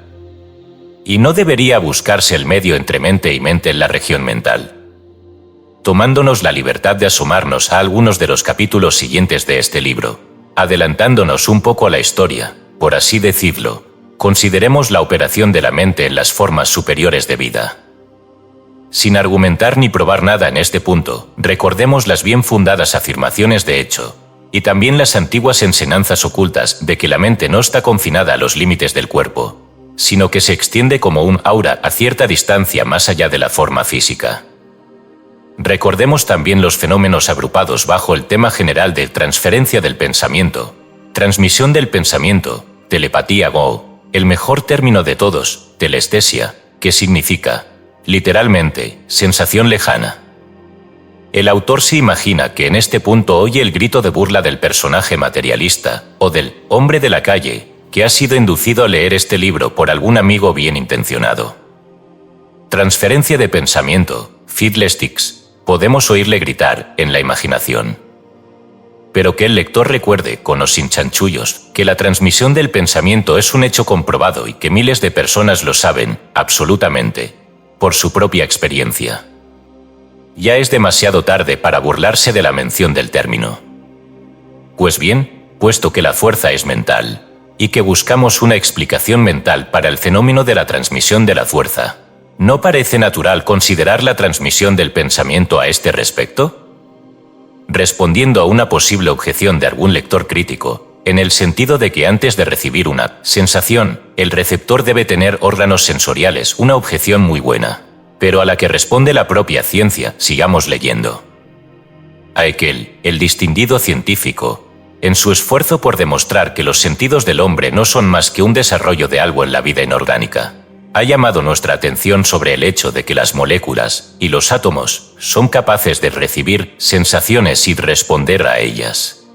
¿Y no debería buscarse el medio entre mente y mente en la región mental? Tomándonos la libertad de asomarnos a algunos de los capítulos siguientes de este libro, adelantándonos un poco a la historia, por así decirlo, consideremos la operación de la mente en las formas superiores de vida. Sin argumentar ni probar nada en este punto, recordemos las bien fundadas afirmaciones de hecho, y también las antiguas enseñanzas ocultas de que la mente no está confinada a los límites del cuerpo, sino que se extiende como un aura a cierta distancia más allá de la forma física. Recordemos también los fenómenos agrupados bajo el tema general de transferencia del pensamiento, transmisión del pensamiento, telepatía o, el mejor término de todos, telestesia, que significa, literalmente, sensación lejana. El autor se imagina que en este punto oye el grito de burla del personaje materialista, o del hombre de la calle, que ha sido inducido a leer este libro por algún amigo bien intencionado. Transferencia de pensamiento, fiddlesticks, podemos oírle gritar en la imaginación. Pero que el lector recuerde, con o sin chanchullos, que la transmisión del pensamiento es un hecho comprobado y que miles de personas lo saben, absolutamente, por su propia experiencia. Ya es demasiado tarde para burlarse de la mención del término. Pues bien, puesto que la fuerza es mental, y que buscamos una explicación mental para el fenómeno de la transmisión de la fuerza, ¿no parece natural considerar la transmisión del pensamiento a este respecto? Respondiendo a una posible objeción de algún lector crítico, en el sentido de que antes de recibir una sensación, el receptor debe tener órganos sensoriales, una objeción muy buena, pero a la que responde la propia ciencia, sigamos leyendo. Haeckel, el distinguido científico, en su esfuerzo por demostrar que los sentidos del hombre no son más que un desarrollo de algo en la vida inorgánica, ha llamado nuestra atención sobre el hecho de que las moléculas y los átomos son capaces de recibir sensaciones y responder a ellas.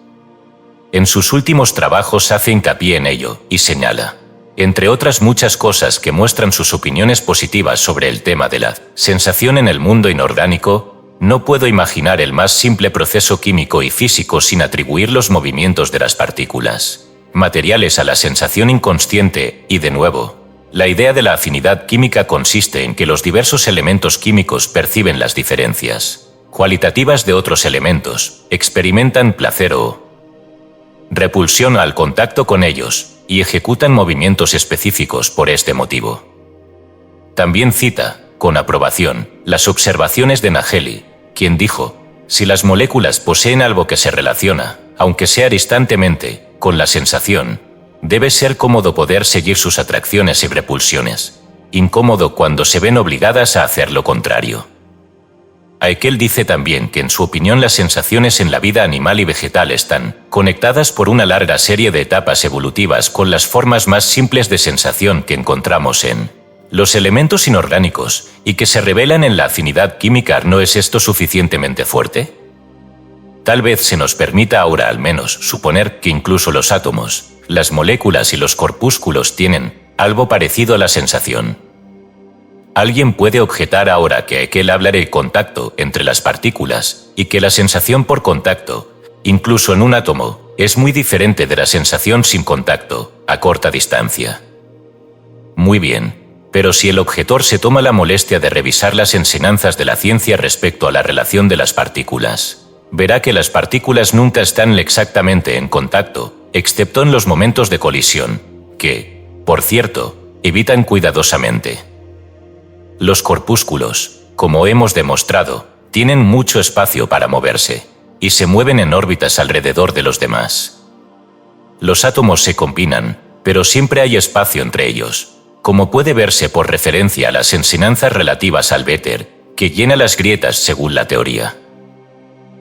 En sus últimos trabajos hace hincapié en ello y señala, entre otras muchas cosas que muestran sus opiniones positivas sobre el tema de la sensación en el mundo inorgánico, no puedo imaginar el más simple proceso químico y físico sin atribuir los movimientos de las partículas materiales a la sensación inconsciente y, de nuevo, la idea de la afinidad química consiste en que los diversos elementos químicos perciben las diferencias cualitativas de otros elementos, experimentan placer o repulsión al contacto con ellos y ejecutan movimientos específicos por este motivo. También cita, con aprobación, las observaciones de Nageli, quien dijo: si las moléculas poseen algo que se relaciona, aunque sea distantemente, con la sensación, debe ser cómodo poder seguir sus atracciones y repulsiones, incómodo cuando se ven obligadas a hacer lo contrario. Haeckel dice también que en su opinión las sensaciones en la vida animal y vegetal están conectadas por una larga serie de etapas evolutivas con las formas más simples de sensación que encontramos en los elementos inorgánicos y que se revelan en la afinidad química. ¿No es esto suficientemente fuerte? Tal vez se nos permita ahora al menos suponer que incluso los átomos, las moléculas y los corpúsculos tienen algo parecido a la sensación. Alguien puede objetar ahora que Haeckel habla de contacto entre las partículas y que la sensación por contacto, incluso en un átomo, es muy diferente de la sensación sin contacto, a corta distancia. Muy bien, pero si el objetor se toma la molestia de revisar las enseñanzas de la ciencia respecto a la relación de las partículas, verá que las partículas nunca están exactamente en contacto, excepto en los momentos de colisión, que, por cierto, evitan cuidadosamente. Los corpúsculos, como hemos demostrado, tienen mucho espacio para moverse, y se mueven en órbitas alrededor de los demás. Los átomos se combinan, pero siempre hay espacio entre ellos, como puede verse por referencia a las enseñanzas relativas al éter, que llena las grietas según la teoría.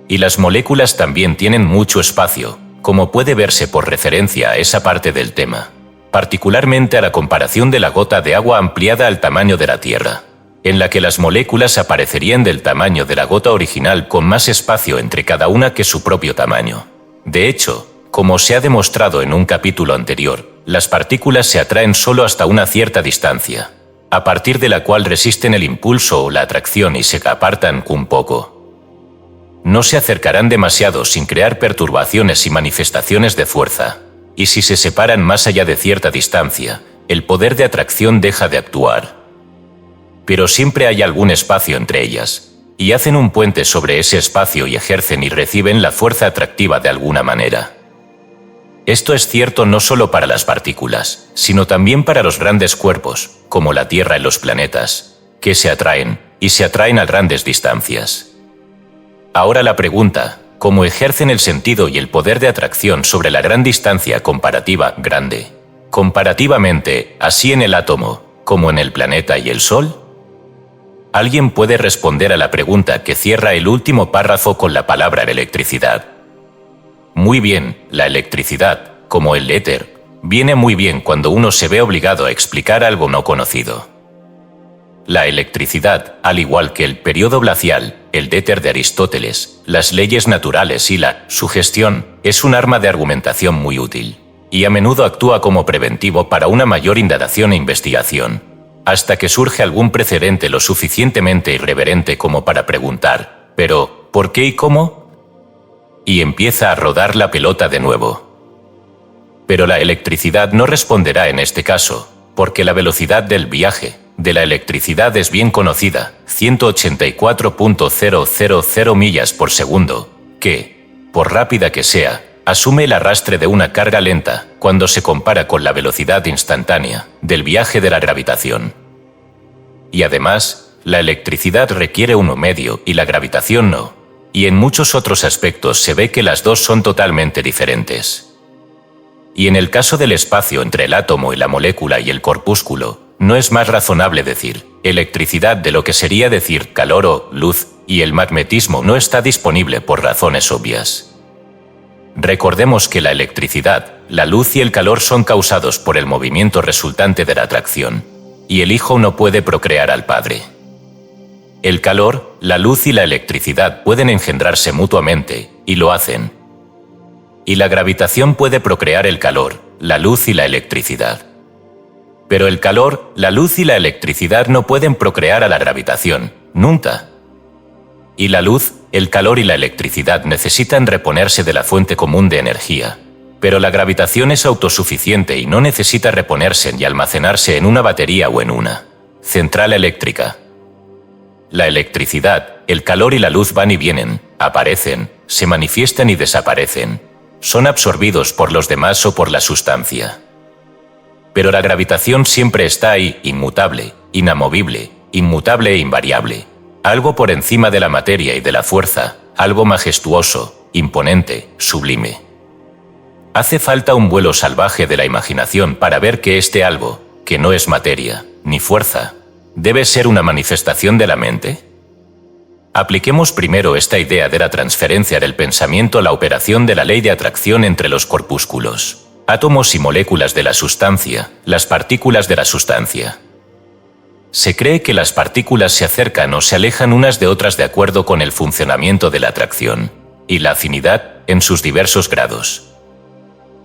Y las moléculas también tienen mucho espacio, como puede verse por referencia a esa parte del tema, particularmente a la comparación de la gota de agua ampliada al tamaño de la Tierra, en la que las moléculas aparecerían del tamaño de la gota original con más espacio entre cada una que su propio tamaño. De hecho, como se ha demostrado en un capítulo anterior, las partículas se atraen solo hasta una cierta distancia, a partir de la cual resisten el impulso o la atracción y se apartan un poco. No se acercarán demasiado sin crear perturbaciones y manifestaciones de fuerza, y si se separan más allá de cierta distancia, el poder de atracción deja de actuar. Pero siempre hay algún espacio entre ellas, y hacen un puente sobre ese espacio y ejercen y reciben la fuerza atractiva de alguna manera. Esto es cierto no solo para las partículas, sino también para los grandes cuerpos, como la Tierra y los planetas, que se atraen, y se atraen a grandes distancias. Ahora la pregunta: ¿cómo ejercen el sentido y el poder de atracción sobre la gran distancia comparativa grande? Comparativamente, así en el átomo, como en el planeta y el Sol. Alguien puede responder a la pregunta que cierra el último párrafo con la palabra electricidad. Muy bien, la electricidad, como el éter, viene muy bien cuando uno se ve obligado a explicar algo no conocido. La electricidad, al igual que el periodo glacial, el éter de Aristóteles, las leyes naturales y la sugestión, es un arma de argumentación muy útil, y a menudo actúa como preventivo para una mayor indagación e investigación, hasta que surge algún precedente lo suficientemente irreverente como para preguntar: ¿pero por qué y cómo? Y empieza a rodar la pelota de nuevo. Pero la electricidad no responderá en este caso, porque la velocidad del viaje de la electricidad es bien conocida, 184.000 millas por segundo, que, por rápida que sea, asume el arrastre de una carga lenta cuando se compara con la velocidad instantánea del viaje de la gravitación. Y además, la electricidad requiere uno medio y la gravitación no, y en muchos otros aspectos se ve que las dos son totalmente diferentes. Y en el caso del espacio entre el átomo y la molécula y el corpúsculo, no es más razonable decir electricidad de lo que sería decir calor o luz, y el magnetismo no está disponible por razones obvias. Recordemos que la electricidad, la luz y el calor son causados por el movimiento resultante de la atracción, y el hijo no puede procrear al padre. El calor, la luz y la electricidad pueden engendrarse mutuamente, y lo hacen. Y la gravitación puede procrear el calor, la luz y la electricidad. Pero el calor, la luz y la electricidad no pueden procrear a la gravitación, nunca. Y la luz, el calor y la electricidad necesitan reponerse de la fuente común de energía. Pero la gravitación es autosuficiente y no necesita reponerse y almacenarse en una batería o en una central eléctrica. La electricidad, el calor y la luz van y vienen, aparecen, se manifiestan y desaparecen. Son absorbidos por los demás o por la sustancia. Pero la gravitación siempre está ahí, inmutable, inamovible, inmutable e invariable. Algo por encima de la materia y de la fuerza, algo majestuoso, imponente, sublime. Hace falta un vuelo salvaje de la imaginación para ver que este algo, que no es materia, ni fuerza, ¿debe ser una manifestación de la mente? Apliquemos primero esta idea de la transferencia del pensamiento a la operación de la ley de atracción entre los corpúsculos, átomos y moléculas de la sustancia, las partículas de la sustancia. Se cree que las partículas se acercan o se alejan unas de otras de acuerdo con el funcionamiento de la atracción y la afinidad en sus diversos grados.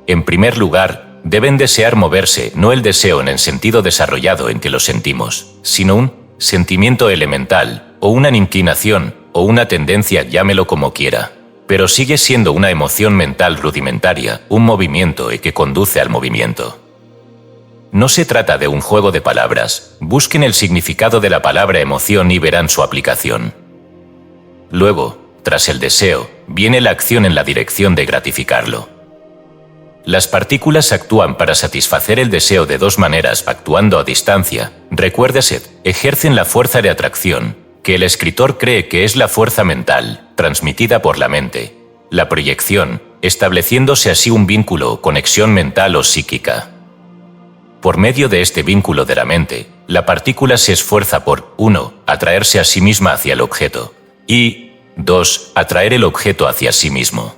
En primer lugar, deben desear moverse, no el deseo en el sentido desarrollado en que lo sentimos, sino un sentimiento elemental, o una inclinación, o una tendencia, llámelo como quiera, pero sigue siendo una emoción mental rudimentaria, un movimiento y que conduce al movimiento. No se trata de un juego de palabras, busquen el significado de la palabra emoción y verán su aplicación. Luego, tras el deseo, viene la acción en la dirección de gratificarlo. Las partículas actúan para satisfacer el deseo de dos maneras, actuando a distancia. Recuérdese, ejercen la fuerza de atracción, que el escritor cree que es la fuerza mental, transmitida por la mente. La proyección, estableciéndose así un vínculo o conexión mental o psíquica. Por medio de este vínculo de la mente, la partícula se esfuerza por 1. Atraerse a sí misma hacia el objeto, y 2. Atraer el objeto hacia sí mismo.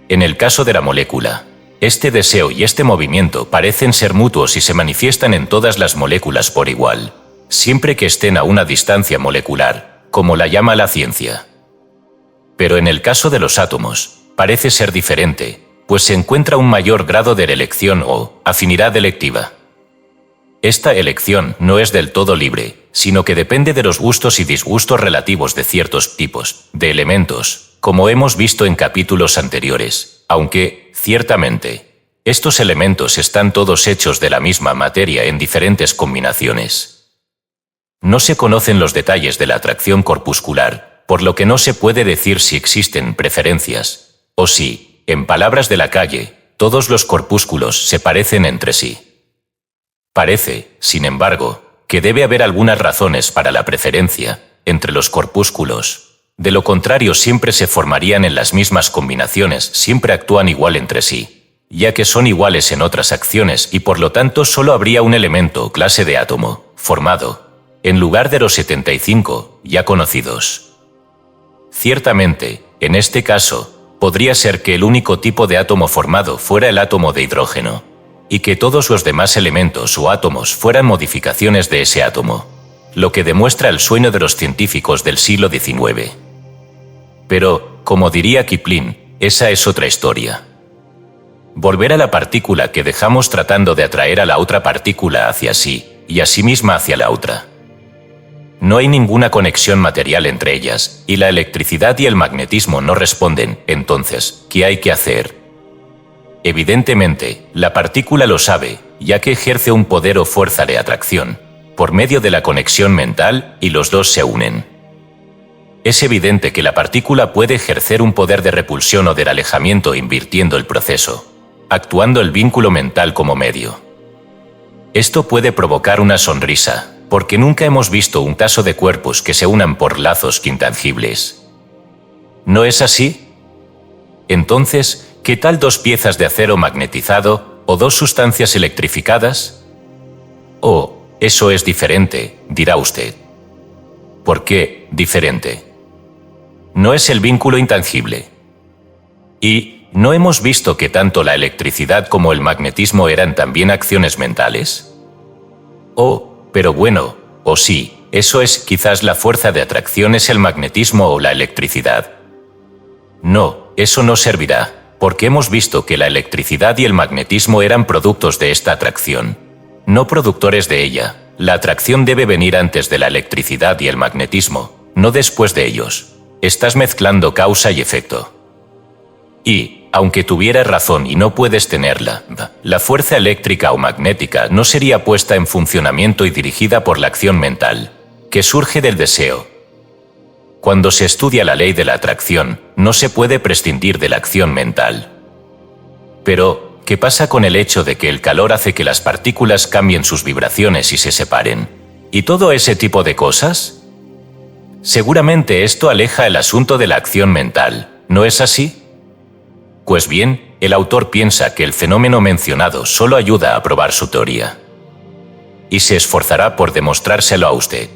En el caso de la molécula, este deseo y este movimiento parecen ser mutuos y se manifiestan en todas las moléculas por igual, siempre que estén a una distancia molecular, como la llama la ciencia. Pero en el caso de los átomos, parece ser diferente, pues se encuentra un mayor grado de elección o afinidad electiva. Esta elección no es del todo libre, sino que depende de los gustos y disgustos relativos de ciertos tipos de elementos, como hemos visto en capítulos anteriores, aunque, ciertamente, estos elementos están todos hechos de la misma materia en diferentes combinaciones. No se conocen los detalles de la atracción corpuscular, por lo que no se puede decir si existen preferencias, o si, en palabras de la calle, todos los corpúsculos se parecen entre sí. Parece, sin embargo, que debe haber algunas razones para la preferencia entre los corpúsculos. De lo contrario, siempre se formarían en las mismas combinaciones, siempre actúan igual entre sí, ya que son iguales en otras acciones y por lo tanto solo habría un elemento o clase de átomo formado, en lugar de los 75 ya conocidos. Ciertamente, en este caso, podría ser que el único tipo de átomo formado fuera el átomo de hidrógeno, y que todos los demás elementos o átomos fueran modificaciones de ese átomo, lo que demuestra el sueño de los científicos del siglo XIX. Pero, como diría Kipling, esa es otra historia. Volver a la partícula que dejamos tratando de atraer a la otra partícula hacia sí, y a sí misma hacia la otra. No hay ninguna conexión material entre ellas, y la electricidad y el magnetismo no responden. Entonces, ¿qué hay que hacer? Evidentemente, la partícula lo sabe, ya que ejerce un poder o fuerza de atracción, por medio de la conexión mental, y los dos se unen. Es evidente que la partícula puede ejercer un poder de repulsión o de alejamiento invirtiendo el proceso, actuando el vínculo mental como medio. Esto puede provocar una sonrisa, porque nunca hemos visto un caso de cuerpos que se unan por lazos intangibles. ¿No es así? Entonces, ¿qué tal dos piezas de acero magnetizado o dos sustancias electrificadas? Oh, eso es diferente, dirá usted. ¿Por qué diferente? No es el vínculo intangible. ¿Y no hemos visto que tanto la electricidad como el magnetismo eran también acciones mentales? Oh, pero bueno, o sí, eso es, quizás la fuerza de atracción es el magnetismo o la electricidad. No, eso no servirá, porque hemos visto que la electricidad y el magnetismo eran productos de esta atracción, no productores de ella. La atracción debe venir antes de la electricidad y el magnetismo, no después de ellos. Estás mezclando causa y efecto. Y, aunque tuvieras razón y no puedes tenerla, la fuerza eléctrica o magnética no sería puesta en funcionamiento y dirigida por la acción mental, que surge del deseo. Cuando se estudia la ley de la atracción, no se puede prescindir de la acción mental. Pero, ¿qué pasa con el hecho de que el calor hace que las partículas cambien sus vibraciones y se separen? ¿Y todo ese tipo de cosas? Seguramente esto aleja el asunto de la acción mental, ¿no es así? Pues bien, el autor piensa que el fenómeno mencionado solo ayuda a probar su teoría. Y se esforzará por demostrárselo a usted.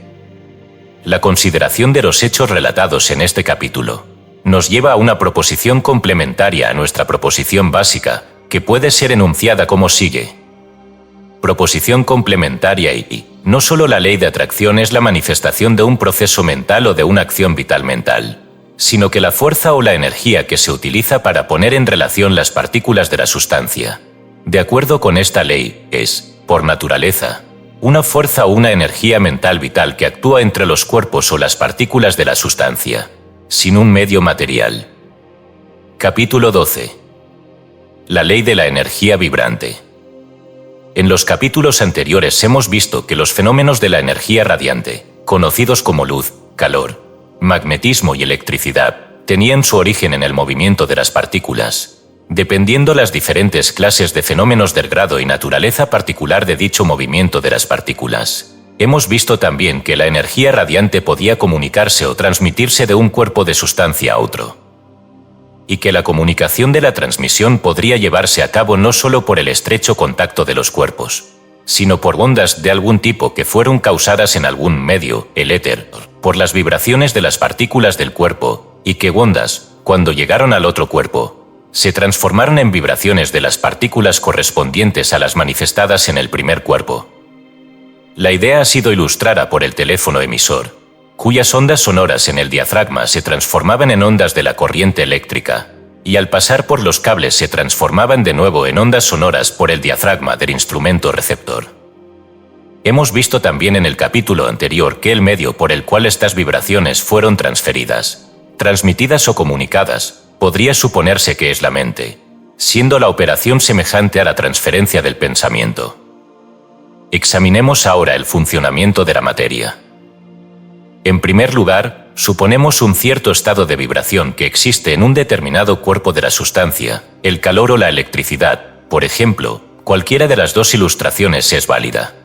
La consideración de los hechos relatados en este capítulo nos lleva a una proposición complementaria a nuestra proposición básica, que puede ser enunciada como sigue. Proposición complementaria y no solo la ley de atracción es la manifestación de un proceso mental o de una acción vital mental, sino que la fuerza o la energía que se utiliza para poner en relación las partículas de la sustancia, de acuerdo con esta ley, es, por naturaleza, una fuerza o una energía mental vital que actúa entre los cuerpos o las partículas de la sustancia, sin un medio material. Capítulo 12. La ley de la energía vibrante. En los capítulos anteriores hemos visto que los fenómenos de la energía radiante, conocidos como luz, calor, magnetismo y electricidad, tenían su origen en el movimiento de las partículas, dependiendo las diferentes clases de fenómenos del grado y naturaleza particular de dicho movimiento de las partículas. Hemos visto también que la energía radiante podía comunicarse o transmitirse de un cuerpo de sustancia a otro, y que la comunicación de la transmisión podría llevarse a cabo no solo por el estrecho contacto de los cuerpos, sino por ondas de algún tipo que fueron causadas en algún medio, el éter, por las vibraciones de las partículas del cuerpo, y que ondas, cuando llegaron al otro cuerpo, se transformaron en vibraciones de las partículas correspondientes a las manifestadas en el primer cuerpo. La idea ha sido ilustrada por el teléfono emisor, cuyas ondas sonoras en el diafragma se transformaban en ondas de la corriente eléctrica, y al pasar por los cables se transformaban de nuevo en ondas sonoras por el diafragma del instrumento receptor. Hemos visto también en el capítulo anterior que el medio por el cual estas vibraciones fueron transferidas, transmitidas o comunicadas, podría suponerse que es la mente, siendo la operación semejante a la transferencia del pensamiento. Examinemos ahora el funcionamiento de la materia. En primer lugar, suponemos un cierto estado de vibración que existe en un determinado cuerpo de la sustancia, el calor o la electricidad, por ejemplo, cualquiera de las dos ilustraciones es válida.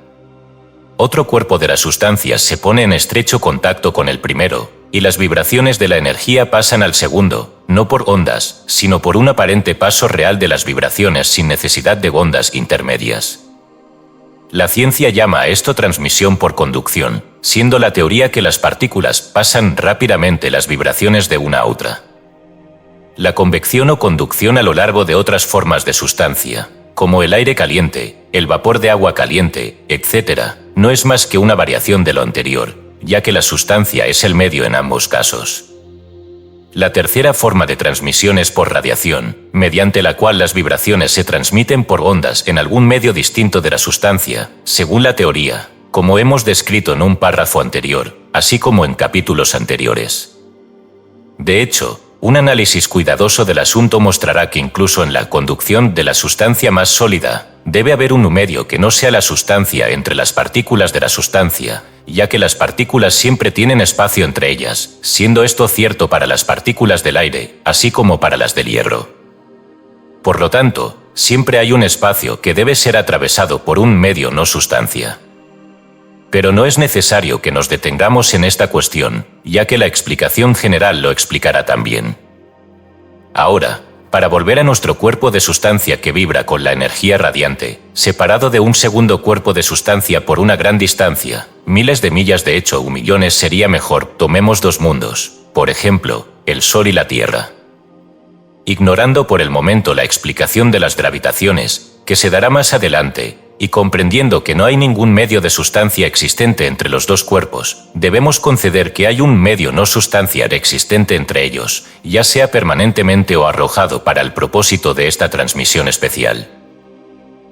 Otro cuerpo de la sustancia se pone en estrecho contacto con el primero, y las vibraciones de la energía pasan al segundo, no por ondas, sino por un aparente paso real de las vibraciones sin necesidad de ondas intermedias. La ciencia llama a esto transmisión por conducción, siendo la teoría que las partículas pasan rápidamente las vibraciones de una a otra. La convección o conducción a lo largo de otras formas de sustancia, como el aire caliente, el vapor de agua caliente, etc., no es más que una variación de lo anterior, ya que la sustancia es el medio en ambos casos. La tercera forma de transmisión es por radiación, mediante la cual las vibraciones se transmiten por ondas en algún medio distinto de la sustancia, según la teoría, como hemos descrito en un párrafo anterior, así como en capítulos anteriores. De hecho, un análisis cuidadoso del asunto mostrará que incluso en la conducción de la sustancia más sólida, debe haber un medio que no sea la sustancia entre las partículas de la sustancia, ya que las partículas siempre tienen espacio entre ellas, siendo esto cierto para las partículas del aire, así como para las del hierro. Por lo tanto, siempre hay un espacio que debe ser atravesado por un medio no sustancia. Pero no es necesario que nos detengamos en esta cuestión, ya que la explicación general lo explicará también. Ahora, para volver a nuestro cuerpo de sustancia que vibra con la energía radiante, separado de un segundo cuerpo de sustancia por una gran distancia, miles de millas de hecho o millones sería mejor, tomemos dos mundos, por ejemplo, el Sol y la Tierra. Ignorando por el momento la explicación de las gravitaciones, que se dará más adelante, y comprendiendo que no hay ningún medio de sustancia existente entre los dos cuerpos, debemos conceder que hay un medio no sustancial existente entre ellos, ya sea permanentemente o arrojado para el propósito de esta transmisión especial.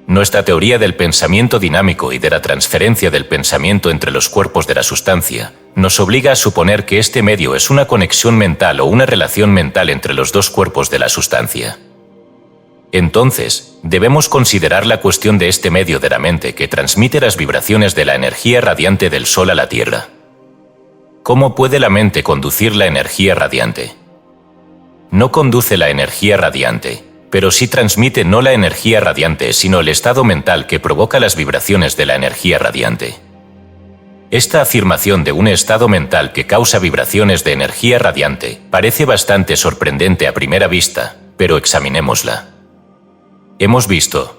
Nuestra teoría del pensamiento dinámico y de la transferencia del pensamiento entre los cuerpos de la sustancia nos obliga a suponer que este medio es una conexión mental o una relación mental entre los dos cuerpos de la sustancia. Entonces, debemos considerar la cuestión de este medio de la mente que transmite las vibraciones de la energía radiante del Sol a la Tierra. ¿Cómo puede la mente conducir la energía radiante? No conduce la energía radiante, pero sí transmite no la energía radiante, sino el estado mental que provoca las vibraciones de la energía radiante. Esta afirmación de un estado mental que causa vibraciones de energía radiante parece bastante sorprendente a primera vista, pero examinémosla. Hemos visto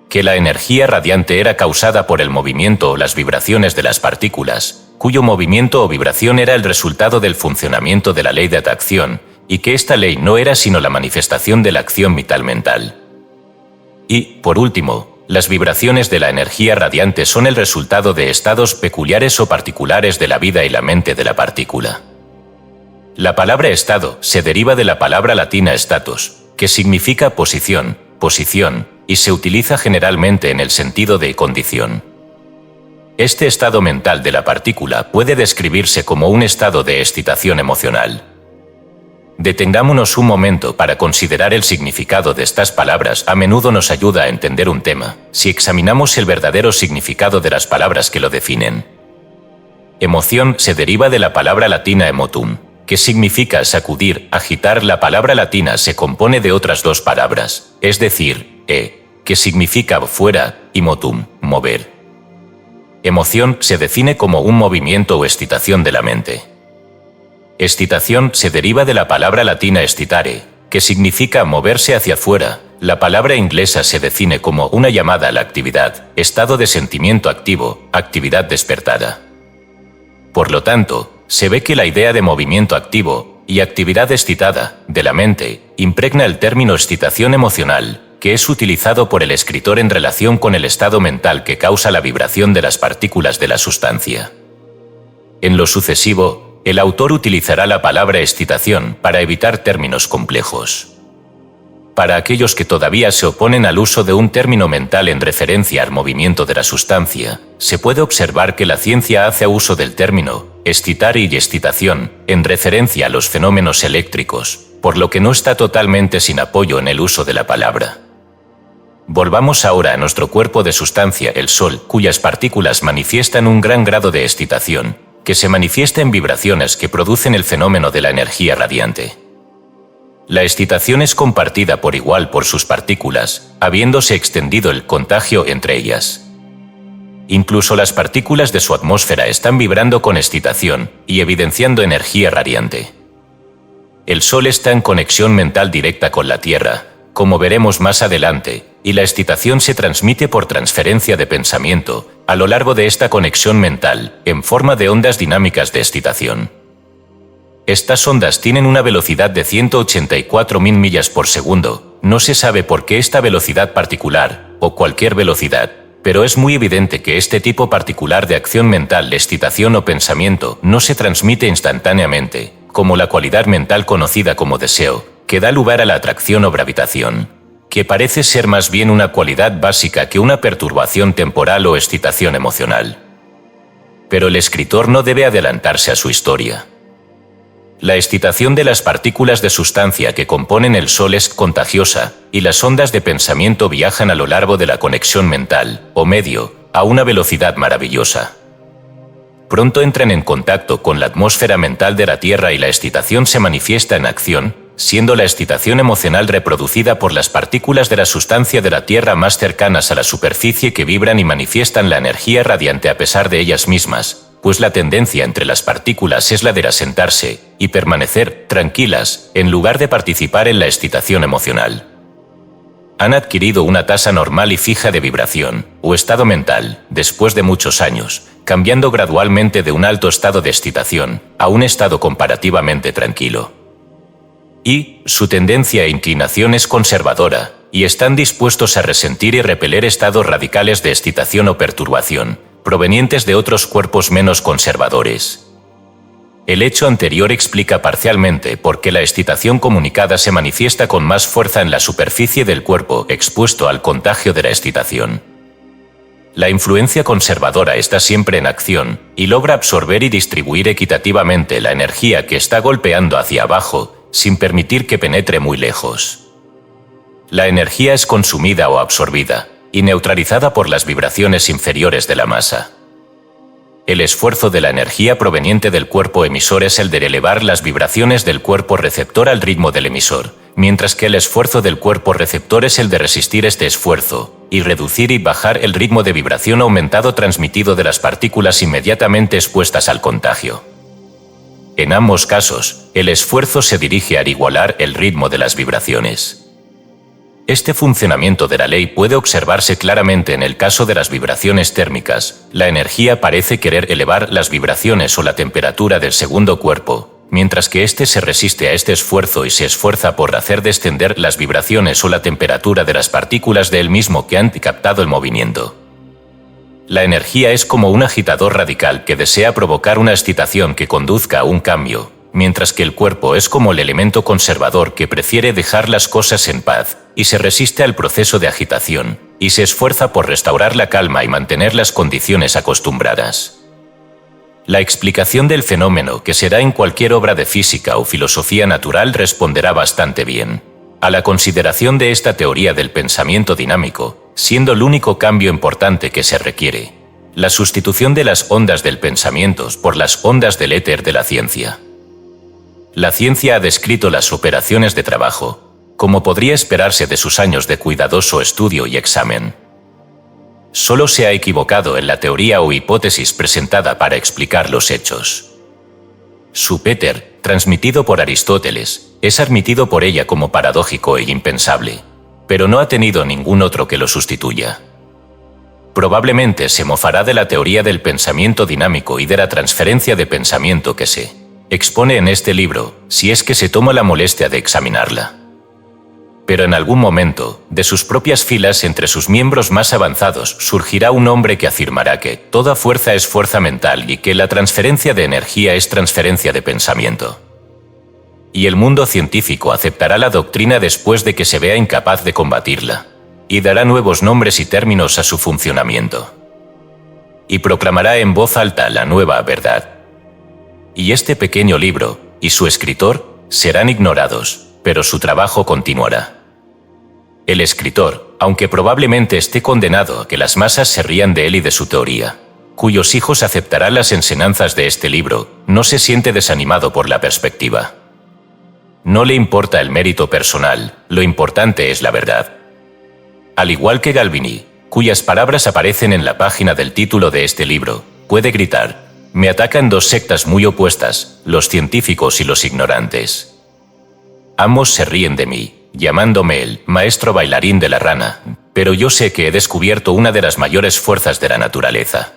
que la energía radiante era causada por el movimiento o las vibraciones de las partículas, cuyo movimiento o vibración era el resultado del funcionamiento de la ley de atracción, y que esta ley no era sino la manifestación de la acción vital mental. Y, por último, las vibraciones de la energía radiante son el resultado de estados peculiares o particulares de la vida y la mente de la partícula. La palabra estado se deriva de la palabra latina status, que significa posición, y se utiliza generalmente en el sentido de condición. Este estado mental de la partícula puede describirse como un estado de excitación emocional. Detengámonos un momento para considerar el significado de estas palabras. A menudo nos ayuda a entender un tema, si examinamos el verdadero significado de las palabras que lo definen. Emoción se deriva de la palabra latina emotum, que significa sacudir, agitar. La palabra latina se compone de otras dos palabras, es decir, que significa fuera, y motum, mover. Emoción se define como un movimiento o excitación de la mente. Excitación se deriva de la palabra latina excitare, que significa moverse hacia afuera. La palabra inglesa se define como una llamada a la actividad, estado de sentimiento activo, actividad despertada. Por lo tanto, se ve que la idea de movimiento activo y actividad excitada de la mente impregna el término excitación emocional, que es utilizado por el escritor en relación con el estado mental que causa la vibración de las partículas de la sustancia. En lo sucesivo, el autor utilizará la palabra excitación para evitar términos complejos. Para aquellos que todavía se oponen al uso de un término mental en referencia al movimiento de la sustancia, se puede observar que la ciencia hace uso del término excitar y excitación en referencia a los fenómenos eléctricos, por lo que no está totalmente sin apoyo en el uso de la palabra. Volvamos ahora a nuestro cuerpo de sustancia, el Sol, cuyas partículas manifiestan un gran grado de excitación, que se manifiesta en vibraciones que producen el fenómeno de la energía radiante. La excitación es compartida por igual por sus partículas, habiéndose extendido el contagio entre ellas. Incluso las partículas de su atmósfera están vibrando con excitación y evidenciando energía radiante. El Sol está en conexión mental directa con la Tierra, como veremos más adelante, y la excitación se transmite por transferencia de pensamiento a lo largo de esta conexión mental, en forma de ondas dinámicas de excitación. Estas ondas tienen una velocidad de 184.000 millas por segundo. No se sabe por qué esta velocidad particular, o cualquier velocidad, pero es muy evidente que este tipo particular de acción mental de excitación o pensamiento no se transmite instantáneamente, como la cualidad mental conocida como deseo, que da lugar a la atracción o gravitación, que parece ser más bien una cualidad básica que una perturbación temporal o excitación emocional. Pero el escritor no debe adelantarse a su historia. La excitación de las partículas de sustancia que componen el Sol es contagiosa, y las ondas de pensamiento viajan a lo largo de la conexión mental, o medio, a una velocidad maravillosa. Pronto entran en contacto con la atmósfera mental de la Tierra y la excitación se manifiesta en acción, siendo la excitación emocional reproducida por las partículas de la sustancia de la Tierra más cercanas a la superficie que vibran y manifiestan la energía radiante a pesar de ellas mismas, pues la tendencia entre las partículas es la de asentarse y permanecer tranquilas, en lugar de participar en la excitación emocional. Han adquirido una tasa normal y fija de vibración, o estado mental, después de muchos años, cambiando gradualmente de un alto estado de excitación a un estado comparativamente tranquilo. Y su tendencia e inclinación es conservadora, y están dispuestos a resentir y repeler estados radicales de excitación o perturbación, provenientes de otros cuerpos menos conservadores. El hecho anterior explica parcialmente por qué la excitación comunicada se manifiesta con más fuerza en la superficie del cuerpo expuesto al contagio de la excitación. La influencia conservadora está siempre en acción y logra absorber y distribuir equitativamente la energía que está golpeando hacia abajo, sin permitir que penetre muy lejos. La energía es consumida o absorbida y neutralizada por las vibraciones inferiores de la masa. El esfuerzo de la energía proveniente del cuerpo emisor es el de elevar las vibraciones del cuerpo receptor al ritmo del emisor, mientras que el esfuerzo del cuerpo receptor es el de resistir este esfuerzo y reducir y bajar el ritmo de vibración aumentado transmitido de las partículas inmediatamente expuestas al contagio. En ambos casos, el esfuerzo se dirige a igualar el ritmo de las vibraciones. Este funcionamiento de la ley puede observarse claramente en el caso de las vibraciones térmicas. La energía parece querer elevar las vibraciones o la temperatura del segundo cuerpo, mientras que éste se resiste a este esfuerzo y se esfuerza por hacer descender las vibraciones o la temperatura de las partículas de él mismo que han captado el movimiento. La energía es como un agitador radical que desea provocar una excitación que conduzca a un cambio, mientras que el cuerpo es como el elemento conservador que prefiere dejar las cosas en paz y se resiste al proceso de agitación, y se esfuerza por restaurar la calma y mantener las condiciones acostumbradas. La explicación del fenómeno que se da en cualquier obra de física o filosofía natural responderá bastante bien a la consideración de esta teoría del pensamiento dinámico, siendo el único cambio importante que se requiere la sustitución de las ondas del pensamiento por las ondas del éter de la ciencia. La ciencia ha descrito las operaciones de trabajo, como podría esperarse de sus años de cuidadoso estudio y examen. Solo se ha equivocado en la teoría o hipótesis presentada para explicar los hechos. Su éter, transmitido por Aristóteles, es admitido por ella como paradójico e impensable, pero no ha tenido ningún otro que lo sustituya. Probablemente se mofará de la teoría del pensamiento dinámico y de la transferencia de pensamiento que se expone en este libro, si es que se toma la molestia de examinarla. Pero en algún momento, de sus propias filas entre sus miembros más avanzados, surgirá un hombre que afirmará que toda fuerza es fuerza mental y que la transferencia de energía es transferencia de pensamiento. Y el mundo científico aceptará la doctrina después de que se vea incapaz de combatirla, y dará nuevos nombres y términos a su funcionamiento. Y proclamará en voz alta la nueva verdad. Y este pequeño libro, y su escritor, serán ignorados, pero su trabajo continuará. El escritor, aunque probablemente esté condenado a que las masas se rían de él y de su teoría, cuyos hijos aceptarán las enseñanzas de este libro, no se siente desanimado por la perspectiva. No le importa el mérito personal, lo importante es la verdad. Al igual que Galvini, cuyas palabras aparecen en la página del título de este libro, puede gritar: me atacan dos sectas muy opuestas, los científicos y los ignorantes. Ambos se ríen de mí, llamándome el maestro bailarín de la rana, pero yo sé que he descubierto una de las mayores fuerzas de la naturaleza.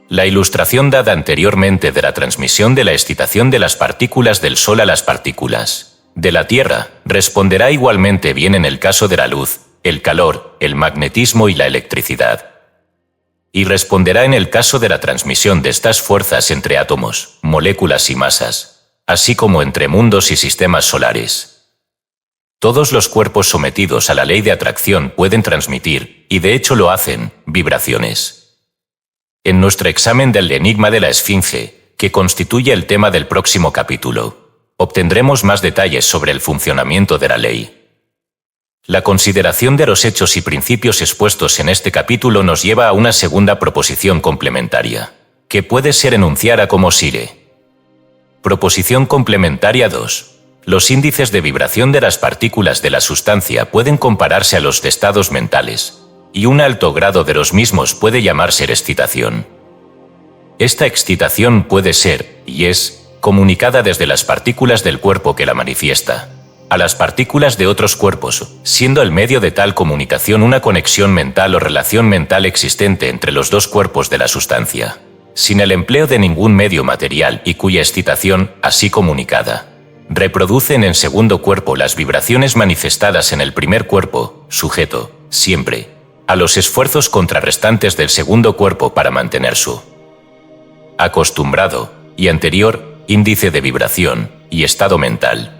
La ilustración dada anteriormente de la transmisión de la excitación de las partículas del Sol a las partículas de la Tierra responderá igualmente bien en el caso de la luz, el calor, el magnetismo y la electricidad. Y responderá en el caso de la transmisión de estas fuerzas entre átomos, moléculas y masas, así como entre mundos y sistemas solares. Todos los cuerpos sometidos a la ley de atracción pueden transmitir, y de hecho lo hacen, vibraciones. En nuestro examen del enigma de la Esfinge, que constituye el tema del próximo capítulo, obtendremos más detalles sobre el funcionamiento de la ley. La consideración de los hechos y principios expuestos en este capítulo nos lleva a una segunda proposición complementaria, que puede ser enunciada como sigue. Proposición complementaria 2. Los índices de vibración de las partículas de la sustancia pueden compararse a los de estados mentales, y un alto grado de los mismos puede llamarse excitación. Esta excitación puede ser, y es, comunicada desde las partículas del cuerpo que la manifiesta a las partículas de otros cuerpos, siendo el medio de tal comunicación una conexión mental o relación mental existente entre los dos cuerpos de la sustancia, sin el empleo de ningún medio material y cuya excitación, así comunicada, reproducen en segundo cuerpo las vibraciones manifestadas en el primer cuerpo, sujeto, siempre, a los esfuerzos contrarrestantes del segundo cuerpo para mantener su acostumbrado y anterior índice de vibración y estado mental.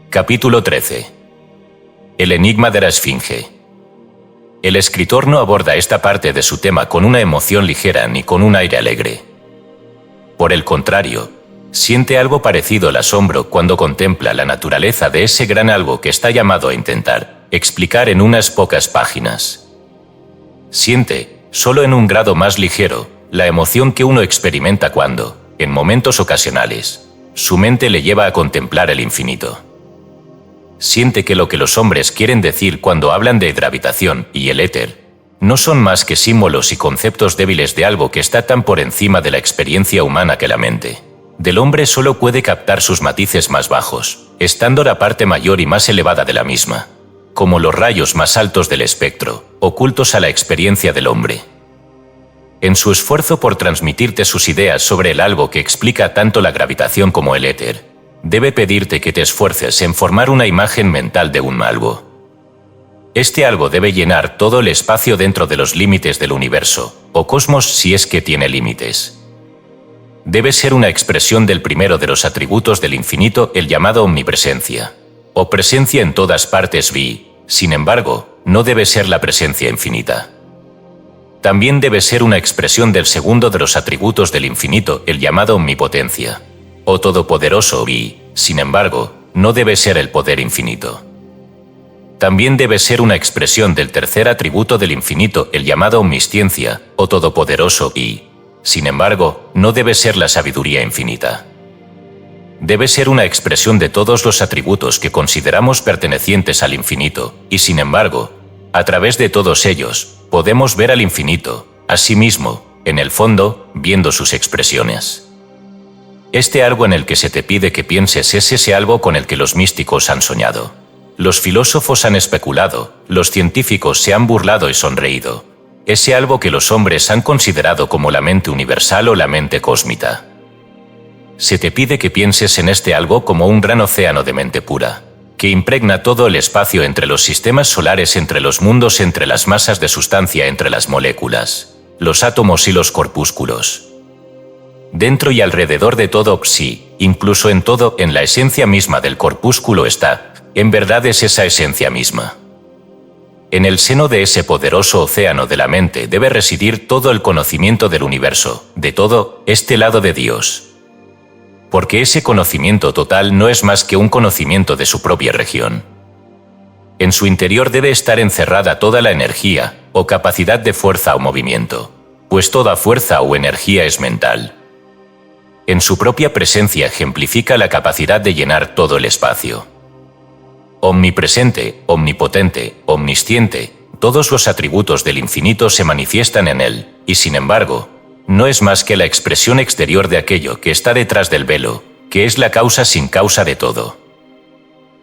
Capítulo 13. El enigma de la Esfinge. El escritor no aborda esta parte de su tema con una emoción ligera ni con un aire alegre. Por el contrario, siente algo parecido al asombro cuando contempla la naturaleza de ese gran algo que está llamado a intentar explicar en unas pocas páginas. Siente, solo en un grado más ligero, la emoción que uno experimenta cuando, en momentos ocasionales, su mente le lleva a contemplar el infinito. Siente que lo que los hombres quieren decir cuando hablan de gravitación y el éter no son más que símbolos y conceptos débiles de algo que está tan por encima de la experiencia humana que la mente del hombre solo puede captar sus matices más bajos, estando la parte mayor y más elevada de la misma, como los rayos más altos del espectro, ocultos a la experiencia del hombre. En su esfuerzo por transmitirte sus ideas sobre el algo que explica tanto la gravitación como el éter, debe pedirte que te esfuerces en formar una imagen mental de un algo. Este algo debe llenar todo el espacio dentro de los límites del universo, o cosmos si es que tiene límites. Debe ser una expresión del primero de los atributos del infinito, el llamado omnipresencia, o presencia en todas partes sin embargo, no debe ser la presencia infinita. También debe ser una expresión del segundo de los atributos del infinito, el llamado omnipotencia, o todopoderoso sin embargo, no debe ser el poder infinito. También debe ser una expresión del tercer atributo del infinito, el llamado omnisciencia, o todopoderoso sin embargo, no debe ser la sabiduría infinita. Debe ser una expresión de todos los atributos que consideramos pertenecientes al infinito, y sin embargo, a través de todos ellos, podemos ver al infinito, asimismo, en el fondo, viendo sus expresiones. Este algo en el que se te pide que pienses es ese algo con el que los místicos han soñado. Los filósofos han especulado, los científicos se han burlado y sonreído. Ese algo que los hombres han considerado como la mente universal o la mente cósmica. Se te pide que pienses en este algo como un gran océano de mente pura, que impregna todo el espacio entre los sistemas solares, entre los mundos, entre las masas de sustancia, entre las moléculas, los átomos y los corpúsculos. Dentro y alrededor de todo incluso en todo, en la esencia misma del corpúsculo está, en verdad es esa esencia misma. En el seno de ese poderoso océano de la mente debe residir todo el conocimiento del universo, de todo este lado de Dios. Porque ese conocimiento total no es más que un conocimiento de su propia región. En su interior debe estar encerrada toda la energía, o capacidad de fuerza o movimiento, pues toda fuerza o energía es mental. En su propia presencia ejemplifica la capacidad de llenar todo el espacio. Omnipresente, omnipotente, omnisciente, todos los atributos del infinito se manifiestan en él, y sin embargo, no es más que la expresión exterior de aquello que está detrás del velo, que es la causa sin causa de todo.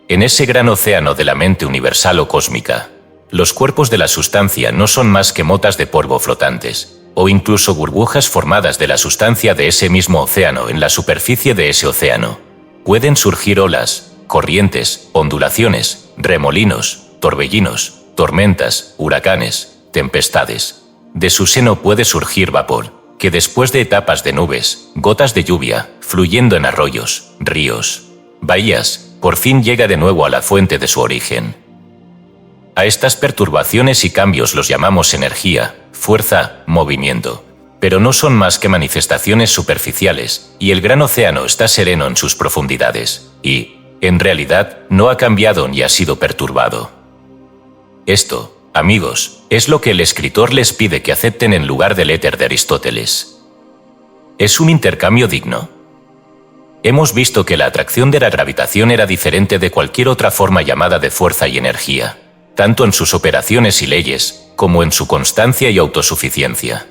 En ese gran océano de la mente universal o cósmica, los cuerpos de la sustancia no son más que motas de polvo flotantes, o incluso burbujas formadas de la sustancia de ese mismo océano en la superficie de ese océano. Pueden surgir olas, corrientes, ondulaciones, remolinos, torbellinos, tormentas, huracanes, tempestades. De su seno puede surgir vapor, que después de etapas de nubes, gotas de lluvia, fluyendo en arroyos, ríos, bahías, por fin llega de nuevo a la fuente de su origen. A estas perturbaciones y cambios los llamamos energía, fuerza, movimiento, pero no son más que manifestaciones superficiales, y el gran océano está sereno en sus profundidades, y, en realidad, no ha cambiado ni ha sido perturbado. Esto, amigos, es lo que el escritor les pide que acepten en lugar del éter de Aristóteles. ¿Es un intercambio digno? Hemos visto que la atracción de la gravitación era diferente de cualquier otra forma llamada de fuerza y energía, tanto en sus operaciones y leyes, como en su constancia y autosuficiencia.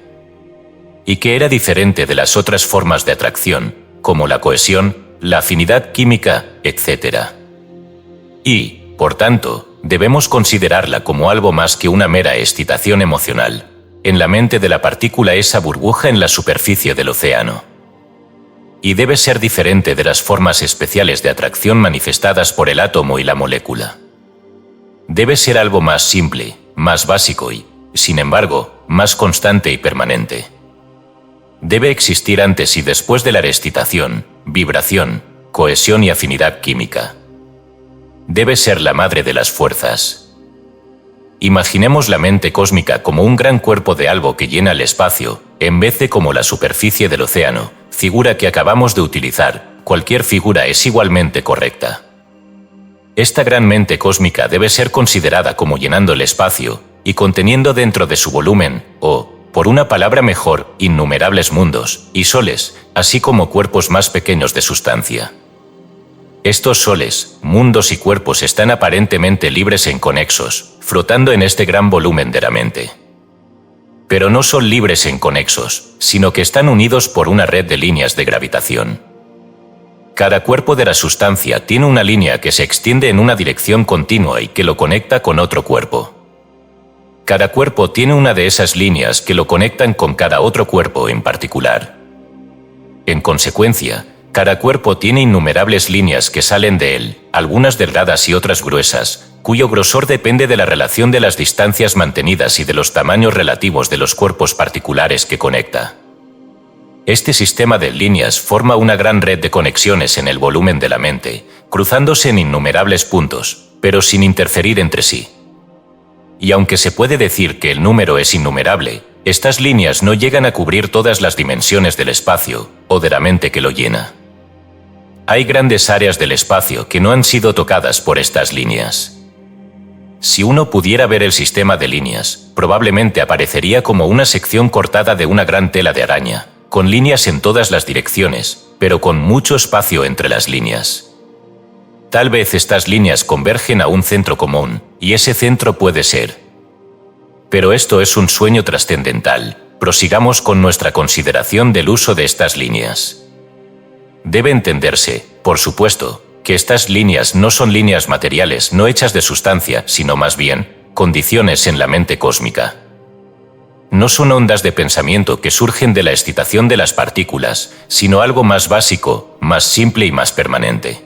Y que era diferente de las otras formas de atracción, como la cohesión, la afinidad química, etc. Y, por tanto, debemos considerarla como algo más que una mera excitación emocional, en la mente de la partícula, esa burbuja en la superficie del océano. Y debe ser diferente de las formas especiales de atracción manifestadas por el átomo y la molécula. Debe ser algo más simple, más básico y, sin embargo, más constante y permanente. Debe existir antes y después de la excitación, vibración, cohesión y afinidad química. Debe ser la madre de las fuerzas. Imaginemos la mente cósmica como un gran cuerpo de algo que llena el espacio, en vez de como la superficie del océano, figura que acabamos de utilizar. Cualquier figura es igualmente correcta. Esta gran mente cósmica debe ser considerada como llenando el espacio y conteniendo dentro de su volumen, o, por una palabra mejor, innumerables mundos y soles, así como cuerpos más pequeños de sustancia. Estos soles, mundos y cuerpos están aparentemente libres e inconexos, flotando en este gran volumen de la mente. Pero no son libres e inconexos, sino que están unidos por una red de líneas de gravitación. Cada cuerpo de la sustancia tiene una línea que se extiende en una dirección continua y que lo conecta con otro cuerpo. Cada cuerpo tiene una de esas líneas que lo conectan con cada otro cuerpo en particular. En consecuencia, cada cuerpo tiene innumerables líneas que salen de él, algunas delgadas y otras gruesas, cuyo grosor depende de la relación de las distancias mantenidas y de los tamaños relativos de los cuerpos particulares que conecta. Este sistema de líneas forma una gran red de conexiones en el volumen de la mente, cruzándose en innumerables puntos, pero sin interferir entre sí. Y aunque se puede decir que el número es innumerable, estas líneas no llegan a cubrir todas las dimensiones del espacio, o de la mente que lo llena. Hay grandes áreas del espacio que no han sido tocadas por estas líneas. Si uno pudiera ver el sistema de líneas, probablemente aparecería como una sección cortada de una gran tela de araña, con líneas en todas las direcciones, pero con mucho espacio entre las líneas. Tal vez estas líneas convergen a un centro común, y ese centro puede ser. Pero esto es un sueño trascendental. Prosigamos con nuestra consideración del uso de estas líneas. Debe entenderse, por supuesto, que estas líneas no son líneas materiales no hechas de sustancia, sino más bien, condiciones en la mente cósmica. No son ondas de pensamiento que surgen de la excitación de las partículas, sino algo más básico, más simple y más permanente.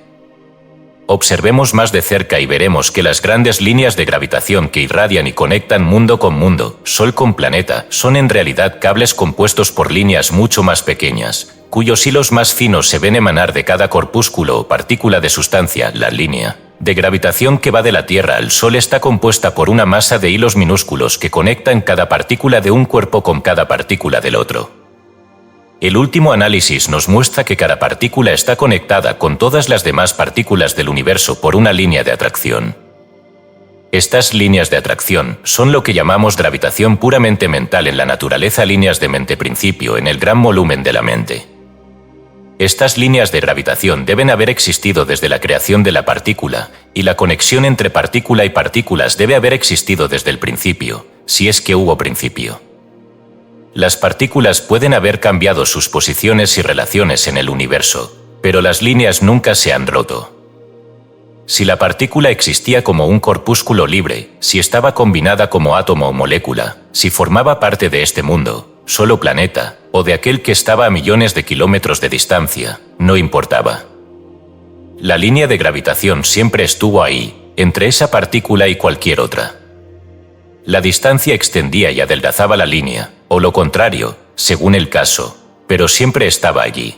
Observemos más de cerca y veremos que las grandes líneas de gravitación que irradian y conectan mundo con mundo, sol con planeta, son en realidad cables compuestos por líneas mucho más pequeñas, cuyos hilos más finos se ven emanar de cada corpúsculo o partícula de sustancia. La línea de gravitación que va de la Tierra al Sol está compuesta por una masa de hilos minúsculos que conectan cada partícula de un cuerpo con cada partícula del otro. El último análisis nos muestra que cada partícula está conectada con todas las demás partículas del universo por una línea de atracción. Estas líneas de atracción son lo que llamamos gravitación puramente mental en la naturaleza, líneas de mente-principio en el gran volumen de la mente. Estas líneas de gravitación deben haber existido desde la creación de la partícula, y la conexión entre partícula y partículas debe haber existido desde el principio, si es que hubo principio. Las partículas pueden haber cambiado sus posiciones y relaciones en el universo, pero las líneas nunca se han roto. Si la partícula existía como un corpúsculo libre, si estaba combinada como átomo o molécula, si formaba parte de este mundo, solo planeta, o de aquel que estaba a millones de kilómetros de distancia, no importaba. La línea de gravitación siempre estuvo ahí, entre esa partícula y cualquier otra. La distancia extendía y adelgazaba la línea, o lo contrario, según el caso, pero siempre estaba allí.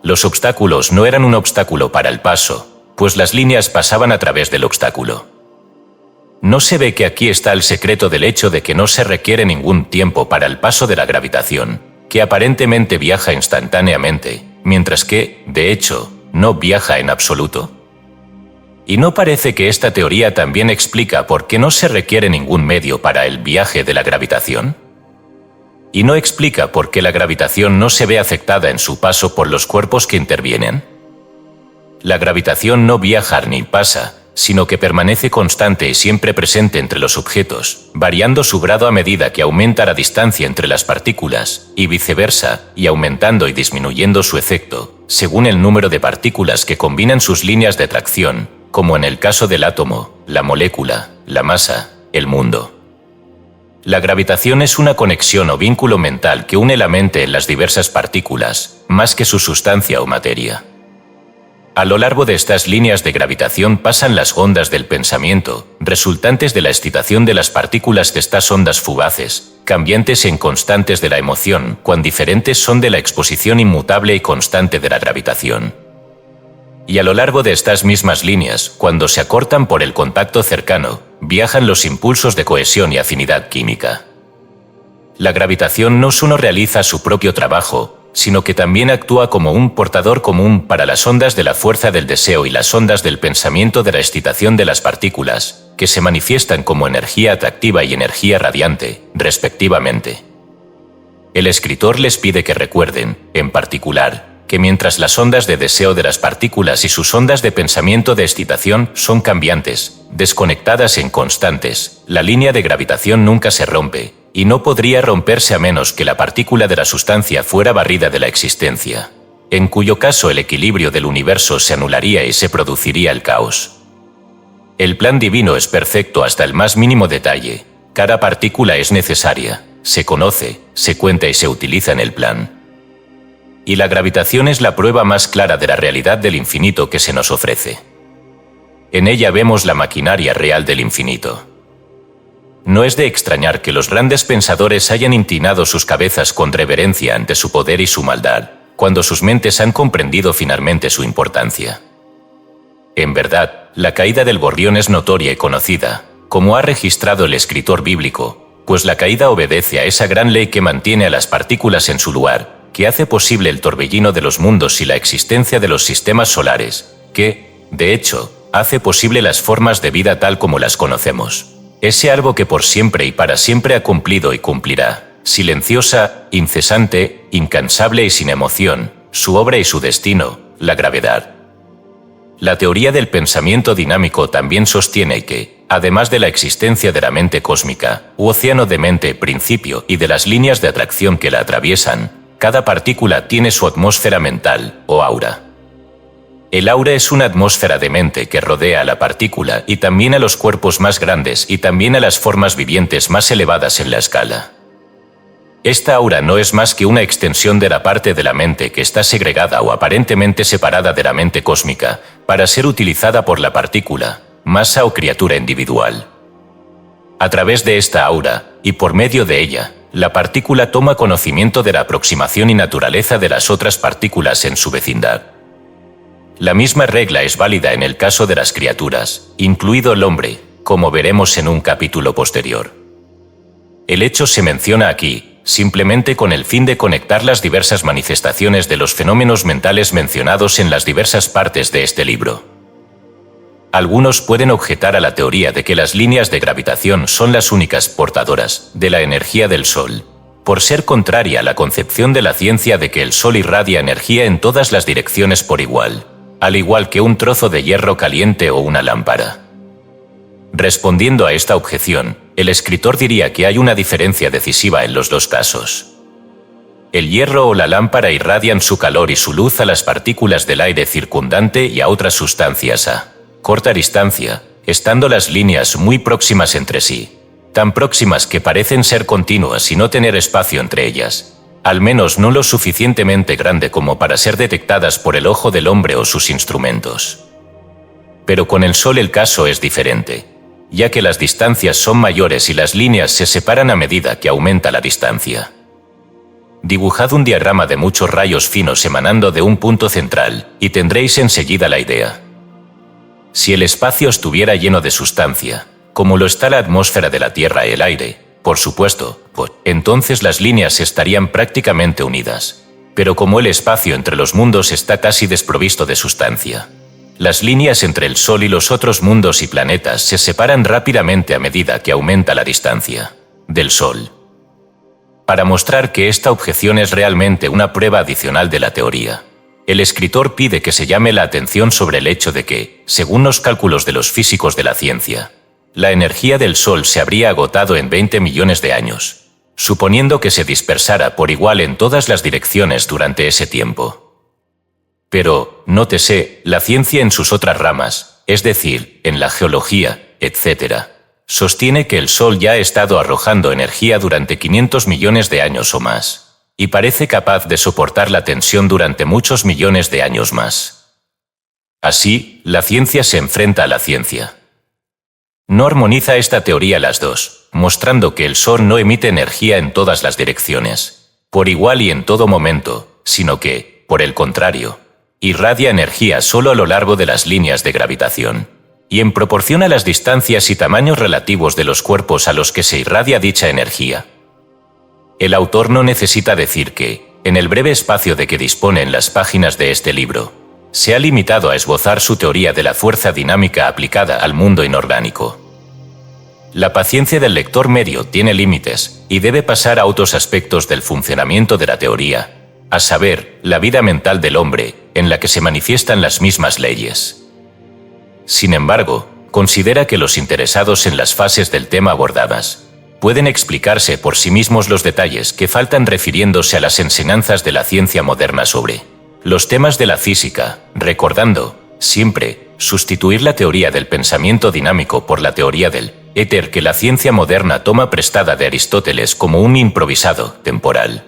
Los obstáculos no eran un obstáculo para el paso, pues las líneas pasaban a través del obstáculo. No se ve que aquí está el secreto del hecho de que no se requiere ningún tiempo para el paso de la gravitación, que aparentemente viaja instantáneamente, mientras que, de hecho, no viaja en absoluto. ¿Y no parece que esta teoría también explica por qué no se requiere ningún medio para el viaje de la gravitación? ¿Y no explica por qué la gravitación no se ve afectada en su paso por los cuerpos que intervienen? La gravitación no viaja ni pasa, sino que permanece constante y siempre presente entre los objetos, variando su grado a medida que aumenta la distancia entre las partículas, y viceversa, y aumentando y disminuyendo su efecto, según el número de partículas que combinan sus líneas de atracción, como en el caso del átomo, la molécula, la masa, el mundo. La gravitación es una conexión o vínculo mental que une la mente en las diversas partículas, más que su sustancia o materia. A lo largo de estas líneas de gravitación pasan las ondas del pensamiento, resultantes de la excitación de las partículas de estas ondas fugaces, cambiantes e inconstantes de la emoción, cuán diferentes son de la exposición inmutable y constante de la gravitación. Y a lo largo de estas mismas líneas, cuando se acortan por el contacto cercano, viajan los impulsos de cohesión y afinidad química. La gravitación no solo realiza su propio trabajo, sino que también actúa como un portador común para las ondas de la fuerza del deseo y las ondas del pensamiento de la excitación de las partículas, que se manifiestan como energía atractiva y energía radiante, respectivamente. El escritor les pide que recuerden, en particular, que mientras las ondas de deseo de las partículas y sus ondas de pensamiento de excitación son cambiantes, desconectadas en constantes, la línea de gravitación nunca se rompe, y no podría romperse a menos que la partícula de la sustancia fuera barrida de la existencia, en cuyo caso el equilibrio del universo se anularía y se produciría el caos. El plan divino es perfecto hasta el más mínimo detalle, cada partícula es necesaria, se conoce, se cuenta y se utiliza en el plan. Y la gravitación es la prueba más clara de la realidad del infinito que se nos ofrece. En ella vemos la maquinaria real del infinito. No es de extrañar que los grandes pensadores hayan inclinado sus cabezas con reverencia ante su poder y su maldad, cuando sus mentes han comprendido finalmente su importancia. En verdad, la caída del gorrión es notoria y conocida, como ha registrado el escritor bíblico, pues la caída obedece a esa gran ley que mantiene a las partículas en su lugar, que hace posible el torbellino de los mundos y la existencia de los sistemas solares, que, de hecho, hace posible las formas de vida tal como las conocemos. Ese algo que por siempre y para siempre ha cumplido y cumplirá, silenciosa, incesante, incansable y sin emoción, su obra y su destino, la gravedad. La teoría del pensamiento dinámico también sostiene que, además de la existencia de la mente cósmica, u océano de mente, principio y de las líneas de atracción que la atraviesan, cada partícula tiene su atmósfera mental, o aura. El aura es una atmósfera de mente que rodea a la partícula y también a los cuerpos más grandes y también a las formas vivientes más elevadas en la escala. Esta aura no es más que una extensión de la parte de la mente que está segregada o aparentemente separada de la mente cósmica para ser utilizada por la partícula, masa o criatura individual. A través de esta aura, y por medio de ella, la partícula toma conocimiento de la aproximación y naturaleza de las otras partículas en su vecindad. La misma regla es válida en el caso de las criaturas, incluido el hombre, como veremos en un capítulo posterior. El hecho se menciona aquí, simplemente con el fin de conectar las diversas manifestaciones de los fenómenos mentales mencionados en las diversas partes de este libro. Algunos pueden objetar a la teoría de que las líneas de gravitación son las únicas portadoras de la energía del Sol, por ser contraria a la concepción de la ciencia de que el Sol irradia energía en todas las direcciones por igual, al igual que un trozo de hierro caliente o una lámpara. Respondiendo a esta objeción, el escritor diría que hay una diferencia decisiva en los dos casos. El hierro o la lámpara irradian su calor y su luz a las partículas del aire circundante y a otras sustancias a corta distancia, estando las líneas muy próximas entre sí, tan próximas que parecen ser continuas y no tener espacio entre ellas, al menos no lo suficientemente grande como para ser detectadas por el ojo del hombre o sus instrumentos. Pero con el Sol el caso es diferente, ya que las distancias son mayores y las líneas se separan a medida que aumenta la distancia. Dibujad un diagrama de muchos rayos finos emanando de un punto central, y tendréis enseguida la idea. Si el espacio estuviera lleno de sustancia, como lo está la atmósfera de la Tierra y el aire, por supuesto, pues, entonces las líneas estarían prácticamente unidas. Pero como el espacio entre los mundos está casi desprovisto de sustancia, las líneas entre el Sol y los otros mundos y planetas se separan rápidamente a medida que aumenta la distancia del Sol. Para mostrar que esta objeción es realmente una prueba adicional de la teoría, el escritor pide que se llame la atención sobre el hecho de que, según los cálculos de los físicos de la ciencia, la energía del Sol se habría agotado en 20 millones de años, suponiendo que se dispersara por igual en todas las direcciones durante ese tiempo. Pero, nótese, la ciencia en sus otras ramas, es decir, en la geología, etc., sostiene que el Sol ya ha estado arrojando energía durante 500 millones de años o más, y parece capaz de soportar la tensión durante muchos millones de años más. Así, la ciencia se enfrenta a la ciencia. No armoniza esta teoría las dos, mostrando que el Sol no emite energía en todas las direcciones, por igual y en todo momento, sino que, por el contrario, irradia energía solo a lo largo de las líneas de gravitación. y en proporción a las distancias y tamaños relativos de los cuerpos a los que se irradia dicha energía. El autor no necesita decir que, en el breve espacio de que dispone en las páginas de este libro, se ha limitado a esbozar su teoría de la fuerza dinámica aplicada al mundo inorgánico. La paciencia del lector medio tiene límites y debe pasar a otros aspectos del funcionamiento de la teoría, a saber, la vida mental del hombre, en la que se manifiestan las mismas leyes. Sin embargo, considera que los interesados en las fases del tema abordadas pueden explicarse por sí mismos los detalles que faltan refiriéndose a las enseñanzas de la ciencia moderna sobre los temas de la física, recordando, siempre, sustituir la teoría del pensamiento dinámico por la teoría del éter que la ciencia moderna toma prestada de Aristóteles como un improvisado temporal.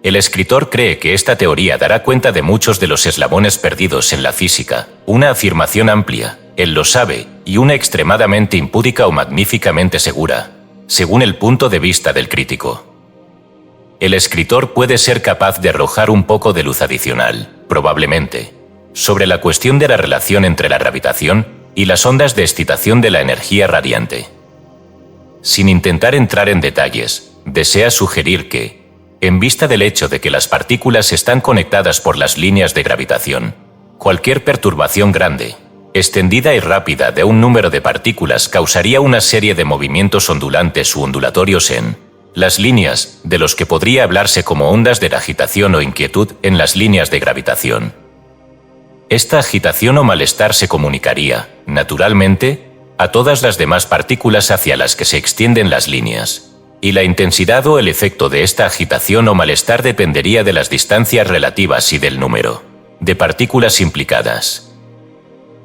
El escritor cree que esta teoría dará cuenta de muchos de los eslabones perdidos en la física, una afirmación amplia, él lo sabe, y una extremadamente impúdica o magníficamente segura, según el punto de vista del crítico. El escritor puede ser capaz de arrojar un poco de luz adicional, probablemente, sobre la cuestión de la relación entre la gravitación y las ondas de excitación de la energía radiante. Sin intentar entrar en detalles, desea sugerir que, en vista del hecho de que las partículas están conectadas por las líneas de gravitación, cualquier perturbación grande, extendida y rápida de un número de partículas causaría una serie de movimientos ondulantes u ondulatorios en las líneas, de los que podría hablarse como ondas de agitación o inquietud en las líneas de gravitación. Esta agitación o malestar se comunicaría, naturalmente, a todas las demás partículas hacia las que se extienden las líneas, y la intensidad o el efecto de esta agitación o malestar dependería de las distancias relativas y del número de partículas implicadas.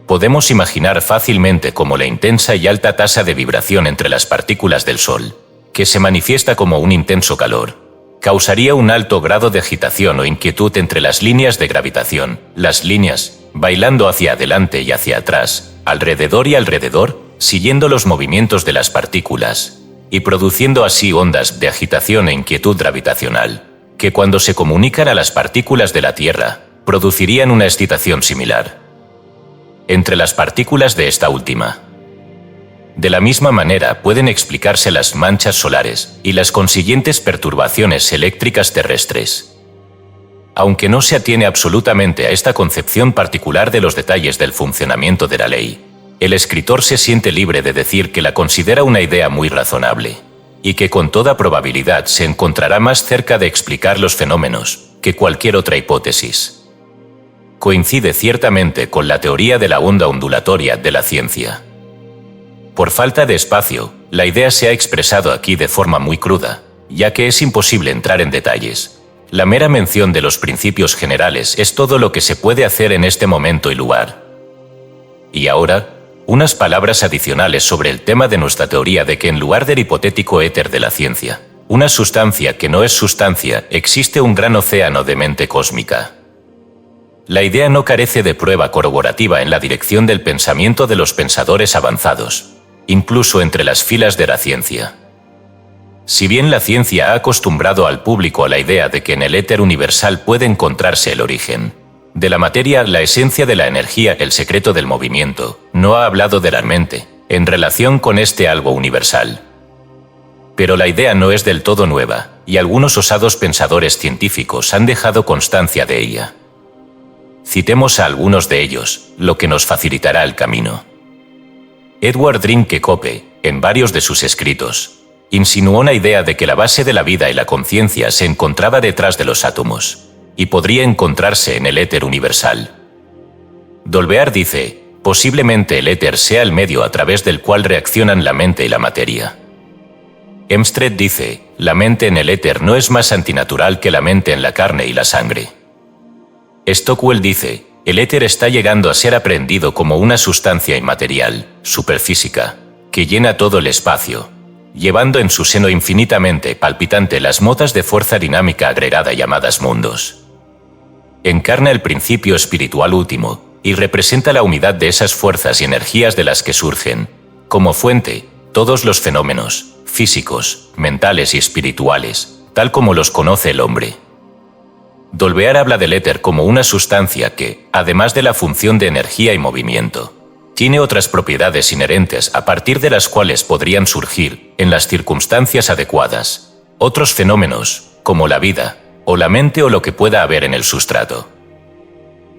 Podemos imaginar fácilmente cómo la intensa y alta tasa de vibración entre las partículas del Sol, que se manifiesta como un intenso calor, causaría un alto grado de agitación o inquietud entre las líneas de gravitación, las líneas, bailando hacia adelante y hacia atrás, alrededor y alrededor, siguiendo los movimientos de las partículas, y produciendo así ondas de agitación e inquietud gravitacional, que cuando se comunican a las partículas de la Tierra, producirían una excitación similar entre las partículas de esta última. De la misma manera pueden explicarse las manchas solares y las consiguientes perturbaciones eléctricas terrestres. Aunque no se atiene absolutamente a esta concepción particular de los detalles del funcionamiento de la ley, el escritor se siente libre de decir que la considera una idea muy razonable, y que con toda probabilidad se encontrará más cerca de explicar los fenómenos que cualquier otra hipótesis. Coincide ciertamente con la teoría de la onda ondulatoria de la ciencia. Por falta de espacio, la idea se ha expresado aquí de forma muy cruda, ya que es imposible entrar en detalles. La mera mención de los principios generales es todo lo que se puede hacer en este momento y lugar. Y ahora, unas palabras adicionales sobre el tema de nuestra teoría de que en lugar del hipotético éter de la ciencia, una sustancia que no es sustancia, existe un gran océano de mente cósmica. La idea no carece de prueba corroborativa en la dirección del pensamiento de los pensadores avanzados, incluso entre las filas de la ciencia. Si bien la ciencia ha acostumbrado al público a la idea de que en el éter universal puede encontrarse el origen de la materia, la esencia de la energía, el secreto del movimiento, no ha hablado de la mente, en relación con este algo universal. Pero la idea no es del todo nueva, y algunos osados pensadores científicos han dejado constancia de ella. Citemos a algunos de ellos, lo que nos facilitará el camino. Edward Drinke Cope, en varios de sus escritos, insinuó una idea de que la base de la vida y la conciencia se encontraba detrás de los átomos, y podría encontrarse en el éter universal. Dolbear dice, posiblemente el éter sea el medio a través del cual reaccionan la mente y la materia. Hemstreet dice, la mente en el éter no es más antinatural que la mente en la carne y la sangre. Stockwell dice, el éter está llegando a ser aprehendido como una sustancia inmaterial, superfísica, que llena todo el espacio, llevando en su seno infinitamente palpitante las motas de fuerza dinámica agregada llamadas mundos. Encarna el principio espiritual último, y representa la unidad de esas fuerzas y energías de las que surgen, como fuente, todos los fenómenos, físicos, mentales y espirituales, tal como los conoce el hombre. Dolbear habla del éter como una sustancia que, además de la función de energía y movimiento, tiene otras propiedades inherentes a partir de las cuales podrían surgir, en las circunstancias adecuadas, otros fenómenos, como la vida, o la mente o lo que pueda haber en el sustrato.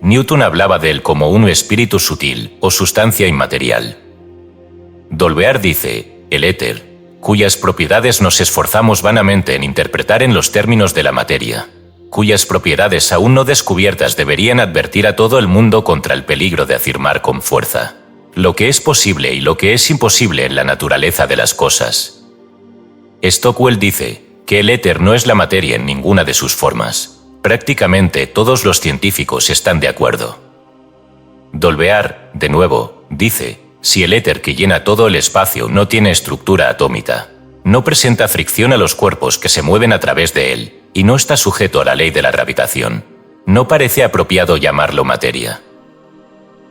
Newton hablaba de él como un espíritu sutil o sustancia inmaterial. Dolbear dice, el éter, cuyas propiedades nos esforzamos vanamente en interpretar en los términos de la materia, cuyas propiedades aún no descubiertas deberían advertir a todo el mundo contra el peligro de afirmar con fuerza lo que es posible y lo que es imposible en la naturaleza de las cosas. Stockwell dice que el éter no es la materia en ninguna de sus formas. Prácticamente todos los científicos están de acuerdo. Dolbear, de nuevo, dice, si el éter que llena todo el espacio no tiene estructura atómica, no presenta fricción a los cuerpos que se mueven a través de él, y no está sujeto a la ley de la gravitación, no parece apropiado llamarlo materia.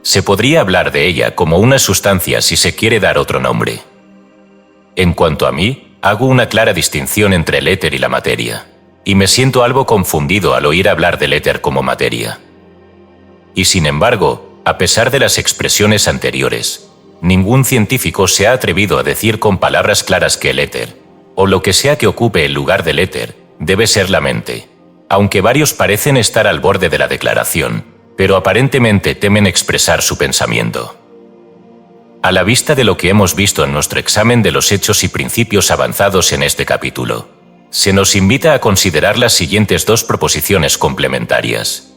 Se podría hablar de ella como una sustancia si se quiere dar otro nombre. En cuanto a mí, hago una clara distinción entre el éter y la materia, y me siento algo confundido al oír hablar del éter como materia. Y sin embargo, a pesar de las expresiones anteriores, ningún científico se ha atrevido a decir con palabras claras que el éter, o lo que sea que ocupe el lugar del éter, debe ser la mente, aunque varios parecen estar al borde de la declaración, pero aparentemente temen expresar su pensamiento. A la vista de lo que hemos visto en nuestro examen de los hechos y principios avanzados en este capítulo, se nos invita a considerar las siguientes dos proposiciones complementarias.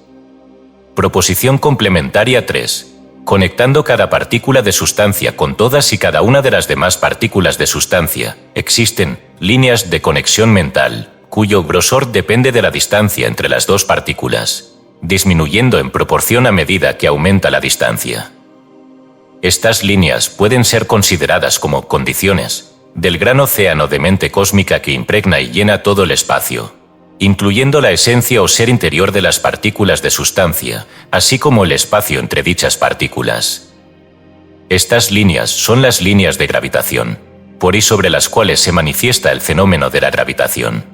Proposición complementaria 3. Conectando cada partícula de sustancia con todas y cada una de las demás partículas de sustancia, existen líneas de conexión mental, cuyo grosor depende de la distancia entre las dos partículas, disminuyendo en proporción a medida que aumenta la distancia. Estas líneas pueden ser consideradas como condiciones del gran océano de mente cósmica que impregna y llena todo el espacio, incluyendo la esencia o ser interior de las partículas de sustancia, así como el espacio entre dichas partículas. Estas líneas son las líneas de gravitación, por y sobre las cuales se manifiesta el fenómeno de la gravitación.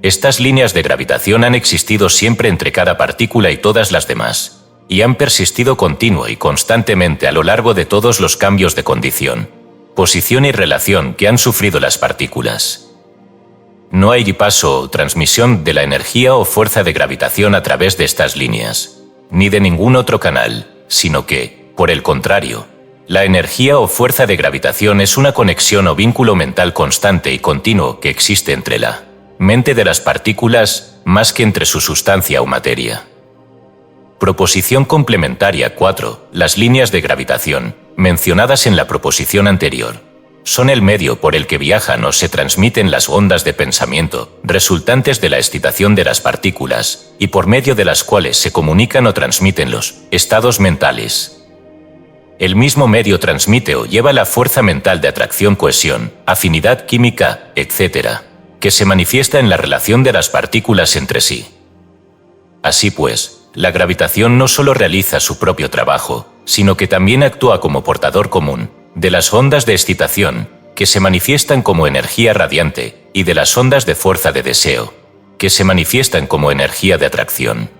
Estas líneas de gravitación han existido siempre entre cada partícula y todas las demás, y han persistido continua y constantemente a lo largo de todos los cambios de condición, posición y relación que han sufrido las partículas. No hay paso o transmisión de la energía o fuerza de gravitación a través de estas líneas, ni de ningún otro canal, sino que, por el contrario, la energía o fuerza de gravitación es una conexión o vínculo mental constante y continuo que existe entre la mente de las partículas, más que entre su sustancia o materia. Proposición complementaria 4. Las líneas de gravitación, mencionadas en la proposición anterior, son el medio por el que viajan o se transmiten las ondas de pensamiento, resultantes de la excitación de las partículas, y por medio de las cuales se comunican o transmiten los estados mentales. El mismo medio transmite o lleva la fuerza mental de atracción, cohesión, afinidad química, etc., que se manifiesta en la relación de las partículas entre sí. Así pues, la gravitación no solo realiza su propio trabajo, sino que también actúa como portador común de las ondas de excitación, que se manifiestan como energía radiante, y de las ondas de fuerza de deseo, que se manifiestan como energía de atracción.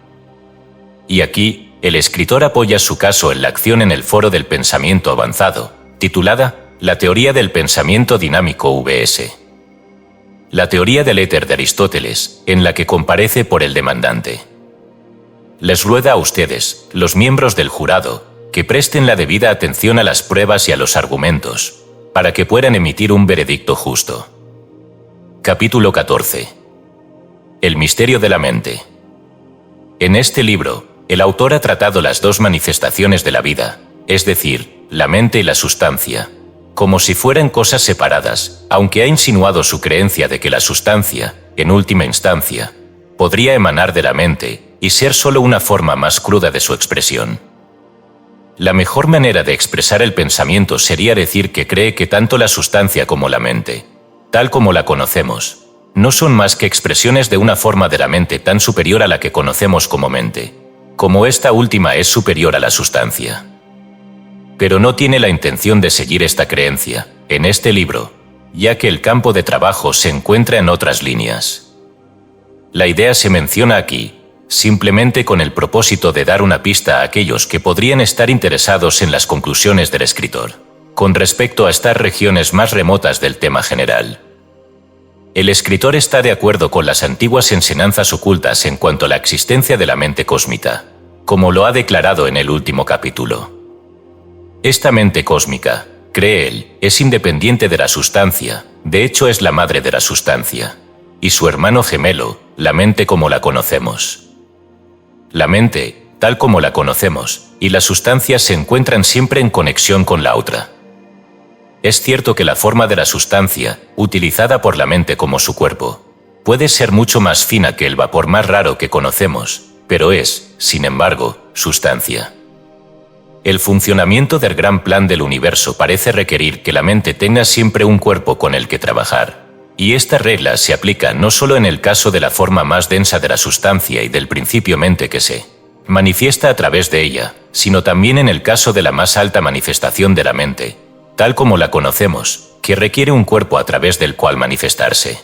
Y aquí, el escritor apoya su caso en la acción en el Foro del Pensamiento Avanzado, titulada La teoría del pensamiento dinámico vs. La teoría del éter de Aristóteles, en la que comparece por el demandante. Les ruega a ustedes, los miembros del jurado, que presten la debida atención a las pruebas y a los argumentos, para que puedan emitir un veredicto justo. Capítulo 14. El misterio de la mente. En este libro, el autor ha tratado las dos manifestaciones de la vida, es decir, la mente y la sustancia, como si fueran cosas separadas, aunque ha insinuado su creencia de que la sustancia, en última instancia, podría emanar de la mente y ser solo una forma más cruda de su expresión. La mejor manera de expresar el pensamiento sería decir que cree que tanto la sustancia como la mente, tal como la conocemos, no son más que expresiones de una forma de la mente tan superior a la que conocemos como mente, como esta última es superior a la sustancia. Pero no tiene la intención de seguir esta creencia en este libro, ya que el campo de trabajo se encuentra en otras líneas. La idea se menciona aquí, simplemente con el propósito de dar una pista a aquellos que podrían estar interesados en las conclusiones del escritor, con respecto a estas regiones más remotas del tema general. El escritor está de acuerdo con las antiguas enseñanzas ocultas en cuanto a la existencia de la mente cósmica, como lo ha declarado en el último capítulo. Esta mente cósmica, cree él, es independiente de la sustancia, de hecho es la madre de la sustancia, y su hermano gemelo, la mente como la conocemos. La mente, tal como la conocemos, y la sustancia se encuentran siempre en conexión con la otra. Es cierto que la forma de la sustancia, utilizada por la mente como su cuerpo, puede ser mucho más fina que el vapor más raro que conocemos, pero es, sin embargo, sustancia. El funcionamiento del gran plan del universo parece requerir que la mente tenga siempre un cuerpo con el que trabajar, y esta regla se aplica no solo en el caso de la forma más densa de la sustancia y del principio mente que se manifiesta a través de ella, sino también en el caso de la más alta manifestación de la mente, tal como la conocemos, que requiere un cuerpo a través del cual manifestarse.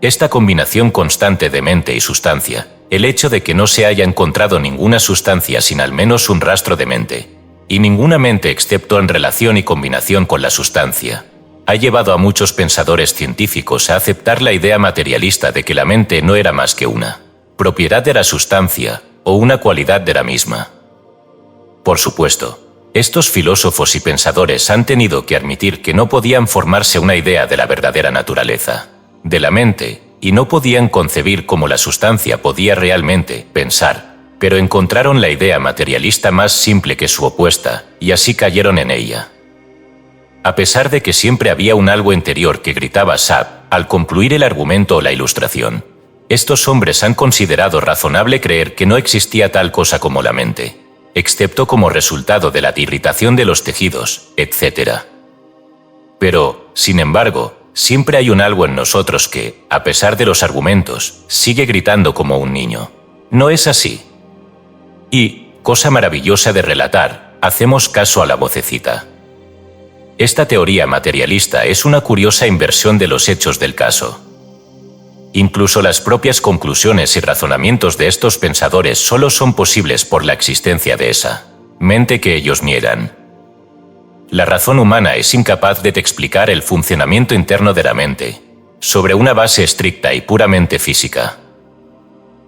Esta combinación constante de mente y sustancia, el hecho de que no se haya encontrado ninguna sustancia sin al menos un rastro de mente, y ninguna mente excepto en relación y combinación con la sustancia, ha llevado a muchos pensadores científicos a aceptar la idea materialista de que la mente no era más que una propiedad de la sustancia o una cualidad de la misma. Por supuesto, estos filósofos y pensadores han tenido que admitir que no podían formarse una idea de la verdadera naturaleza de la mente, y no podían concebir cómo la sustancia podía realmente pensar, pero encontraron la idea materialista más simple que su opuesta, y así cayeron en ella. A pesar de que siempre había un algo interior que gritaba «Sab», al concluir el argumento o la ilustración, estos hombres han considerado razonable creer que no existía tal cosa como la mente, excepto como resultado de la irritación de los tejidos, etc. Pero, sin embargo, siempre hay un algo en nosotros que, a pesar de los argumentos, sigue gritando como un niño. ¿No es así? Y, cosa maravillosa de relatar, hacemos caso a la vocecita. Esta teoría materialista es una curiosa inversión de los hechos del caso. Incluso las propias conclusiones y razonamientos de estos pensadores solo son posibles por la existencia de esa mente que ellos niegan. La razón humana es incapaz de explicar el funcionamiento interno de la mente, sobre una base estricta y puramente física.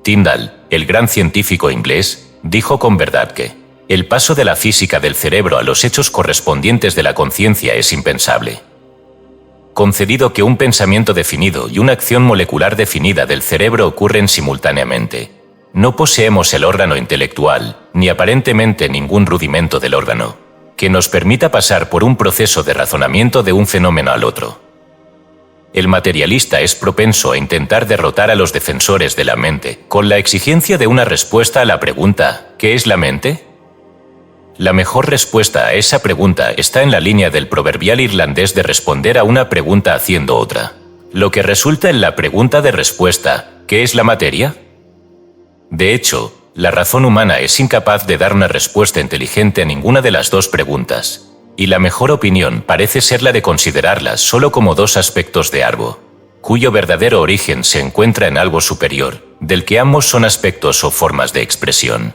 Tyndall, el gran científico inglés, dijo con verdad que el paso de la física del cerebro a los hechos correspondientes de la conciencia es impensable. Concedido que un pensamiento definido y una acción molecular definida del cerebro ocurren simultáneamente, no poseemos el órgano intelectual, ni aparentemente ningún rudimento del órgano, que nos permita pasar por un proceso de razonamiento de un fenómeno al otro. El materialista es propenso a intentar derrotar a los defensores de la mente con la exigencia de una respuesta a la pregunta ¿qué es la mente? La mejor respuesta a esa pregunta está en la línea del proverbial irlandés de responder a una pregunta haciendo otra, lo que resulta en la pregunta de respuesta ¿qué es la materia? De hecho, la razón humana es incapaz de dar una respuesta inteligente a ninguna de las dos preguntas, y la mejor opinión parece ser la de considerarlas solo como dos aspectos de algo, cuyo verdadero origen se encuentra en algo superior, del que ambos son aspectos o formas de expresión.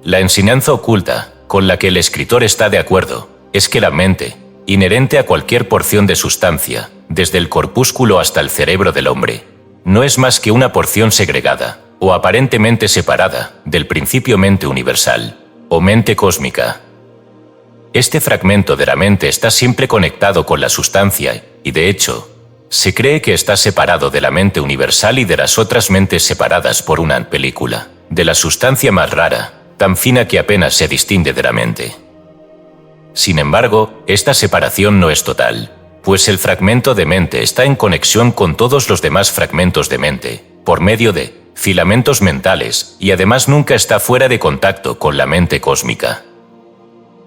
La enseñanza oculta, con la que el escritor está de acuerdo, es que la mente, inherente a cualquier porción de sustancia, desde el corpúsculo hasta el cerebro del hombre, no es más que una porción segregada, o aparentemente separada, del principio mente universal, o mente cósmica. Este fragmento de la mente está siempre conectado con la sustancia, y de hecho, se cree que está separado de la mente universal y de las otras mentes separadas por una película, de la sustancia más rara, tan fina que apenas se distingue de la mente. Sin embargo, esta separación no es total, pues el fragmento de mente está en conexión con todos los demás fragmentos de mente, por medio de filamentos mentales, y además nunca está fuera de contacto con la mente cósmica.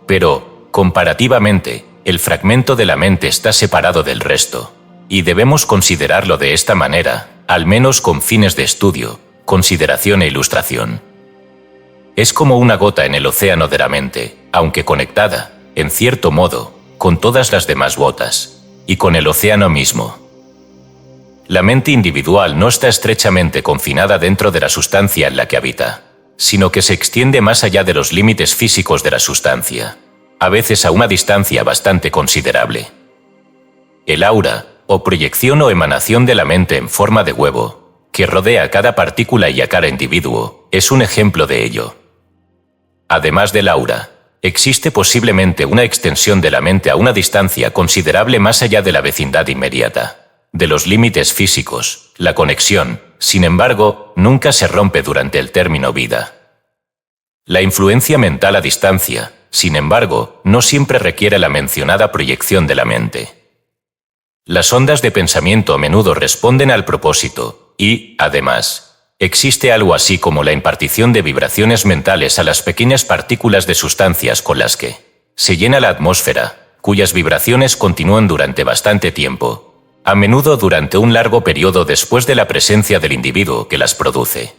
Pero, comparativamente, el fragmento de la mente está separado del resto, y debemos considerarlo de esta manera, al menos con fines de estudio, consideración e ilustración. Es como una gota en el océano de la mente, aunque conectada, en cierto modo, con todas las demás gotas, y con el océano mismo. La mente individual no está estrechamente confinada dentro de la sustancia en la que habita, sino que se extiende más allá de los límites físicos de la sustancia, a veces a una distancia bastante considerable. El aura, o proyección o emanación de la mente en forma de huevo, que rodea a cada partícula y a cada individuo, es un ejemplo de ello. Además del aura, existe posiblemente una extensión de la mente a una distancia considerable más allá de la vecindad inmediata, de los límites físicos. La conexión, sin embargo, nunca se rompe durante el término vida. La influencia mental a distancia, sin embargo, no siempre requiere la mencionada proyección de la mente. Las ondas de pensamiento a menudo responden al propósito, y, además, existe algo así como la impartición de vibraciones mentales a las pequeñas partículas de sustancias con las que se llena la atmósfera, cuyas vibraciones continúan durante bastante tiempo, a menudo durante un largo periodo después de la presencia del individuo que las produce.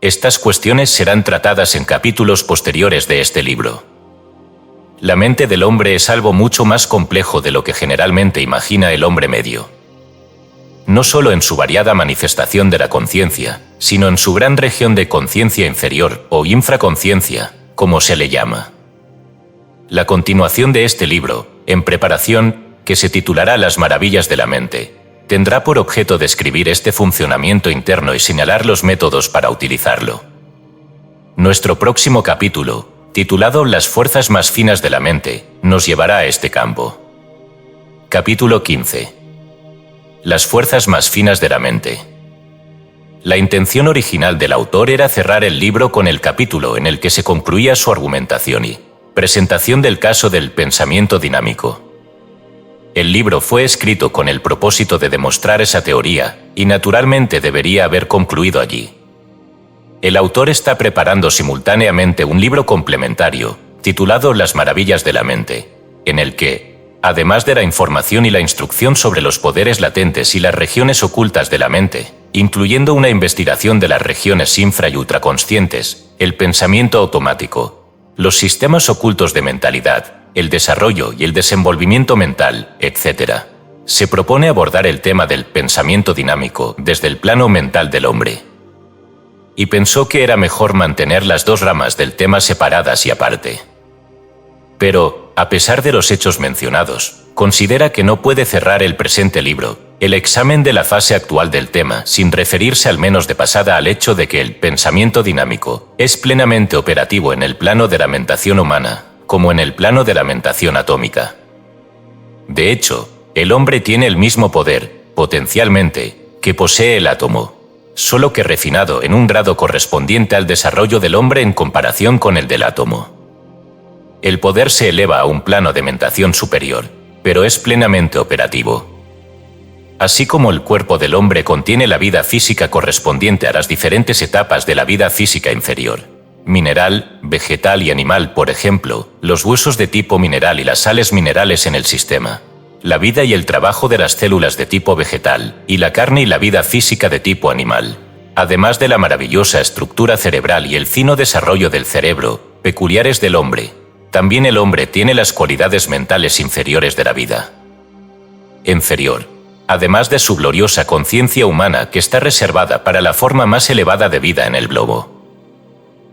Estas cuestiones serán tratadas en capítulos posteriores de este libro. La mente del hombre es algo mucho más complejo de lo que generalmente imagina el hombre medio. No solo en su variada manifestación de la conciencia, sino en su gran región de conciencia inferior o infraconciencia, como se le llama. La continuación de este libro, en preparación, que se titulará Las maravillas de la mente, tendrá por objeto describir este funcionamiento interno y señalar los métodos para utilizarlo. Nuestro próximo capítulo, titulado Las fuerzas más finas de la mente, nos llevará a este campo. Capítulo 15. Las fuerzas más finas de la mente. La intención original del autor era cerrar el libro con el capítulo en el que se concluía su argumentación y presentación del caso del pensamiento dinámico. El libro fue escrito con el propósito de demostrar esa teoría, y naturalmente debería haber concluido allí. El autor está preparando simultáneamente un libro complementario, titulado Las maravillas de la mente, en el que, además de la información y la instrucción sobre los poderes latentes y las regiones ocultas de la mente, incluyendo una investigación de las regiones infra y ultraconscientes, el pensamiento automático, los sistemas ocultos de mentalidad, el desarrollo y el desenvolvimiento mental, etc., se propone abordar el tema del pensamiento dinámico desde el plano mental del hombre. Y pensó que era mejor mantener las dos ramas del tema separadas y aparte. Pero, a pesar de los hechos mencionados, considera que no puede cerrar el presente libro, el examen de la fase actual del tema, sin referirse al menos de pasada al hecho de que el pensamiento dinámico es plenamente operativo en el plano de la mentación humana, como en el plano de la mentación atómica. De hecho, el hombre tiene el mismo poder, potencialmente, que posee el átomo, solo que refinado en un grado correspondiente al desarrollo del hombre en comparación con el del átomo. El poder se eleva a un plano de mentación superior, pero es plenamente operativo. Así como el cuerpo del hombre contiene la vida física correspondiente a las diferentes etapas de la vida física inferior, mineral, vegetal y animal, por ejemplo, los huesos de tipo mineral y las sales minerales en el sistema, la vida y el trabajo de las células de tipo vegetal, y la carne y la vida física de tipo animal, además de la maravillosa estructura cerebral y el fino desarrollo del cerebro, peculiares del hombre. También el hombre tiene las cualidades mentales inferiores de la vida inferior, además de su gloriosa conciencia humana que está reservada para la forma más elevada de vida en el globo.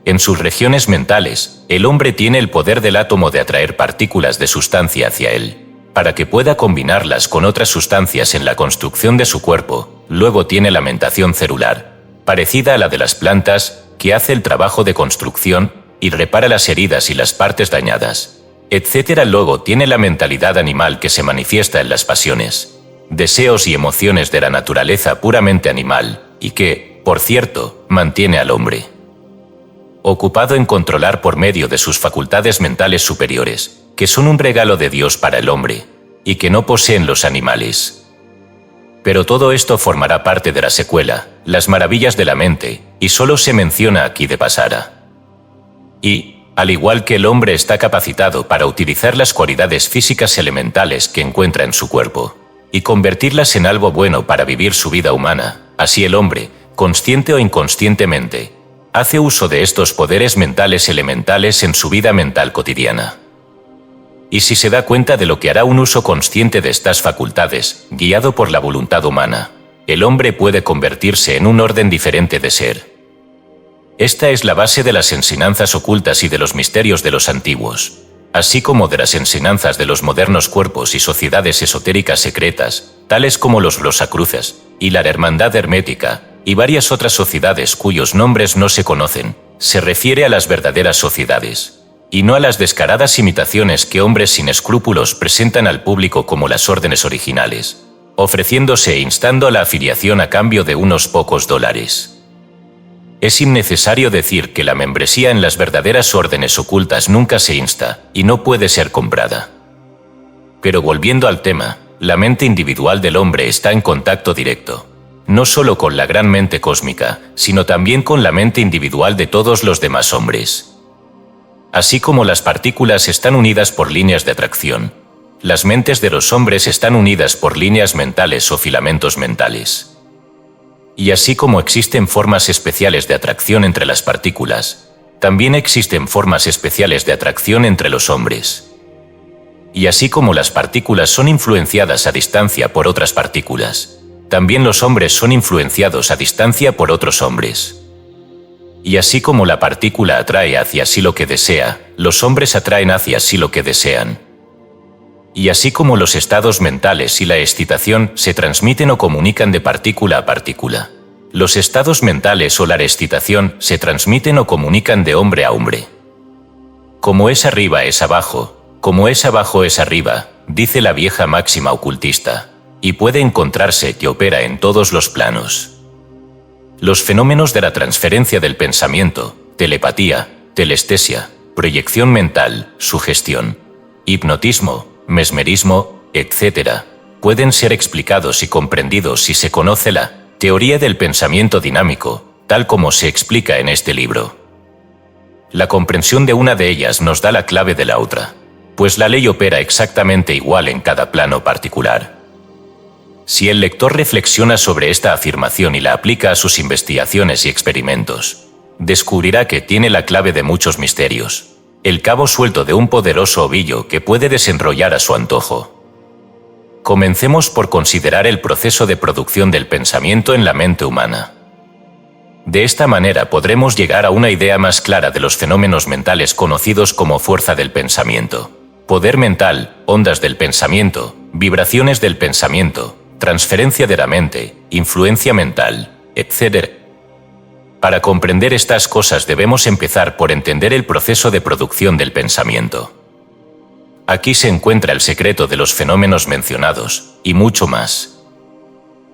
En sus regiones mentales, el hombre tiene el poder del átomo de atraer partículas de sustancia hacia él, para que pueda combinarlas con otras sustancias en la construcción de su cuerpo. Luego tiene la mentación celular, parecida a la de las plantas, que hace el trabajo de construcción y repara las heridas y las partes dañadas, etc. Luego tiene la mentalidad animal que se manifiesta en las pasiones, deseos y emociones de la naturaleza puramente animal, y que, por cierto, mantiene al hombre ocupado en controlar por medio de sus facultades mentales superiores, que son un regalo de Dios para el hombre, y que no poseen los animales. Pero todo esto formará parte de la secuela, Las maravillas de la mente, y solo se menciona aquí de pasada. Y, al igual que el hombre está capacitado para utilizar las cualidades físicas elementales que encuentra en su cuerpo, y convertirlas en algo bueno para vivir su vida humana, así el hombre, consciente o inconscientemente, hace uso de estos poderes mentales elementales en su vida mental cotidiana. Y si se da cuenta de lo que hará un uso consciente de estas facultades, guiado por la voluntad humana, el hombre puede convertirse en un orden diferente de ser. Esta es la base de las enseñanzas ocultas y de los misterios de los antiguos, así como de las enseñanzas de los modernos cuerpos y sociedades esotéricas secretas, tales como los Rosacruces y la Hermandad Hermética, y varias otras sociedades cuyos nombres no se conocen. Se refiere a las verdaderas sociedades, y no a las descaradas imitaciones que hombres sin escrúpulos presentan al público como las órdenes originales, ofreciéndose e instando a la afiliación a cambio de unos pocos dólares. Es innecesario decir que la membresía en las verdaderas órdenes ocultas nunca se insta y no puede ser comprada. Pero volviendo al tema, la mente individual del hombre está en contacto directo, no solo con la gran mente cósmica, sino también con la mente individual de todos los demás hombres. Así como las partículas están unidas por líneas de atracción, las mentes de los hombres están unidas por líneas mentales o filamentos mentales. Y así como existen formas especiales de atracción entre las partículas, también existen formas especiales de atracción entre los hombres. Y así como las partículas son influenciadas a distancia por otras partículas, también los hombres son influenciados a distancia por otros hombres. Y así como la partícula atrae hacia sí lo que desea, los hombres atraen hacia sí lo que desean. Y así como los estados mentales y la excitación se transmiten o comunican de partícula a partícula, los estados mentales o la excitación se transmiten o comunican de hombre a hombre. Como es arriba es abajo, como es abajo es arriba, dice la vieja máxima ocultista, y puede encontrarse que opera en todos los planos. Los fenómenos de la transferencia del pensamiento, telepatía, telestesia, proyección mental, sugestión, hipnotismo, mesmerismo, etc., pueden ser explicados y comprendidos si se conoce la teoría del pensamiento dinámico, tal como se explica en este libro. La comprensión de una de ellas nos da la clave de la otra, pues la ley opera exactamente igual en cada plano particular. Si el lector reflexiona sobre esta afirmación y la aplica a sus investigaciones y experimentos, descubrirá que tiene la clave de muchos misterios, el cabo suelto de un poderoso ovillo que puede desenrollar a su antojo. Comencemos por considerar el proceso de producción del pensamiento en la mente humana. De esta manera podremos llegar a una idea más clara de los fenómenos mentales conocidos como fuerza del pensamiento, poder mental, ondas del pensamiento, vibraciones del pensamiento, transferencia de la mente, influencia mental, etc. Para comprender estas cosas debemos empezar por entender el proceso de producción del pensamiento. Aquí se encuentra el secreto de los fenómenos mencionados, y mucho más.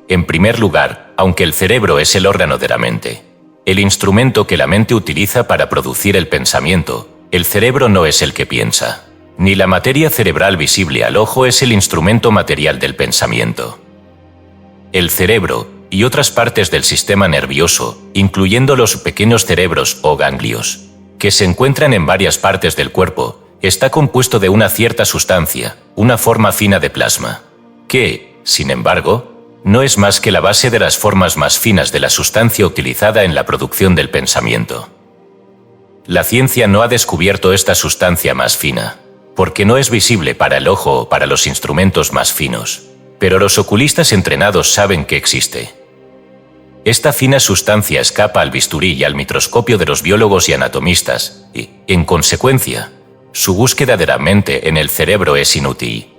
En primer lugar, aunque el cerebro es el órgano de la mente, el instrumento que la mente utiliza para producir el pensamiento, el cerebro no es el que piensa, ni la materia cerebral visible al ojo es el instrumento material del pensamiento. El cerebro y otras partes del sistema nervioso, incluyendo los pequeños cerebros o ganglios, que se encuentran en varias partes del cuerpo, está compuesto de una cierta sustancia, una forma fina de plasma, que, sin embargo, no es más que la base de las formas más finas de la sustancia utilizada en la producción del pensamiento. La ciencia no ha descubierto esta sustancia más fina, porque no es visible para el ojo o para los instrumentos más finos, pero los oculistas entrenados saben que existe. Esta fina sustancia escapa al bisturí y al microscopio de los biólogos y anatomistas, y, en consecuencia, su búsqueda de la mente en el cerebro es inútil.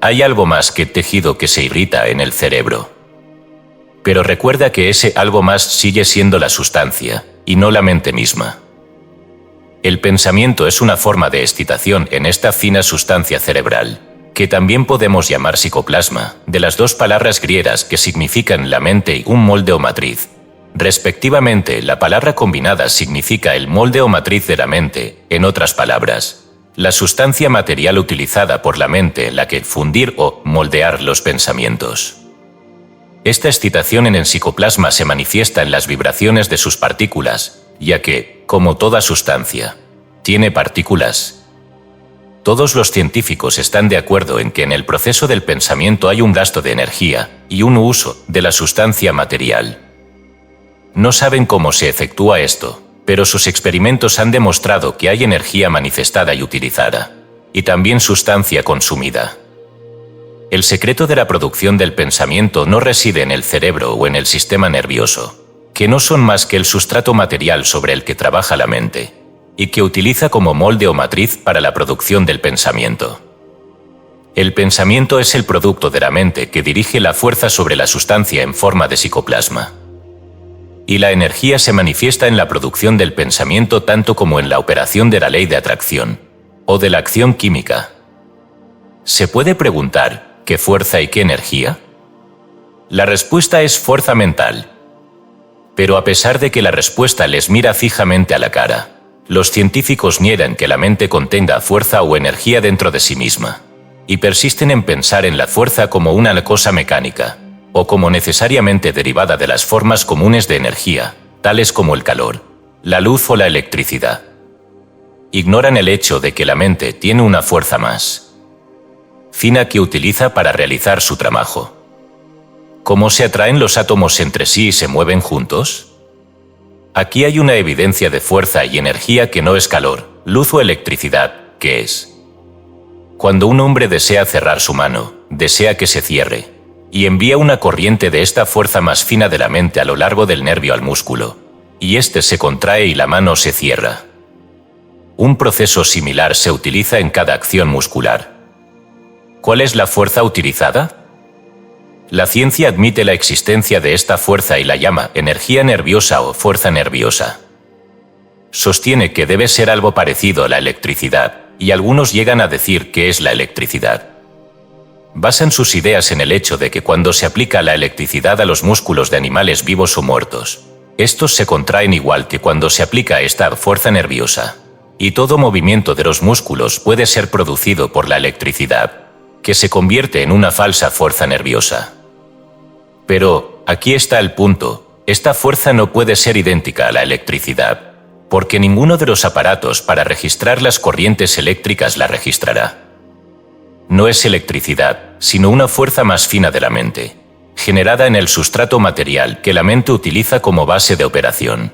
Hay algo más que tejido que se irrita en el cerebro. Pero recuerda que ese algo más sigue siendo la sustancia, y no la mente misma. El pensamiento es una forma de excitación en esta fina sustancia cerebral, que también podemos llamar psicoplasma, de las dos palabras griegas que significan la mente y un molde o matriz. Respectivamente, la palabra combinada significa el molde o matriz de la mente, en otras palabras, la sustancia material utilizada por la mente en la que fundir o moldear los pensamientos. Esta excitación en el psicoplasma se manifiesta en las vibraciones de sus partículas, ya que, como toda sustancia, tiene partículas. Todos los científicos están de acuerdo en que en el proceso del pensamiento hay un gasto de energía y un uso de la sustancia material. No saben cómo se efectúa esto, pero sus experimentos han demostrado que hay energía manifestada y utilizada, y también sustancia consumida. El secreto de la producción del pensamiento no reside en el cerebro o en el sistema nervioso, que no son más que el sustrato material sobre el que trabaja la mente, y que utiliza como molde o matriz para la producción del pensamiento. El pensamiento es el producto de la mente que dirige la fuerza sobre la sustancia en forma de psicoplasma. Y la energía se manifiesta en la producción del pensamiento tanto como en la operación de la ley de atracción, o de la acción química. ¿Se puede preguntar qué fuerza y qué energía? La respuesta es fuerza mental. Pero a pesar de que la respuesta les mira fijamente a la cara, los científicos niegan que la mente contenga fuerza o energía dentro de sí misma, y persisten en pensar en la fuerza como una cosa mecánica, o como necesariamente derivada de las formas comunes de energía, tales como el calor, la luz o la electricidad. Ignoran el hecho de que la mente tiene una fuerza más fina que utiliza para realizar su trabajo. ¿Cómo se atraen los átomos entre sí y se mueven juntos? Aquí hay una evidencia de fuerza y energía que no es calor, luz o electricidad, ¿qué es? Cuando un hombre desea cerrar su mano, desea que se cierre, y envía una corriente de esta fuerza más fina de la mente a lo largo del nervio al músculo, y éste se contrae y la mano se cierra. Un proceso similar se utiliza en cada acción muscular. ¿Cuál es la fuerza utilizada? La ciencia admite la existencia de esta fuerza y la llama energía nerviosa o fuerza nerviosa. Sostiene que debe ser algo parecido a la electricidad, y algunos llegan a decir que es la electricidad. Basan sus ideas en el hecho de que cuando se aplica la electricidad a los músculos de animales vivos o muertos, estos se contraen igual que cuando se aplica esta fuerza nerviosa, y todo movimiento de los músculos puede ser producido por la electricidad, que se convierte en una falsa fuerza nerviosa. Pero, aquí está el punto, esta fuerza no puede ser idéntica a la electricidad, porque ninguno de los aparatos para registrar las corrientes eléctricas la registrará. No es electricidad, sino una fuerza más fina de la mente, generada en el sustrato material que la mente utiliza como base de operación.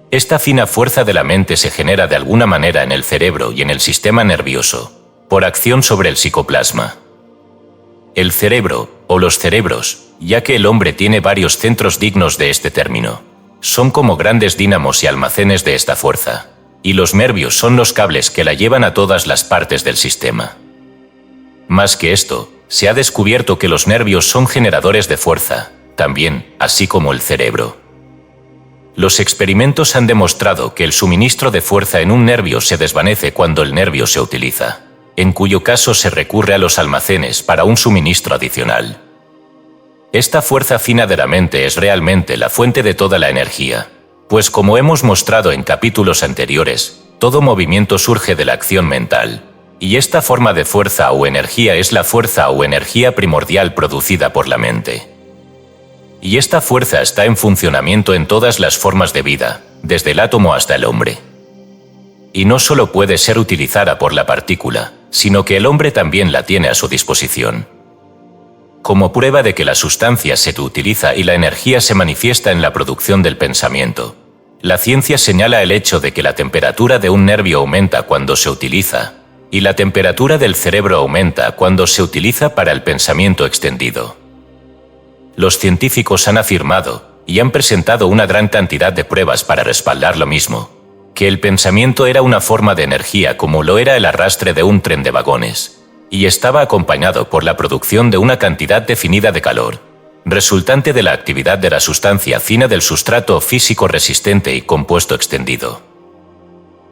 Esta fina fuerza de la mente se genera de alguna manera en el cerebro y en el sistema nervioso, por acción sobre el psicoplasma. El cerebro, o los cerebros, ya que el hombre tiene varios centros dignos de este término, son como grandes dínamos y almacenes de esta fuerza, y los nervios son los cables que la llevan a todas las partes del sistema. Más que esto, se ha descubierto que los nervios son generadores de fuerza, también, así como el cerebro. Los experimentos han demostrado que el suministro de fuerza en un nervio se desvanece cuando el nervio se utiliza, en cuyo caso se recurre a los almacenes para un suministro adicional. Esta fuerza fina de la mente es realmente la fuente de toda la energía, pues como hemos mostrado en capítulos anteriores, todo movimiento surge de la acción mental, y esta forma de fuerza o energía es la fuerza o energía primordial producida por la mente. Y esta fuerza está en funcionamiento en todas las formas de vida, desde el átomo hasta el hombre. Y no solo puede ser utilizada por la partícula, sino que el hombre también la tiene a su disposición. Como prueba de que la sustancia se utiliza y la energía se manifiesta en la producción del pensamiento, la ciencia señala el hecho de que la temperatura de un nervio aumenta cuando se utiliza, y la temperatura del cerebro aumenta cuando se utiliza para el pensamiento extendido. Los científicos han afirmado, y han presentado una gran cantidad de pruebas para respaldar lo mismo, que el pensamiento era una forma de energía como lo era el arrastre de un tren de vagones, y estaba acompañado por la producción de una cantidad definida de calor, resultante de la actividad de la sustancia fina del sustrato físico resistente y compuesto extendido.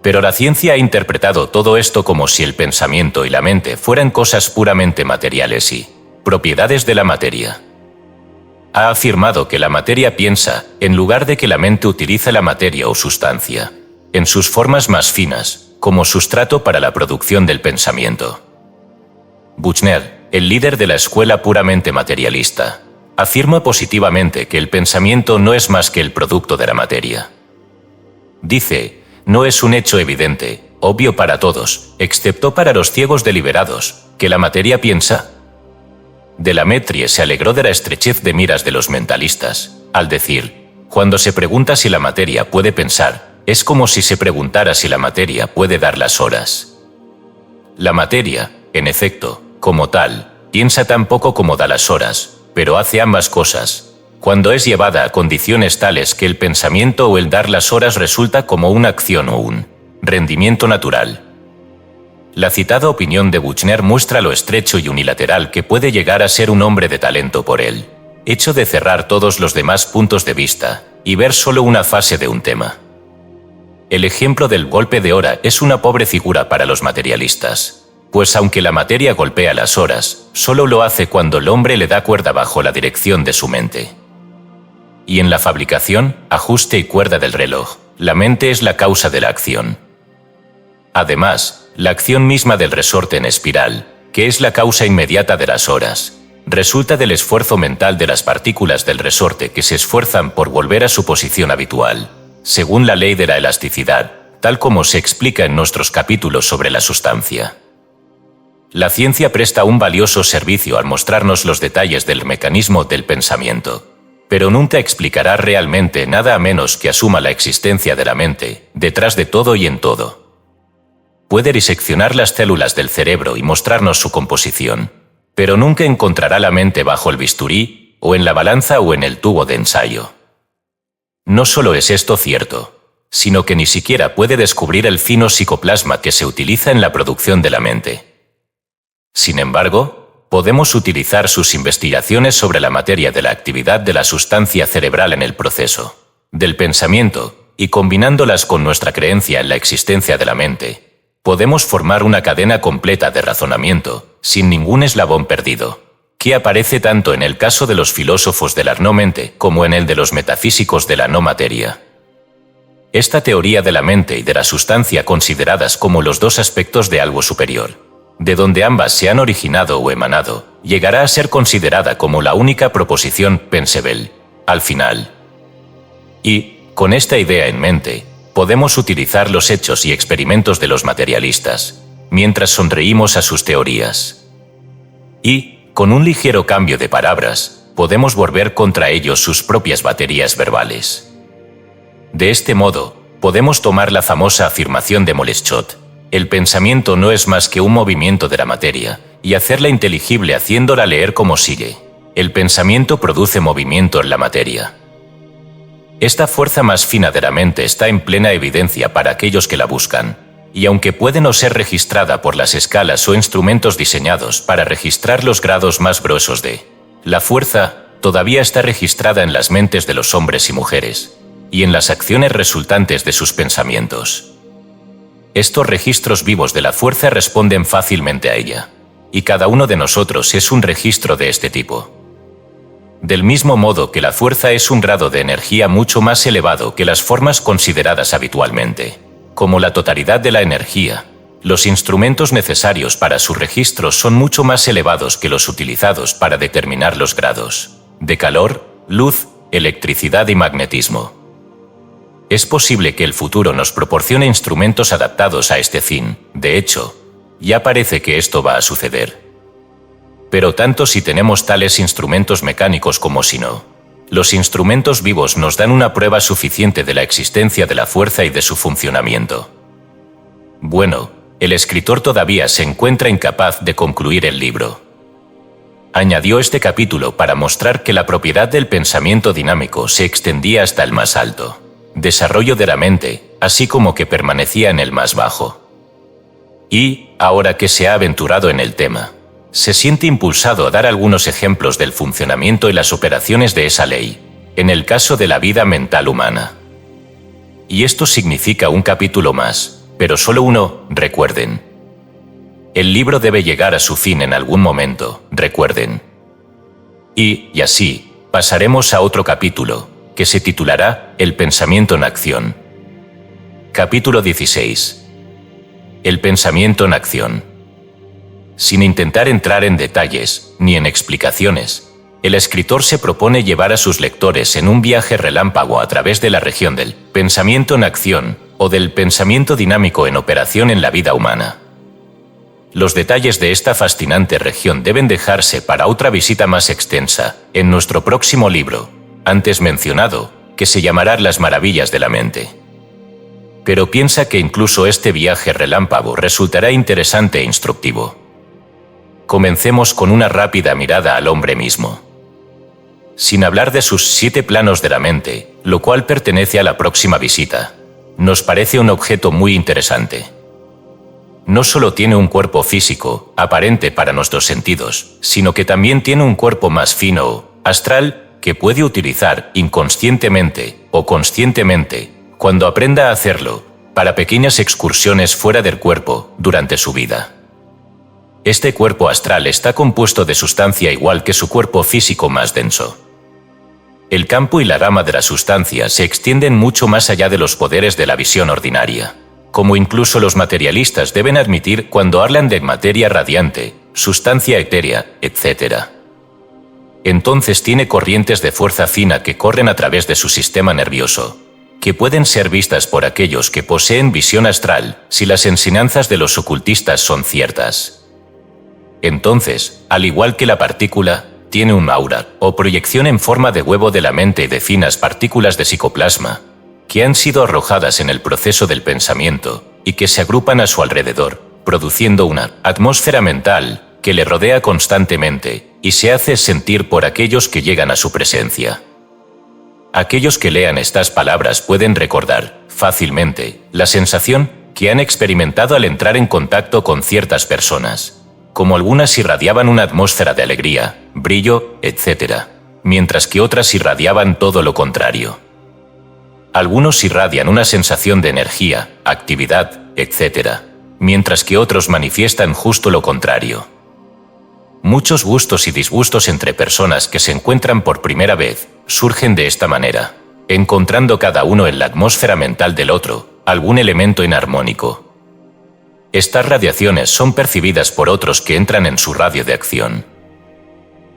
Pero la ciencia ha interpretado todo esto como si el pensamiento y la mente fueran cosas puramente materiales y propiedades de la materia. Ha afirmado que la materia piensa, en lugar de que la mente utiliza la materia o sustancia, en sus formas más finas, como sustrato para la producción del pensamiento. Buchner, el líder de la escuela puramente materialista, afirma positivamente que el pensamiento no es más que el producto de la materia. Dice, no es un hecho evidente, obvio para todos, excepto para los ciegos deliberados, que la materia piensa. Delametre se alegró de la estrechez de miras de los mentalistas, al decir, cuando se pregunta si la materia puede pensar, es como si se preguntara si la materia puede dar las horas. La materia, en efecto, como tal, piensa tan poco como da las horas, pero hace ambas cosas, cuando es llevada a condiciones tales que el pensamiento o el dar las horas resulta como una acción o un rendimiento natural. La citada opinión de Buchner muestra lo estrecho y unilateral que puede llegar a ser un hombre de talento por el hecho de cerrar todos los demás puntos de vista y ver solo una fase de un tema. El ejemplo del golpe de hora es una pobre figura para los materialistas, pues aunque la materia golpea las horas, solo lo hace cuando el hombre le da cuerda bajo la dirección de su mente. Y en la fabricación, ajuste y cuerda del reloj, la mente es la causa de la acción. Además, la acción misma del resorte en espiral, que es la causa inmediata de las horas, resulta del esfuerzo mental de las partículas del resorte que se esfuerzan por volver a su posición habitual, según la ley de la elasticidad, tal como se explica en nuestros capítulos sobre la sustancia. La ciencia presta un valioso servicio al mostrarnos los detalles del mecanismo del pensamiento, pero nunca explicará realmente nada a menos que asuma la existencia de la mente, detrás de todo y en todo. Puede diseccionar las células del cerebro y mostrarnos su composición, pero nunca encontrará la mente bajo el bisturí, o en la balanza o en el tubo de ensayo. No solo es esto cierto, sino que ni siquiera puede descubrir el fino psicoplasma que se utiliza en la producción de la mente. Sin embargo, podemos utilizar sus investigaciones sobre la materia de la actividad de la sustancia cerebral en el proceso del pensamiento, y combinándolas con nuestra creencia en la existencia de la mente, podemos formar una cadena completa de razonamiento, sin ningún eslabón perdido, que aparece tanto en el caso de los filósofos de la no-mente como en el de los metafísicos de la no-materia. Esta teoría de la mente y de la sustancia consideradas como los dos aspectos de algo superior, de donde ambas se han originado o emanado, llegará a ser considerada como la única proposición pensable, al final. Y, con esta idea en mente, podemos utilizar los hechos y experimentos de los materialistas, mientras sonreímos a sus teorías. Y, con un ligero cambio de palabras, podemos volver contra ellos sus propias baterías verbales. De este modo, podemos tomar la famosa afirmación de Moleschott: el pensamiento no es más que un movimiento de la materia, y hacerla inteligible haciéndola leer como sigue: el pensamiento produce movimiento en la materia. Esta fuerza más fina de la mente está en plena evidencia para aquellos que la buscan, y aunque puede no ser registrada por las escalas o instrumentos diseñados para registrar los grados más gruesos de la fuerza, todavía está registrada en las mentes de los hombres y mujeres, y en las acciones resultantes de sus pensamientos. Estos registros vivos de la fuerza responden fácilmente a ella, y cada uno de nosotros es un registro de este tipo. Del mismo modo que la fuerza es un grado de energía mucho más elevado que las formas consideradas habitualmente, como la totalidad de la energía, los instrumentos necesarios para su registro son mucho más elevados que los utilizados para determinar los grados de calor, luz, electricidad y magnetismo. Es posible que el futuro nos proporcione instrumentos adaptados a este fin. De hecho, ya parece que esto va a suceder. Pero tanto si tenemos tales instrumentos mecánicos como si no, los instrumentos vivos nos dan una prueba suficiente de la existencia de la fuerza y de su funcionamiento. Bueno, el escritor todavía se encuentra incapaz de concluir el libro. Añadió este capítulo para mostrar que la propiedad del pensamiento dinámico se extendía hasta el más alto desarrollo de la mente, así como que permanecía en el más bajo. Y, ahora que se ha aventurado en el tema, se siente impulsado a dar algunos ejemplos del funcionamiento y las operaciones de esa ley, en el caso de la vida mental humana. Y esto significa un capítulo más, pero solo uno, recuerden. El libro debe llegar a su fin en algún momento, recuerden. Y así, pasaremos a otro capítulo, que se titulará El pensamiento en acción. Capítulo 16. El pensamiento en acción. Sin intentar entrar en detalles, ni en explicaciones, el escritor se propone llevar a sus lectores en un viaje relámpago a través de la región del pensamiento en acción, o del pensamiento dinámico en operación en la vida humana. Los detalles de esta fascinante región deben dejarse para otra visita más extensa, en nuestro próximo libro, antes mencionado, que se llamará Las maravillas de la mente. Pero piensa que incluso este viaje relámpago resultará interesante e instructivo. comencemos con una rápida mirada al hombre mismo. Sin hablar de sus 7 planos de la mente, lo cual pertenece a la próxima visita, nos parece un objeto muy interesante. No solo tiene un cuerpo físico, aparente para nuestros sentidos, sino que también tiene un cuerpo más fino, astral, que puede utilizar inconscientemente o conscientemente, cuando aprenda a hacerlo, para pequeñas excursiones fuera del cuerpo durante su vida. Este cuerpo astral está compuesto de sustancia igual que su cuerpo físico más denso. El campo y la gama de la sustancia se extienden mucho más allá de los poderes de la visión ordinaria, como incluso los materialistas deben admitir cuando hablan de materia radiante, sustancia etérea, etc. Entonces tiene corrientes de fuerza fina que corren a través de su sistema nervioso, que pueden ser vistas por aquellos que poseen visión astral si las enseñanzas de los ocultistas son ciertas. Entonces, al igual que la partícula, tiene un aura o proyección en forma de huevo de la mente de finas partículas de psicoplasma, que han sido arrojadas en el proceso del pensamiento y que se agrupan a su alrededor, produciendo una atmósfera mental que le rodea constantemente y se hace sentir por aquellos que llegan a su presencia. Aquellos que lean estas palabras pueden recordar, fácilmente, la sensación que han experimentado al entrar en contacto con ciertas personas, como algunas irradiaban una atmósfera de alegría, brillo, etc., mientras que otras irradiaban todo lo contrario. Algunos irradian una sensación de energía, actividad, etc., mientras que otros manifiestan justo lo contrario. Muchos gustos y disgustos entre personas que se encuentran por primera vez surgen de esta manera, encontrando cada uno en la atmósfera mental del otro algún elemento inarmónico. Estas radiaciones son percibidas por otros que entran en su radio de acción.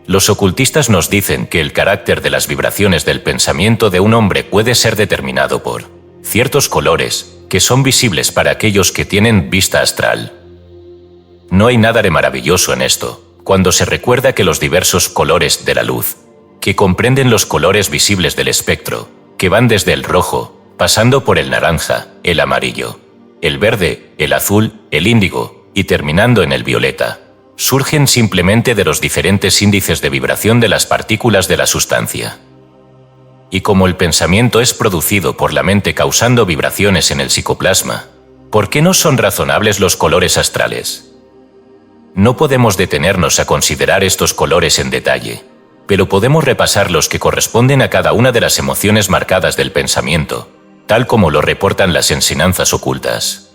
Los ocultistas nos dicen que el carácter de las vibraciones del pensamiento de un hombre puede ser determinado por ciertos colores que son visibles para aquellos que tienen vista astral. No hay nada de maravilloso en esto, cuando se recuerda que los diversos colores de la luz, que comprenden los colores visibles del espectro, que van desde el rojo, pasando por el naranja, el amarillo, el verde, el azul, el índigo y terminando en el violeta, surgen simplemente de los diferentes índices de vibración de las partículas de la sustancia. Y como el pensamiento es producido por la mente causando vibraciones en el psicoplasma, ¿por qué no son razonables los colores astrales? No podemos detenernos a considerar estos colores en detalle, pero podemos repasar los que corresponden a cada una de las emociones marcadas del pensamiento, tal como lo reportan las enseñanzas ocultas.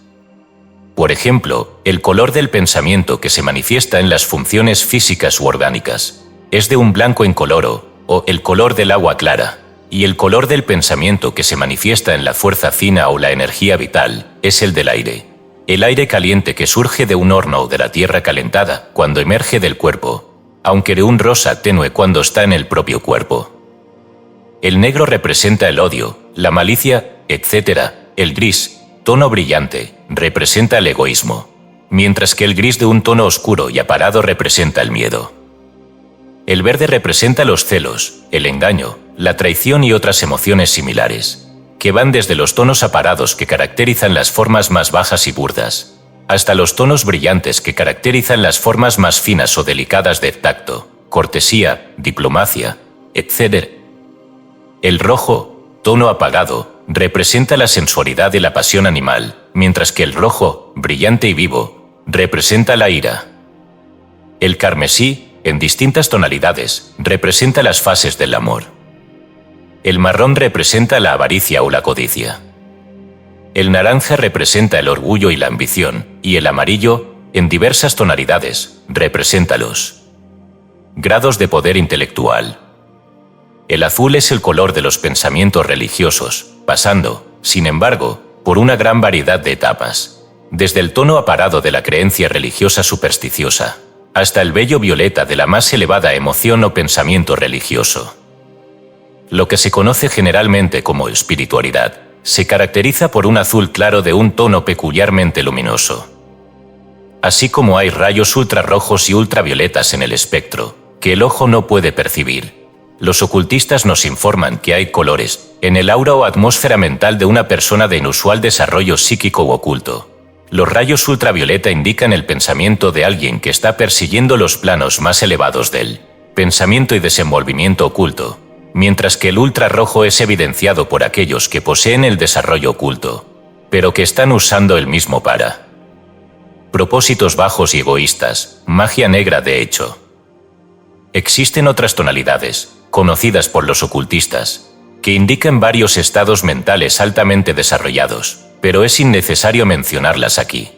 Por ejemplo, el color del pensamiento que se manifiesta en las funciones físicas u orgánicas es de un blanco incoloro, o el color del agua clara, y el color del pensamiento que se manifiesta en la fuerza fina o la energía vital es el del aire. El aire caliente que surge de un horno o de la tierra calentada cuando emerge del cuerpo, aunque de un rosa tenue cuando está en el propio cuerpo. El negro representa el odio, la malicia, etc. El gris, tono brillante, representa el egoísmo, mientras que el gris de un tono oscuro y aparado representa el miedo. El verde representa los celos, el engaño, la traición y otras emociones similares, que van desde los tonos aparados que caracterizan las formas más bajas y burdas, hasta los tonos brillantes que caracterizan las formas más finas o delicadas de tacto, cortesía, diplomacia, etc. El rojo, tono apagado, representa la sensualidad y la pasión animal, mientras que el rojo, brillante y vivo, representa la ira. El carmesí, en distintas tonalidades, representa las fases del amor. El marrón representa la avaricia o la codicia. El naranja representa el orgullo y la ambición, y el amarillo, en diversas tonalidades, representa los grados de poder intelectual. El azul es el color de los pensamientos religiosos, pasando, sin embargo, por una gran variedad de etapas, desde el tono aparado de la creencia religiosa supersticiosa, hasta el bello violeta de la más elevada emoción o pensamiento religioso. Lo que se conoce generalmente como espiritualidad se caracteriza por un azul claro de un tono peculiarmente luminoso. Así como hay rayos ultrarrojos y ultravioletas en el espectro, que el ojo no puede percibir, los ocultistas nos informan que hay colores en el aura o atmósfera mental de una persona de inusual desarrollo psíquico u oculto, Los rayos ultravioleta indican el pensamiento de alguien que está persiguiendo los planos más elevados del pensamiento y desenvolvimiento oculto, mientras que el ultrarrojo es evidenciado por aquellos que poseen el desarrollo oculto, pero que están usando el mismo para propósitos bajos y egoístas, magia negra de hecho. Existen otras tonalidades, conocidas por los ocultistas, que indican varios estados mentales altamente desarrollados, pero es innecesario mencionarlas aquí.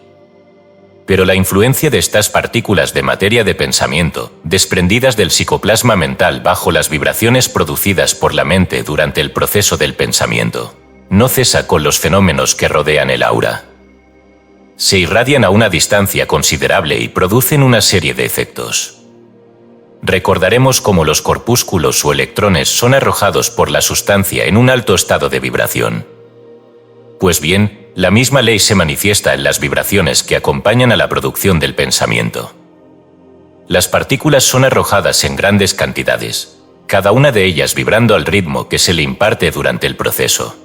Pero la influencia de estas partículas de materia de pensamiento, desprendidas del psicoplasma mental bajo las vibraciones producidas por la mente durante el proceso del pensamiento, no cesa con los fenómenos que rodean el aura. Se irradian a una distancia considerable y producen una serie de efectos. Recordaremos cómo los corpúsculos o electrones son arrojados por la sustancia en un alto estado de vibración. Pues bien, la misma ley se manifiesta en las vibraciones que acompañan a la producción del pensamiento. Las partículas son arrojadas en grandes cantidades, cada una de ellas vibrando al ritmo que se le imparte durante el proceso.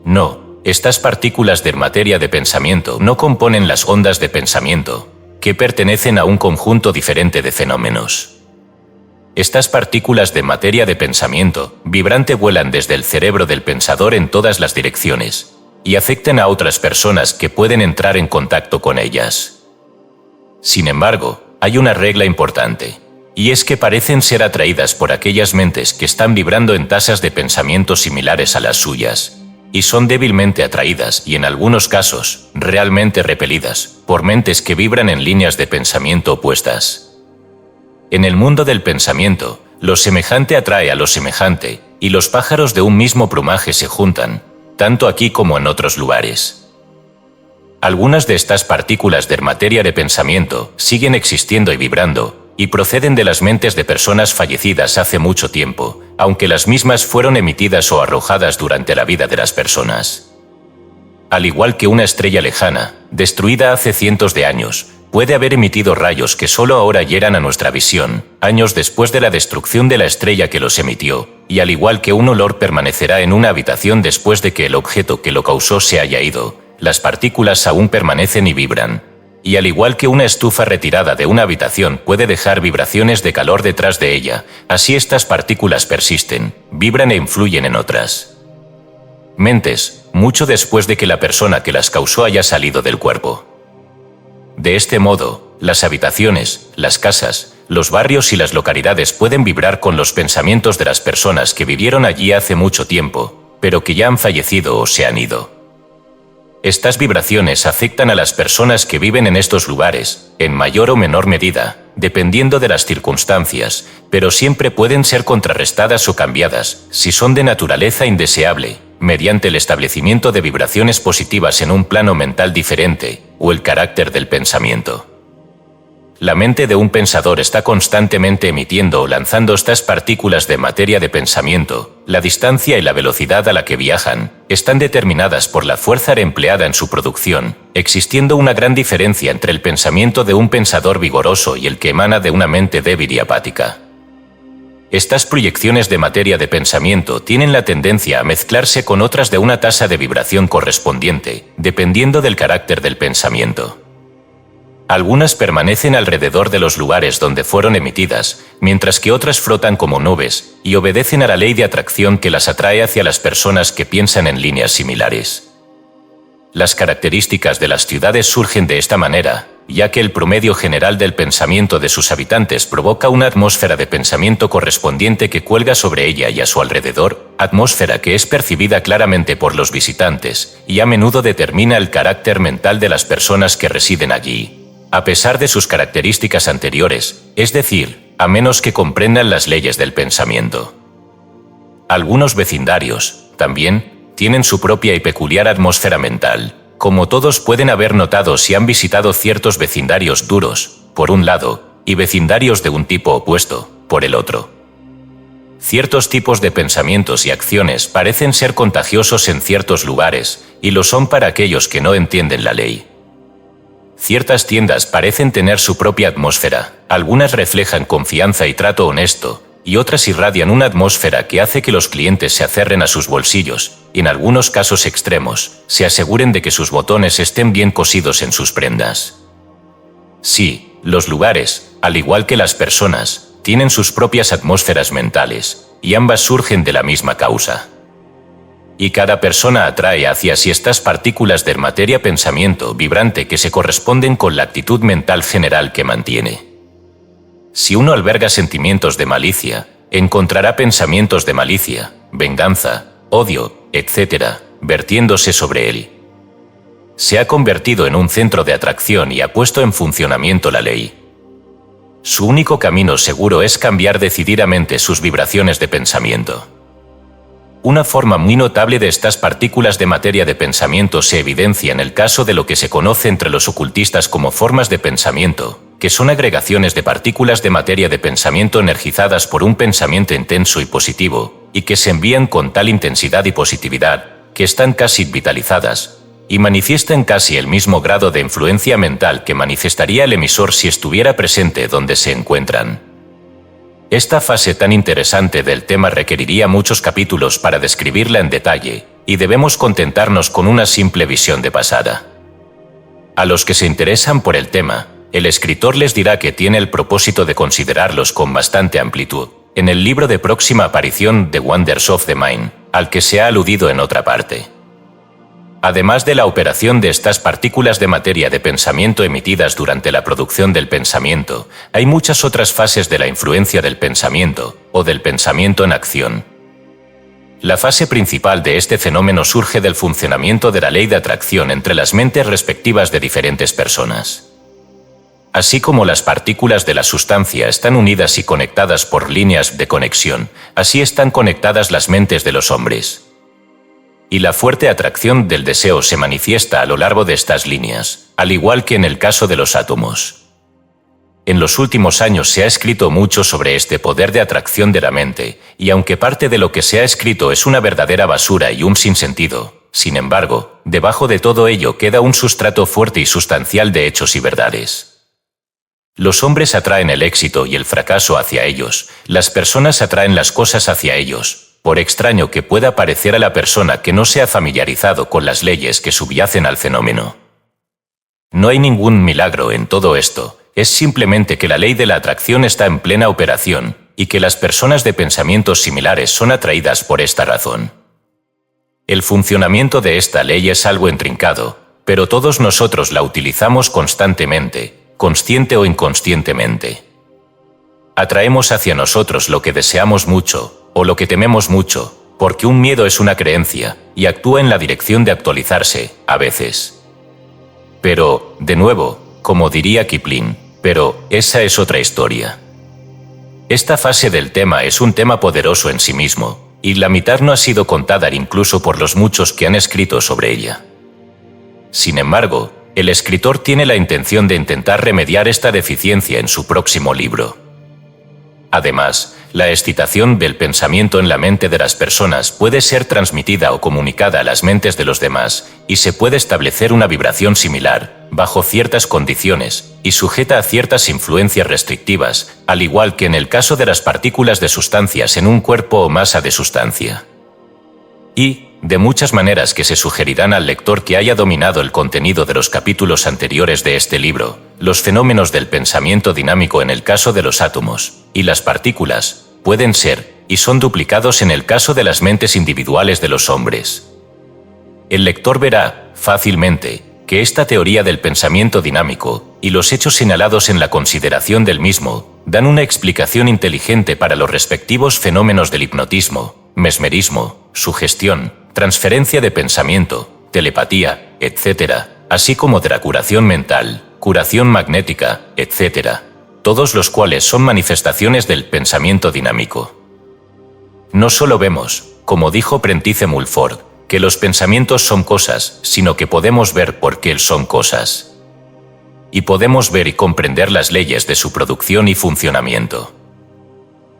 No, estas partículas de materia de pensamiento no componen las ondas de pensamiento, que pertenecen a un conjunto diferente de fenómenos. Estas partículas de materia de pensamiento vibrante vuelan desde el cerebro del pensador en todas las direcciones y afectan a otras personas que pueden entrar en contacto con ellas. Sin embargo, hay una regla importante, y es que parecen ser atraídas por aquellas mentes que están vibrando en tasas de pensamiento similares a las suyas, y son débilmente atraídas y en algunos casos, realmente repelidas, por mentes que vibran en líneas de pensamiento opuestas. En el mundo del pensamiento, lo semejante atrae a lo semejante, y los pájaros de un mismo plumaje se juntan, tanto aquí como en otros lugares. Algunas de estas partículas de materia de pensamiento siguen existiendo y vibrando, y proceden de las mentes de personas fallecidas hace mucho tiempo, aunque las mismas fueron emitidas o arrojadas durante la vida de las personas. Al igual que una estrella lejana, destruida hace cientos de años, puede haber emitido rayos que solo ahora llegan a nuestra visión, años después de la destrucción de la estrella que los emitió, y al igual que un olor permanecerá en una habitación después de que el objeto que lo causó se haya ido, las partículas aún permanecen y vibran. Y al igual que una estufa retirada de una habitación puede dejar vibraciones de calor detrás de ella, así estas partículas persisten, vibran e influyen en otras mentes, mucho después de que la persona que las causó haya salido del cuerpo. De este modo, las habitaciones, las casas, los barrios y las localidades pueden vibrar con los pensamientos de las personas que vivieron allí hace mucho tiempo, pero que ya han fallecido o se han ido. Estas vibraciones afectan a las personas que viven en estos lugares, en mayor o menor medida, dependiendo de las circunstancias, pero siempre pueden ser contrarrestadas o cambiadas, si son de naturaleza indeseable, mediante el establecimiento de vibraciones positivas en un plano mental diferente, o el carácter del pensamiento. La mente de un pensador está constantemente emitiendo o lanzando estas partículas de materia de pensamiento. La distancia y la velocidad a la que viajan están determinadas por la fuerza empleada en su producción, existiendo una gran diferencia entre el pensamiento de un pensador vigoroso y el que emana de una mente débil y apática. Estas proyecciones de materia de pensamiento tienen la tendencia a mezclarse con otras de una tasa de vibración correspondiente, dependiendo del carácter del pensamiento. Algunas permanecen alrededor de los lugares donde fueron emitidas, mientras que otras flotan como nubes y obedecen a la ley de atracción que las atrae hacia las personas que piensan en líneas similares. Las características de las ciudades surgen de esta manera, ya que el promedio general del pensamiento de sus habitantes provoca una atmósfera de pensamiento correspondiente que cuelga sobre ella y a su alrededor, atmósfera que es percibida claramente por los visitantes y a menudo determina el carácter mental de las personas que residen allí. A pesar de sus características anteriores, es decir, a menos que comprendan las leyes del pensamiento. Algunos vecindarios, también, tienen su propia y peculiar atmósfera mental, como todos pueden haber notado si han visitado ciertos vecindarios duros, por un lado, y vecindarios de un tipo opuesto, por el otro. Ciertos tipos de pensamientos y acciones parecen ser contagiosos en ciertos lugares, y lo son para aquellos que no entienden la ley. Ciertas tiendas parecen tener su propia atmósfera, algunas reflejan confianza y trato honesto, y otras irradian una atmósfera que hace que los clientes se aferren a sus bolsillos y, en algunos casos extremos, se aseguren de que sus botones estén bien cosidos en sus prendas. Sí, los lugares, al igual que las personas, tienen sus propias atmósferas mentales, y ambas surgen de la misma causa. Y cada persona atrae hacia sí estas partículas de materia-pensamiento vibrante que se corresponden con la actitud mental general que mantiene. Si uno alberga sentimientos de malicia, encontrará pensamientos de malicia, venganza, odio, etc., vertiéndose sobre él. Se ha convertido en un centro de atracción y ha puesto en funcionamiento la ley. Su único camino seguro es cambiar decididamente sus vibraciones de pensamiento. Una forma muy notable de estas partículas de materia de pensamiento se evidencia en el caso de lo que se conoce entre los ocultistas como formas de pensamiento, que son agregaciones de partículas de materia de pensamiento energizadas por un pensamiento intenso y positivo, y que se envían con tal intensidad y positividad, que están casi vitalizadas, y manifiestan casi el mismo grado de influencia mental que manifestaría el emisor si estuviera presente donde se encuentran. Esta fase tan interesante del tema requeriría muchos capítulos para describirla en detalle, y debemos contentarnos con una simple visión de pasada. A los que se interesan por el tema, el escritor les dirá que tiene el propósito de considerarlos con bastante amplitud, en el libro de próxima aparición The Wonders of the Mind, al que se ha aludido en otra parte. Además de la operación de estas partículas de materia de pensamiento emitidas durante la producción del pensamiento, hay muchas otras fases de la influencia del pensamiento, o del pensamiento en acción. La fase principal de este fenómeno surge del funcionamiento de la ley de atracción entre las mentes respectivas de diferentes personas. Así como las partículas de la sustancia están unidas y conectadas por líneas de conexión, así están conectadas las mentes de los hombres. Y la fuerte atracción del deseo se manifiesta a lo largo de estas líneas, al igual que en el caso de los átomos. En los últimos años se ha escrito mucho sobre este poder de atracción de la mente, y aunque parte de lo que se ha escrito es una verdadera basura y un sinsentido, sin embargo, debajo de todo ello queda un sustrato fuerte y sustancial de hechos y verdades. Los hombres atraen el éxito y el fracaso hacia ellos, las personas atraen las cosas hacia ellos, por extraño que pueda parecer a la persona que no se ha familiarizado con las leyes que subyacen al fenómeno. No hay ningún milagro en todo esto, es simplemente que la ley de la atracción está en plena operación, y que las personas de pensamientos similares son atraídas por esta razón. El funcionamiento de esta ley es algo intrincado, pero todos nosotros la utilizamos constantemente, consciente o inconscientemente. Atraemos hacia nosotros lo que deseamos mucho, o lo que tememos mucho, porque un miedo es una creencia, y actúa en la dirección de actualizarse, a veces. Pero, de nuevo, como diría Kipling, pero esa es otra historia. Esta fase del tema es un tema poderoso en sí mismo, y la mitad no ha sido contada incluso por los muchos que han escrito sobre ella. Sin embargo, el escritor tiene la intención de intentar remediar esta deficiencia en su próximo libro. Además, la excitación del pensamiento en la mente de las personas puede ser transmitida o comunicada a las mentes de los demás, y se puede establecer una vibración similar, bajo ciertas condiciones, y sujeta a ciertas influencias restrictivas, al igual que en el caso de las partículas de sustancias en un cuerpo o masa de sustancia. Y, de muchas maneras que se sugerirán al lector que haya dominado el contenido de los capítulos anteriores de este libro, los fenómenos del pensamiento dinámico en el caso de los átomos, y las partículas, pueden ser, y son duplicados en el caso de las mentes individuales de los hombres. El lector verá, fácilmente, que esta teoría del pensamiento dinámico, y los hechos señalados en la consideración del mismo, dan una explicación inteligente para los respectivos fenómenos del hipnotismo, mesmerismo, sugestión, transferencia de pensamiento, telepatía, etc., así como de la curación mental, curación magnética, etc., todos los cuales son manifestaciones del pensamiento dinámico. No solo vemos, como dijo Prentice Mulford, que los pensamientos son cosas, sino que podemos ver por qué son cosas. Y podemos ver y comprender las leyes de su producción y funcionamiento.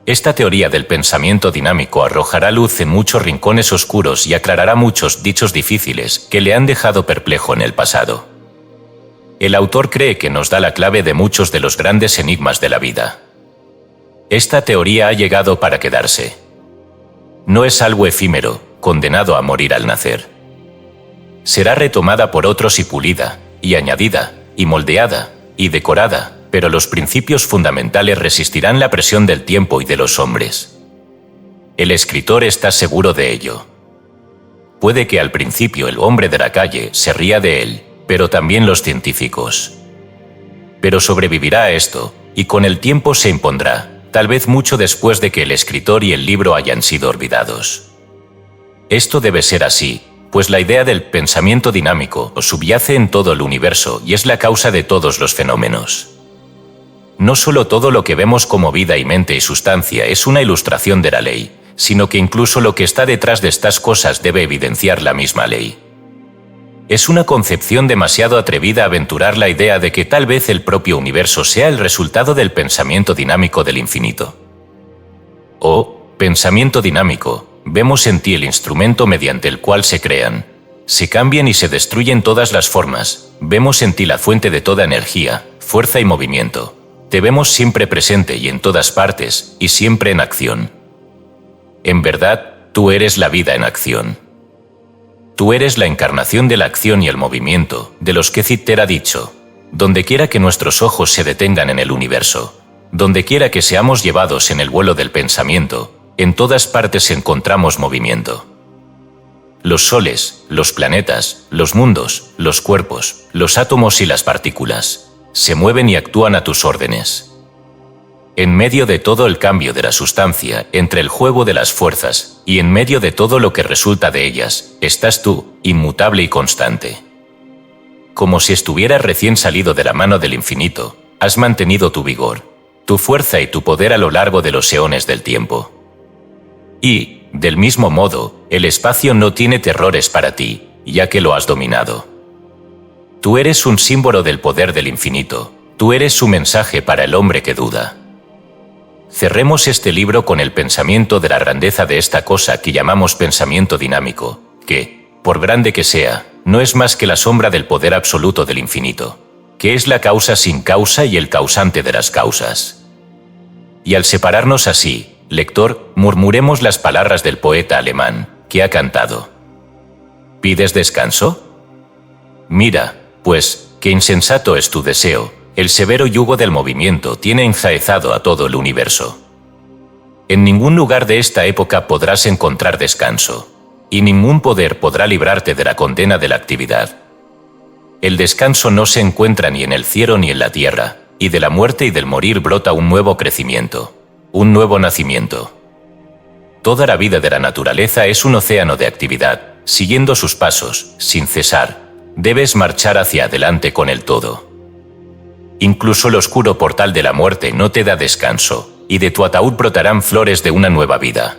Esta teoría del pensamiento dinámico arrojará luz en muchos rincones oscuros y aclarará muchos dichos difíciles que le han dejado perplejo en el pasado. El autor cree que nos da la clave de muchos de los grandes enigmas de la vida. Esta teoría ha llegado para quedarse. No es algo efímero, condenado a morir al nacer. Será retomada por otros y pulida, y añadida, y moldeada, y decorada, pero los principios fundamentales resistirán la presión del tiempo y de los hombres. El escritor está seguro de ello. Puede que al principio el hombre de la calle se ría de él, pero también los científicos. Pero sobrevivirá a esto, y con el tiempo se impondrá, tal vez mucho después de que el escritor y el libro hayan sido olvidados. Esto debe ser así, pues la idea del pensamiento dinámico subyace en todo el universo y es la causa de todos los fenómenos. No solo todo lo que vemos como vida y mente y sustancia es una ilustración de la ley, sino que incluso lo que está detrás de estas cosas debe evidenciar la misma ley. Es una concepción demasiado atrevida aventurar la idea de que tal vez el propio universo sea el resultado del pensamiento dinámico del infinito. Oh, pensamiento dinámico, vemos en ti el instrumento mediante el cual se crean, se cambian y se destruyen todas las formas, vemos en ti la fuente de toda energía, fuerza y movimiento. Te vemos siempre presente y en todas partes, y siempre en acción. En verdad, tú eres la vida en acción. Tú eres la encarnación de la acción y el movimiento, de los que Zitter ha dicho, donde quiera que nuestros ojos se detengan en el universo, donde quiera que seamos llevados en el vuelo del pensamiento, en todas partes encontramos movimiento. Los soles, los planetas, los mundos, los cuerpos, los átomos y las partículas, se mueven y actúan a tus órdenes. En medio de todo el cambio de la sustancia, entre el juego de las fuerzas, y en medio de todo lo que resulta de ellas, estás tú, inmutable y constante. Como si estuvieras recién salido de la mano del infinito, has mantenido tu vigor, tu fuerza y tu poder a lo largo de los eones del tiempo. Y, del mismo modo, el espacio no tiene terrores para ti, ya que lo has dominado. Tú eres un símbolo del poder del infinito, tú eres su mensaje para el hombre que duda. Cerremos este libro con el pensamiento de la grandeza de esta cosa que llamamos pensamiento dinámico, que, por grande que sea, no es más que la sombra del poder absoluto del infinito, que es la causa sin causa y el causante de las causas. Y al separarnos así, lector, murmuremos las palabras del poeta alemán, que ha cantado. ¿Pides descanso? Mira, pues, qué insensato es tu deseo. El severo yugo del movimiento tiene enjaezado a todo el universo. En ningún lugar de esta época podrás encontrar descanso, y ningún poder podrá librarte de la condena de la actividad. El descanso no se encuentra ni en el cielo ni en la tierra, y de la muerte y del morir brota un nuevo crecimiento, un nuevo nacimiento. Toda la vida de la naturaleza es un océano de actividad, siguiendo sus pasos, sin cesar. Debes marchar hacia adelante con el todo. Incluso el oscuro portal de la muerte no te da descanso, y de tu ataúd brotarán flores de una nueva vida.